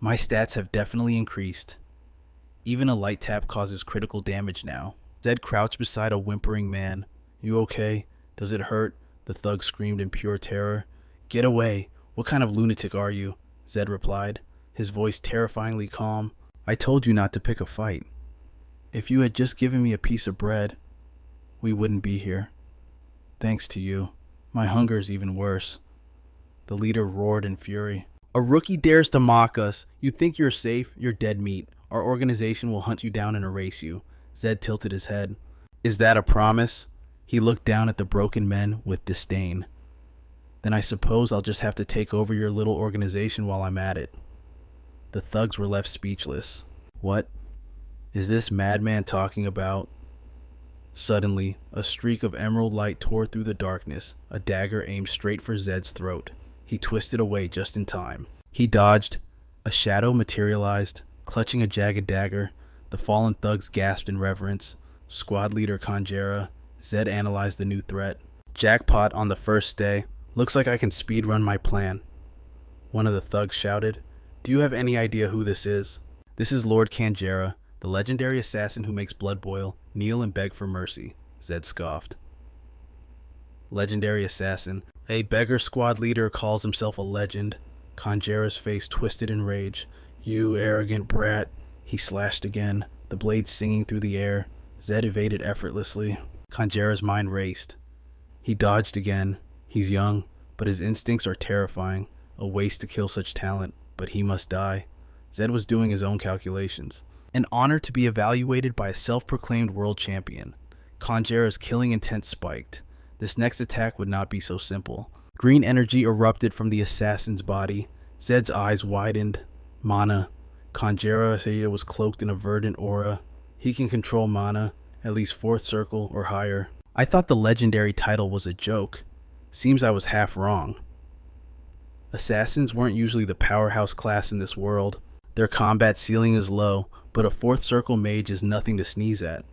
My stats have definitely increased. Even a light tap causes critical damage now. Zed crouched beside a whimpering man. You okay? Does it hurt? The thug screamed in pure terror. Get away. What kind of lunatic are you? Zed replied, his voice terrifyingly calm. I told you not to pick a fight. If you had just given me a piece of bread, we wouldn't be here. Thanks to you. My hunger is even worse. The leader roared in fury. A rookie dares to mock us. You think you're safe? You're dead meat. Our organization will hunt you down and erase you. Zed tilted his head. Is that a promise? He looked down at the broken men with disdain. Then I suppose I'll just have to take over your little organization while I'm at it. The thugs were left speechless. What is this madman talking about? Suddenly, a streak of emerald light tore through the darkness, a dagger aimed straight for Zed's throat. He twisted away just in time. He dodged. A shadow materialized, clutching a jagged dagger. The fallen thugs gasped in reverence. Squad leader Conjera. Zed analyzed the new threat. Jackpot on the first day. Looks like I can speedrun my plan. One of the thugs shouted. Do you have any idea who this is? This is Lord Conjera, the legendary assassin who makes blood boil, kneel and beg for mercy. Zed scoffed. Legendary assassin. A beggar squad leader calls himself a legend. Conjera's face twisted in rage. You arrogant brat. He slashed again, the blade singing through the air. Zed evaded effortlessly. Conjera's mind raced. He dodged again. He's young, but his instincts are terrifying. A waste to kill such talent, but he must die. Zed was doing his own calculations. An honor to be evaluated by a self-proclaimed world champion. Conjera's killing intent spiked. This next attack would not be so simple. Green energy erupted from the assassin's body. Zed's eyes widened. Mana. Conjera was cloaked in a verdant aura. He can control mana, at least 4th circle or higher. I thought the legendary title was a joke. Seems I was half wrong. Assassins weren't usually the powerhouse class in this world. Their combat ceiling is low, but a 4th circle mage is nothing to sneeze at.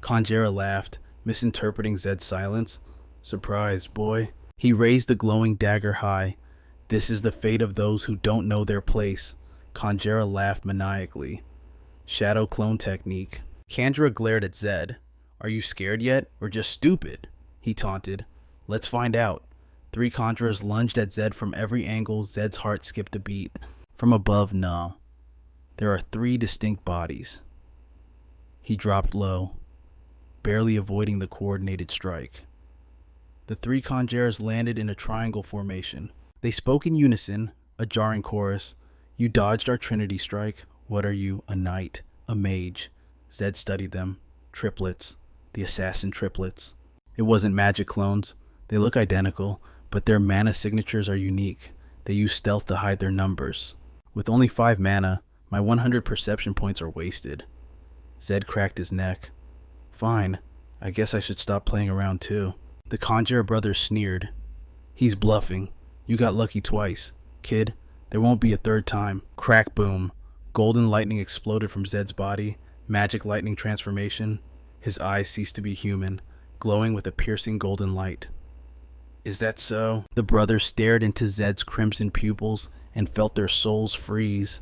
Conjera laughed, misinterpreting Zed's silence. Surprise, boy. He raised the glowing dagger high. This is the fate of those who don't know their place. Conjera laughed maniacally. Shadow clone technique. Kandra glared at Zed. Are you scared yet, or just stupid? He taunted. Let's find out. 3 Conjurers lunged at Zed from every angle. Zed's heart skipped a beat. From above, no. There are 3 distinct bodies. He dropped low, barely avoiding the coordinated strike. The 3 Conjurers landed in a triangle formation. They spoke in unison, a jarring chorus. You dodged our trinity strike. What are you? A knight? A mage? Zed studied them. Triplets. The assassin triplets. It wasn't magic clones. They look identical, but their mana signatures are unique. They use stealth to hide their numbers. With only 5 mana, my 100 perception points are wasted. Zed cracked his neck. Fine. I guess I should stop playing around too. The Conjurer brothers sneered. He's bluffing. You got lucky twice. Kid, there won't be a 3rd time. Crack boom. Golden lightning exploded from Zed's body. Magic lightning transformation. His eyes ceased to be human, glowing with a piercing golden light. Is that so? The brothers stared into Zed's crimson pupils and felt their souls freeze.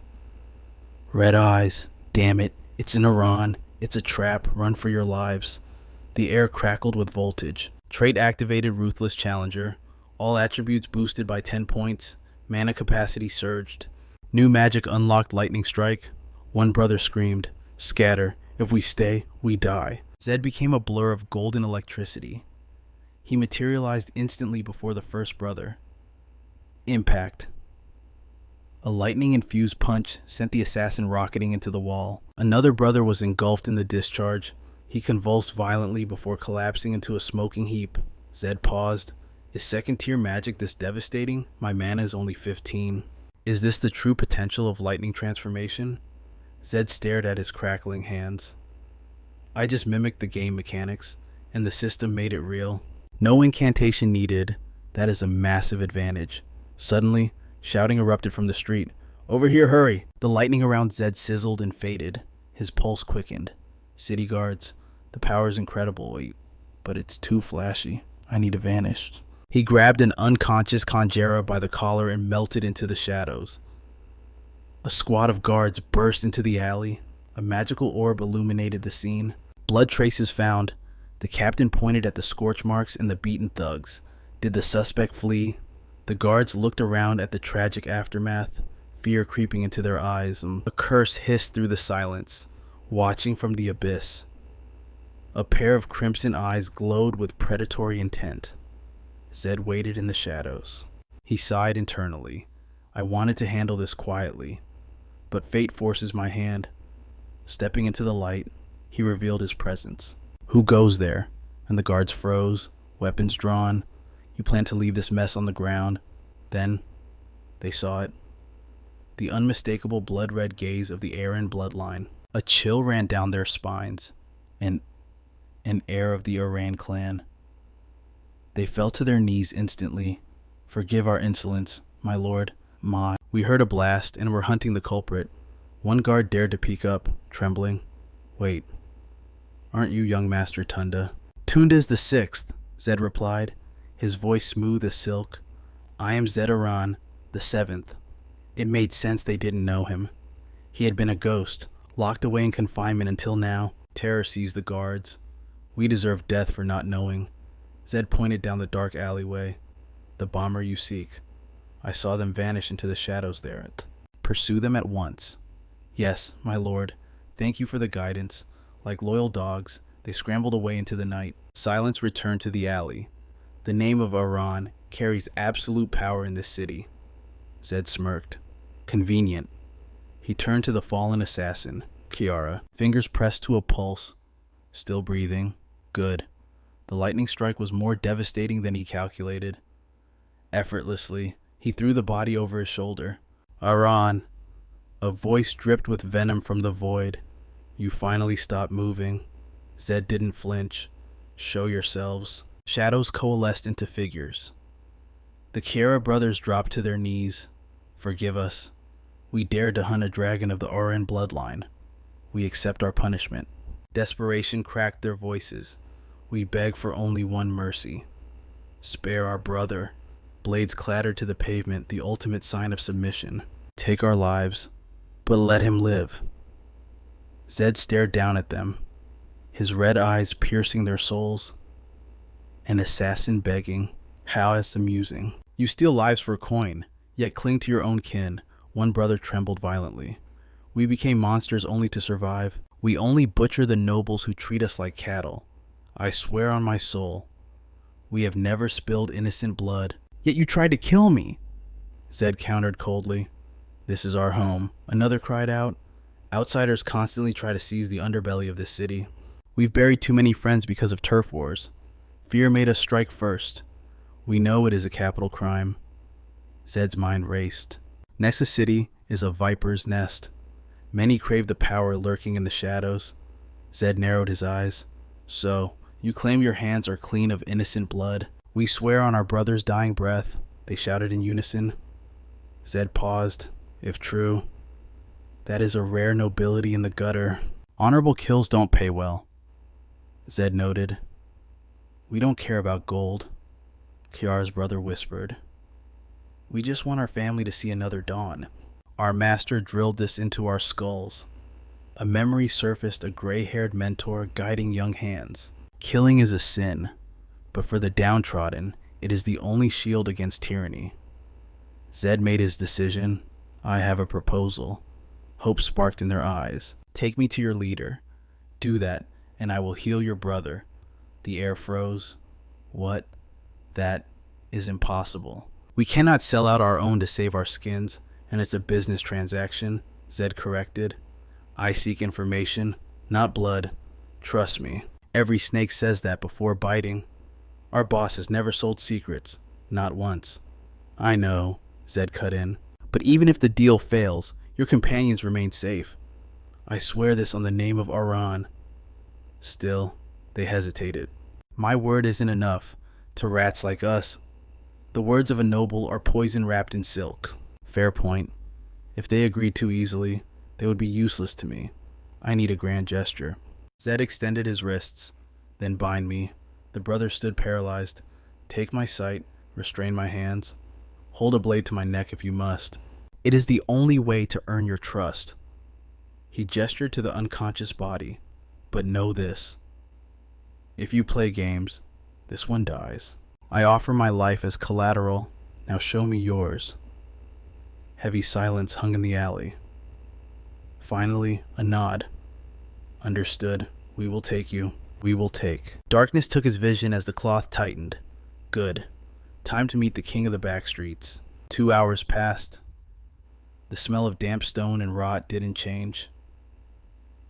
Red eyes. Damn it. It's an Iran. It's a trap. Run for your lives. The air crackled with voltage. Trait activated Ruthless Challenger. All attributes boosted by 10 points. Mana capacity surged. New magic unlocked Lightning Strike. One brother screamed, Scatter. If we stay, we die. Zed became a blur of golden electricity. He materialized instantly before the first brother. Impact. A lightning-infused punch sent the assassin rocketing into the wall. Another brother was engulfed in the discharge. He convulsed violently before collapsing into a smoking heap. Zed paused. Is second-tier magic this devastating? My mana is only 15. Is this the true potential of lightning transformation? Zed stared at his crackling hands. I just mimicked the game mechanics, and the system made it real. No incantation needed. That is a massive advantage. Suddenly, shouting erupted from the street. Over here, hurry! The lightning around Zed sizzled and faded. His pulse quickened. City guards. The power is incredible, but it's too flashy. I need to vanish. He grabbed an unconscious Conjera by the collar and melted into the shadows. A squad of guards burst into the alley. A magical orb illuminated the scene. Blood traces found. The captain pointed at the scorch marks and the beaten thugs. Did the suspect flee? The guards looked around at the tragic aftermath, fear creeping into their eyes. A curse hissed through the silence, watching from the abyss. A pair of crimson eyes glowed with predatory intent. Zed waited in the shadows. He sighed internally. I wanted to handle this quietly, but fate forces my hand. Stepping into the light, he revealed his presence. Who goes there? And the guards froze, weapons drawn. You plan to leave this mess on the ground? Then, they saw it. The unmistakable blood-red gaze of the Aaron bloodline. A chill ran down their spines. An heir of the Aran clan. They fell to their knees instantly. Forgive our insolence, my lord. We heard a blast and were hunting the culprit. One guard dared to peek up, trembling. Wait, aren't you young Master Tunda? Tunda is the 6th, Zed replied, his voice smooth as silk. I am Zed Aran, the 7th. It made sense they didn't know him. He had been a ghost, locked away in confinement until now. Terror seized the guards. We deserve death for not knowing. Zed pointed down the dark alleyway. The bomber you seek. I saw them vanish into the shadows there. Pursue them at once. Yes, my lord. Thank you for the guidance. Like loyal dogs, they scrambled away into the night. Silence returned to the alley. The name of Aran carries absolute power in this city. Zed smirked. Convenient. He turned to the fallen assassin, Kiara, fingers pressed to a pulse. Still breathing. Good. The lightning strike was more devastating than he calculated. Effortlessly, he threw the body over his shoulder. "Aran!" A voice dripped with venom from the void. "You finally stopped moving." Zed didn't flinch. "Show yourselves." Shadows coalesced into figures. The Kiera brothers dropped to their knees. "Forgive us. We dared to hunt a dragon of the Oran bloodline. We accept our punishment." Desperation cracked their voices. "We beg for only one mercy. Spare our brother." Blades clattered to the pavement, the ultimate sign of submission. "Take our lives, but let him live." Zed stared down at them, his red eyes piercing their souls. An assassin begging. How amusing. "You steal lives for a coin, yet cling to your own kin." One brother trembled violently. "We became monsters only to survive. We only butcher the nobles who treat us like cattle. I swear on my soul, we have never spilled innocent blood." "Yet you tried to kill me," Zed countered coldly. "This is our home," another cried out. "Outsiders constantly try to seize the underbelly of this city. We've buried too many friends because of turf wars. Fear made us strike first. We know it is a capital crime." Zed's mind raced. Next to the city is a viper's nest. Many crave the power lurking in the shadows. Zed narrowed his eyes. "So, you claim your hands are clean of innocent blood?" "We swear on our brother's dying breath," they shouted in unison. Zed paused. "If true, that is a rare nobility in the gutter." "Honorable kills don't pay well," Zed noted. "We don't care about gold," Kiara's brother whispered. "We just want our family to see another dawn." Our master drilled this into our skulls. A memory surfaced, a gray-haired mentor guiding young hands. "Killing is a sin, but for the downtrodden, it is the only shield against tyranny." Zed made his decision. "I have a proposal." Hope sparked in their eyes. "Take me to your leader. Do that, and I will heal your brother." The air froze. "What? That is impossible. We cannot sell out our own to save our skins, and it's a business transaction," Zed corrected. "I seek information, not blood. Trust me. Every snake says that before biting. Our boss has never sold secrets, not once." "I know," Zed cut in. "But even if the deal fails, your companions remain safe. I swear this on the name of Aran." Still, they hesitated. "My word isn't enough to rats like us. The words of a noble are poison wrapped in silk." "Fair point. If they agreed too easily, they would be useless to me. I need a grand gesture." Zed extended his wrists. "Then bind me." The brother stood paralyzed. "Take my sight, restrain my hands. Hold a blade to my neck if you must. It is the only way to earn your trust." He gestured to the unconscious body. "But know this. If you play games, this one dies. I offer my life as collateral. Now show me yours." Heavy silence hung in the alley. Finally, a nod. "Understood. We will take you. We will take." Darkness took his vision as the cloth tightened. Good. Time to meet the king of the backstreets. 2 hours passed. The smell of damp stone and rot didn't change.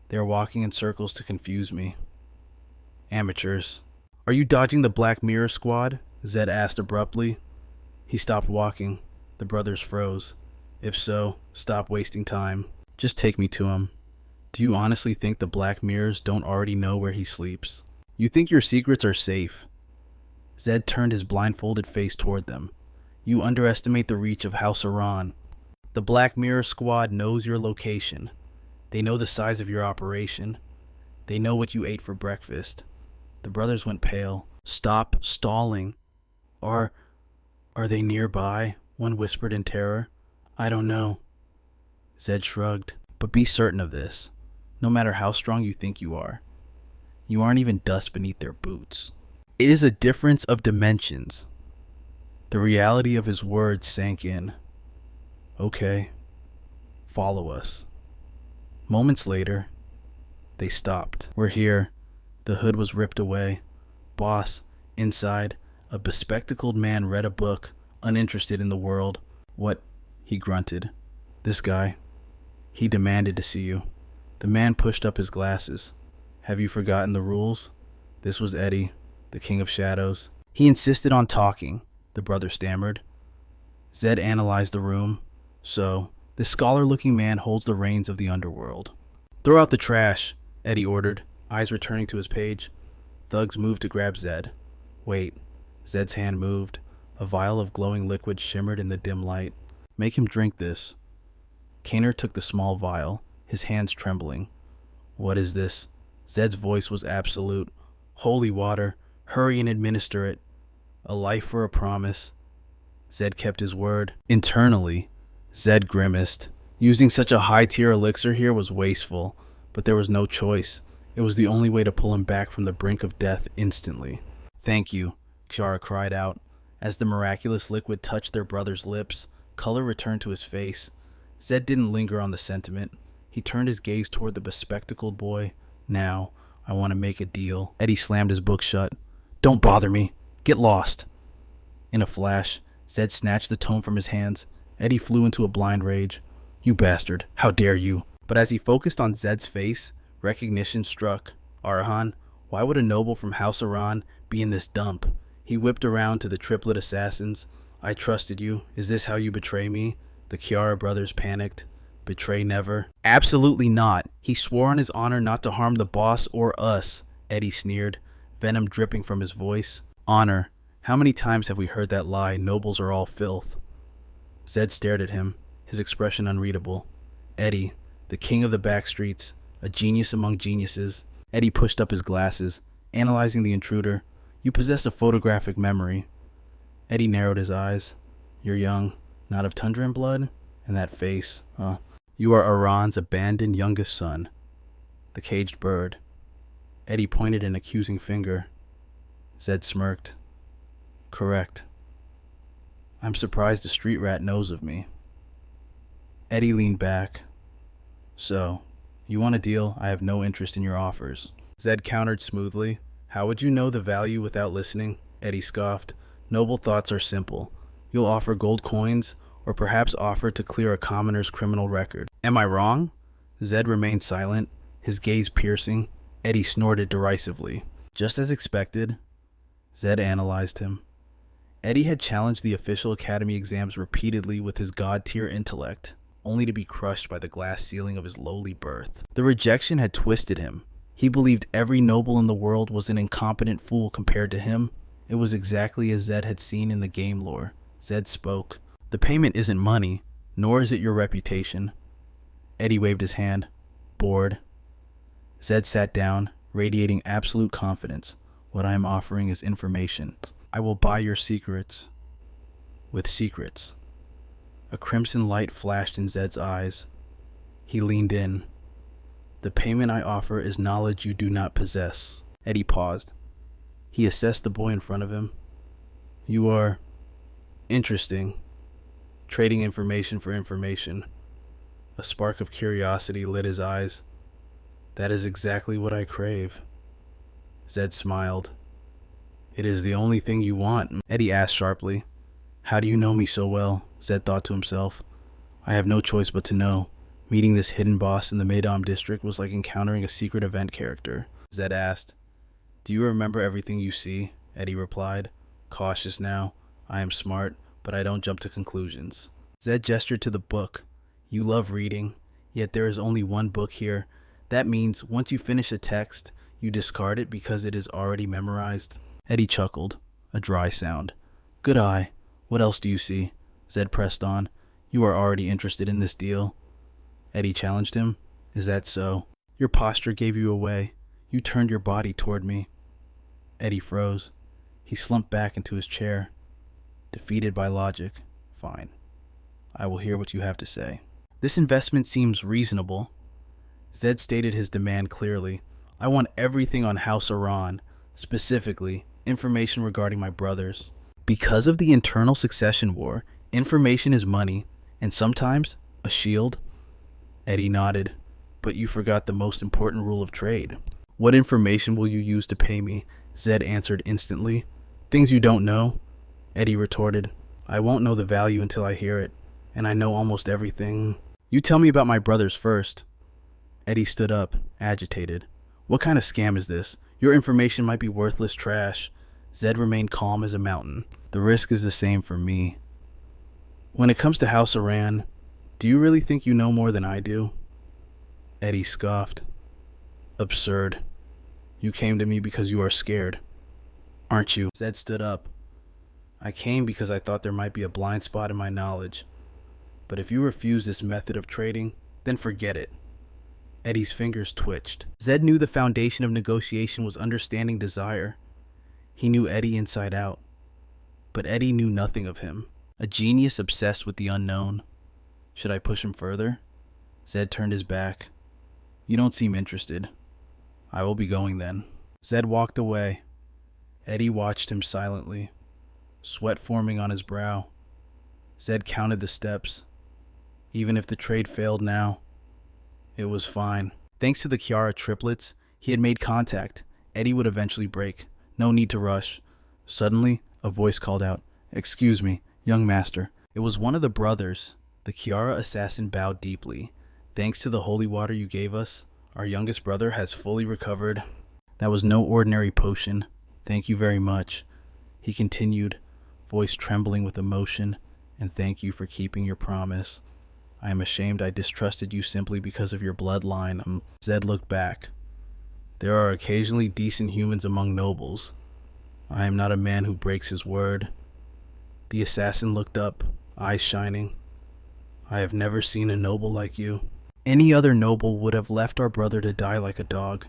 They were walking in circles to confuse me. Amateurs. "Are you dodging the Black Mirror squad?" Zed asked abruptly. He stopped walking. The brothers froze. "If so, stop wasting time. Just take me to him." "Do you honestly think the Black Mirrors don't already know where he sleeps? You think your secrets are safe?" Zed turned his blindfolded face toward them. "You underestimate the reach of House Aran. The Black Mirror squad knows your location. They know the size of your operation. They know what you ate for breakfast." The brothers went pale. "Stop stalling." Are they nearby?" one whispered in terror. "I don't know." Zed shrugged. "But be certain of this. No matter how strong you think you are, you aren't even dust beneath their boots. It is a difference of dimensions." The reality of his words sank in. "Okay, follow us." Moments later, they stopped. "We're here." The hood was ripped away. "Boss," inside, a bespectacled man read a book, uninterested in the world. "What?" he grunted. "This guy. He demanded to see you." The man pushed up his glasses. "Have you forgotten the rules?" This was Eddie, the King of Shadows. He insisted on talking, the brother stammered. Zed analyzed the room. So, this scholar-looking man holds the reins of the underworld. Throw out the trash, Eddie ordered, eyes returning to his page. Thugs moved to grab Zed. Wait. Zed's hand moved. A vial of glowing liquid shimmered in the dim light. Make him drink this. Kaner took the small vial, his hands trembling. What is this? Zed's voice was absolute. Holy water. Hurry and administer it. A life for a promise. Zed kept his word. Internally, Zed grimaced. Using such a high-tier elixir here was wasteful, but there was no choice. It was the only way to pull him back from the brink of death instantly. Thank you, Kiara cried out. As the miraculous liquid touched their brother's lips, color returned to his face. Zed didn't linger on the sentiment. He turned his gaze toward the bespectacled boy. Now, I want to make a deal. Eddie slammed his book shut. Don't bother me. Get lost. In a flash, Zed snatched the tome from his hands. Eddie flew into a blind rage. You bastard, how dare you? But as he focused on Zed's face, recognition struck. Arahan, why would a noble from House Aran be in this dump? He whipped around to the triplet assassins. I trusted you. Is this how you betray me? The Kiara brothers panicked. Betray never? Absolutely not. He swore on his honor not to harm the boss or us, Eddie sneered, venom dripping from his voice. Honor. How many times have we heard that lie? Nobles are all filth. Zed stared at him, his expression unreadable. Eddie, the king of the back streets, a genius among geniuses. Eddie pushed up his glasses, analyzing the intruder. You possess a photographic memory. Eddie narrowed his eyes. You're young, not of tundra and blood? And that face, You are Aran's abandoned youngest son. The caged bird. Eddie pointed an accusing finger. Zed smirked. Correct. I'm surprised a street rat knows of me. Eddie leaned back. So, you want a deal? I have no interest in your offers. Zed countered smoothly. How would you know the value without listening? Eddie scoffed. Noble thoughts are simple. You'll offer gold coins, or perhaps offer to clear a commoner's criminal record. Am I wrong? Zed remained silent, his gaze piercing. Eddie snorted derisively. Just as expected, Zed analyzed him. Eddie had challenged the official academy exams repeatedly with his god-tier intellect, only to be crushed by the glass ceiling of his lowly birth. The rejection had twisted him. He believed every noble in the world was an incompetent fool compared to him. It was exactly as Zed had seen in the game lore. Zed spoke. The payment isn't money, nor is it your reputation. Eddie waved his hand. Bored. Zed sat down, radiating absolute confidence. What I am offering is information. I will buy your secrets. With secrets. A crimson light flashed in Zed's eyes. He leaned in. The payment I offer is knowledge you do not possess. Eddie paused. He assessed the boy in front of him. You are interesting. Trading information for information. A spark of curiosity lit his eyes. That is exactly what I crave. Zed smiled. It is the only thing you want, Eddie asked sharply. How do you know me so well? Zed thought to himself. I have no choice but to know. Meeting this hidden boss in the Meidam district was like encountering a secret event character. Zed asked. Do you remember everything you see? Eddie replied. Cautious now. I am smart, but I don't jump to conclusions. Zed gestured to the book. You love reading, yet there is only one book here. That means once you finish a text, you discard it because it is already memorized. Eddie chuckled, a dry sound. Good eye. What else do you see? Zed pressed on. You are already interested in this deal. Eddie challenged him. Is that so? Your posture gave you away. You turned your body toward me. Eddie froze. He slumped back into his chair. Defeated by logic. Fine. I will hear what you have to say. This investment seems reasonable. Zed stated his demand clearly. I want everything on House Aran, specifically information regarding my brothers. Because of the internal succession war, information is money, and sometimes a shield. Eddie nodded. But you forgot the most important rule of trade. What information will you use to pay me? Zed answered instantly. Things you don't know. Eddie retorted. I won't know the value until I hear it, and I know almost everything. You tell me about my brothers first. Eddie stood up, agitated. What kind of scam is this? Your information might be worthless trash. Zed remained calm as a mountain. The risk is the same for me. When it comes to House Iran, do you really think you know more than I do? Eddie scoffed. Absurd. You came to me because you are scared, aren't you? Zed stood up. I came because I thought there might be a blind spot in my knowledge. But if you refuse this method of trading, then forget it. Eddie's fingers twitched. Zed knew the foundation of negotiation was understanding desire. He knew Eddie inside out. But Eddie knew nothing of him. A genius obsessed with the unknown. Should I push him further? Zed turned his back. You don't seem interested. I will be going then. Zed walked away. Eddie watched him silently, sweat forming on his brow. Zed counted the steps. Even if the trade failed now, it was fine. Thanks to the Kiara triplets, he had made contact. Eddie would eventually break. No need to rush. Suddenly, a voice called out, "Excuse me, young master." It was one of the brothers. The Kiara assassin bowed deeply. Thanks to the holy water you gave us, our youngest brother has fully recovered. That was no ordinary potion. Thank you very much. He continued, voice trembling with emotion, and thank you for keeping your promise. I am ashamed I distrusted you simply because of your bloodline. Zed looked back. There are occasionally decent humans among nobles. I am not a man who breaks his word. The assassin looked up, eyes shining. I have never seen a noble like you. Any other noble would have left our brother to die like a dog,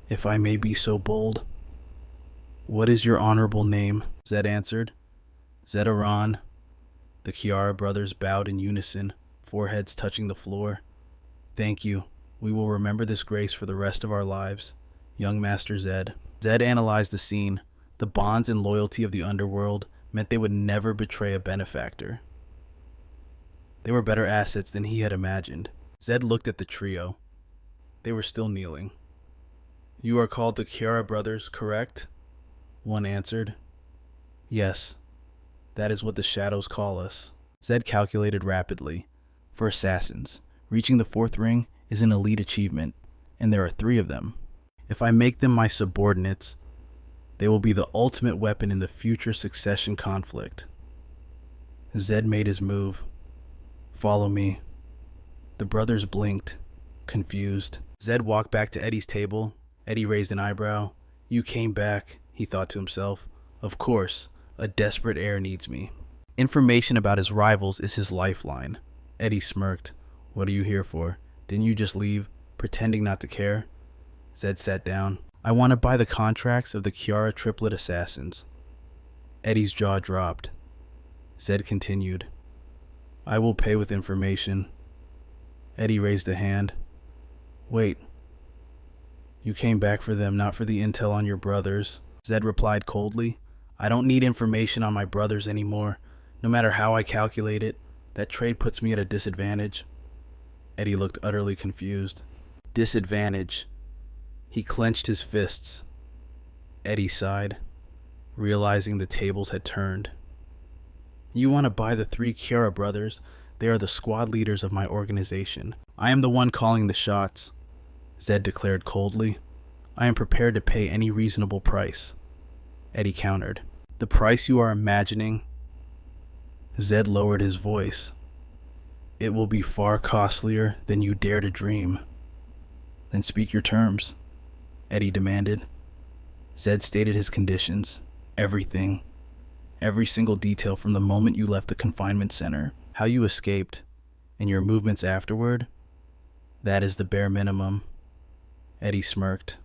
if I may be so bold. What is your honorable name? Zed answered. Zed Aran. The Kiara brothers bowed in unison, foreheads touching the floor. Thank you. We will remember this grace for the rest of our lives. Young Master Zed. Zed analyzed the scene. The bonds and loyalty of the underworld meant they would never betray a benefactor. They were better assets than he had imagined. Zed looked at the trio. They were still kneeling. You are called the Kiara brothers, correct? One answered. Yes, that is what the shadows call us. Zed calculated rapidly. For assassins, reaching the fourth ring is an elite achievement, and there are 3 of them. If I make them my subordinates, they will be the ultimate weapon in the future succession conflict. Zed made his move. Follow me. The brothers blinked, confused. Zed walked back to Eddie's table. Eddie raised an eyebrow. You came back, he thought to himself. Of course, a desperate heir needs me. Information about his rivals is his lifeline. Eddie smirked. What are you here for? Didn't you just leave, pretending not to care? Zed sat down. I want to buy the contracts of the Kiara triplet assassins. Eddie's jaw dropped. Zed continued. I will pay with information. Eddie raised a hand. Wait. You came back for them, not for the intel on your brothers. Zed replied coldly. I don't need information on my brothers anymore. No matter how I calculate it, that trade puts me at a disadvantage. Eddie looked utterly confused. Disadvantage. He clenched his fists. Eddie sighed, realizing the tables had turned. You want to buy the 3 Kiara brothers? They are the squad leaders of my organization. I am the one calling the shots. Zed declared coldly. I am prepared to pay any reasonable price. Eddie countered. The price you are imagining? Zed lowered his voice. It will be far costlier than you dare to dream. Then speak your terms, Eddie demanded. Zed stated his conditions. Everything. Every single detail from the moment you left the confinement center, how you escaped, and your movements afterward. That is the bare minimum. Eddie smirked.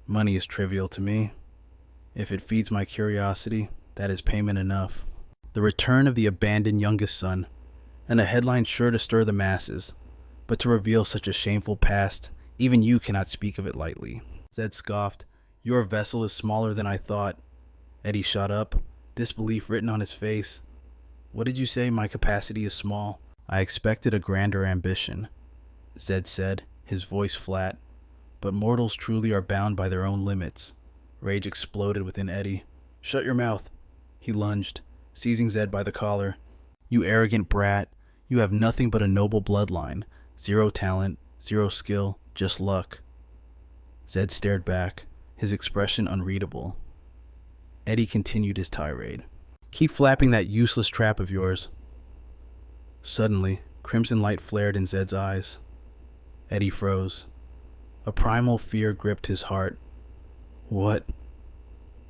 Money is trivial to me. If it feeds my curiosity, that is payment enough. The return of the abandoned youngest son, and a headline sure to stir the masses. But to reveal such a shameful past, even you cannot speak of it lightly. Zed scoffed. Your vessel is smaller than I thought. Eddie shot up, disbelief written on his face. What did you say? My capacity is small. I expected a grander ambition, Zed said, his voice flat. But mortals truly are bound by their own limits. Rage exploded within Eddie. Shut your mouth. He lunged, seizing Zed by the collar. You arrogant brat. You have nothing but a noble bloodline. 0 talent, 0 skill, just luck. Zed stared back, his expression unreadable. Eddie continued his tirade. Keep flapping that useless trap of yours. Suddenly, crimson light flared in Zed's eyes. Eddie froze. A primal fear gripped his heart. What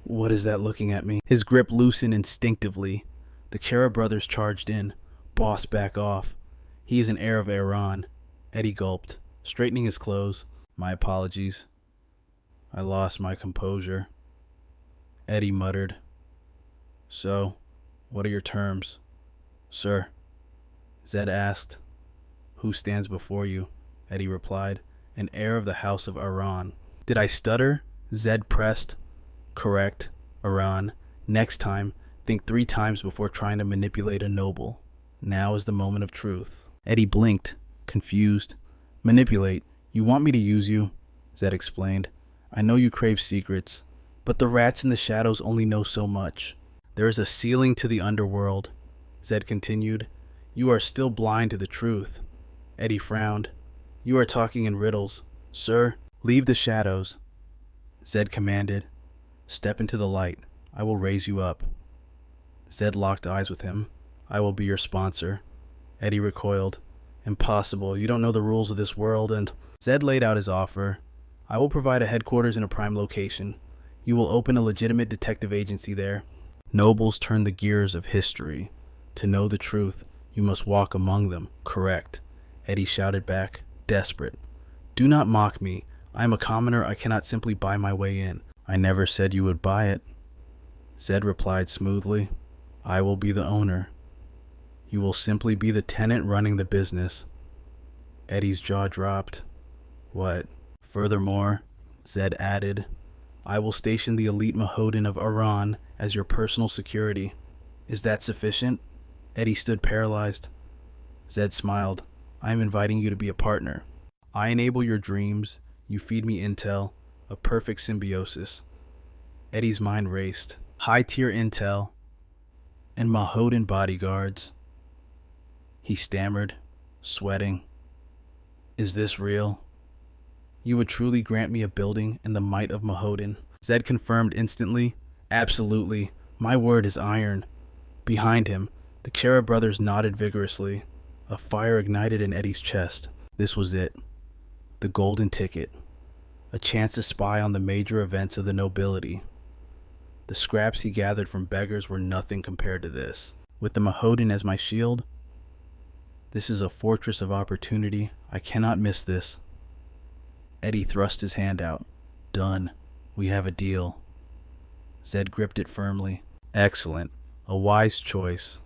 is that looking at me? His grip loosened instinctively. The Kara brothers charged in. Boss, back off. He is an heir of Iran. Eddie gulped, straightening his clothes. My apologies. I lost my composure. Eddie muttered. So, what are your terms, sir? Zed asked. Who stands before you? Eddie replied. An heir of the House of Iran. Did I stutter? Zed pressed. Correct, Iran. Next time, think 3 times before trying to manipulate a noble. Now is the moment of truth. Eddie blinked, confused. Manipulate? You want me to use you? Zed explained. I know you crave secrets, but the rats in the shadows only know so much. There is a ceiling to the underworld, Zed continued. You are still blind to the truth. Eddie frowned. You are talking in riddles. Sir, leave the shadows. Zed commanded. Step into the light. I will raise you up. Zed locked eyes with him. I will be your sponsor. Eddie recoiled. Impossible. You don't know the rules of this world. And Zed laid out his offer. I will provide a headquarters in a prime location. You will open a legitimate detective agency there. Nobles turn the gears of history. To know the truth, you must walk among them. Correct. Eddie shouted back, desperate. Do not mock me. I am a commoner. I cannot simply buy my way in. I never said you would buy it. Zed replied smoothly. I will be the owner. You will simply be the tenant running the business. Eddie's jaw dropped. What? Furthermore, Zed added, I will station the elite Mahodan of Iran as your personal security. Is that sufficient? Eddie stood paralyzed. Zed smiled. I am inviting you to be a partner. I enable your dreams. You feed me intel. A perfect symbiosis. Eddie's mind raced. High-tier intel and Mahodan bodyguards. He stammered, sweating. Is this real? You would truly grant me a building and the might of Mahodan? Zed confirmed instantly. Absolutely. My word is iron. Behind him, the Kara brothers nodded vigorously. A fire ignited in Eddie's chest. This was it. The golden ticket. A chance to spy on the major events of the nobility. The scraps he gathered from beggars were nothing compared to this. With the Mahodan as my shield, this is a fortress of opportunity. I cannot miss this. Eddie thrust his hand out. Done. We have a deal. Zed gripped it firmly. Excellent. A wise choice.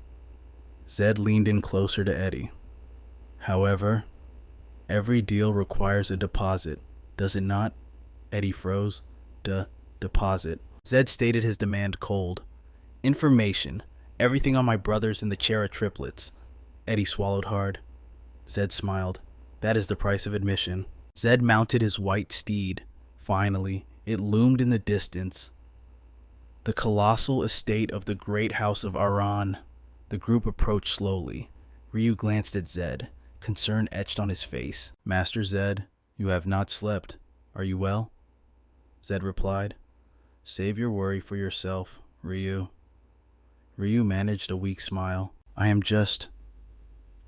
Zed leaned in closer to Eddie. However, every deal requires a deposit, does it not? Eddie froze. Deposit. Zed stated his demand cold. Information. Everything on my brothers and the Chera triplets. Eddie swallowed hard. Zed smiled. That is the price of admission. Zed mounted his white steed. Finally, it loomed in the distance. The colossal estate of the great house of Iran. The group approached slowly. Ryu glanced at Zed, concern etched on his face. Master Zed, you have not slept. Are you well? Zed replied. Save your worry for yourself, Ryu. Ryu managed a weak smile. I am just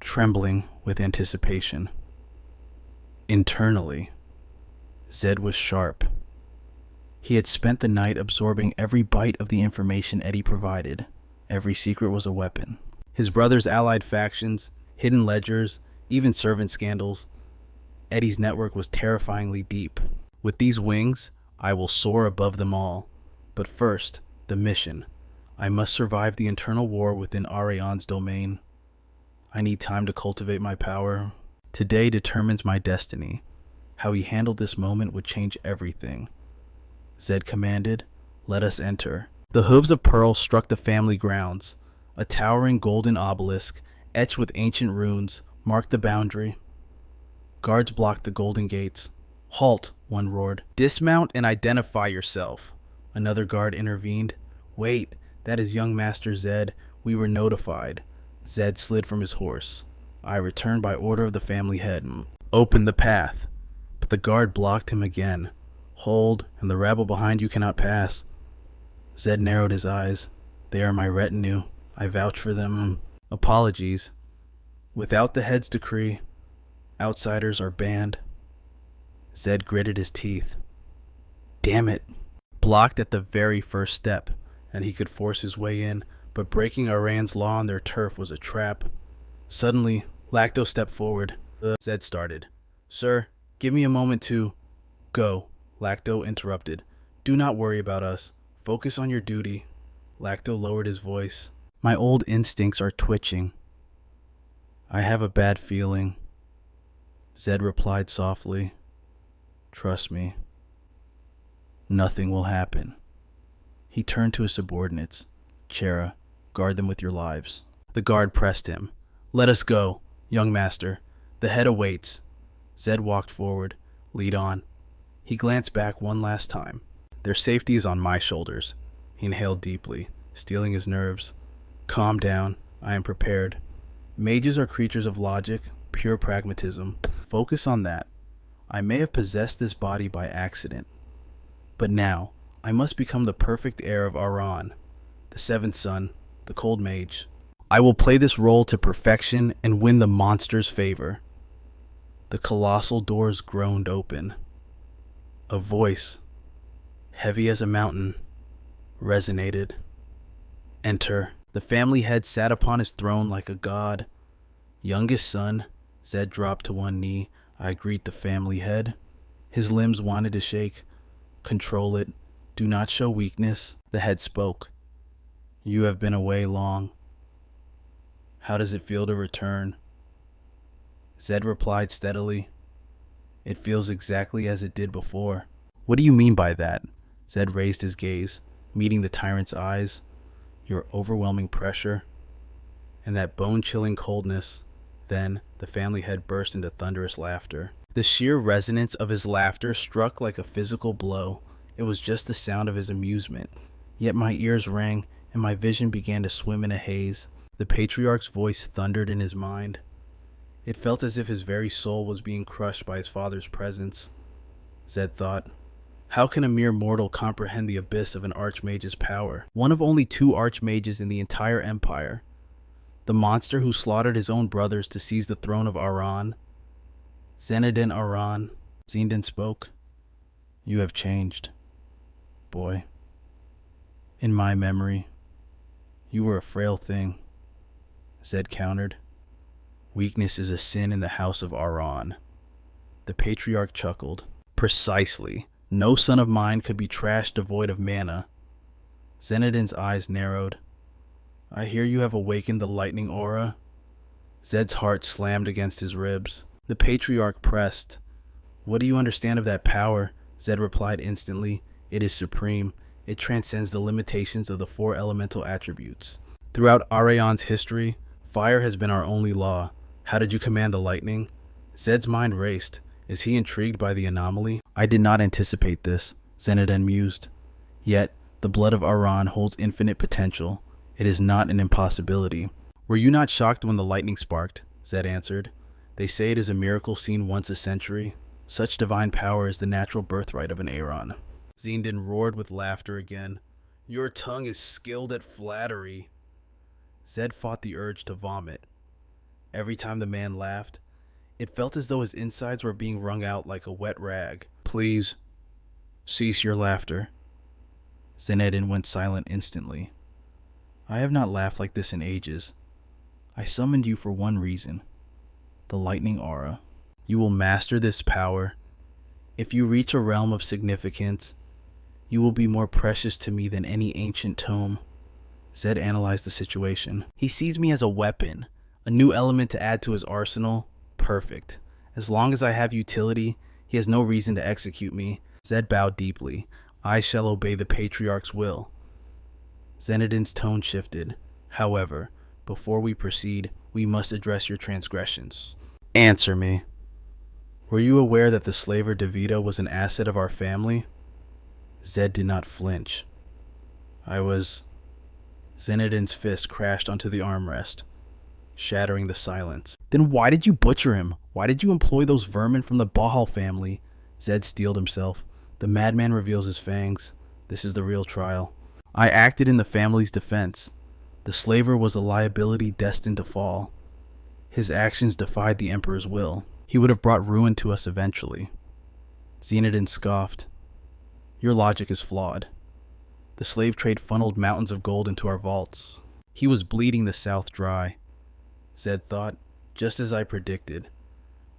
trembling with anticipation. Internally, Zed was sharp. He had spent the night absorbing every bite of the information Eddie provided. Every secret was a weapon. His brother's allied factions, hidden ledgers, even servant scandals. Eddie's network was terrifyingly deep. With these wings, I will soar above them all. But first, the mission. I must survive the internal war within Ariane's domain. I need time to cultivate my power. Today determines my destiny. How he handled this moment would change everything. Zed commanded, let us enter. The hooves of pearl struck the family grounds. A towering golden obelisk, etched with ancient runes, marked the boundary. Guards blocked the golden gates. Halt, one roared. Dismount and identify yourself. Another guard intervened. Wait, that is young Master Zed. We were notified. Zed slid from his horse. I returned by order of the family head. Open the path. But the guard blocked him again. Hold, and the rabble behind you cannot pass. Zed narrowed his eyes. They are my retinue. I vouch for them. Apologies. Without the head's decree, outsiders are banned. Zed gritted his teeth. Damn it. Blocked at the very first step, and he could force his way in, but breaking Iran's law on their turf was a trap. Suddenly, Lacto stepped forward. Zed started. Sir, give me a moment to... Go. Lacto interrupted. Do not worry about us. Focus on your duty. Lacto lowered his voice. My old instincts are twitching. I have a bad feeling. Zed replied softly. Trust me. Nothing will happen. He turned to his subordinates. Chera, guard them with your lives. The guard pressed him. Let us go, young master. The head awaits. Zed walked forward. Lead on. He glanced back one last time. Their safety is on my shoulders. He inhaled deeply, steeling his nerves. Calm down. I am prepared. Mages are creatures of logic, pure pragmatism. Focus on that. I may have possessed this body by accident. But now, I must become the perfect heir of Aran, the seventh son, the cold mage. I will play this role to perfection and win the monster's favor. The colossal doors groaned open. A voice, heavy as a mountain, resonated. Enter. The family head sat upon his throne like a god. Youngest son, Zed dropped to one knee. I greet the family head. His limbs wanted to shake. Control it. Do not show weakness. The head spoke. You have been away long. How does it feel to return? Zed replied steadily. It feels exactly as it did before. What do you mean by that? Zed raised his gaze, meeting the tyrant's eyes. Your overwhelming pressure, and that bone-chilling coldness. Then the family head burst into thunderous laughter. The sheer resonance of his laughter struck like a physical blow. It was just the sound of his amusement. Yet my ears rang, and my vision began to swim in a haze. The patriarch's voice thundered in his mind. It felt as if his very soul was being crushed by his father's presence. Zed thought, how can a mere mortal comprehend the abyss of an archmage's power? One of only 2 archmages in the entire empire. The monster who slaughtered his own brothers to seize the throne of Aran. Zenedin Aran. Zindan spoke. You have changed, boy. In my memory, you were a frail thing. Zed countered. Weakness is a sin in the house of Aran. The patriarch chuckled. Precisely. No son of mine could be trash devoid of mana. Zenedin's eyes narrowed. I hear you have awakened the lightning aura. Zed's heart slammed against his ribs. The patriarch pressed. What do you understand of that power? Zed replied instantly. It is supreme. It transcends the limitations of the 4 elemental attributes. Throughout Arayan's history, fire has been our only law. How did you command the lightning? Zed's mind raced. Is he intrigued by the anomaly? I did not anticipate this, Zenedin mused. Yet, the blood of Aran holds infinite potential. It is not an impossibility. Were you not shocked when the lightning sparked? Zed answered. They say it is a miracle seen once a century. Such divine power is the natural birthright of an Aran. Zindan roared with laughter again. Your tongue is skilled at flattery. Zed fought the urge to vomit. Every time the man laughed, it felt as though his insides were being wrung out like a wet rag. Please, cease your laughter. Zenedin went silent instantly. I have not laughed like this in ages. I summoned you for one reason. The lightning aura. You will master this power. If you reach a realm of significance, you will be more precious to me than any ancient tome. Zed analyzed the situation. He sees me as a weapon, a new element to add to his arsenal. Perfect. As long as I have utility, he has no reason to execute me. Zed bowed deeply. I shall obey the patriarch's will. Zenedin's tone shifted. However, before we proceed, we must address your transgressions. Answer me. Were you aware that the slaver DeVito was an asset of our family? Zed did not flinch. I was... Zenedin's fist crashed onto the armrest, shattering the silence. Then why did you butcher him? Why did you employ those vermin from the Bahal family? Zed steeled himself. The madman reveals his fangs. This is the real trial. I acted in the family's defense. The slaver was a liability destined to fall. His actions defied the Emperor's will. He would have brought ruin to us eventually. Zenodin scoffed. Your logic is flawed. The slave trade funneled mountains of gold into our vaults. He was bleeding the South dry. Zed thought, just as I predicted.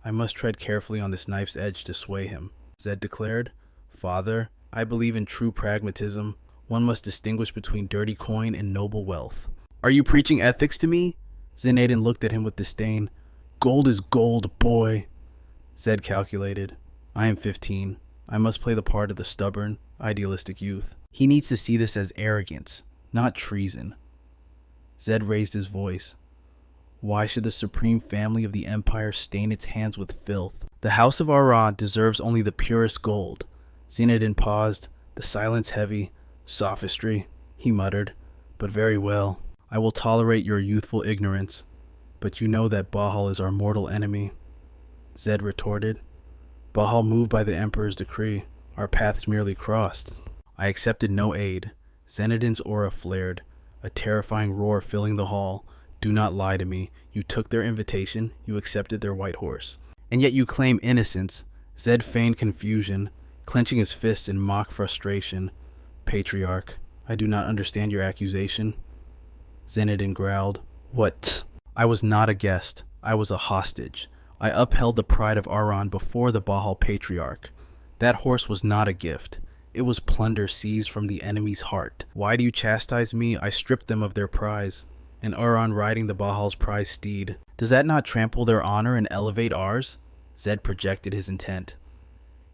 I must tread carefully on this knife's edge to sway him. Zed declared, Father, I believe in true pragmatism. One must distinguish between dirty coin and noble wealth. Are you preaching ethics to me? Zenodin looked at him with disdain. Gold is gold, boy. Zed calculated. I am 15. I must play the part of the stubborn, idealistic youth. He needs to see this as arrogance, not treason. Zed raised his voice. Why should the supreme family of the Empire stain its hands with filth? The House of Ara deserves only the purest gold. Zenodin paused, the silence heavy. Sophistry, he muttered, but very well. I will tolerate your youthful ignorance, but you know that Bahal is our mortal enemy. Zed retorted. Bahal moved by the Emperor's decree. Our paths merely crossed. I accepted no aid. Zenodin's aura flared, a terrifying roar filling the hall. Do not lie to me. You took their invitation. You accepted their white horse. And yet you claim innocence. Zed feigned confusion, clenching his fists in mock frustration. Patriarch, I do not understand your accusation. Zenodin growled. What? I was not a guest. I was a hostage. I upheld the pride of Aran before the Bahal Patriarch. That horse was not a gift. It was plunder seized from the enemy's heart. Why do you chastise me? I stripped them of their prize. And Aran riding the Bahal's prize steed. Does that not trample their honor and elevate ours? Zed projected his intent.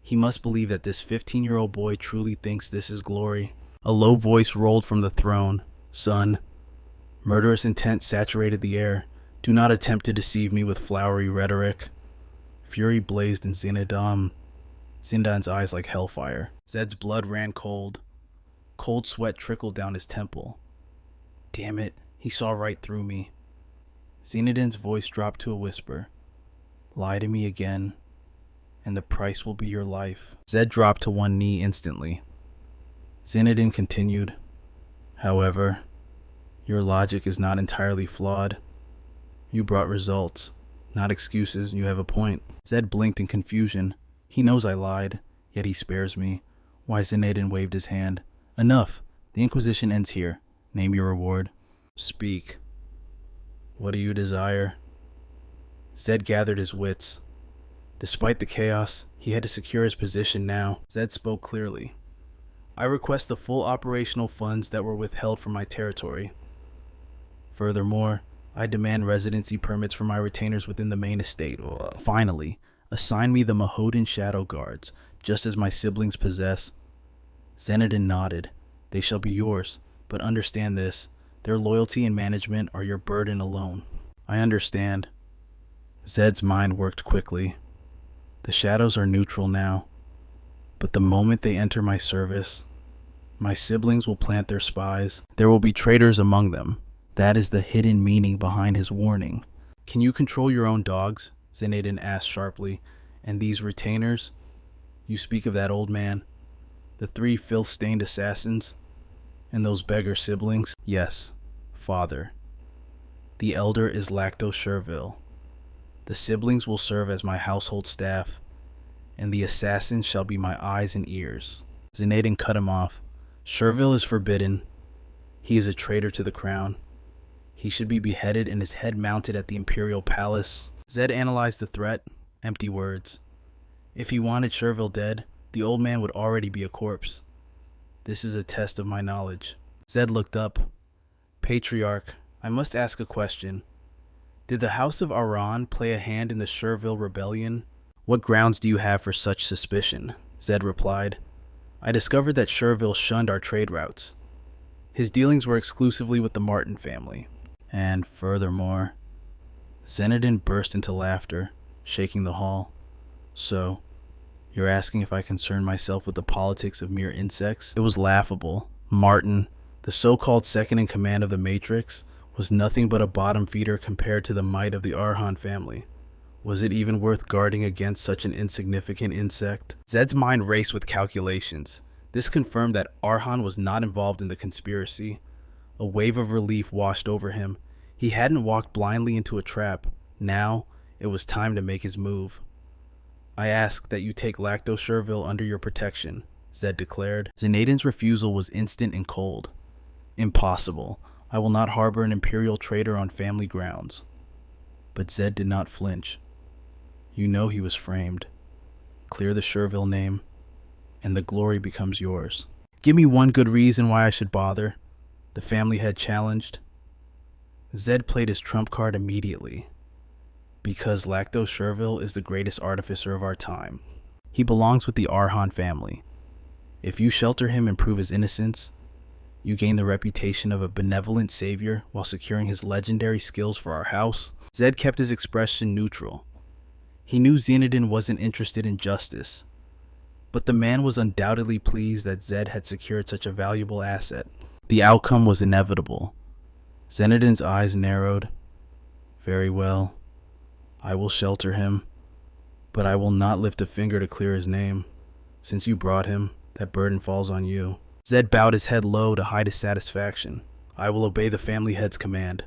He must believe that this 15-year-old boy truly thinks this is glory. A low voice rolled from the throne. Son. Murderous intent saturated the air. Do not attempt to deceive me with flowery rhetoric. Fury blazed in Zenodin's eyes like hellfire. Zed's blood ran cold. Cold sweat trickled down his temple. Damn it, he saw right through me. Zenodin's voice dropped to a whisper. Lie to me again, and the price will be your life. Zed dropped to one knee instantly. Zenodin continued. However, your logic is not entirely flawed. You brought results, not excuses. You have a point. Zed blinked in confusion. He knows I lied, yet he spares me. Why? Zenodin waved his hand. Enough. The Inquisition ends here. Name your reward. Speak. What do you desire? Zed gathered his wits. Despite the chaos, he had to secure his position now. Zed spoke clearly. I request the full operational funds that were withheld from my territory. Furthermore, I demand residency permits for my retainers within the main estate. Finally, assign me the Mahodan Shadow Guards, just as my siblings possess. Zenodin nodded. They shall be yours, but understand this. Their loyalty and management are your burden alone. I understand. Zed's mind worked quickly. The shadows are neutral now, but the moment they enter my service, my siblings will plant their spies. There will be traitors among them. That is the hidden meaning behind his warning. Can you control your own dogs? Zenodin asked sharply. And these retainers? You speak of that old man, the 3 filth-stained assassins, and those beggar siblings? Yes, father. The elder is Lacto Sherville. The siblings will serve as my household staff, and the assassins shall be my eyes and ears. Zenodin cut him off. Sherville is forbidden. He is a traitor to the crown. He should be beheaded and his head mounted at the Imperial Palace. Zed analyzed the threat. Empty words. If he wanted Sherville dead, the old man would already be a corpse. This is a test of my knowledge. Zed looked up. Patriarch, I must ask a question. Did the House of Aran play a hand in the Sherville rebellion? What grounds do you have for such suspicion? Zed replied. I discovered that Sherville shunned our trade routes. His dealings were exclusively with the Martin family. And furthermore, Zenodin burst into laughter, shaking the hall. So, you're asking if I concern myself with the politics of mere insects? It was laughable. Martin, the so-called second in command of the Matrix, was nothing but a bottom feeder compared to the might of the Arhan family. Was it even worth guarding against such an insignificant insect? Zed's mind raced with calculations. This confirmed that Arhan was not involved in the conspiracy. A wave of relief washed over him. He hadn't walked blindly into a trap. Now, it was time to make his move. I ask that you take Lacto Sherville under your protection, Zed declared. Zenaiden's refusal was instant and cold. Impossible. I will not harbor an Imperial traitor on family grounds. But Zed did not flinch. You know he was framed. Clear the Sherville name, and the glory becomes yours. Give me one good reason why I should bother, the family head challenged. Zed played his trump card immediately. Because Lacto Sherville is the greatest artificer of our time. He belongs with the Arhan family. If you shelter him and prove his innocence, you gain the reputation of a benevolent savior while securing his legendary skills for our house. Zed kept his expression neutral. He knew Zenaiden wasn't interested in justice, but the man was undoubtedly pleased that Zed had secured such a valuable asset. The outcome was inevitable. Zenaiden's eyes narrowed. Very well. I will shelter him, but I will not lift a finger to clear his name. Since you brought him, that burden falls on you. Zed bowed his head low to hide his satisfaction. I will obey the family head's command.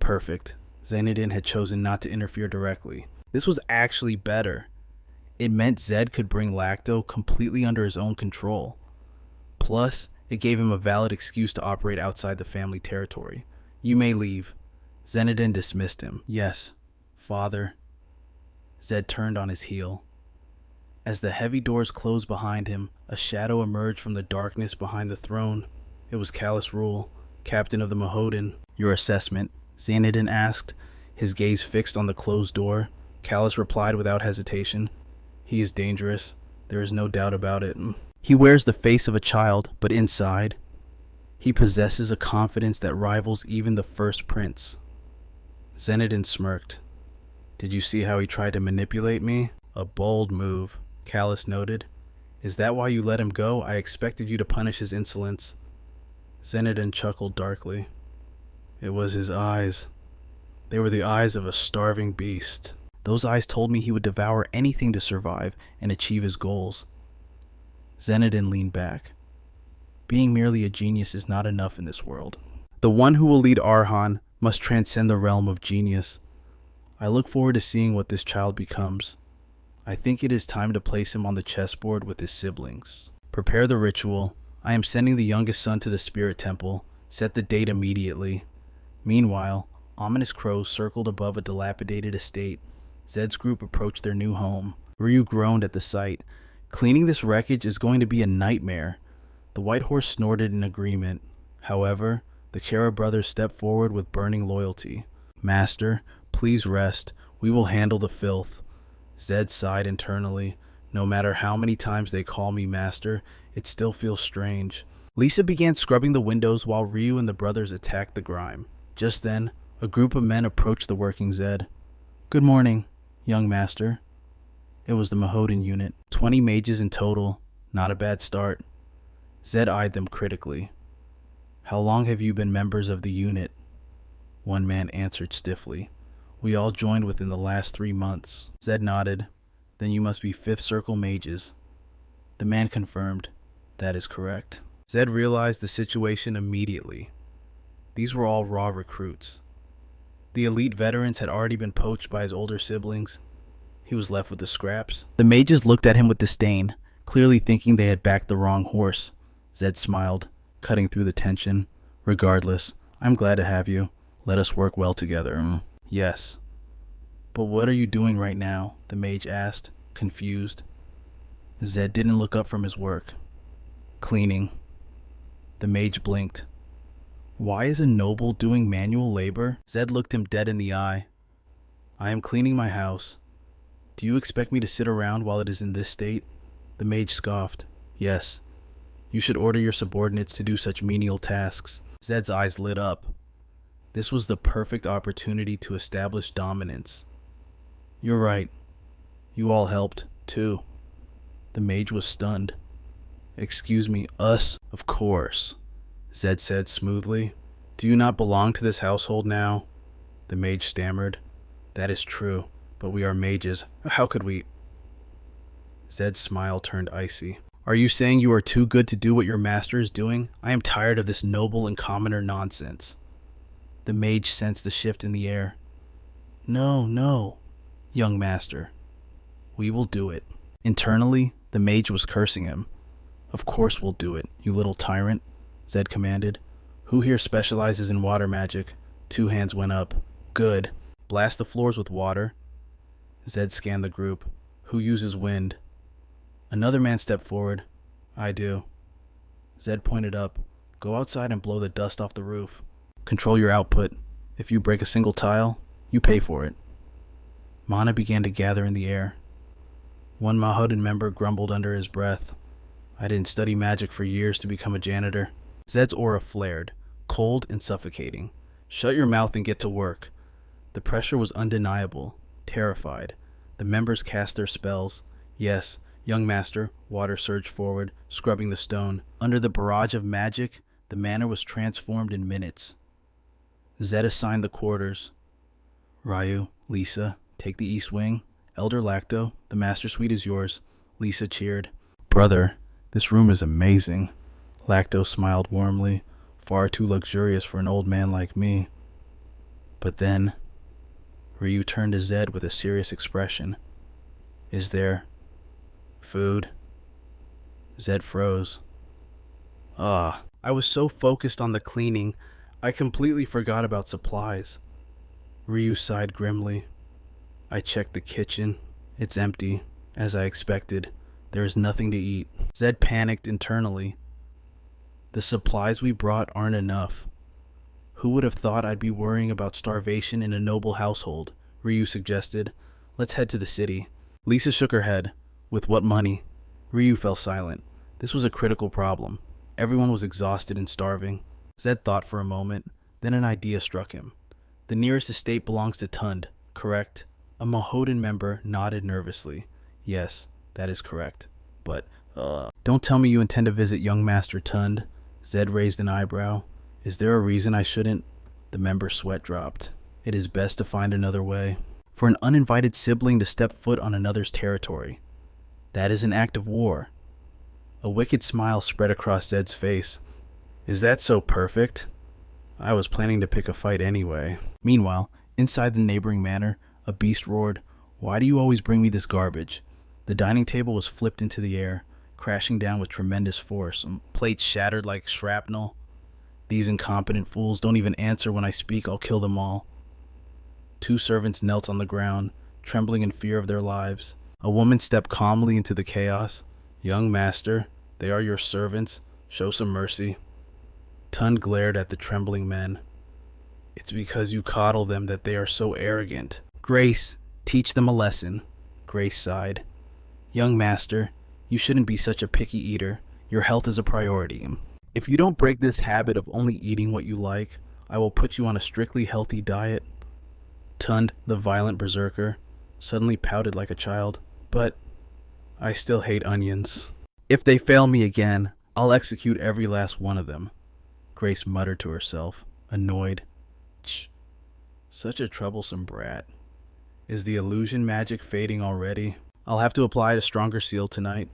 Perfect. Zenaiden had chosen not to interfere directly. This was actually better. It meant Zed could bring Lacto completely under his own control. Plus, it gave him a valid excuse to operate outside the family territory. You may leave. Zenaiden dismissed him. Yes, Father. Zed turned on his heel. As the heavy doors closed behind him, a shadow emerged from the darkness behind the throne. It was Callus Rule, captain of the Mahoden. Your assessment? Zenaiden asked, his gaze fixed on the closed door. Callus replied without hesitation. He is dangerous. There is no doubt about it. He wears the face of a child, but inside, he possesses a confidence that rivals even the first prince. Zenaiden smirked. Did you see how he tried to manipulate me? A bold move, Callus noted. Is that why you let him go? I expected you to punish his insolence. Zenaiden chuckled darkly. It was his eyes. They were the eyes of a starving beast. Those eyes told me he would devour anything to survive and achieve his goals. Zenaiden leaned back. Being merely a genius is not enough in this world. The one who will lead Arhan must transcend the realm of genius. I look forward to seeing what this child becomes. I think it is time to place him on the chessboard with his siblings. Prepare the ritual. I am sending the youngest son to the spirit temple. Set the date immediately. Meanwhile, ominous crows circled above a dilapidated estate. Zed's group approached their new home. Ryu groaned at the sight. Cleaning this wreckage is going to be a nightmare. The white horse snorted in agreement. However, the Kara brothers stepped forward with burning loyalty. Master, please rest. We will handle the filth. Zed sighed internally. No matter how many times they call me master, it still feels strange. Lisa began scrubbing the windows while Ryu and the brothers attacked the grime. Just then, a group of men approached the working Zed. Good morning, young master. It was the Mahoden unit. 20 mages in total. Not a bad start. Zed eyed them critically. How long have you been members of the unit? One man answered stiffly. We all joined within the last 3 months. Zed nodded. Then you must be 5th Circle mages. The man confirmed. That is correct. Zed realized the situation immediately. These were all raw recruits. The elite veterans had already been poached by his older siblings. He was left with the scraps. The mages looked at him with disdain, clearly thinking they had backed the wrong horse. Zed smiled, cutting through the tension. Regardless, I'm glad to have you. Let us work well together. Yes. But what are you doing right now? The mage asked, confused. Zed didn't look up from his work. Cleaning. The mage blinked. Why is a noble doing manual labor? Zed looked him dead in the eye. I am cleaning my house. Do you expect me to sit around while it is in this state? The mage scoffed. Yes. You should order your subordinates to do such menial tasks. Zed's eyes lit up. This was the perfect opportunity to establish dominance. You're right. You all helped, too. The mage was stunned. Excuse me, us? Of course, Zed said smoothly. Do you not belong to this household now? The mage stammered. That is true, but we are mages. How could we? Zed's smile turned icy. Are you saying you are too good to do what your master is doing? I am tired of this noble and commoner nonsense. The mage sensed the shift in the air. No, no, young master. We will do it. Internally, the mage was cursing him. Of course we'll do it, you little tyrant, Zed commanded. Who here specializes in water magic? 2 hands went up. Good. Blast the floors with water. Zed scanned the group. Who uses wind? Another man stepped forward. I do. Zed pointed up. Go outside and blow the dust off the roof. Control your output. If you break a single tile, you pay for it. Mana began to gather in the air. One Mahodan member grumbled under his breath. I didn't study magic for years to become a janitor. Zed's aura flared, cold and suffocating. Shut your mouth and get to work. The pressure was undeniable. Terrified, the members cast their spells. Yes, young master, water surged forward, scrubbing the stone. Under the barrage of magic, the manor was transformed in minutes. Zed assigned the quarters. Ryu, Lisa, take the east wing. Elder Lacto, the master suite is yours. Lisa cheered. Brother, this room is amazing. Lacto smiled warmly, far too luxurious for an old man like me. But then, Ryu turned to Zed with a serious expression. Is there food? Zed froze. I was so focused on the cleaning, I completely forgot about supplies. Ryu sighed grimly. I checked the kitchen. It's empty. As I expected, there is nothing to eat. Zed panicked internally. The supplies we brought aren't enough. Who would have thought I'd be worrying about starvation in a noble household? Ryu suggested. Let's head to the city. Lisa shook her head. With what money? Ryu fell silent. This was a critical problem. Everyone was exhausted and starving. Zed thought for a moment. Then an idea struck him. The nearest estate belongs to Tund, correct? A Mahodan member nodded nervously. Yes, that is correct. But, don't tell me you intend to visit young Master Tund. Zed raised an eyebrow. Is there a reason I shouldn't? The member's sweat dropped. It is best to find another way. For an uninvited sibling to step foot on another's territory. That is an act of war. A wicked smile spread across Zed's face. Is that so perfect? I was planning to pick a fight anyway. Meanwhile, inside the neighboring manor, a beast roared, Why do you always bring me this garbage? The dining table was flipped into the air, crashing down with tremendous force. Plates shattered like shrapnel. These incompetent fools don't even answer when I speak. I'll kill them all. 2 servants knelt on the ground, trembling in fear of their lives. A woman stepped calmly into the chaos. Young master, they are your servants. Show some mercy. Tund glared at the trembling men. It's because you coddle them that they are so arrogant. Grace, teach them a lesson. Grace sighed. Young master, you shouldn't be such a picky eater. Your health is a priority. If you don't break this habit of only eating what you like, I will put you on a strictly healthy diet. Tund, the violent berserker, suddenly pouted like a child. But I still hate onions. If they fail me again, I'll execute every last one of them. Grace muttered to herself, annoyed. Shh. Such a troublesome brat. Is the illusion magic fading already? I'll have to apply a stronger seal tonight.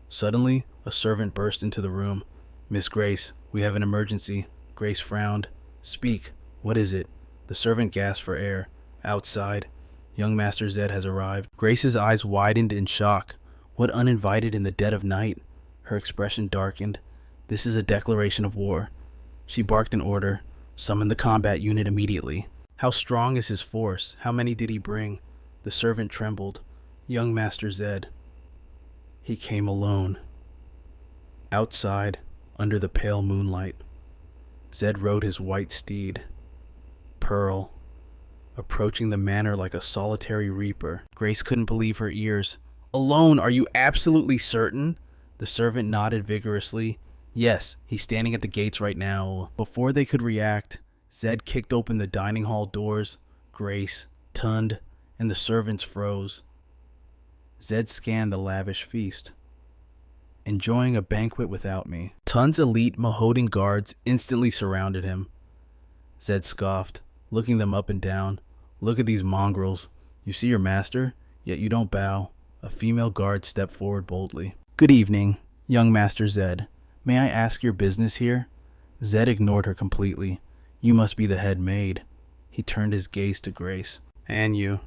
Suddenly, a servant burst into the room. Miss Grace, we have an emergency. Grace frowned. Speak. What is it? The servant gasped for air. Outside. Young Master Zed has arrived. Grace's eyes widened in shock. What uninvited in the dead of night? Her expression darkened. This is a declaration of war. She barked an order. Summon the combat unit immediately. How strong is his force? How many did he bring? The servant trembled. Young Master Zed. He came alone. Outside, under the pale moonlight, Zed rode his white steed, Pearl, approaching the manor like a solitary reaper. Grace couldn't believe her ears. Alone, are you absolutely certain? The servant nodded vigorously. Yes, he's standing at the gates right now. Before they could react, Zed kicked open the dining hall doors. Grace, Tund, and the servants froze. Zed scanned the lavish feast. Enjoying a banquet without me. Tund's elite Mahodan guards instantly surrounded him. Zed scoffed, looking them up and down. Look at these mongrels. You see your master, yet you don't bow. A female guard stepped forward boldly. Good evening. Young Master Zed, may I ask your business here? Zed ignored her completely. You must be the head maid. He turned his gaze to Grace. And you.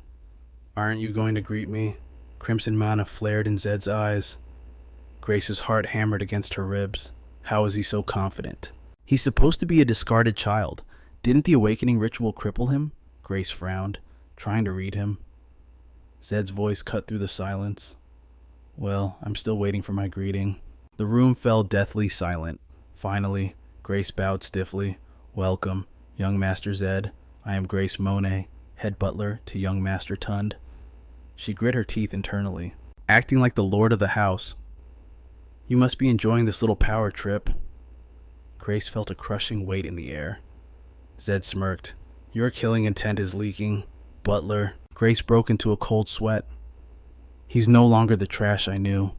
Aren't you going to greet me? Crimson mana flared in Zed's eyes. Grace's heart hammered against her ribs. How is he so confident? He's supposed to be a discarded child. Didn't the awakening ritual cripple him? Grace frowned, trying to read him. Zed's voice cut through the silence. Well, I'm still waiting for my greeting. The room fell deathly silent. Finally, Grace bowed stiffly. Welcome, young Master Zed. I am Grace Monet, head butler to young Master Tund. She grit her teeth internally, acting like the lord of the house. You must be enjoying this little power trip. Grace felt a crushing weight in the air. Zed smirked. Your killing intent is leaking. Butler. Grace broke into a cold sweat. He's no longer the trash I knew.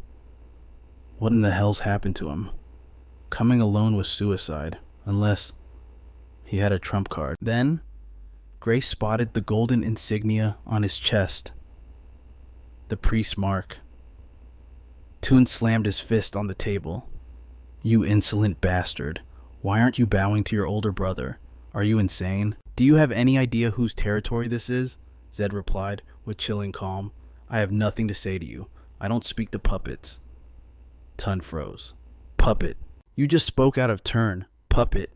What in the hell's happened to him? Coming alone was suicide, unless he had a trump card. Then, Grace spotted the golden insignia on his chest. The priest's mark. Toon slammed his fist on the table. You insolent bastard. Why aren't you bowing to your older brother? Are you insane? Do you have any idea whose territory this is? Zed replied with chilling calm. I have nothing to say to you. I don't speak to puppets. Tun froze. Puppet. You just spoke out of turn. Puppet.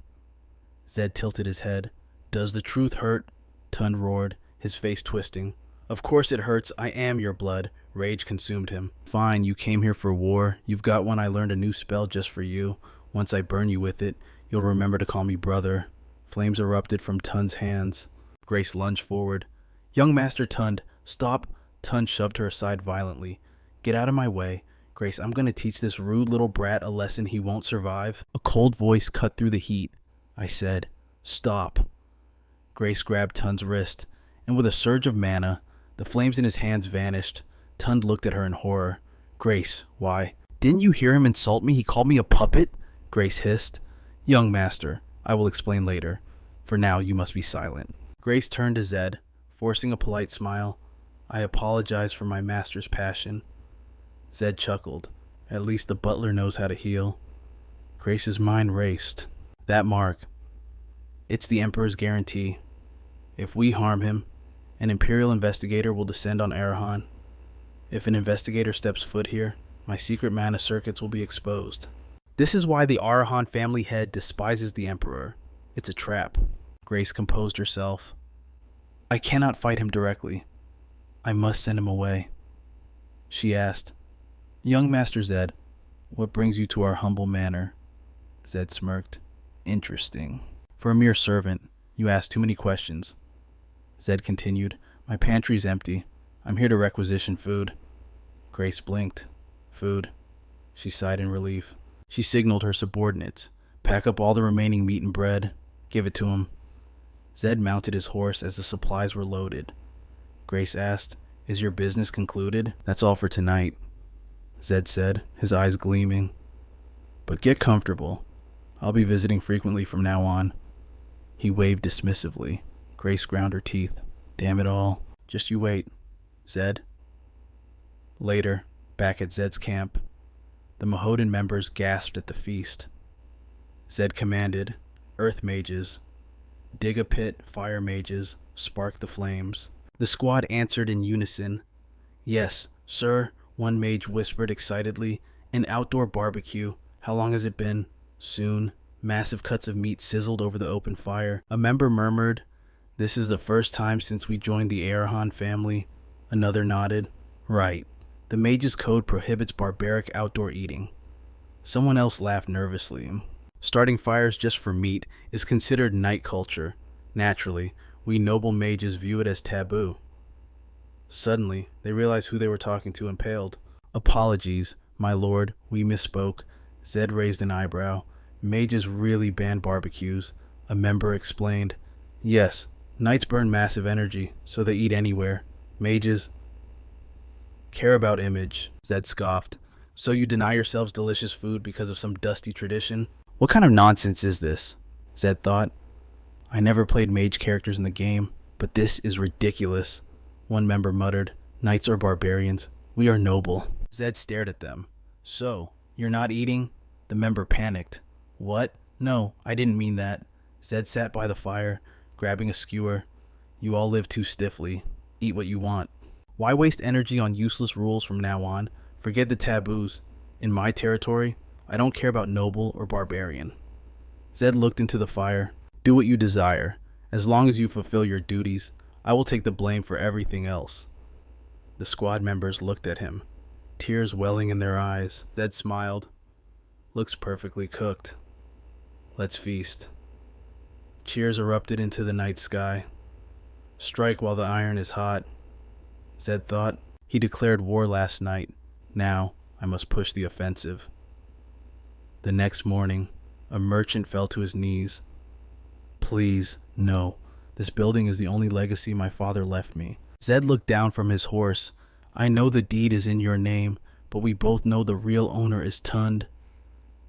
Zed tilted his head. Does the truth hurt? Tun roared, his face twisting. Of course it hurts. I am your blood. Rage consumed him. Fine, you came here for war. You've got one. I learned a new spell just for you. Once I burn you with it, you'll remember to call me brother. Flames erupted from Tun's hands. Grace lunged forward. Young Master Tund, stop. Tun shoved her aside violently. Get out of my way. Grace, I'm going to teach this rude little brat a lesson he won't survive. A cold voice cut through the heat. I said, stop. Grace grabbed Tun's wrist, and with a surge of mana, the flames in his hands vanished. Tund looked at her in horror. Grace, why? Didn't you hear him insult me? He called me a puppet? Grace hissed. Young Master, I will explain later. For now, you must be silent. Grace turned to Zed, forcing a polite smile. I apologize for my master's passion. Zed chuckled. At least the butler knows how to heal. Grace's mind raced. That mark. It's the Emperor's guarantee. If we harm him, an Imperial investigator will descend on Arahan. If an investigator steps foot here, my secret mana circuits will be exposed. This is why the Arahan family head despises the Emperor. It's a trap. Grace composed herself. I cannot fight him directly. I must send him away. She asked, Young Master Zed, what brings you to our humble manor? Zed smirked. Interesting. For a mere servant, you ask too many questions. Zed continued, my pantry's empty. I'm here to requisition food. Grace blinked. Food. She sighed in relief. She signaled her subordinates. Pack up all the remaining meat and bread. Give it to him. Zed mounted his horse as the supplies were loaded. Grace asked, Is your business concluded? That's all for tonight, Zed said, his eyes gleaming. But get comfortable. I'll be visiting frequently from now on. He waved dismissively. Grace ground her teeth. Damn it all. Just you wait, Zed. Later, back at Zed's camp, the Mahodan members gasped at the feast. Zed commanded, Earth Mages, dig a pit, fire mages, spark the flames. The squad answered in unison. Yes, sir, one mage whispered excitedly. An outdoor barbecue. How long has it been? Soon. Massive cuts of meat sizzled over the open fire. A member murmured, This is the first time since we joined the Arahan family. Another nodded. Right. The mage's code prohibits barbaric outdoor eating. Someone else laughed nervously. Starting fires just for meat is considered night culture. Naturally, we noble mages view it as taboo. Suddenly, they realized who they were talking to and paled. Apologies, my lord, we misspoke. Zed raised an eyebrow. Mages really ban barbecues, a member explained. Yes, knights burn massive energy, so they eat anywhere. Mages care about image, Zed scoffed. So you deny yourselves delicious food because of some dusty tradition? What kind of nonsense is this? Zed thought. I never played mage characters in the game, but this is ridiculous. One member muttered, Knights are barbarians. We are noble. Zed stared at them. So, You're not eating? The member panicked. What? No, I didn't mean that. Zed sat by the fire, grabbing a skewer. You all live too stiffly. Eat what you want. Why waste energy on useless rules from now on? Forget the taboos. In my territory, I don't care about noble or barbarian. Zed looked into the fire. Do what you desire. As long as you fulfill your duties, I will take the blame for everything else. The squad members looked at him, tears welling in their eyes. Zed smiled. Looks perfectly cooked. Let's feast. Cheers erupted into the night sky. Strike while the iron is hot. Zed thought. He declared war last night. Now, I must push the offensive. The next morning, a merchant fell to his knees. Please, no. This building is the only legacy my father left me. Zed looked down from his horse. I know the deed is in your name, but we both know the real owner is Tund.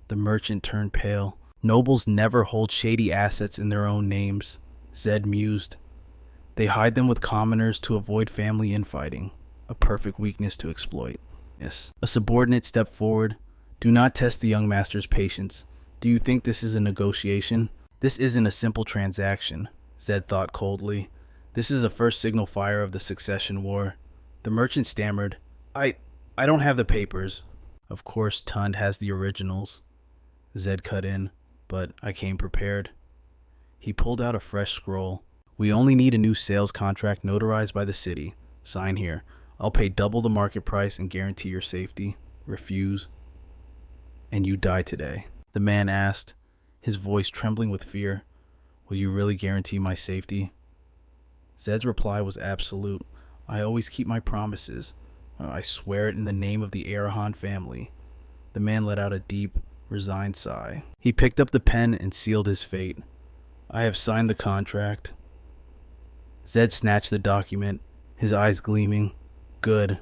The merchant turned pale. Nobles never hold shady assets in their own names, Zed mused. They hide them with commoners to avoid family infighting, a perfect weakness to exploit. Yes. A subordinate stepped forward. Do not test the young master's patience. Do you think this is a negotiation? This isn't a simple transaction, Zed thought coldly. This is the first signal fire of the succession war. The merchant stammered. I don't have the papers. Of course Tund has the originals. Zed cut in, but I came prepared. He pulled out a fresh scroll. We only need a new sales contract notarized by the city. Sign here. I'll pay double the market price and guarantee your safety. Refuse, and you die today. The man asked, his voice trembling with fear. Will you really guarantee my safety? Zed's reply was absolute. I always keep my promises. I swear it in the name of the Arahan family. The man let out a deep, resigned sigh. He picked up the pen and sealed his fate. I have signed the contract. Zed snatched the document, his eyes gleaming. Good.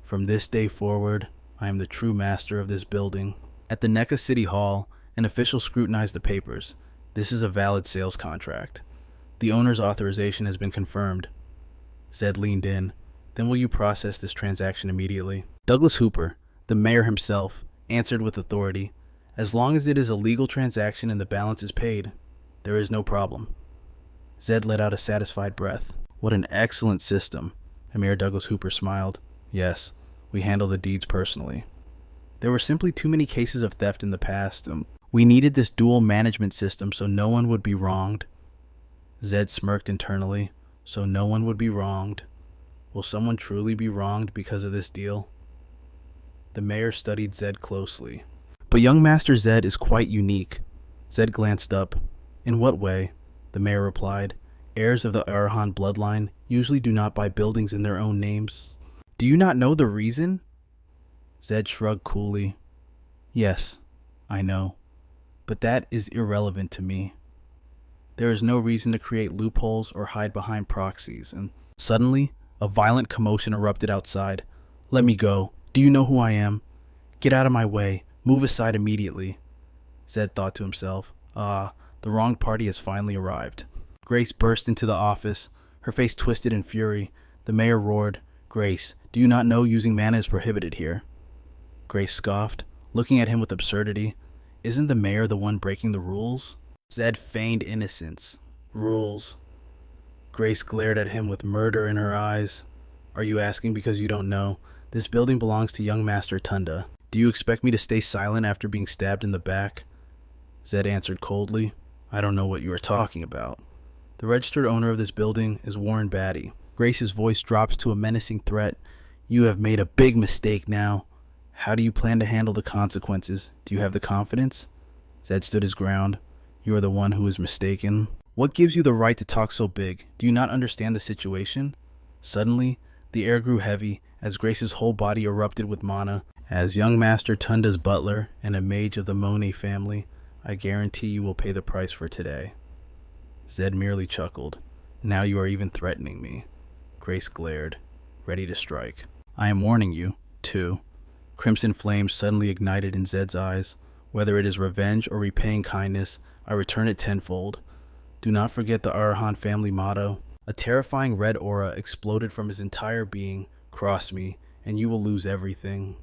From this day forward, I am the true master of this building. At the NECA City Hall, an official scrutinized the papers. This is a valid sales contract. The owner's authorization has been confirmed. Zed leaned in. Then will you process this transaction immediately? Douglas Hooper, the mayor himself, answered with authority. As long as it is a legal transaction and the balance is paid, there is no problem. Zed let out a satisfied breath. What an excellent system. Mayor Douglas Hooper smiled. Yes, we handle the deeds personally. There were simply too many cases of theft in the past. We needed this dual management system so no one would be wronged. Zed smirked internally. So no one would be wronged. Will someone truly be wronged because of this deal? The mayor studied Zed closely. But young Master Zed is quite unique. Zed glanced up. In what way? The mayor replied. Heirs of the Arahan bloodline usually do not buy buildings in their own names. Do you not know the reason? Zed shrugged coolly. Yes, I know. But that is irrelevant to me. There is no reason to create loopholes or hide behind proxies. And suddenly, a violent commotion erupted outside. Let me go. Do you know who I am? Get out of my way. Move aside immediately. Zed thought to himself. The wrong party has finally arrived. Grace burst into the office, her face twisted in fury. The mayor roared, Grace, do you not know using mana is prohibited here? Grace scoffed, looking at him with absurdity. Isn't the mayor the one breaking the rules? Zed feigned innocence. Rules. Grace glared at him with murder in her eyes. Are you asking because you don't know? This building belongs to young Master Tunda. Do you expect me to stay silent after being stabbed in the back? Zed answered coldly. I don't know what you are talking about. The registered owner of this building is Warren Batty. Grace's voice drops to a menacing threat. You have made a big mistake now. How do you plan to handle the consequences? Do you have the confidence? Zed stood his ground. You are the one who is mistaken. What gives you the right to talk so big? Do you not understand the situation? Suddenly, the air grew heavy as Grace's whole body erupted with mana. As young Master Tunda's butler and a mage of the Monet family, I guarantee you will pay the price for today. Zed merely chuckled. Now you are even threatening me. Grace glared, ready to strike. I am warning you, too. Crimson flames suddenly ignited in Zed's eyes. Whether it is revenge or repaying kindness, I return it tenfold. Do not forget the Arahan family motto. A terrifying red aura exploded from his entire being. Cross me, and you will lose everything.